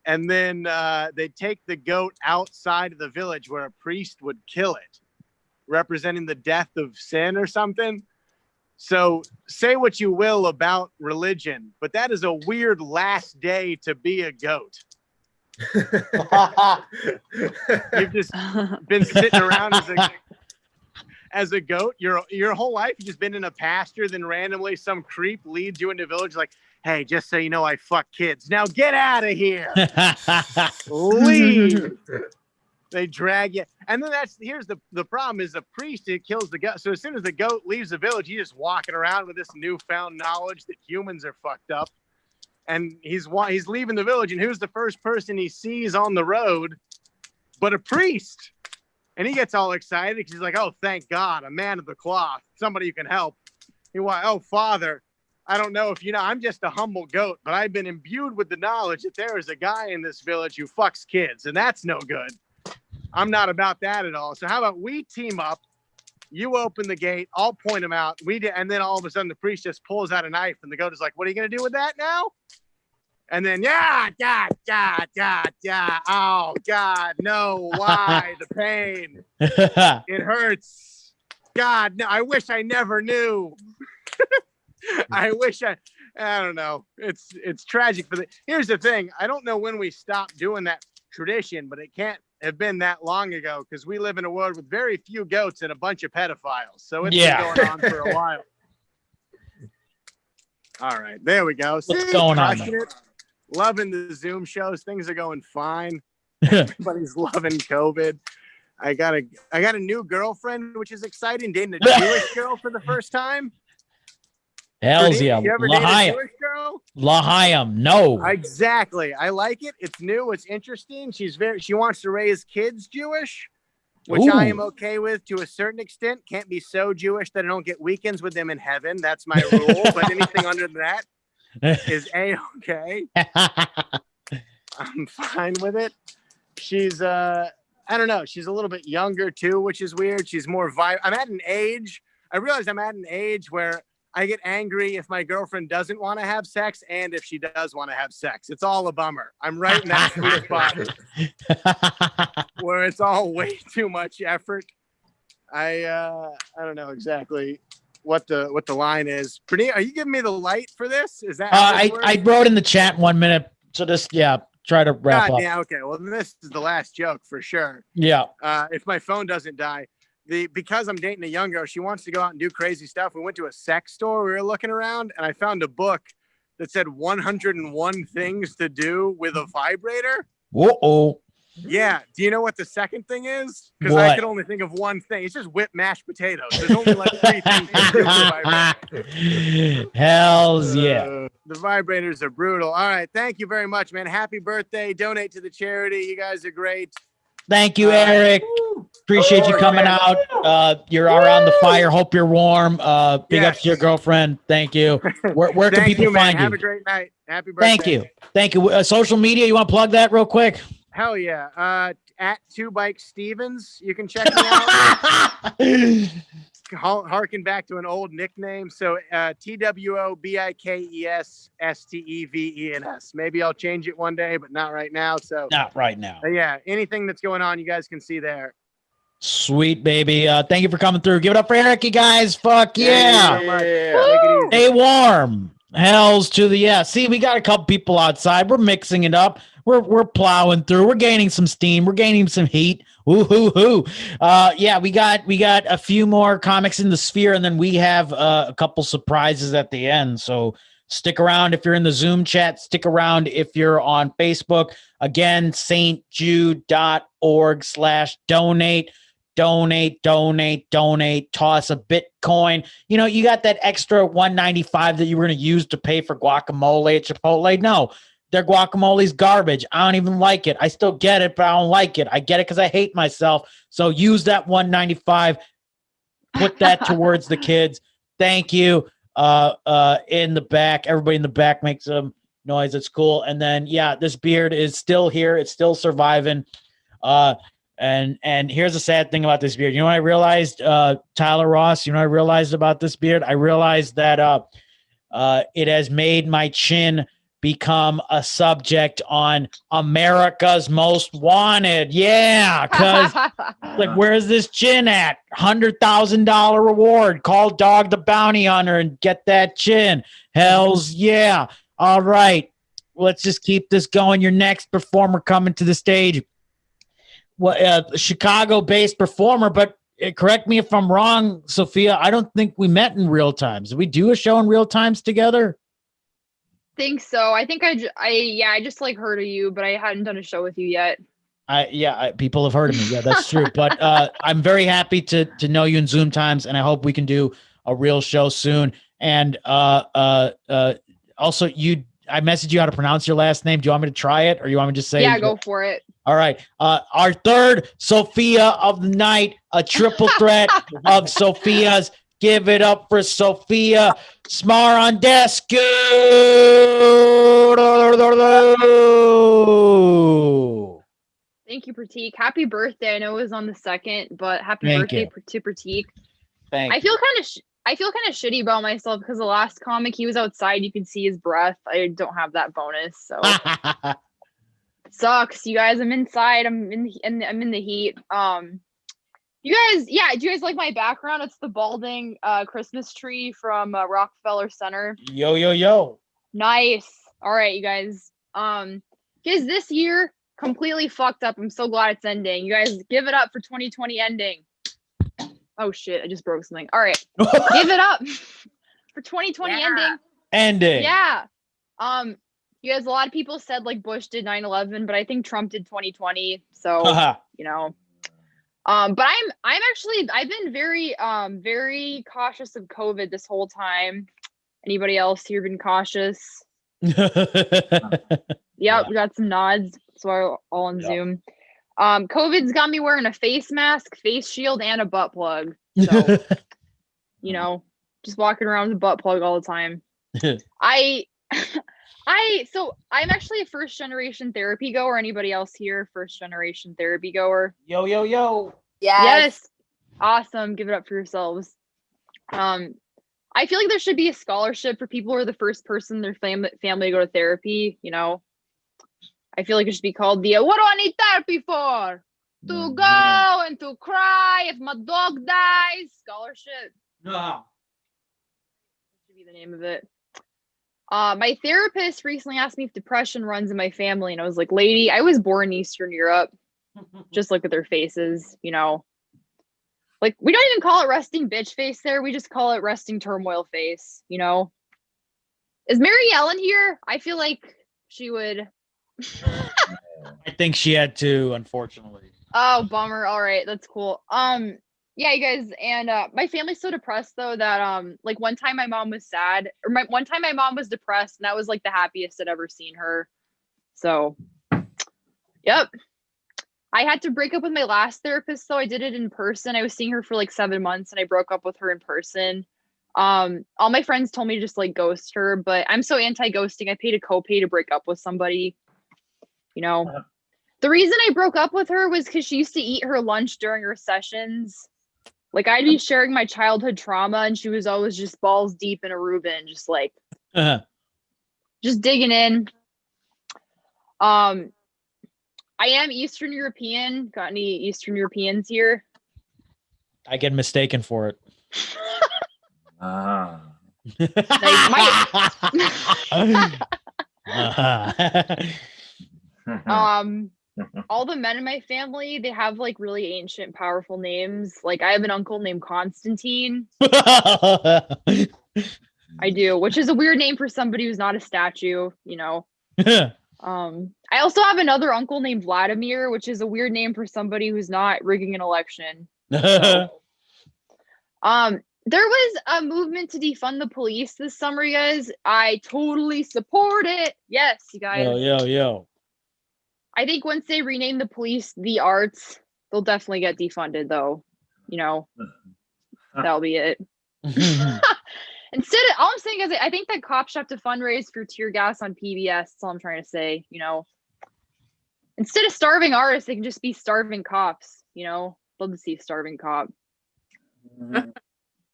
And then they'd take the goat outside of the village where a priest would kill it, representing the death of sin or something. So say what you will about religion, but that is a weird last day to be a goat. You've just been sitting around as a goat your whole life. You've just been in a pasture, then randomly some creep leads you into a village like, hey, just so you know, I fuck kids. Now get out of here. Leave. They drag you. And then here's the problem is the priest who kills the goat. So as soon as the goat leaves the village, he's just walking around with this newfound knowledge that humans are fucked up. And he's leaving the village, and who's the first person he sees on the road but a priest? And he gets all excited because he's like, oh, thank God, a man of the cloth, somebody who can help. Oh, Father, I don't know if you know, I'm just a humble goat, but I've been imbued with the knowledge that there is a guy in this village who fucks kids, and that's no good. I'm not about that at all. So how about we team up? You open the gate, I'll point him out. And then all of a sudden the priest just pulls out a knife, and the goat is like, what are you going to do with that now? And then, oh, God, no, why? The pain. It hurts. God, no, I wish I never knew. I wish I don't know. It's tragic. Here's the thing. I don't know when we stopped doing that tradition, but it can't have been that long ago because we live in a world with very few goats and a bunch of pedophiles. So it's been going on for a while. All right, there we go. What's going on? Loving the Zoom shows. Things are going fine. Everybody's loving COVID. I got a new girlfriend, which is exciting. Dating a Jewish girl for the first time. Hells yeah. You ever dated a Jewish girl? L'chaim. No. Exactly. I like it. It's new. It's interesting. She wants to raise kids Jewish, which I am okay with to a certain extent. Can't be so Jewish that I don't get weekends with them in heaven. That's my rule. But anything under that is A-okay. I'm fine with it. she's I don't know. She's a little bit younger too, which is weird. She's more I'm at an age. I realize I'm at an age where I get angry if my girlfriend doesn't want to have sex and if she does want to have sex. It's all a bummer. I'm right in that sweet spot where it's all way too much effort. I don't know exactly what the line is. Prateek, are you giving me the light for this? Is that how this works? I wrote in the chat 1 minute. So just try to wrap up. Yeah, okay. Well, this is the last joke for sure. Yeah. If my phone doesn't die. Because I'm dating a young girl, she wants to go out and do crazy stuff. We went to a sex store. We were looking around, and I found a book that said 101 things to do with a vibrator. Whoa. Yeah. Do you know what the second thing is? Because I could only think of one thing. It's just whipped mashed potatoes. There's only like 3 things to do with a vibrator. Hells yeah. The vibrators are brutal. All right. Thank you very much, man. Happy birthday. Donate to the charity. You guys are great. Thank you, Eric. Appreciate you coming out. You're around the fire. Hope you're warm. Big ups to your girlfriend. Thank you. Where can people find you? Have a great night. Happy birthday. Thank you. Social media, you want to plug that real quick? Hell yeah. At 2 Bike Stevens. You can check me out. Harken back to an old nickname. So TWOBIKESSTEVENS. Maybe I'll change it one day, but not right now. So not right now. Yeah, anything that's going on, you guys can see there. Sweet baby. Thank you for coming through. Give it up for Eric, you guys. Fuck yeah. Yeah. Stay warm. Hells to the See, we got a couple people outside. We're mixing it up. We're plowing through. We're gaining some steam. We're gaining some heat. Ooh hoo hoo. Yeah, we got a few more comics in the sphere, and then we have a couple surprises at the end. So stick around if you're in the Zoom chat. Stick around if you're on Facebook. Again, stjude.org/donate. Donate. Toss a Bitcoin. You know, you got that extra $1.95 that you were going to use to pay for guacamole at Chipotle. No, their guacamole's garbage. I don't even like it. I still get it, but I don't like it. I get it because I hate myself. So use that $1.95. Put that towards the kids. Thank you. In the back, everybody in the back makes some noise. It's cool. And then, yeah, this beard is still here. It's still surviving. And here's the sad thing about this beard. You know what I realized, Tyler Ross? You know what I realized about this beard? I realized that it has made my chin become a subject on America's Most Wanted. Yeah, because like, where's this chin at? $100,000 reward. Call Dog the Bounty Hunter and get that chin. Hells yeah. All right, let's just keep this going. Your next performer coming to the stage. Chicago-based performer, but correct me if I'm wrong, Sophia. I don't think we met in real times. Did we do a show in real times together? Think so. I think I just like heard of you, but I hadn't done a show with you yet. People have heard of me. Yeah, that's true. But I'm very happy to know you in Zoom times, and I hope we can do a real show soon. And also, I messaged you how to pronounce your last name. Do you want me to try it, or you want me to just say? Yeah, go for it. All right. Our third Sophia of the night, a triple threat of Sophias. Give it up for Sophia Smarandescu. Thank you, Prateek. Happy birthday. I know it was on the 2nd, but happy Thank birthday you. to Prateek. Thank I feel kind of shitty about myself because the last comic, he was outside. You could see his breath. I don't have that bonus, so sucks. You guys, I'm inside. I'm in the heat. You guys, do you guys like my background? It's the balding Christmas tree from Rockefeller Center. Yo. Nice. All right, you guys. Guys, this year completely fucked up. I'm so glad it's ending. You guys, give it up for 2020 ending. Oh shit, I just broke something. All right. Give it up for 2020 ending. Yeah. You guys, a lot of people said like Bush did 9/11, but I think Trump did 2020. So, you know. But I've been very cautious of COVID this whole time. Anybody else here been cautious? Yep, we got some nods. So we're all on Zoom. COVID's got me wearing a face mask, face shield, and a butt plug. So, you know, just walking around with a butt plug all the time. I I'm actually a first generation therapy goer. Anybody else here first generation therapy goer? Yo, yo, yo. Yes. Awesome. Give it up for yourselves. I feel like there should be a scholarship for people who are the first person in their family to go to therapy, you know. I feel like it should be called the what do I need therapy for? To go and to cry if my dog dies. Scholarship. No. Should be the name of it. My therapist recently asked me if depression runs in my family, and I was like, lady, I was born in Eastern Europe. Just look at their faces, you know. Like, we don't even call it resting bitch face there. We just call it resting turmoil face, you know. Is Maryellen here? I feel like she would. I think she had to, unfortunately. Oh, bummer. All right, that's cool. Yeah, you guys, and my family's so depressed though that like one time my mom was sad, or one time my mom was depressed, and that was like the happiest I'd ever seen her. So, yep. I had to break up with my last therapist, so I did it in person. I was seeing her for like 7 months, and I broke up with her in person. All my friends told me to just like ghost her, but I'm so anti-ghosting. I paid a copay to break up with somebody. You know, the reason I broke up with her was because she used to eat her lunch during her sessions. Like, I'd be sharing my childhood trauma, and she was always just balls deep in a Reuben, just like, just digging in. I am Eastern European. Got any Eastern Europeans here? I get mistaken for it. All the men in my family, they have like really ancient, powerful names. Like, I have an uncle named Constantine. I do, which is a weird name for somebody who's not a statue, you know. I also have another uncle named Vladimir, which is a weird name for somebody who's not rigging an election. So, there was a movement to defund the police this summer, you guys. I totally support it. Yes, you guys. Yo. I think once they rename the police the arts, they'll definitely get defunded, though. You know, that'll be it. Instead, all I'm saying is I think that cops should have to fundraise for tear gas on PBS. That's all I'm trying to say, you know. Instead of starving artists, they can just be starving cops, you know. Love to see a starving cop.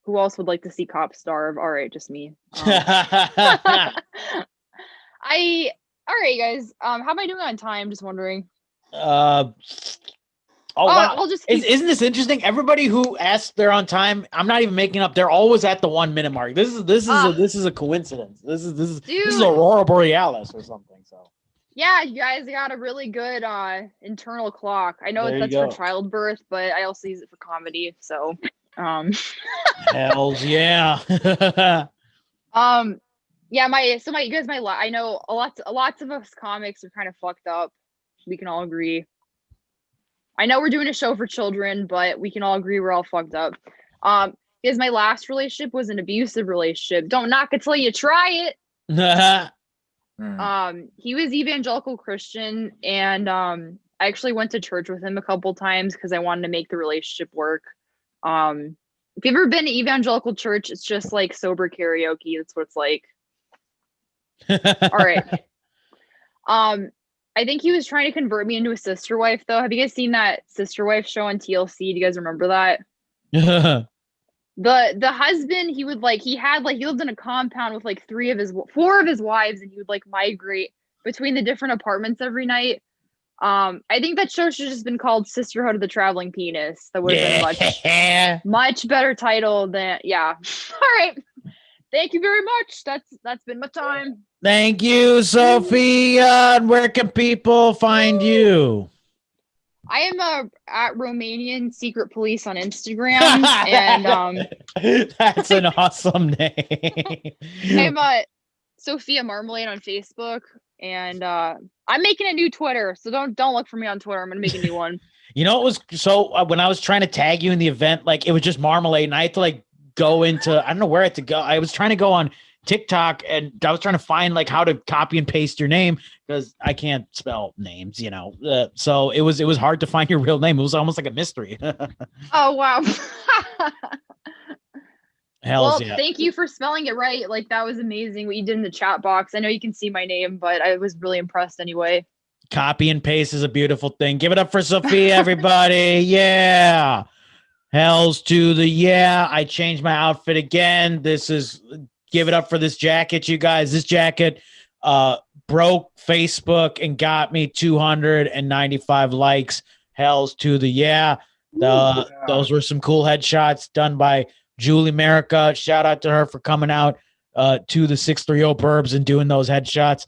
Who else would like to see cops starve? All right, just me. All right, you guys. How am I doing on time? Just wondering. Wow. I'll just keep... Isn't this interesting? Everybody who asks they're on time, I'm not even making up. They're always at the 1 minute mark. This is a coincidence. This is Aurora Borealis or something. So yeah, you guys got a really good internal clock. I know that's for childbirth, but I also use it for comedy. So hells yeah. Yeah, I know lots of us comics are kind of fucked up. We can all agree. I know we're doing a show for children, but we can all agree we're all fucked up. Because my last relationship was an abusive relationship. Don't knock it till you try it. He was evangelical Christian, and I actually went to church with him a couple times because I wanted to make the relationship work. If you've ever been to evangelical church, it's just like sober karaoke. That's what it's like. All right. I think he was trying to convert me into a sister wife, though. Have you guys seen that sister wife show on TLC? Do you guys remember that? The husband, he lived in a compound with like 4 of his wives, and he would like migrate between the different apartments every night. I think that show should have just been called Sisterhood of the Traveling Penis. That would have been much better title than All right. Thank you very much. That's been my time. Thank you, Sophia. Where can people find you? I am at Romanian Secret Police on Instagram, and that's an awesome name. I'm Sophia Marmalade on Facebook, and I'm making a new Twitter, so don't look for me on Twitter. I'm gonna make a new one. You know, it was so when I was trying to tag you in the event, like it was just Marmalade, and I had to like go into I don't know where I had to go. I was trying to go on TikTok, and I was trying to find like how to copy and paste your name because I can't spell names, you know. So it was hard to find your real name. It was almost like a mystery. Oh wow. Hells Well, yeah. thank you for spelling it right. Like, that was amazing what you did in the chat box. I know you can see my name, but I was really impressed anyway. Copy and paste is a beautiful thing. Give it up for Sophia, everybody. Yeah. Hells to the yeah. I changed my outfit again. Give it up for this jacket, you guys. This jacket broke Facebook and got me 295 likes. Hells to the yeah. Those were some cool headshots done by Julie Merica. Shout out to her for coming out to the 630 Burbs and doing those headshots.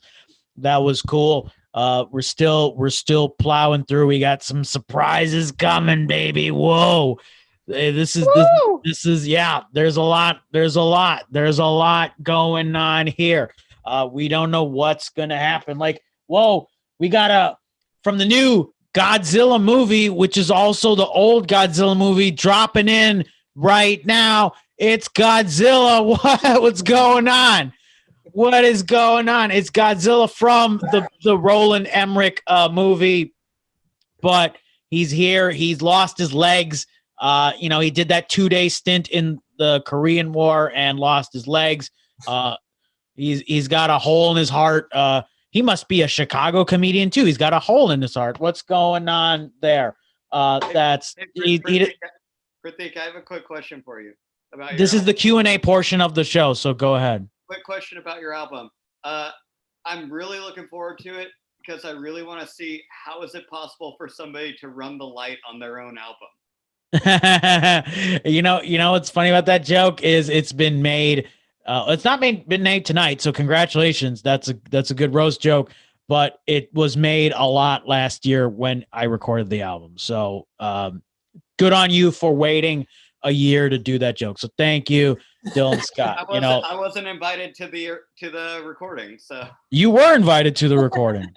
That was cool. We're still plowing through. We got some surprises coming, baby. Whoa. This is yeah, there's a lot going on here. We don't know what's gonna happen. Like, whoa, we got from the new Godzilla movie, which is also the old Godzilla movie, dropping in right now. It's Godzilla. What's going on? What is going on? It's Godzilla from the Roland Emmerich movie, but he's here. He's lost his legs. He did that 2-day stint in the Korean War and lost his legs. He's got a hole in his heart. He must be a Chicago comedian too. He's got a hole in his heart. What's going on there? Prateek, I have a quick question for you about this is the Q&A portion of the show, so go ahead. Quick question about your album. I'm really looking forward to it because I really want to see how is it possible for somebody to run the light on their own album. you know what's funny about that joke is it's been made. It's not been made tonight, so congratulations. That's a good roast joke, but it was made a lot last year when I recorded the album. So good on you for waiting a year to do that joke. So thank you, Dylan Scott. I wasn't invited to the recording, so you were invited to the recording.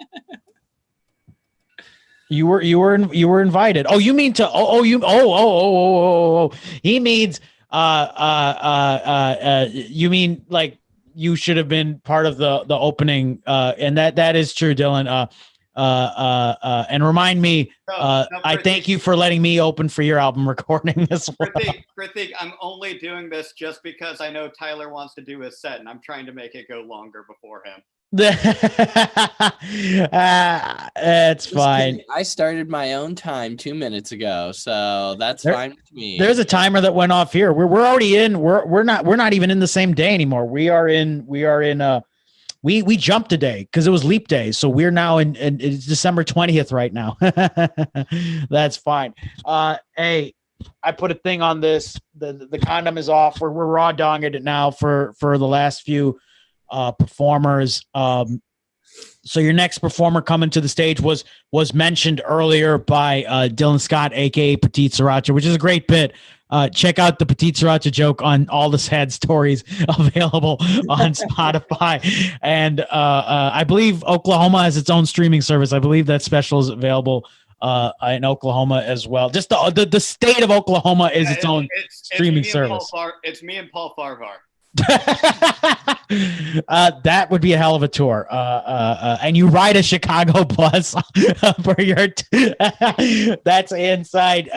You were invited. Oh, you mean to? He means you mean like you should have been part of the opening, and that is true, Dylan. And remind me, I thank you for letting me open for your album recording as well. Prateek, I'm only doing this just because I know Tyler wants to do his set, and I'm trying to make it go longer before him. That's fine. I started my own time 2 minutes ago, so that's fine with me. There's a timer that went off here. We're already in. We're not even in the same day anymore. We jumped a day because it was leap day. So we're now in it's December 20th right now. That's fine. Hey, I put a thing on this. The condom is off. We're raw dogging it now for the last few performers. So your next performer coming to the stage was mentioned earlier by Dylan Scott, aka Petite Sriracha, which is a great bit. Check out the Petite Sriracha joke on all the sad stories available on Spotify. And I believe Oklahoma has its own streaming service. I believe that special is available in Oklahoma as well. Just the state of Oklahoma is its own streaming service. It's me and Paul Farvar. That would be a hell of a tour. And you ride a Chicago bus for your that's inside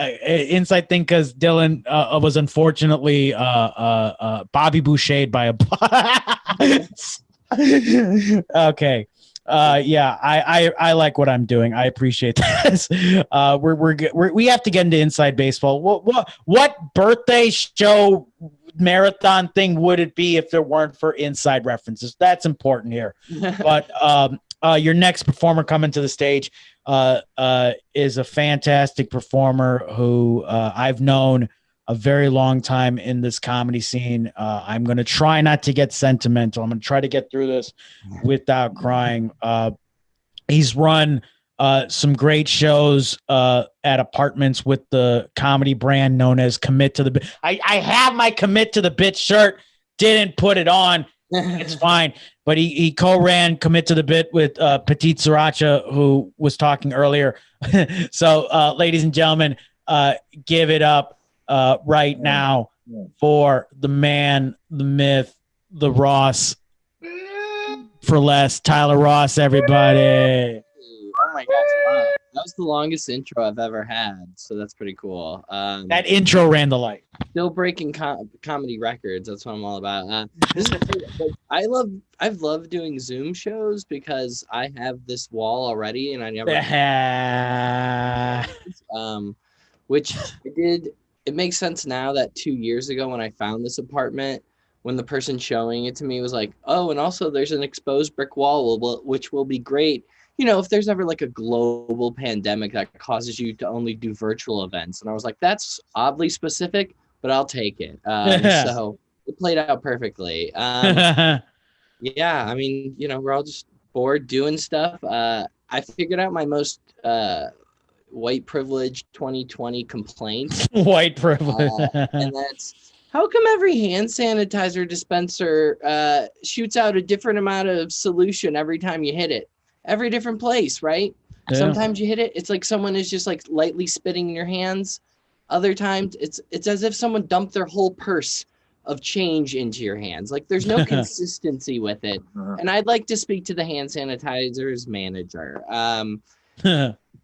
thing because Dylan was unfortunately Bobby Boucher'd by a bus. Okay. Yeah, I like what I'm doing. I appreciate this. We have to get into inside baseball. What birthday show marathon thing would it be if there weren't for inside references? That's important here. But your next performer coming to the stage is a fantastic performer who I've known a very long time in this comedy scene. I'm going to try not to get sentimental. I'm going to try to get through this without crying. He's run some great shows at apartments with the comedy brand known as Commit to the Bit. I have my Commit to the Bit shirt, didn't put it on. It's fine. But he co-ran Commit to the Bit with Petite Sriracha, who was talking earlier. So, ladies and gentlemen, give it up right now for the man, the myth, the Ross for less, Tyler Ross, everybody. Oh my gosh! Wow. That was the longest intro I've ever had, so that's pretty cool. That intro ran the light. Still breaking comedy records. That's what I'm all about. I've loved doing Zoom shows because I have this wall already, and I never. Which I did. It makes sense now that 2 years ago when I found this apartment, when the person showing it to me was like, "Oh, and also there's an exposed brick wall, which will be great. You know, if there's ever like a global pandemic that causes you to only do virtual events." And I was like, "That's oddly specific, but I'll take it." So it played out perfectly. Yeah, I mean, you know, we're all just bored doing stuff. I figured out my most white privilege 2020 complaint. White privilege. And that's, how come every hand sanitizer dispenser shoots out a different amount of solution every time you hit it? Every different place, right? Yeah. Sometimes you hit it, it's like someone is just like lightly spitting in your hands. Other times it's as if someone dumped their whole purse of change into your hands. Like there's no consistency with it. And I'd like to speak to the hand sanitizer's manager.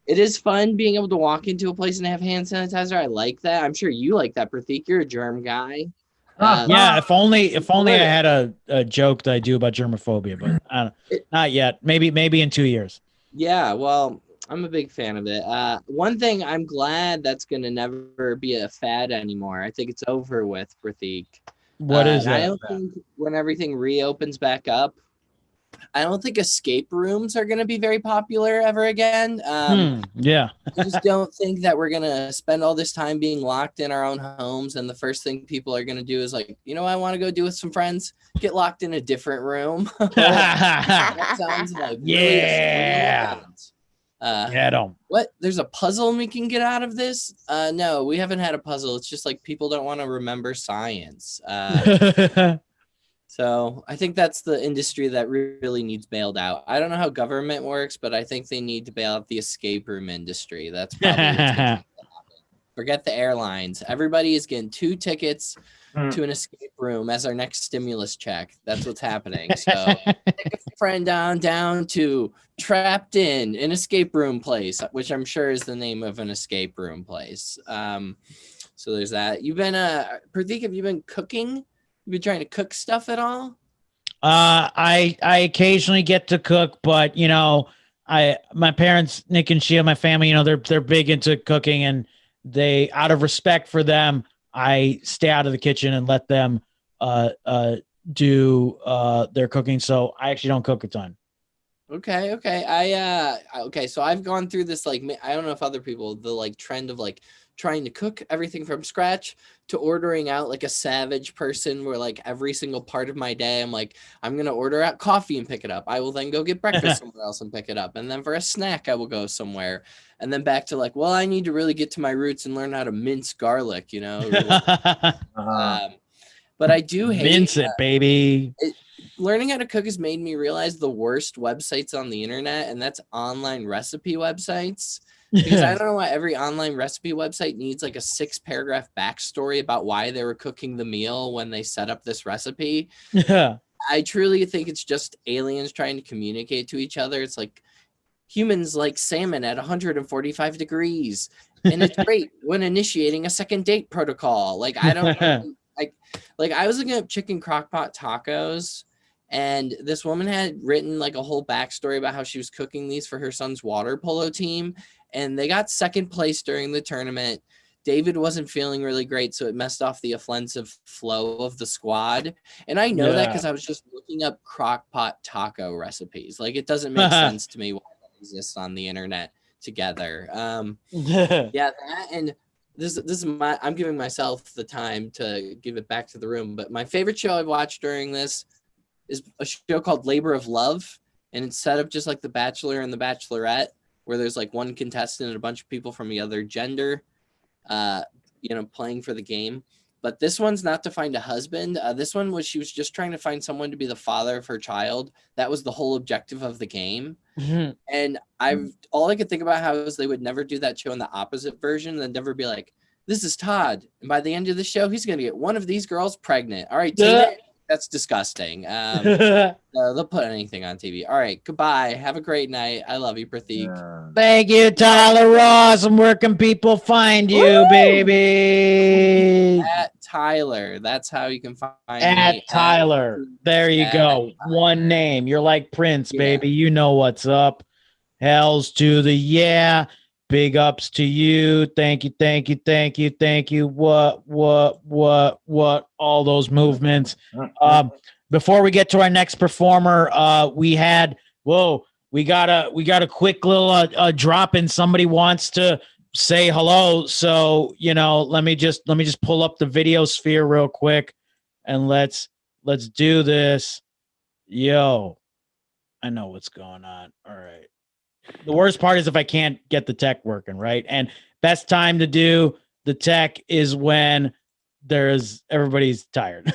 It is fun being able to walk into a place and have hand sanitizer. I like that. I'm sure you like that, Prateek. You're a germ guy. Yeah, if only I had a joke that I do about germophobia, but not yet. Maybe in 2 years. Yeah, well, I'm a big fan of it. One thing I'm glad that's going to never be a fad anymore. I think it's over with, Prateek. What is that? I don't think when everything reopens back up, I don't think escape rooms are going to be very popular ever again. Yeah. I just don't think that we're going to spend all this time being locked in our own homes. And the first thing people are going to do is like, you know what I want to go do with some friends? Get locked in a different room. That sounds like yeah. What? There's a puzzle we can get out of this? No, we haven't had a puzzle. It's just like people don't want to remember science. So I think that's the industry that really needs bailed out. I don't know how government works, but I think they need to bail out the escape room industry. That's probably what's going to happen. Forget the airlines. Everybody is getting 2 tickets to an escape room as our next stimulus check. That's what's happening. So take a friend down to Trapped in an escape room place, which I'm sure is the name of an escape room place. So there's that. You've been Prateek, have you been cooking? You been trying to cook stuff at all? I occasionally get to cook, but you know, my parents, Nick and Shia, my family, you know, they're big into cooking, and they, out of respect for them, I stay out of the kitchen and let them do their cooking. So I actually don't cook a ton. Okay. Okay. So I've gone through this, like, I don't know if other people, the like trend of like trying to cook everything from scratch to ordering out like a savage person, where like every single part of my day, I'm like, I'm going to order out coffee and pick it up. I will then go get breakfast somewhere else and pick it up. And then for a snack, I will go somewhere. And then back to like, well, I need to really get to my roots and learn how to mince garlic, you know? But I do hate mince it, baby. Learning how to cook has made me realize the worst websites on the internet, and that's online recipe websites. Because I don't know why every online recipe website needs like a 6-paragraph backstory about why they were cooking the meal when they set up this recipe. Yeah. I truly think it's just aliens trying to communicate to each other. It's like humans like salmon at 145 degrees. And it's great when initiating a second date protocol. Like, I don't like I was looking up chicken crockpot tacos, and this woman had written like a whole backstory about how she was cooking these for her son's water polo team. And they got second place during the tournament. David wasn't feeling really great, so it messed off the offensive flow of the squad. And I know that because I was just looking up crockpot taco recipes. Like, it doesn't make sense to me why that exists on the internet together. That, and this is I'm giving myself the time to give it back to the room. But my favorite show I've watched during this is a show called Labor of Love. And it's set up just like The Bachelor and The Bachelorette, where there's like one contestant and a bunch of people from the other gender, playing for the game. But this one's not to find a husband. This one she was just trying to find someone to be the father of her child. That was the whole objective of the game. Mm-hmm. And all I could think about how is they would never do that show in the opposite version. They'd never be like, this is Todd. And by the end of the show, he's going to get one of these girls pregnant. All right, Tina, that's disgusting. They'll put anything on TV. All right, goodbye. Have a great night. I love you, Prateek. Thank you, Tyler Ross. And where can people find you, baby? At Tyler. That's how you can find At me. Tyler. There you go. One name. You're like Prince, baby. You know what's up. Hells to the yeah. Big ups to you. Thank you, thank you, thank you, thank you. What, all those movements. Before we get to our next performer, we got a quick little drop in. Somebody wants to say hello. So, let me just pull up the video sphere real quick and let's do this. Yo, I know what's going on. All right. The worst part is if I can't get the tech working, right? And best time to do the tech is when everybody's tired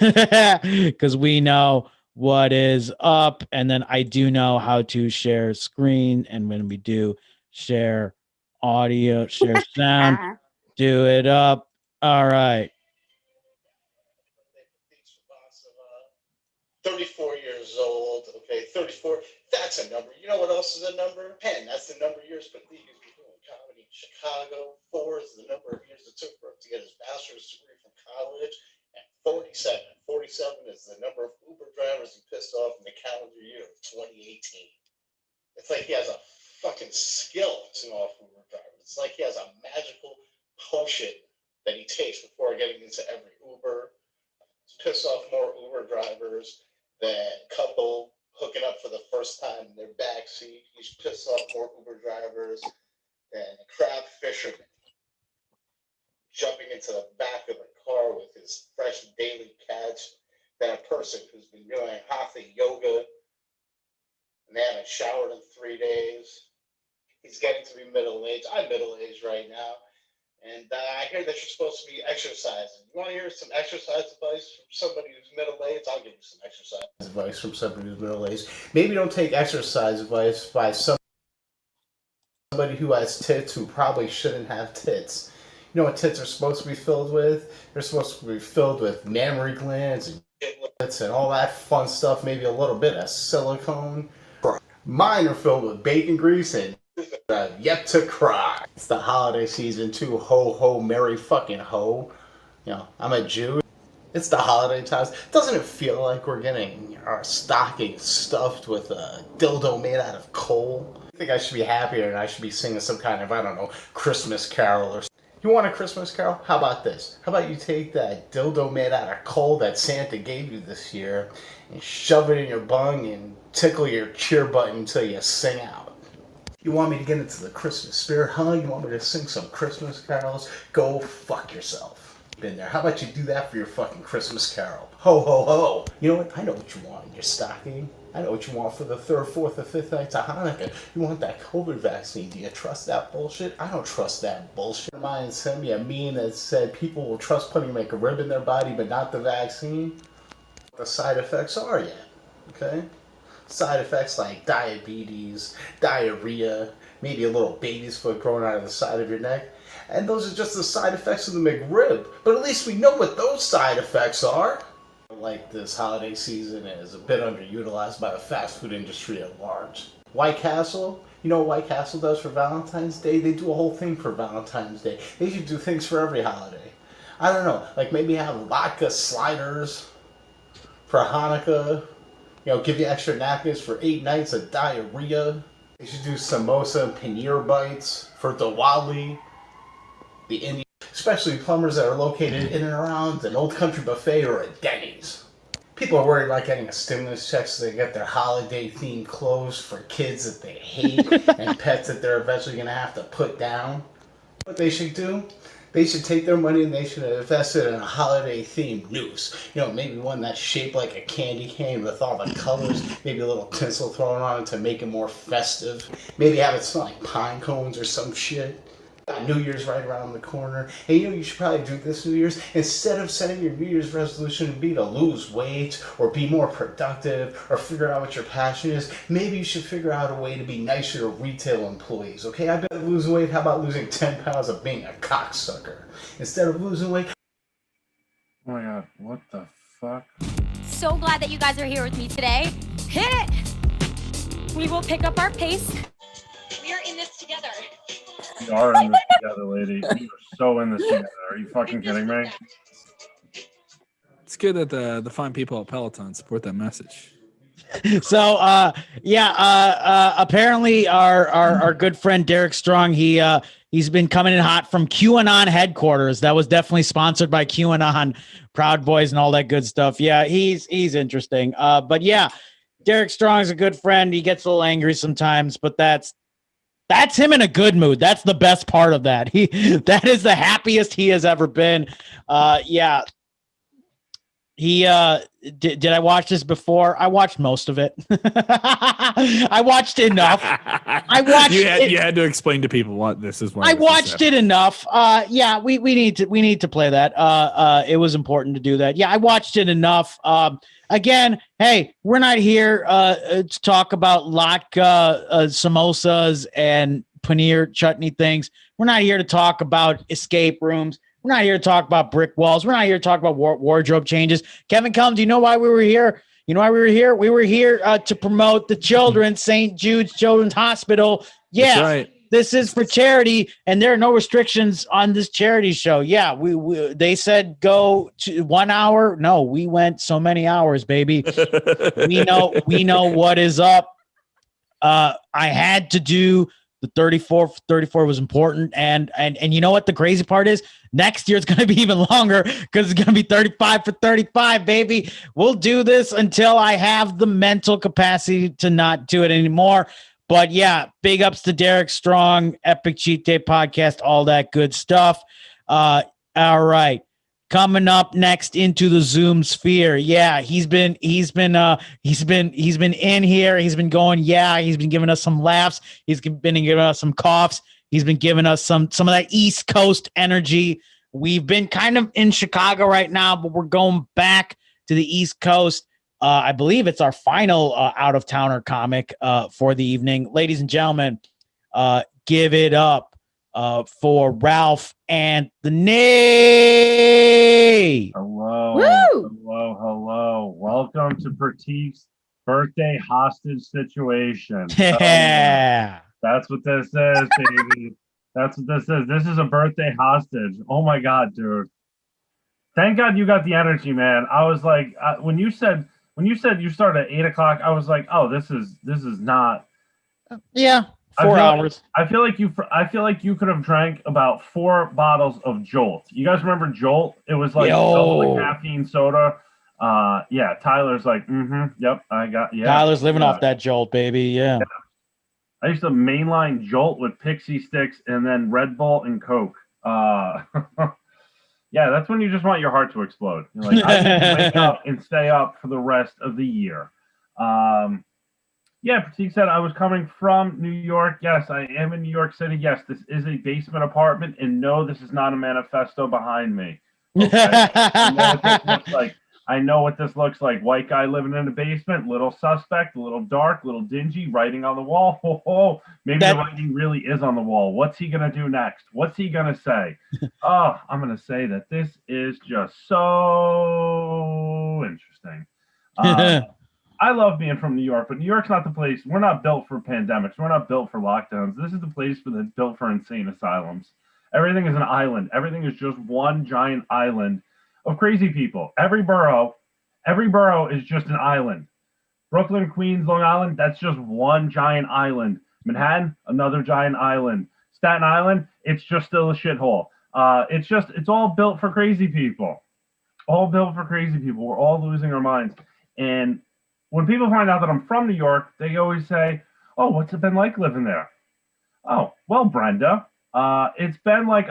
because we know what is up. And then I do know how to share screen. And when we do share audio, share sound, do it up. All right. 34 years old. Okay, 34. That's a number. You know what else is a number? 10. That's the number of years Prateek has been doing comedy in Chicago. 4 is the number of years it took for him to get his bachelor's degree from college. And 47. 47 is the number of Uber drivers he pissed off in the calendar year of 2018. It's like he has a fucking skill pissing off Uber drivers. It's like he has a magical potion that he takes before getting into every Uber. He's pissed off more Uber drivers than couple hooking up for the first time in their backseat. He's pissed off more Uber drivers than crab fishermen jumping into the back of the car with his fresh daily catch than a person who's been doing hatha yoga and they haven't showered in 3 days. He's getting to be middle-aged. I'm middle-aged right now. And I hear that you're supposed to be exercising. You want to hear some exercise advice from somebody who's middle-aged? I'll give you some exercise advice from somebody who's middle-aged. Maybe don't take exercise advice by somebody who has tits who probably shouldn't have tits. You know what tits are supposed to be filled with? They're supposed to be filled with mammary glands and giblets and all that fun stuff, maybe a little bit of silicone. Mine are filled with bacon grease and yet to cry. It's the holiday season too. Ho ho, merry fucking ho. I'm a Jew. It's the holiday times. Doesn't it feel like we're getting our stocking stuffed with a dildo made out of coal? I think I should be happier and I should be singing some kind of, I don't know, Christmas carol or something. You want a Christmas carol? How about this? How about you take that dildo made out of coal that Santa gave you this year and shove it in your bung and tickle your cheer button until you sing out? You want me to get into the Christmas spirit, huh? You want me to sing some Christmas carols? Go fuck yourself. Been there. How about you do that for your fucking Christmas carol? Ho, ho, ho. You know what? I know what you want in your stocking. I know what you want for the 3rd, 4th, or 5th nights of Hanukkah. You want that COVID vaccine. Do you trust that bullshit? I don't trust that bullshit. Mine sent me a meme that said people will trust putting like a rib in their body, but not the vaccine. What the side effects are yet, okay? Side effects like diabetes, diarrhea, maybe a little baby's foot growing out of the side of your neck. And those are just the side effects of the McRib. But at least we know what those side effects are. Like this holiday season is a bit underutilized by the fast food industry at large. White Castle, you know what White Castle does for Valentine's Day? They do a whole thing for Valentine's Day. They should do things for every holiday. I don't know, like maybe have vodka sliders for Hanukkah. Give you extra napkins for 8 nights of diarrhea. They should do samosa and paneer bites for Diwali. The Indian, especially plumbers that are located in and around an Old Country Buffet or a Denny's. People are worried about getting a stimulus check so they get their holiday-themed clothes for kids that they hate and pets that they're eventually going to have to put down. What they should do? They should take their money and they should invest it in a holiday-themed noose. Maybe one that's shaped like a candy cane with all the colors, maybe a little tinsel thrown on it to make it more festive. Maybe have it smell like pine cones or some shit. New Year's right around the corner. And you should probably do this New Year's. Instead of setting your New Year's resolution to be to lose weight or be more productive or figure out what your passion is, maybe you should figure out a way to be nicer to retail employees, okay? I bet losing weight, how about losing 10 pounds of being a cocksucker? Instead of losing weight... Oh my god, what the fuck? so glad that you guys are here with me today. Hit it! We will pick up our pace. We are in this together. We are in this together, lady. We are so in this together. Are you fucking kidding me? It's good that the fine people at Peloton support that message. So apparently our good friend Derek Strong, he's been coming in hot from QAnon headquarters. That was definitely sponsored by QAnon, Proud Boys, and all that good stuff. Yeah, he's interesting. But yeah, Derek Strong is a good friend. He gets a little angry sometimes, but that's him in a good mood. That's the best part of that. That is the happiest he has ever been. Yeah. He did I watch this before? I watched most of it. I watched enough. You had to explain to people what this is. I watched it enough. Yeah, we need to play that. It was important to do that. Yeah, I watched it enough. Again, hey, we're not here to talk about latke, samosas and paneer chutney things. We're not here to talk about escape rooms. We're not here to talk about brick walls. We're not here to talk about wardrobe changes. Kevin Cullen, do you know why we were here? You know why we were here? We were here to promote the children, St. Jude's Children's Hospital. Yeah, that's right. This is for charity, and there are no restrictions on this charity show. Yeah, they said go to 1 hour. No, we went so many hours, baby. we know what is up. I had to do the 34 was important. And you know what the crazy part is? Next year it's going to be even longer because it's going to be 35 for 35, baby. We'll do this until I have the mental capacity to not do it anymore. But yeah, big ups to Derek Strong, Epic Cheat Day Podcast, all that good stuff. All right. Coming up next into the Zoom sphere. Yeah, he's been in here. He's been going. Yeah, he's been giving us some laughs. He's been giving us some coughs. He's been giving us some of that East Coast energy. We've been kind of in Chicago right now, but we're going back to the East Coast. I believe it's our final out of towner comic for the evening, ladies and gentlemen. Give it up for Ralph Anthony. Hello. Welcome to Prateek's birthday hostage situation. Yeah. That's what this is, baby. That's what this is. This is a birthday hostage. Oh my God, dude. Thank God you got the energy, man. I was like, when you said you started at 8 o'clock, I was like, oh, this is not. Yeah. 4 hours. I feel like you could have drank about 4 bottles of Jolt. You guys remember Jolt? It was like double the caffeine soda. Yeah. Tyler's like, yep. Tyler's living off that Jolt, baby. Yeah. I used to mainline Jolt with Pixie Sticks and then Red Bull and Coke. Yeah, that's when you just want your heart to explode. You're like, I need to wake up and stay up for the rest of the year. Yeah, Prateek said I was coming from New York. Yes, I am in New York City. Yes, this is a basement apartment. And no, this is not a manifesto behind me. Okay? I know what this looks like. White guy living in a basement, little suspect, a little dark, a little dingy, writing on the wall. Maybe the writing really is on the wall. What's he going to do next? What's he going to say? I'm going to say that this is just so interesting. I love being from New York, but New York's not the place. We're not built for pandemics. We're not built for lockdowns. This is the place that's built for insane asylums. Everything is an island. Everything is just one giant island of crazy people. Every borough is just an island. Brooklyn, Queens, Long Island, that's just one giant island. Manhattan, another giant island. Staten Island, it's just still a shithole. It's all built for crazy people. All built for crazy people. We're all losing our minds. And when people find out that I'm from New York, they always say, oh, what's it been like living there? Oh, well, Brenda, it's been like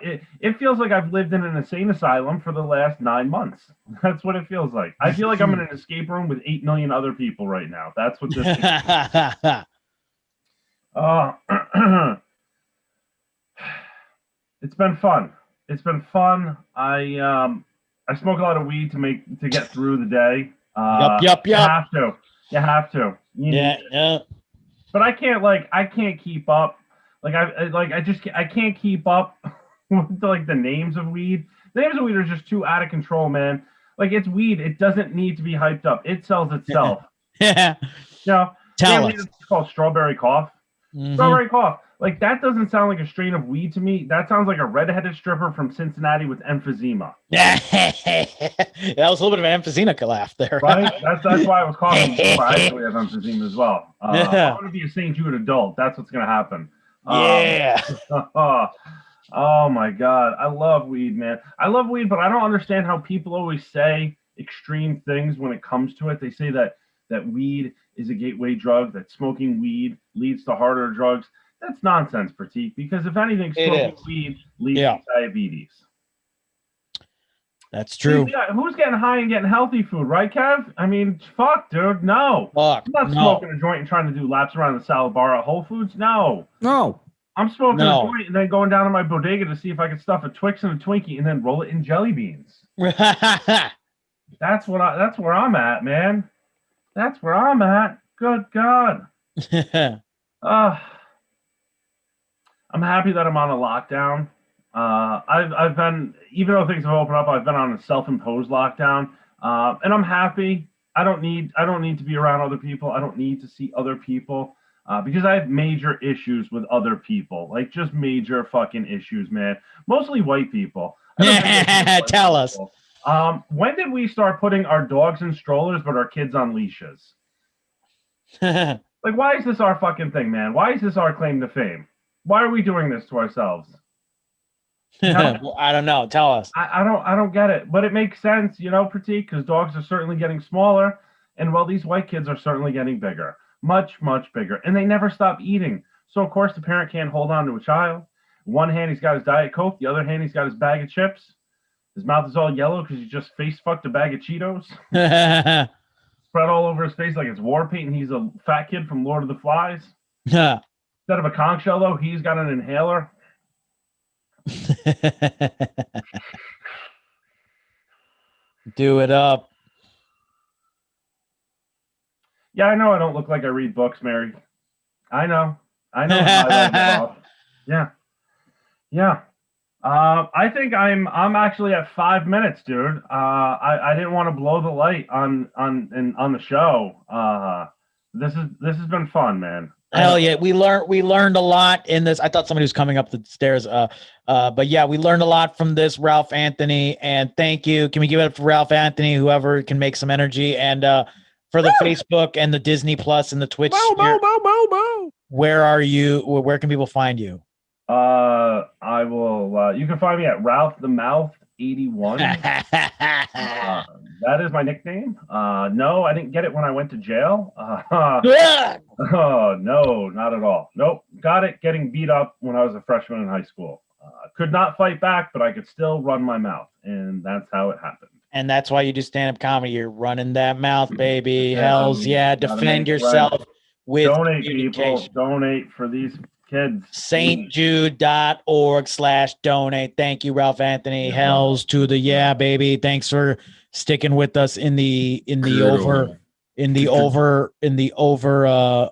it feels like I've lived in an insane asylum for the last 9 months. That's what it feels like. I feel like I'm in an escape room with 8 million other people right now. That's what this is. It's been fun. I smoke a lot of weed to get through the day. Yup. You have to. Yeah. But I can't keep up. I can't keep up with the names of weed. The names of weed are just too out of control, man. Like it's weed. It doesn't need to be hyped up. It sells itself. Yeah. You know, Tell weed us. is called strawberry cough. Mhm. Strawberry cough. Like that doesn't sound like a strain of weed to me. That sounds like a redheaded stripper from Cincinnati with emphysema. That was a little bit of an emphysema laugh there. Right? That's why I was coughing before. I actually have emphysema as well. Yeah. I'm going to be a St. Jude adult. That's what's going to happen. Yeah. Oh my God. I love weed, man. I love weed, but I don't understand how people always say extreme things when it comes to it. They say that weed is a gateway drug, that smoking weed leads to harder drugs. That's nonsense, Prateek, because if anything, smoking weed leads to diabetes. That's true. Yeah, who's getting high and getting healthy food, right, Kev? I mean, fuck, dude, no. Fuck, I'm not smoking a joint and trying to do laps around the salad bar at Whole Foods. No. No. I'm smoking a No. joint and then going down to my bodega to see if I can stuff a Twix and a Twinkie and then roll it in jelly beans. That's where I'm at, man. That's where I'm at. Good God. I'm happy that I'm on a lockdown. I've been, even though things have opened up, I've been on a self-imposed lockdown, and I'm happy. I don't need to be around other people. I don't need to see other people because I have major issues with other people, like just major fucking issues, man. Mostly white people. Tell us. When did we start putting our dogs in strollers but our kids on leashes? Like, why is this our fucking thing, man? Why is this our claim to fame? Why are we doing this to ourselves? Well, I don't know. Tell us. I don't get it, but it makes sense, you know, Prateek, because dogs are certainly getting smaller, and well, these white kids are certainly getting bigger, much bigger, and they never stop eating. So of course the parent can't hold on to a child. One hand he's got his Diet Coke, the other hand he's got his bag of chips. His mouth is all yellow because he just face fucked a bag of Cheetos. Spread all over his face like it's war paint, and he's a fat kid from Lord of the Flies. Yeah. Instead of a conch shell, though, he's got an inhaler. Do it up. Yeah, I know I don't look like I read books, Mary. I know. Yeah. I think I'm actually at 5 minutes, dude. I didn't want to blow the light on the show. This has been fun, man. Hell yeah, we learned a lot in this. I thought somebody was coming up the stairs. But yeah, we learned a lot from this, Ralph Anthony, and thank you. Can we give it up for Ralph Anthony, whoever can make some energy, and for the Facebook and the Disney Plus and the Twitch. Where are you? Where can people find you? I will. You can find me at Ralph the Mouth 81. That is my nickname. No, I didn't get it when I went to jail. Oh no, not at all. Nope, got it getting beat up when I was a freshman in high school. Could not fight back, but I could still run my mouth, and that's how it happened. And that's why you do stand-up comedy. You're running that mouth, baby. Hells yeah. Defend yourself with donate, people. Donate for these kids. stjude.org/donate. Thank you, Ralph Anthony. Hells to the yeah, baby. Thanks for sticking with us in the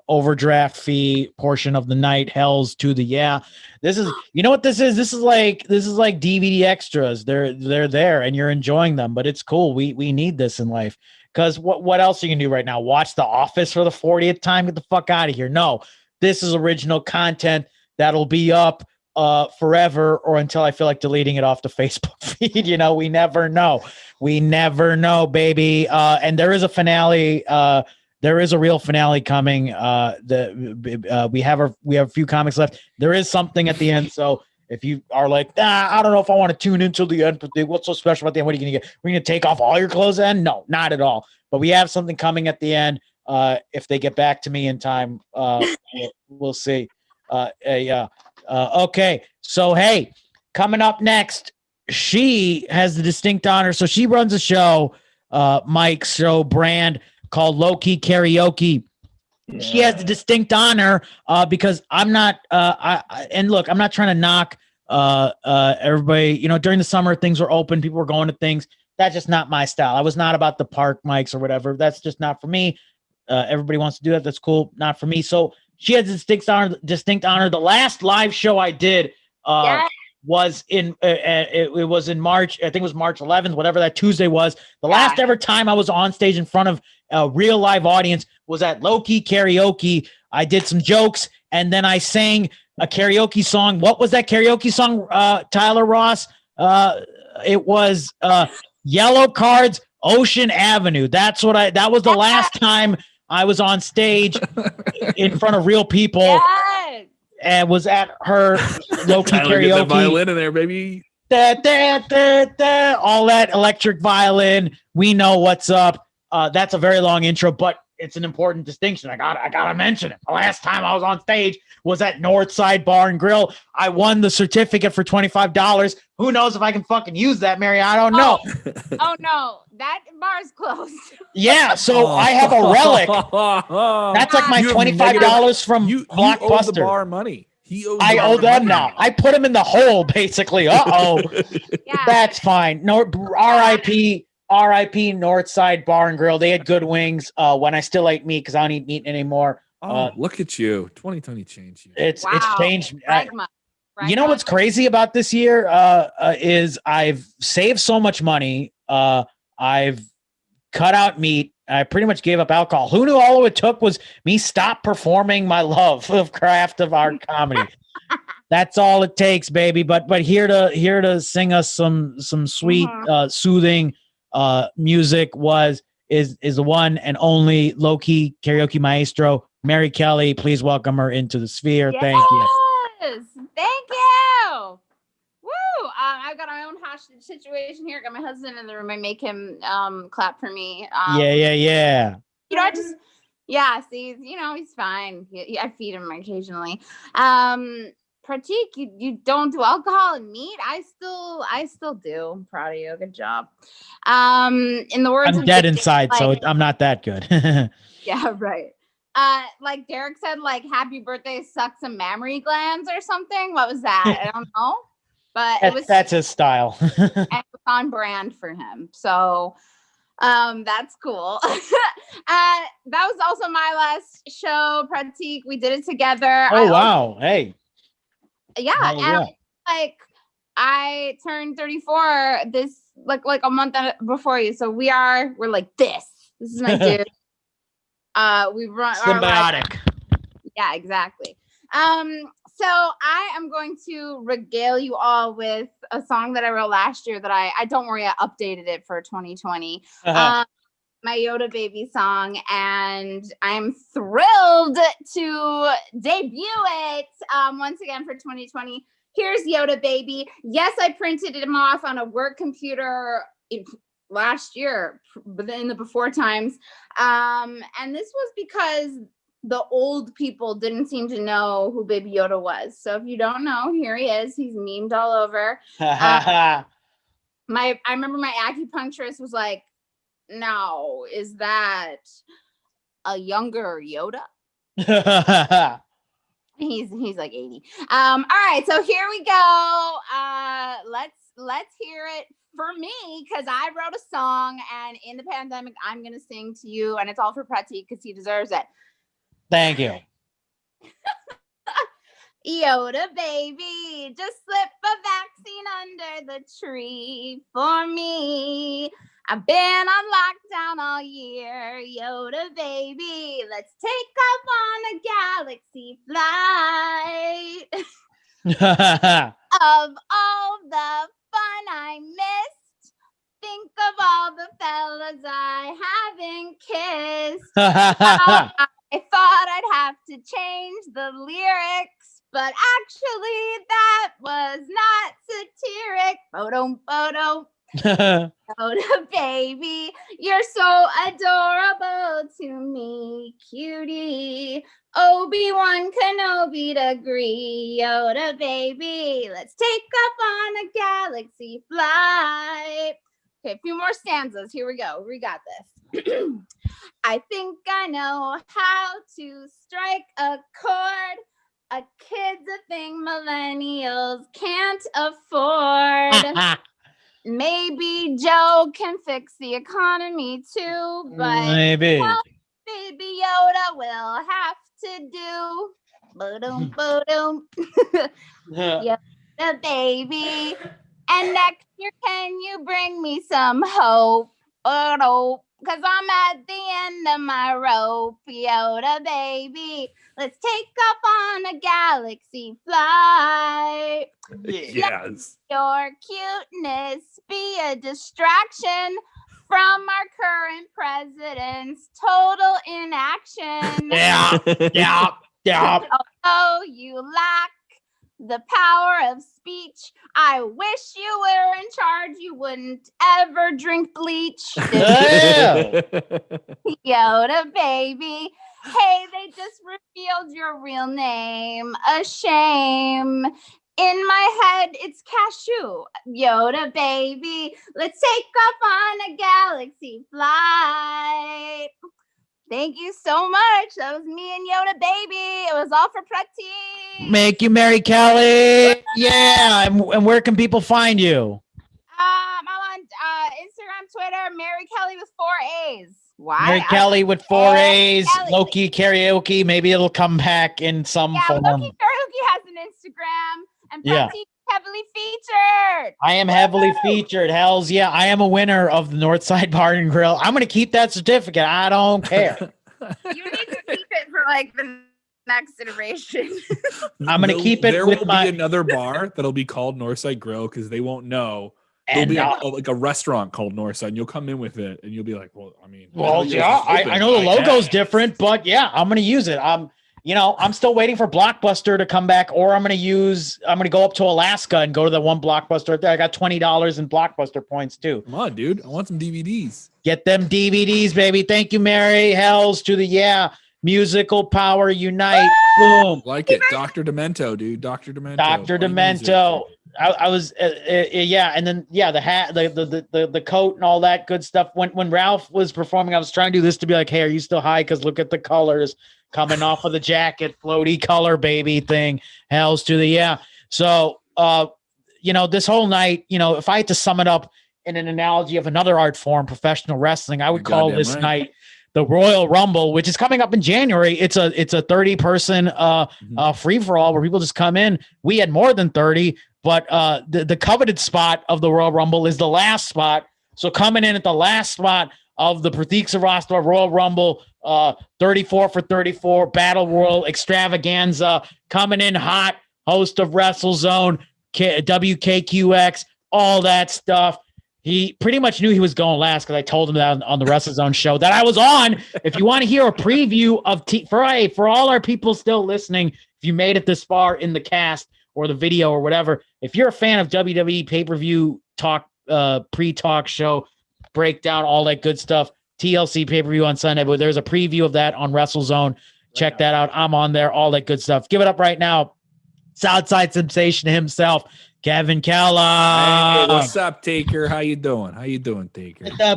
overdraft fee portion of the night. Hells to the yeah. This is, you know what this is? This is like DVD extras. They're there and you're enjoying them, but it's cool. We need this in life. Because what else are you can do right now? Watch The Office for the 40th time? Get the fuck out of here. No, this is original content that'll be up forever or until I feel like deleting it off the Facebook feed. You know, we never know. We never know, baby. And there is a finale. There is a real finale coming. We have a few comics left. There is something at the end. So if you are like, I don't know if I want to tune into the end, but what's so special about the end? What are you going to get? We're going to take off all your clothes then? No, not at all. But we have something coming at the end. If they get back to me in time, we'll see. Okay. So, hey, coming up next, she has the distinct honor. So she runs a show, Mike's show brand called Low Key Karaoke. Yeah. She has the distinct honor because I'm not, and look, I'm not trying to knock everybody. You know, during the summer, things were open. People were going to things. That's just not my style. I was not about the park mics or whatever. That's just not for me. Everybody wants to do that. That's cool. Not for me. So she has the distinct honor. The last live show I did, was in it was in March. I think it was March 11th, whatever that Tuesday was. The last ever time I was on stage in front of a real live audience was at Low-Key Karaoke. I did some jokes and then I sang a karaoke song. What was that karaoke song, Tyler Ross? It was Yellow Cards, Ocean Avenue. That was the last time I was on stage in front of real people. Yes. And was at her Low-Key Tyler, get that Karaoke. violin in there, baby. Da, da, da, da, all that electric violin. We know what's up. That's a very long intro, but it's an important distinction. I gotta mention it. The last time I was on stage was at Northside Bar and Grill. I won the certificate for $25. Who knows if I can fucking use that, Mary? I don't know. Oh no, that bar's closed. Yeah, so I have a relic. That's like my $25 from Blockbuster. Owe the bar money. I owe them now. I put him in the hole, basically. That's fine. No, R.I.P. Northside Bar and Grill. They had good wings when I still ate meat because I don't eat meat anymore. Look at you. 2020 changed you. It's changed. You know what's crazy about this year is I've saved so much money. I've cut out meat. I pretty much gave up alcohol. Who knew all it took was me stop performing my love of craft of art comedy. That's all it takes, baby. But here to sing us some sweet, soothing music is the one and only Low-Key Karaoke Maestro, Mary Kelly. Please welcome her into the sphere. Yes. Thank you. Thank you. Woo! I've got my own hostage situation here. Got my husband in the room. I make him clap for me. Yeah. You know, see, he's fine. I feed him occasionally. Prateek, you don't do alcohol and meat. I still do. I'm proud of you. Good job. In the words I'm of dead Derek, inside, so I'm not that good. yeah, right. Like Derek said, like happy birthday, suck some mammary glands or something. What was that? I don't know. But that's his style. it was on brand for him. So that's cool. That was also my last show, Prateek. We did it together. Wow. Hey. Yeah. And like I turned 34 this like a month before you. So we're like this. This is my dude. We run symbiotic. Yeah, exactly. So I am going to regale you all with a song that I wrote last year that I don't worry, I updated it for 2020. My Yoda Baby song, and I'm thrilled to debut it once again for 2020. Here's Yoda Baby. Yes, I printed him off on a work computer last year, but in the before times. And this was because the old people didn't seem to know who Baby Yoda was. So if you don't know, here he is. He's memed all over. I remember my acupuncturist was like, "No, is that a younger Yoda?" He's like 80. All right, so here we go. Let's hear it for me because I wrote a song, and in the pandemic, I'm gonna sing to you, and it's all for Prateek because he deserves it. Thank you. Yoda baby, just slip a vaccine under the tree for me. I've been on lockdown all year. Yoda baby, let's take off on a galaxy flight. Of all the fun I missed, think of all the fellas I haven't kissed. I thought I'd have to change the lyrics, but actually that was not satiric. Photo. Yoda baby, you're so adorable to me, cutie. Obi-Wan Kenobi'd agree. Yoda baby, let's take off on a galaxy flight. Okay, a few more stanzas. Here we go. We got this. I think I know how to strike a chord. A kid's a thing millennials can't afford. Maybe Joe can fix the economy too, but maybe Baby Yoda will have to do. Boom. Yoda Yoda baby. And next year, can you bring me some hope? Oh, no, because I'm at the end of my rope. Yoda baby, let's take off on a galaxy flight. Yes. Your cuteness be a distraction from our current president's total inaction. Yeah. Although you lack the power of speech, I wish you were in charge. You wouldn't ever drink bleach. Yoda baby. Hey, they just revealed your real name. A shame. In my head, it's cashew. Yoda baby. Let's take off on a galaxy flight. Thank you so much. That was me and Yoda baby. It was all for Prateek. Make you Mary Kelly. Yeah. And where can people find you? I'm on Instagram, Twitter, Mary Kelly with 4 A's. Why? Mary Kelly with 4 A's. Loki karaoke. Maybe it'll come back in some form. Loki Karaoke has an Instagram, and Yeah. Prateek heavily featured. I am heavily featured. Hells yeah. I am a winner of the Northside Bar and Grill. I'm going to keep that certificate. I don't care. You need to keep it for like the next iteration. I'm going to keep it There with will my... be another bar that'll be called Northside Grill because they won't know. There'll be like a restaurant called Northside, and you'll come in with it, and you'll be like, "Well, I mean, Well, yeah, I know the logo's different, but yeah, I'm going to use it. I'm still waiting for Blockbuster to come back, or I'm going to go up to Alaska and go to the one Blockbuster there. I got $20 in Blockbuster points too. Come on, dude. I want some DVDs. Get them DVDs, baby. Thank you, Mary. Hells to the musical power unite. Boom. Like it. Dr. Demento, dude. Dr. Demento. Dr. Demento. I was and then the hat, the coat and all that good stuff. When Ralph was performing, I was trying to do this to be like, hey, are you still high? Because look at the colors coming off of the jacket, floaty color baby thing. Hells to the So this whole night, if I had to sum it up in an analogy of another art form, professional wrestling, I would call this night the Royal Rumble, which is coming up in January. It's a 30-person free-for-all where people just come in. We had more than 30, but the coveted spot of the Royal Rumble is the last spot. So coming in at the last spot of the Prateek Srivastava Royal Rumble, 34 for 34 Battle Royal Extravaganza, coming in hot, host of WrestleZone, WKQX, all that stuff. He pretty much knew he was going last because I told him that on the WrestleZone show that I was on. If you want to hear a preview of for all our people still listening, if you made it this far in the cast or the video or whatever, if you're a fan of WWE pay-per-view talk, pre-talk show, breakdown, all that good stuff, TLC pay-per-view on Sunday, but there's a preview of that on WrestleZone. Check that out. I'm on there, all that good stuff. Give it up right now. Southside sensation himself, Kevin Keller. Hey, what's up, Taker? How you doing? Taker? They're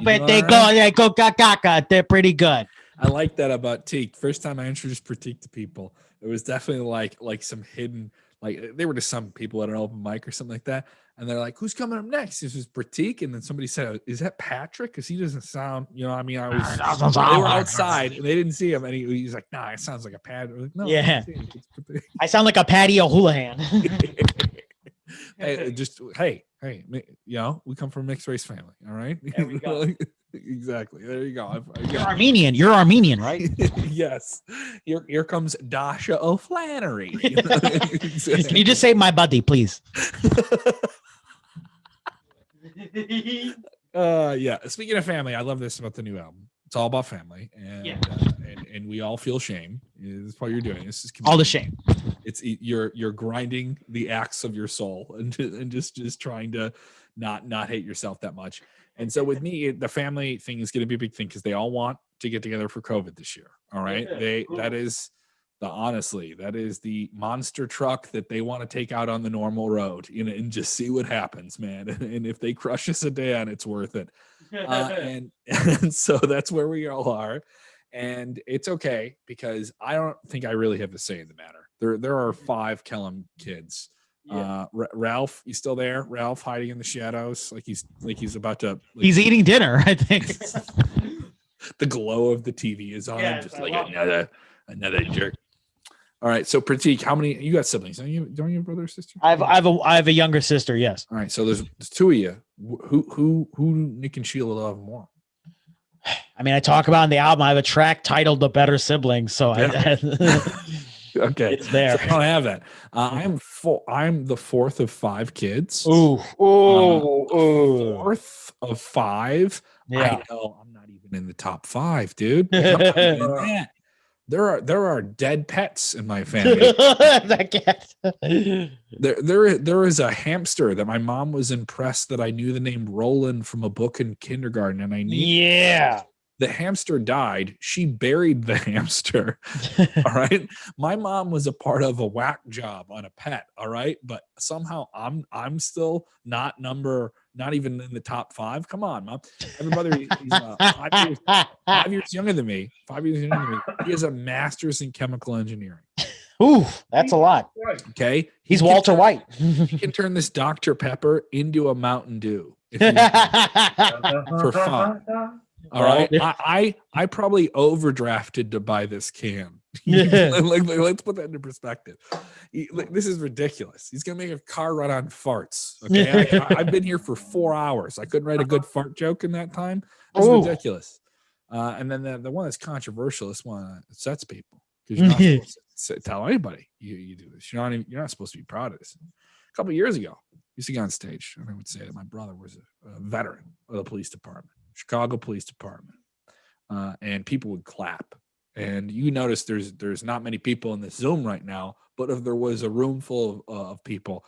pretty good. I like that about Teak. First time I introduced Prateek to people, it was definitely like some hidden, like they were just some people at an open mic or something like that. And they're like, who's coming up next? This was Prateek. And then somebody said, is that Patrick? Because he doesn't sound, they were outside and they didn't see him. And he's like, nah, it sounds like a pad. Like, no, yeah. I sound like a Patty O'Houlihan. Hey, we come from a mixed race family. All right. There we go. Exactly. There you go. You're Armenian. You're Armenian, right? Yes. Here comes Dasha O'Flannery. Can you just say my buddy, please? Yeah. Speaking of family, I love this about the new album. It's all about family, and we all feel shame. This is what you're doing. This is all the shame. It's you're grinding the axe of your soul and just trying to not hate yourself that much. And so with me, the family thing is going to be a big thing because they all want to get together for COVID this year. All right, that is the monster truck that they want to take out on the normal road, and just see what happens, man. And if they crush us a day on, it's worth it. And so that's where we all are, and it's okay because I don't think I really have the say in the matter. There are 5 Kellum kids. Yeah. Ralph, you still there? Ralph hiding in the shadows, like he's about to. He's eating dinner, I think. The glow of the TV is on, just like another jerk. All right. So Prateek, how many you got siblings? Don't you have a brother or sister? I have a younger sister. Yes. All right. So there's two of you. Who Nick and Sheila love more? I mean, I talk about in the album. I have a track titled "The Better Siblings," so Okay, it's there. So I don't have that. I'm the fourth of 5 kids. Ooh. Fourth of 5. Yeah. I know. I'm not even in the top 5, dude. Like, I'm not even in that. There are dead pets in my family. That cat. There is a hamster that my mom was impressed that I knew the name Roland from a book in kindergarten, and I named it. The hamster died. She buried the hamster. All right. My mom was a part of a whack job on a pet. All right. But somehow I'm still not even in the top 5. Come on, Mom. Everybody, he's 5 years younger than me. 5 years younger than me. He has a master's in chemical engineering. Ooh, that's a lot. Okay. He's Walter White. He can turn this Dr. Pepper into a Mountain Dew for fun. All right. I probably overdrafted to buy this can. Let's put that into perspective. This is ridiculous. He's gonna make a car run on farts. Okay. I've been here for 4 hours. I couldn't write a good fart joke in that time. That's ridiculous. And then the one that's controversial, this one upsets people because you're not supposed to tell anybody you do this. You're not supposed to be proud of this. A couple of years ago, I used to go on stage and I would say that my brother was a veteran of the police department. Chicago Police Department, and people would clap. And you notice there's not many people in this Zoom right now, but if there was a room full of people,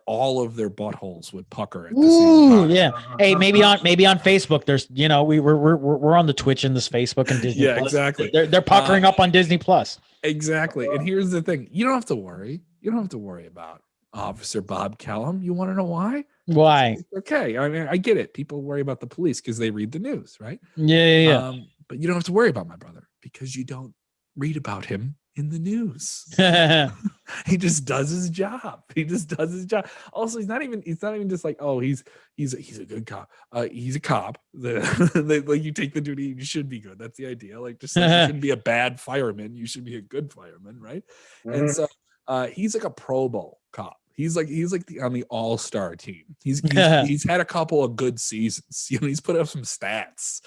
all of their buttholes would pucker at the same time. Yeah. Hey, maybe on Facebook. There's we're on the Twitch and this Facebook and Disney. Yeah, Plus. exactly. They're puckering up on Disney Plus. Exactly. And here's the thing: you don't have to worry. You don't have to worry about Officer Bob Kellum. You want to know why? Why? Okay. I mean, I get it. People worry about the police because they read the news, right? Yeah. But you don't have to worry about my brother because you don't read about him in the news. He just does his job. Also, he's not even just like, oh, he's a good cop. He's a cop. Like you take the duty, you should be good. That's the idea. Like just like you shouldn't be a bad fireman, you should be a good fireman, right? And so he's like a Pro Bowl cop. He's like on the all-star team. He's had a couple of good seasons. He's put up some stats.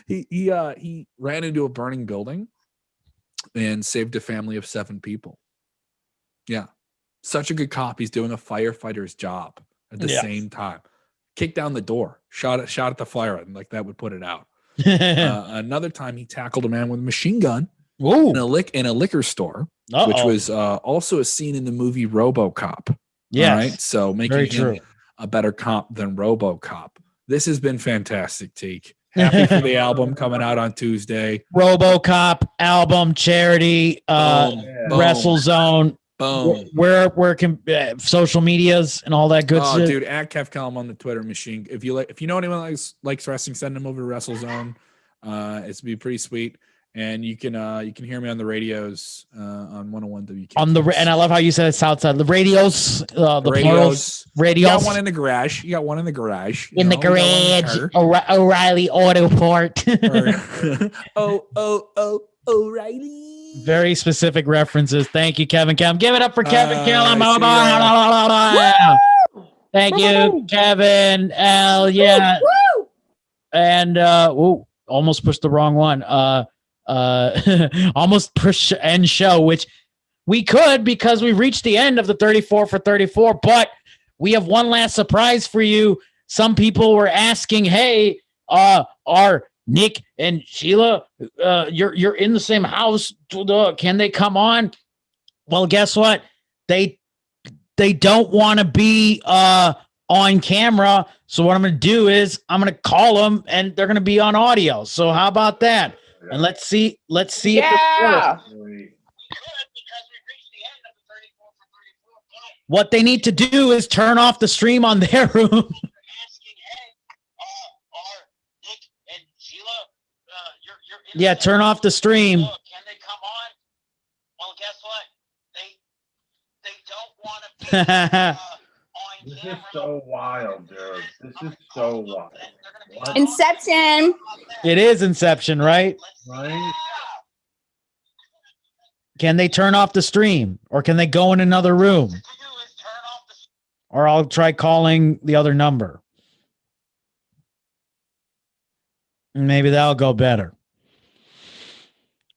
He ran into a burning building and saved a family of 7 people. Yeah, such a good cop. He's doing a firefighter's job at the same time. Kicked down the door, shot at the fire, and like that would put it out. Another time, he tackled a man with a machine gun in a liquor store. Which was also a scene in the movie RoboCop. Yeah. All right. So making him a better cop than RoboCop. This has been fantastic, Teak. Happy for the album coming out on Tuesday. RoboCop album, charity, WrestleZone. Boom. Where can social medias and all that good shit? Dude, at Kev Kellum on the Twitter machine. If you know anyone likes wrestling, send them over to WrestleZone. It's be pretty sweet. And you can hear me on the radios on 101 WK. And I love how you said it's outside the radios, the plurals, radios. You got one in the garage. In the garage, O'Reilly Auto Part. O'Reilly. Very specific references. Thank you, Kevin Kellum. Give it up for Kevin Kellum. Thank you, Kevin. Hell yeah. And almost pushed the wrong one. Almost push end show, which we could because we've reached the end of the 34 for 34, but we have one last surprise for you. Some people were asking, hey, are Nick and Sheila, you're in the same house, can they come on? Well, guess what? They don't want to be on camera, so what I'm going to do is I'm going to call them and they're going to be on audio. So how about that? And let's see if it works. What they need to do is turn off the stream on their room. Yeah, turn off the stream. Can they come on? Well, guess what? They don't want to be This is so wild, dude. This is so wild. What? Inception. It is Inception, right? Right? Can they turn off the stream, or can they go in another room? Or I'll try calling the other number. Maybe that'll go better.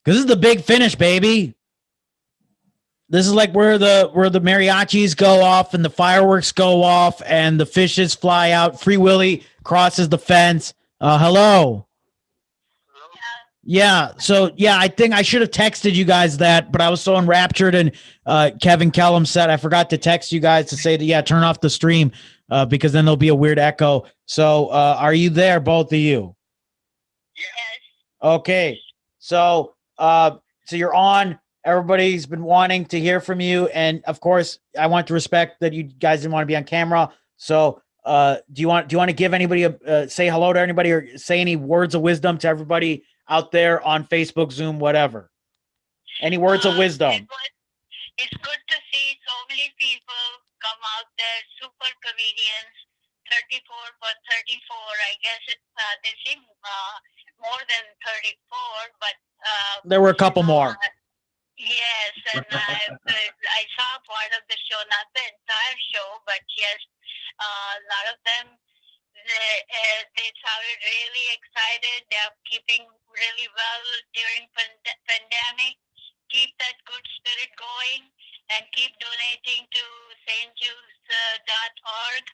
This is the big finish, baby. This is like where the mariachis go off and the fireworks go off and the fishes fly out. Free Willy crosses the fence. Hello. Yeah. So yeah, I think I should have texted you guys that, but I was so enraptured and Kevin Kellum said I forgot to text you guys to say that turn off the stream because then there'll be a weird echo. So are you there, both of you? Yes. Okay. So you're on. Everybody's been wanting to hear from you, and of course, I want to respect that you guys didn't want to be on camera. So, do you want to give anybody say hello to anybody or say any words of wisdom to everybody out there on Facebook, Zoom, whatever? Any words of wisdom? It's good to see so many people come out there, super comedians, 34 for 34. I guess they seem more than 34, but there were a couple more. Yes, and I saw part of the show, not the entire show, but yes, a lot of them, they sounded really excited. They're keeping really well during pandemic. Keep that good spirit going and keep donating to stjudes.org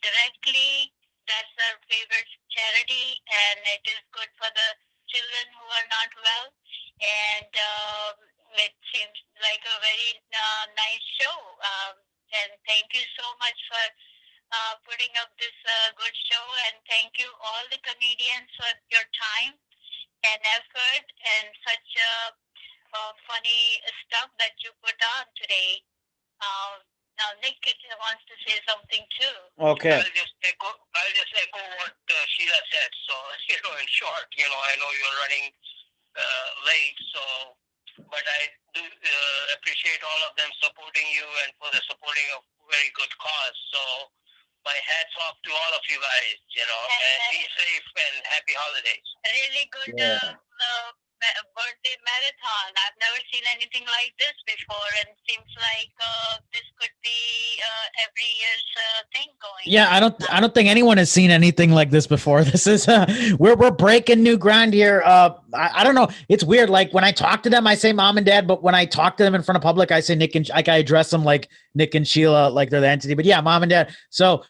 directly. That's our favorite charity, and it is good for the children who are not well. And it seems like a very nice show. And thank you so much for putting up this good show. And thank you all the comedians for your time and effort and such funny stuff that you put on today. Now Nick wants to say something too. Okay. I'll just echo what Sheila said. So, in short, I know you're running late, so, but I do appreciate all of them supporting you and for the supporting of very good cause. So, my hats off to all of you guys, and be safe and happy holidays. Really good birthday marathon. I've never seen anything like this before, and seems like this could be every year's thing going. Yeah, I don't think anyone has seen anything like this before. This is we're breaking new ground here. I don't know. It's weird. Like when I talk to them, I say mom and dad, but when I talk to them in front of public, I say Nick and I address them like Nick and Sheila, like they're the entity. But yeah, mom and dad. So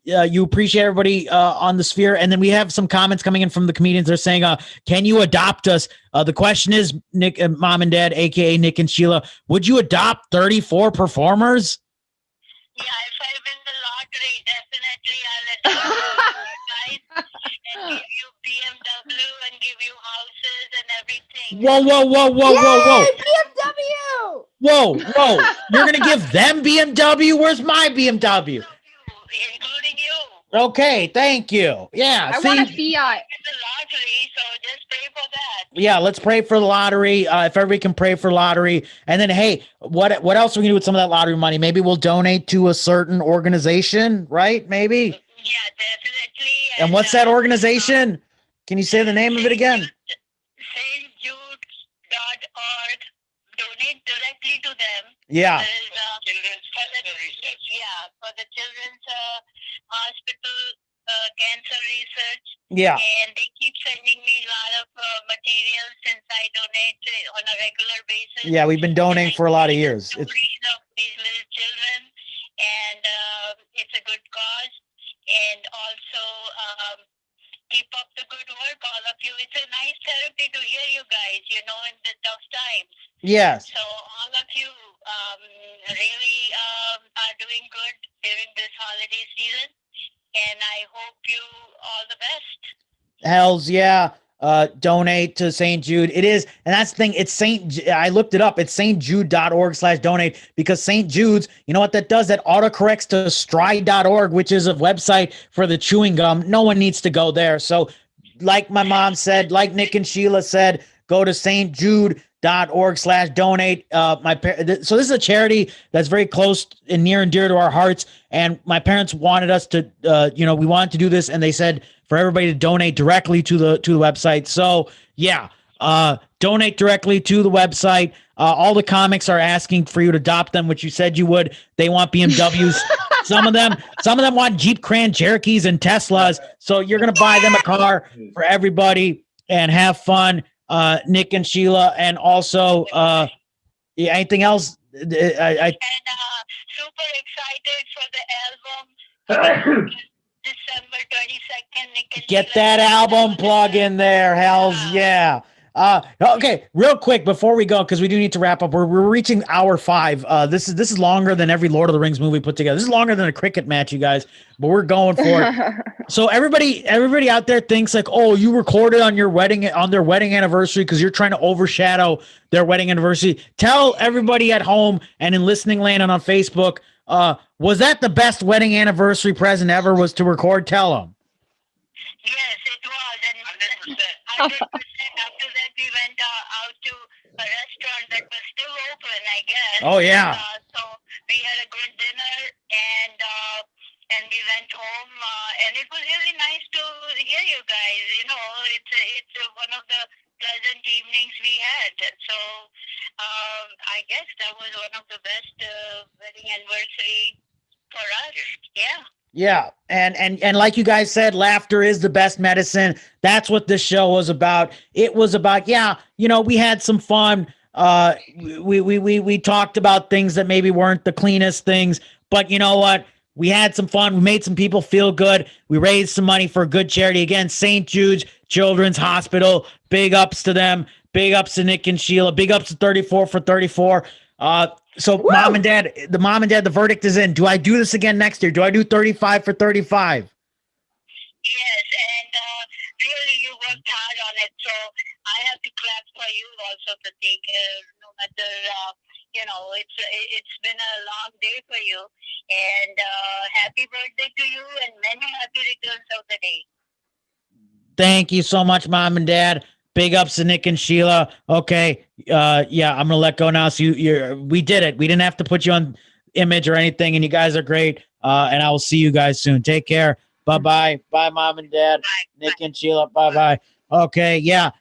you appreciate everybody on the sphere. And then we have some comments coming in from the comedians. They're saying, can you adopt us? The question is, Nick, mom and dad, aka Nick and Sheila, would you adopt 34 performers? Yeah, if I win the lottery, definitely I'll adopt you guys and give you BMW and give you houses and everything. Whoa. BMW! Whoa. You're going to give them BMW? Where's my BMW? Including you. Okay, thank you. Yeah, I want a Fiat. Yeah, let's pray for the lottery. If everybody can pray for lottery. And then, hey, what else are we going to do with some of that lottery money? Maybe we'll donate to a certain organization, right? Maybe? Yeah, definitely. And what's that organization? Can you say the name of it again? stjudes.org. Donate directly to them. Yeah. For the Children's Hospital Cancer Research. Yeah. And they keep sending me a lot of material since I donate on a regular basis. Yeah, we've been donating for a lot of years. These little children, and it's a good cause. And also, keep up the good work, all of you. It's a nice therapy to hear you guys, in the tough times. Yes. So all of you really are doing good during this holiday season, and I hope you all the best. Hells yeah. Donate to St. Jude. It is, and that's the thing. It's I looked it up. It's stjude.org/donate because St. Jude's, you know what that does? That autocorrects to stride.org, which is a website for the chewing gum. No one needs to go there. So like my mom said, like Nick and Sheila said, go to stjude.org/donate. So this is a charity that's very close and near and dear to our hearts. And my parents wanted us to, we wanted to do this, and they said for everybody to donate directly to the website. So yeah, donate directly to the website. All the comics are asking for you to adopt them, which you said you would. They want BMWs. Some of them want Jeep Grand Cherokees and Teslas. So you're going to buy them a car for everybody and have fun. Nick and Sheila. And also, anything else? Super excited for the album. December 22nd. Nick and Get Sheila. that album plug in there. Hells yeah. Okay, real quick before we go, because we do need to wrap up. We're reaching hour 5. This is longer than every Lord of the Rings movie put together. This is longer than a cricket match, you guys. But we're going for it. So everybody out there thinks like, oh, you recorded on their wedding anniversary because you're trying to overshadow their wedding anniversary. Tell everybody at home and in listening land and on Facebook, was that the best wedding anniversary present ever? Was to record? Tell them. Yes, it was. And 100%. After that, we went out to a restaurant that was still open, I guess. Oh, yeah. So we had a good dinner, and we went home, and it was really nice to hear you guys. You know, it's one of the pleasant evenings we had. So I guess that was one of the best wedding anniversary for us. Yeah. Yeah, and like you guys said, laughter is the best medicine. That's what this show was about. It was about, we had some fun. We talked about things that maybe weren't the cleanest things, but you know what? We had some fun. We made some people feel good. We raised some money for a good charity. Again, St. Jude's Children's Hospital. Big ups to them. Big ups to Nick and Sheila. Big ups to 34 for 34. So Woo! Mom and Dad, the verdict is in. Do I do this again next year? Do I do 35 for 35? Yes, and really you worked hard on it. So I have to clap for you also, Prateek. No matter, it's been a long day for you. And happy birthday to you and many happy returns of the day. Thank you so much, Mom and Dad. Big ups to Nick and Sheila. Okay. I'm going to let go now. So we did it. We didn't have to put you on image or anything, and you guys are great. And I will see you guys soon. Take care. Bye-bye. Bye, Mom and Dad. Bye. Nick and Sheila. Bye-bye. Okay. Yeah.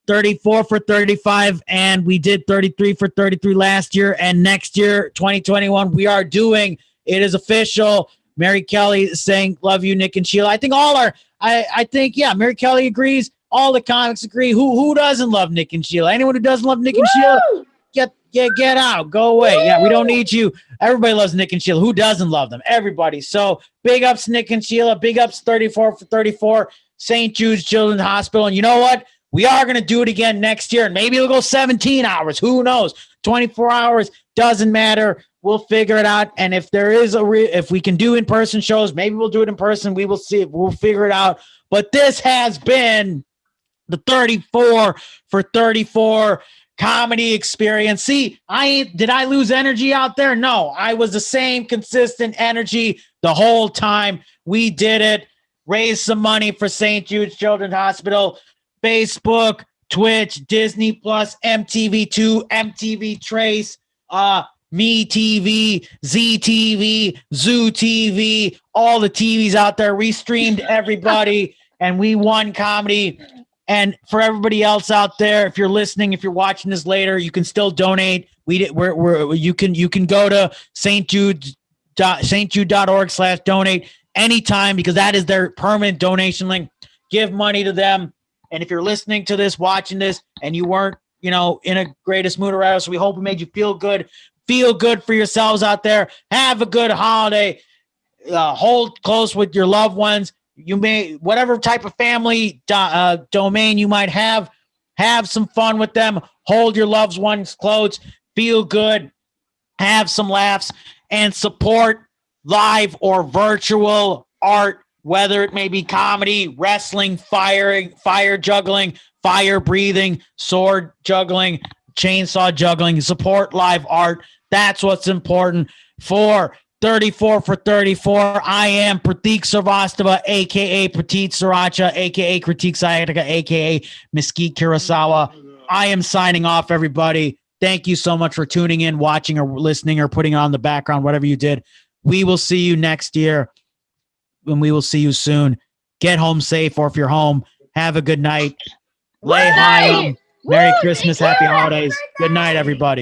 34 for 35, and we did 33 for 33 last year. And next year, 2021, we are doing, it is official. Mary Kelly is saying, love you, Nick and Sheila. I think Mary Kelly agrees. All the comics agree. Who doesn't love Nick and Sheila? Anyone who doesn't love Nick and Sheila, get out. Go away. Woo! Yeah, we don't need you. Everybody loves Nick and Sheila. Who doesn't love them? Everybody. So big ups Nick and Sheila. Big ups 34 for 34. St. Jude's Children's Hospital. And you know what? We are going to do it again next year. And maybe it'll go 17 hours. Who knows? 24 hours. Doesn't matter. We'll figure it out. And if there is if we can do in-person shows, maybe we'll do it in person. We will see. We'll figure it out. But this has been the 34 for 34 comedy experience. See, did I lose energy out there? No, I was the same consistent energy the whole time. We did it. Raised some money for St. Jude's Children's Hospital. Facebook, Twitch, Disney Plus, MTV2, MTV Trace, Me TV, ZTV, Zoo TV, all the TVs out there. We streamed everybody and we won comedy. And for everybody else out there, if you're listening, if you're watching this later, you can still donate. You can go to stjude.org/donate anytime, because that is their permanent donation link. Give money to them. And if you're listening to this, watching this, and you weren't, in a greatest mood or whatever, so we hope we made you feel good. Feel good for yourselves out there. Have a good holiday. Hold close with your loved ones. You may, whatever type of family domain you might have some fun with them. Hold your loved ones close. Feel good. Have some laughs and support live or virtual art, whether it may be comedy, wrestling, fire juggling, fire breathing, sword juggling, chainsaw juggling. Support live art. That's what's important. For 34 for 34, I am Prateek Srivastava, a.k.a. Prateek Sriracha, a.k.a. Kritik Sayatika, a.k.a. Mesquite Kurosawa. I am signing off, everybody. Thank you so much for tuning in, watching, or listening, or putting it on the background, whatever you did. We will see you next year, and we will see you soon. Get home safe, or if you're home, have a good night. Lay high. Merry Christmas, happy holidays. Good night, everybody.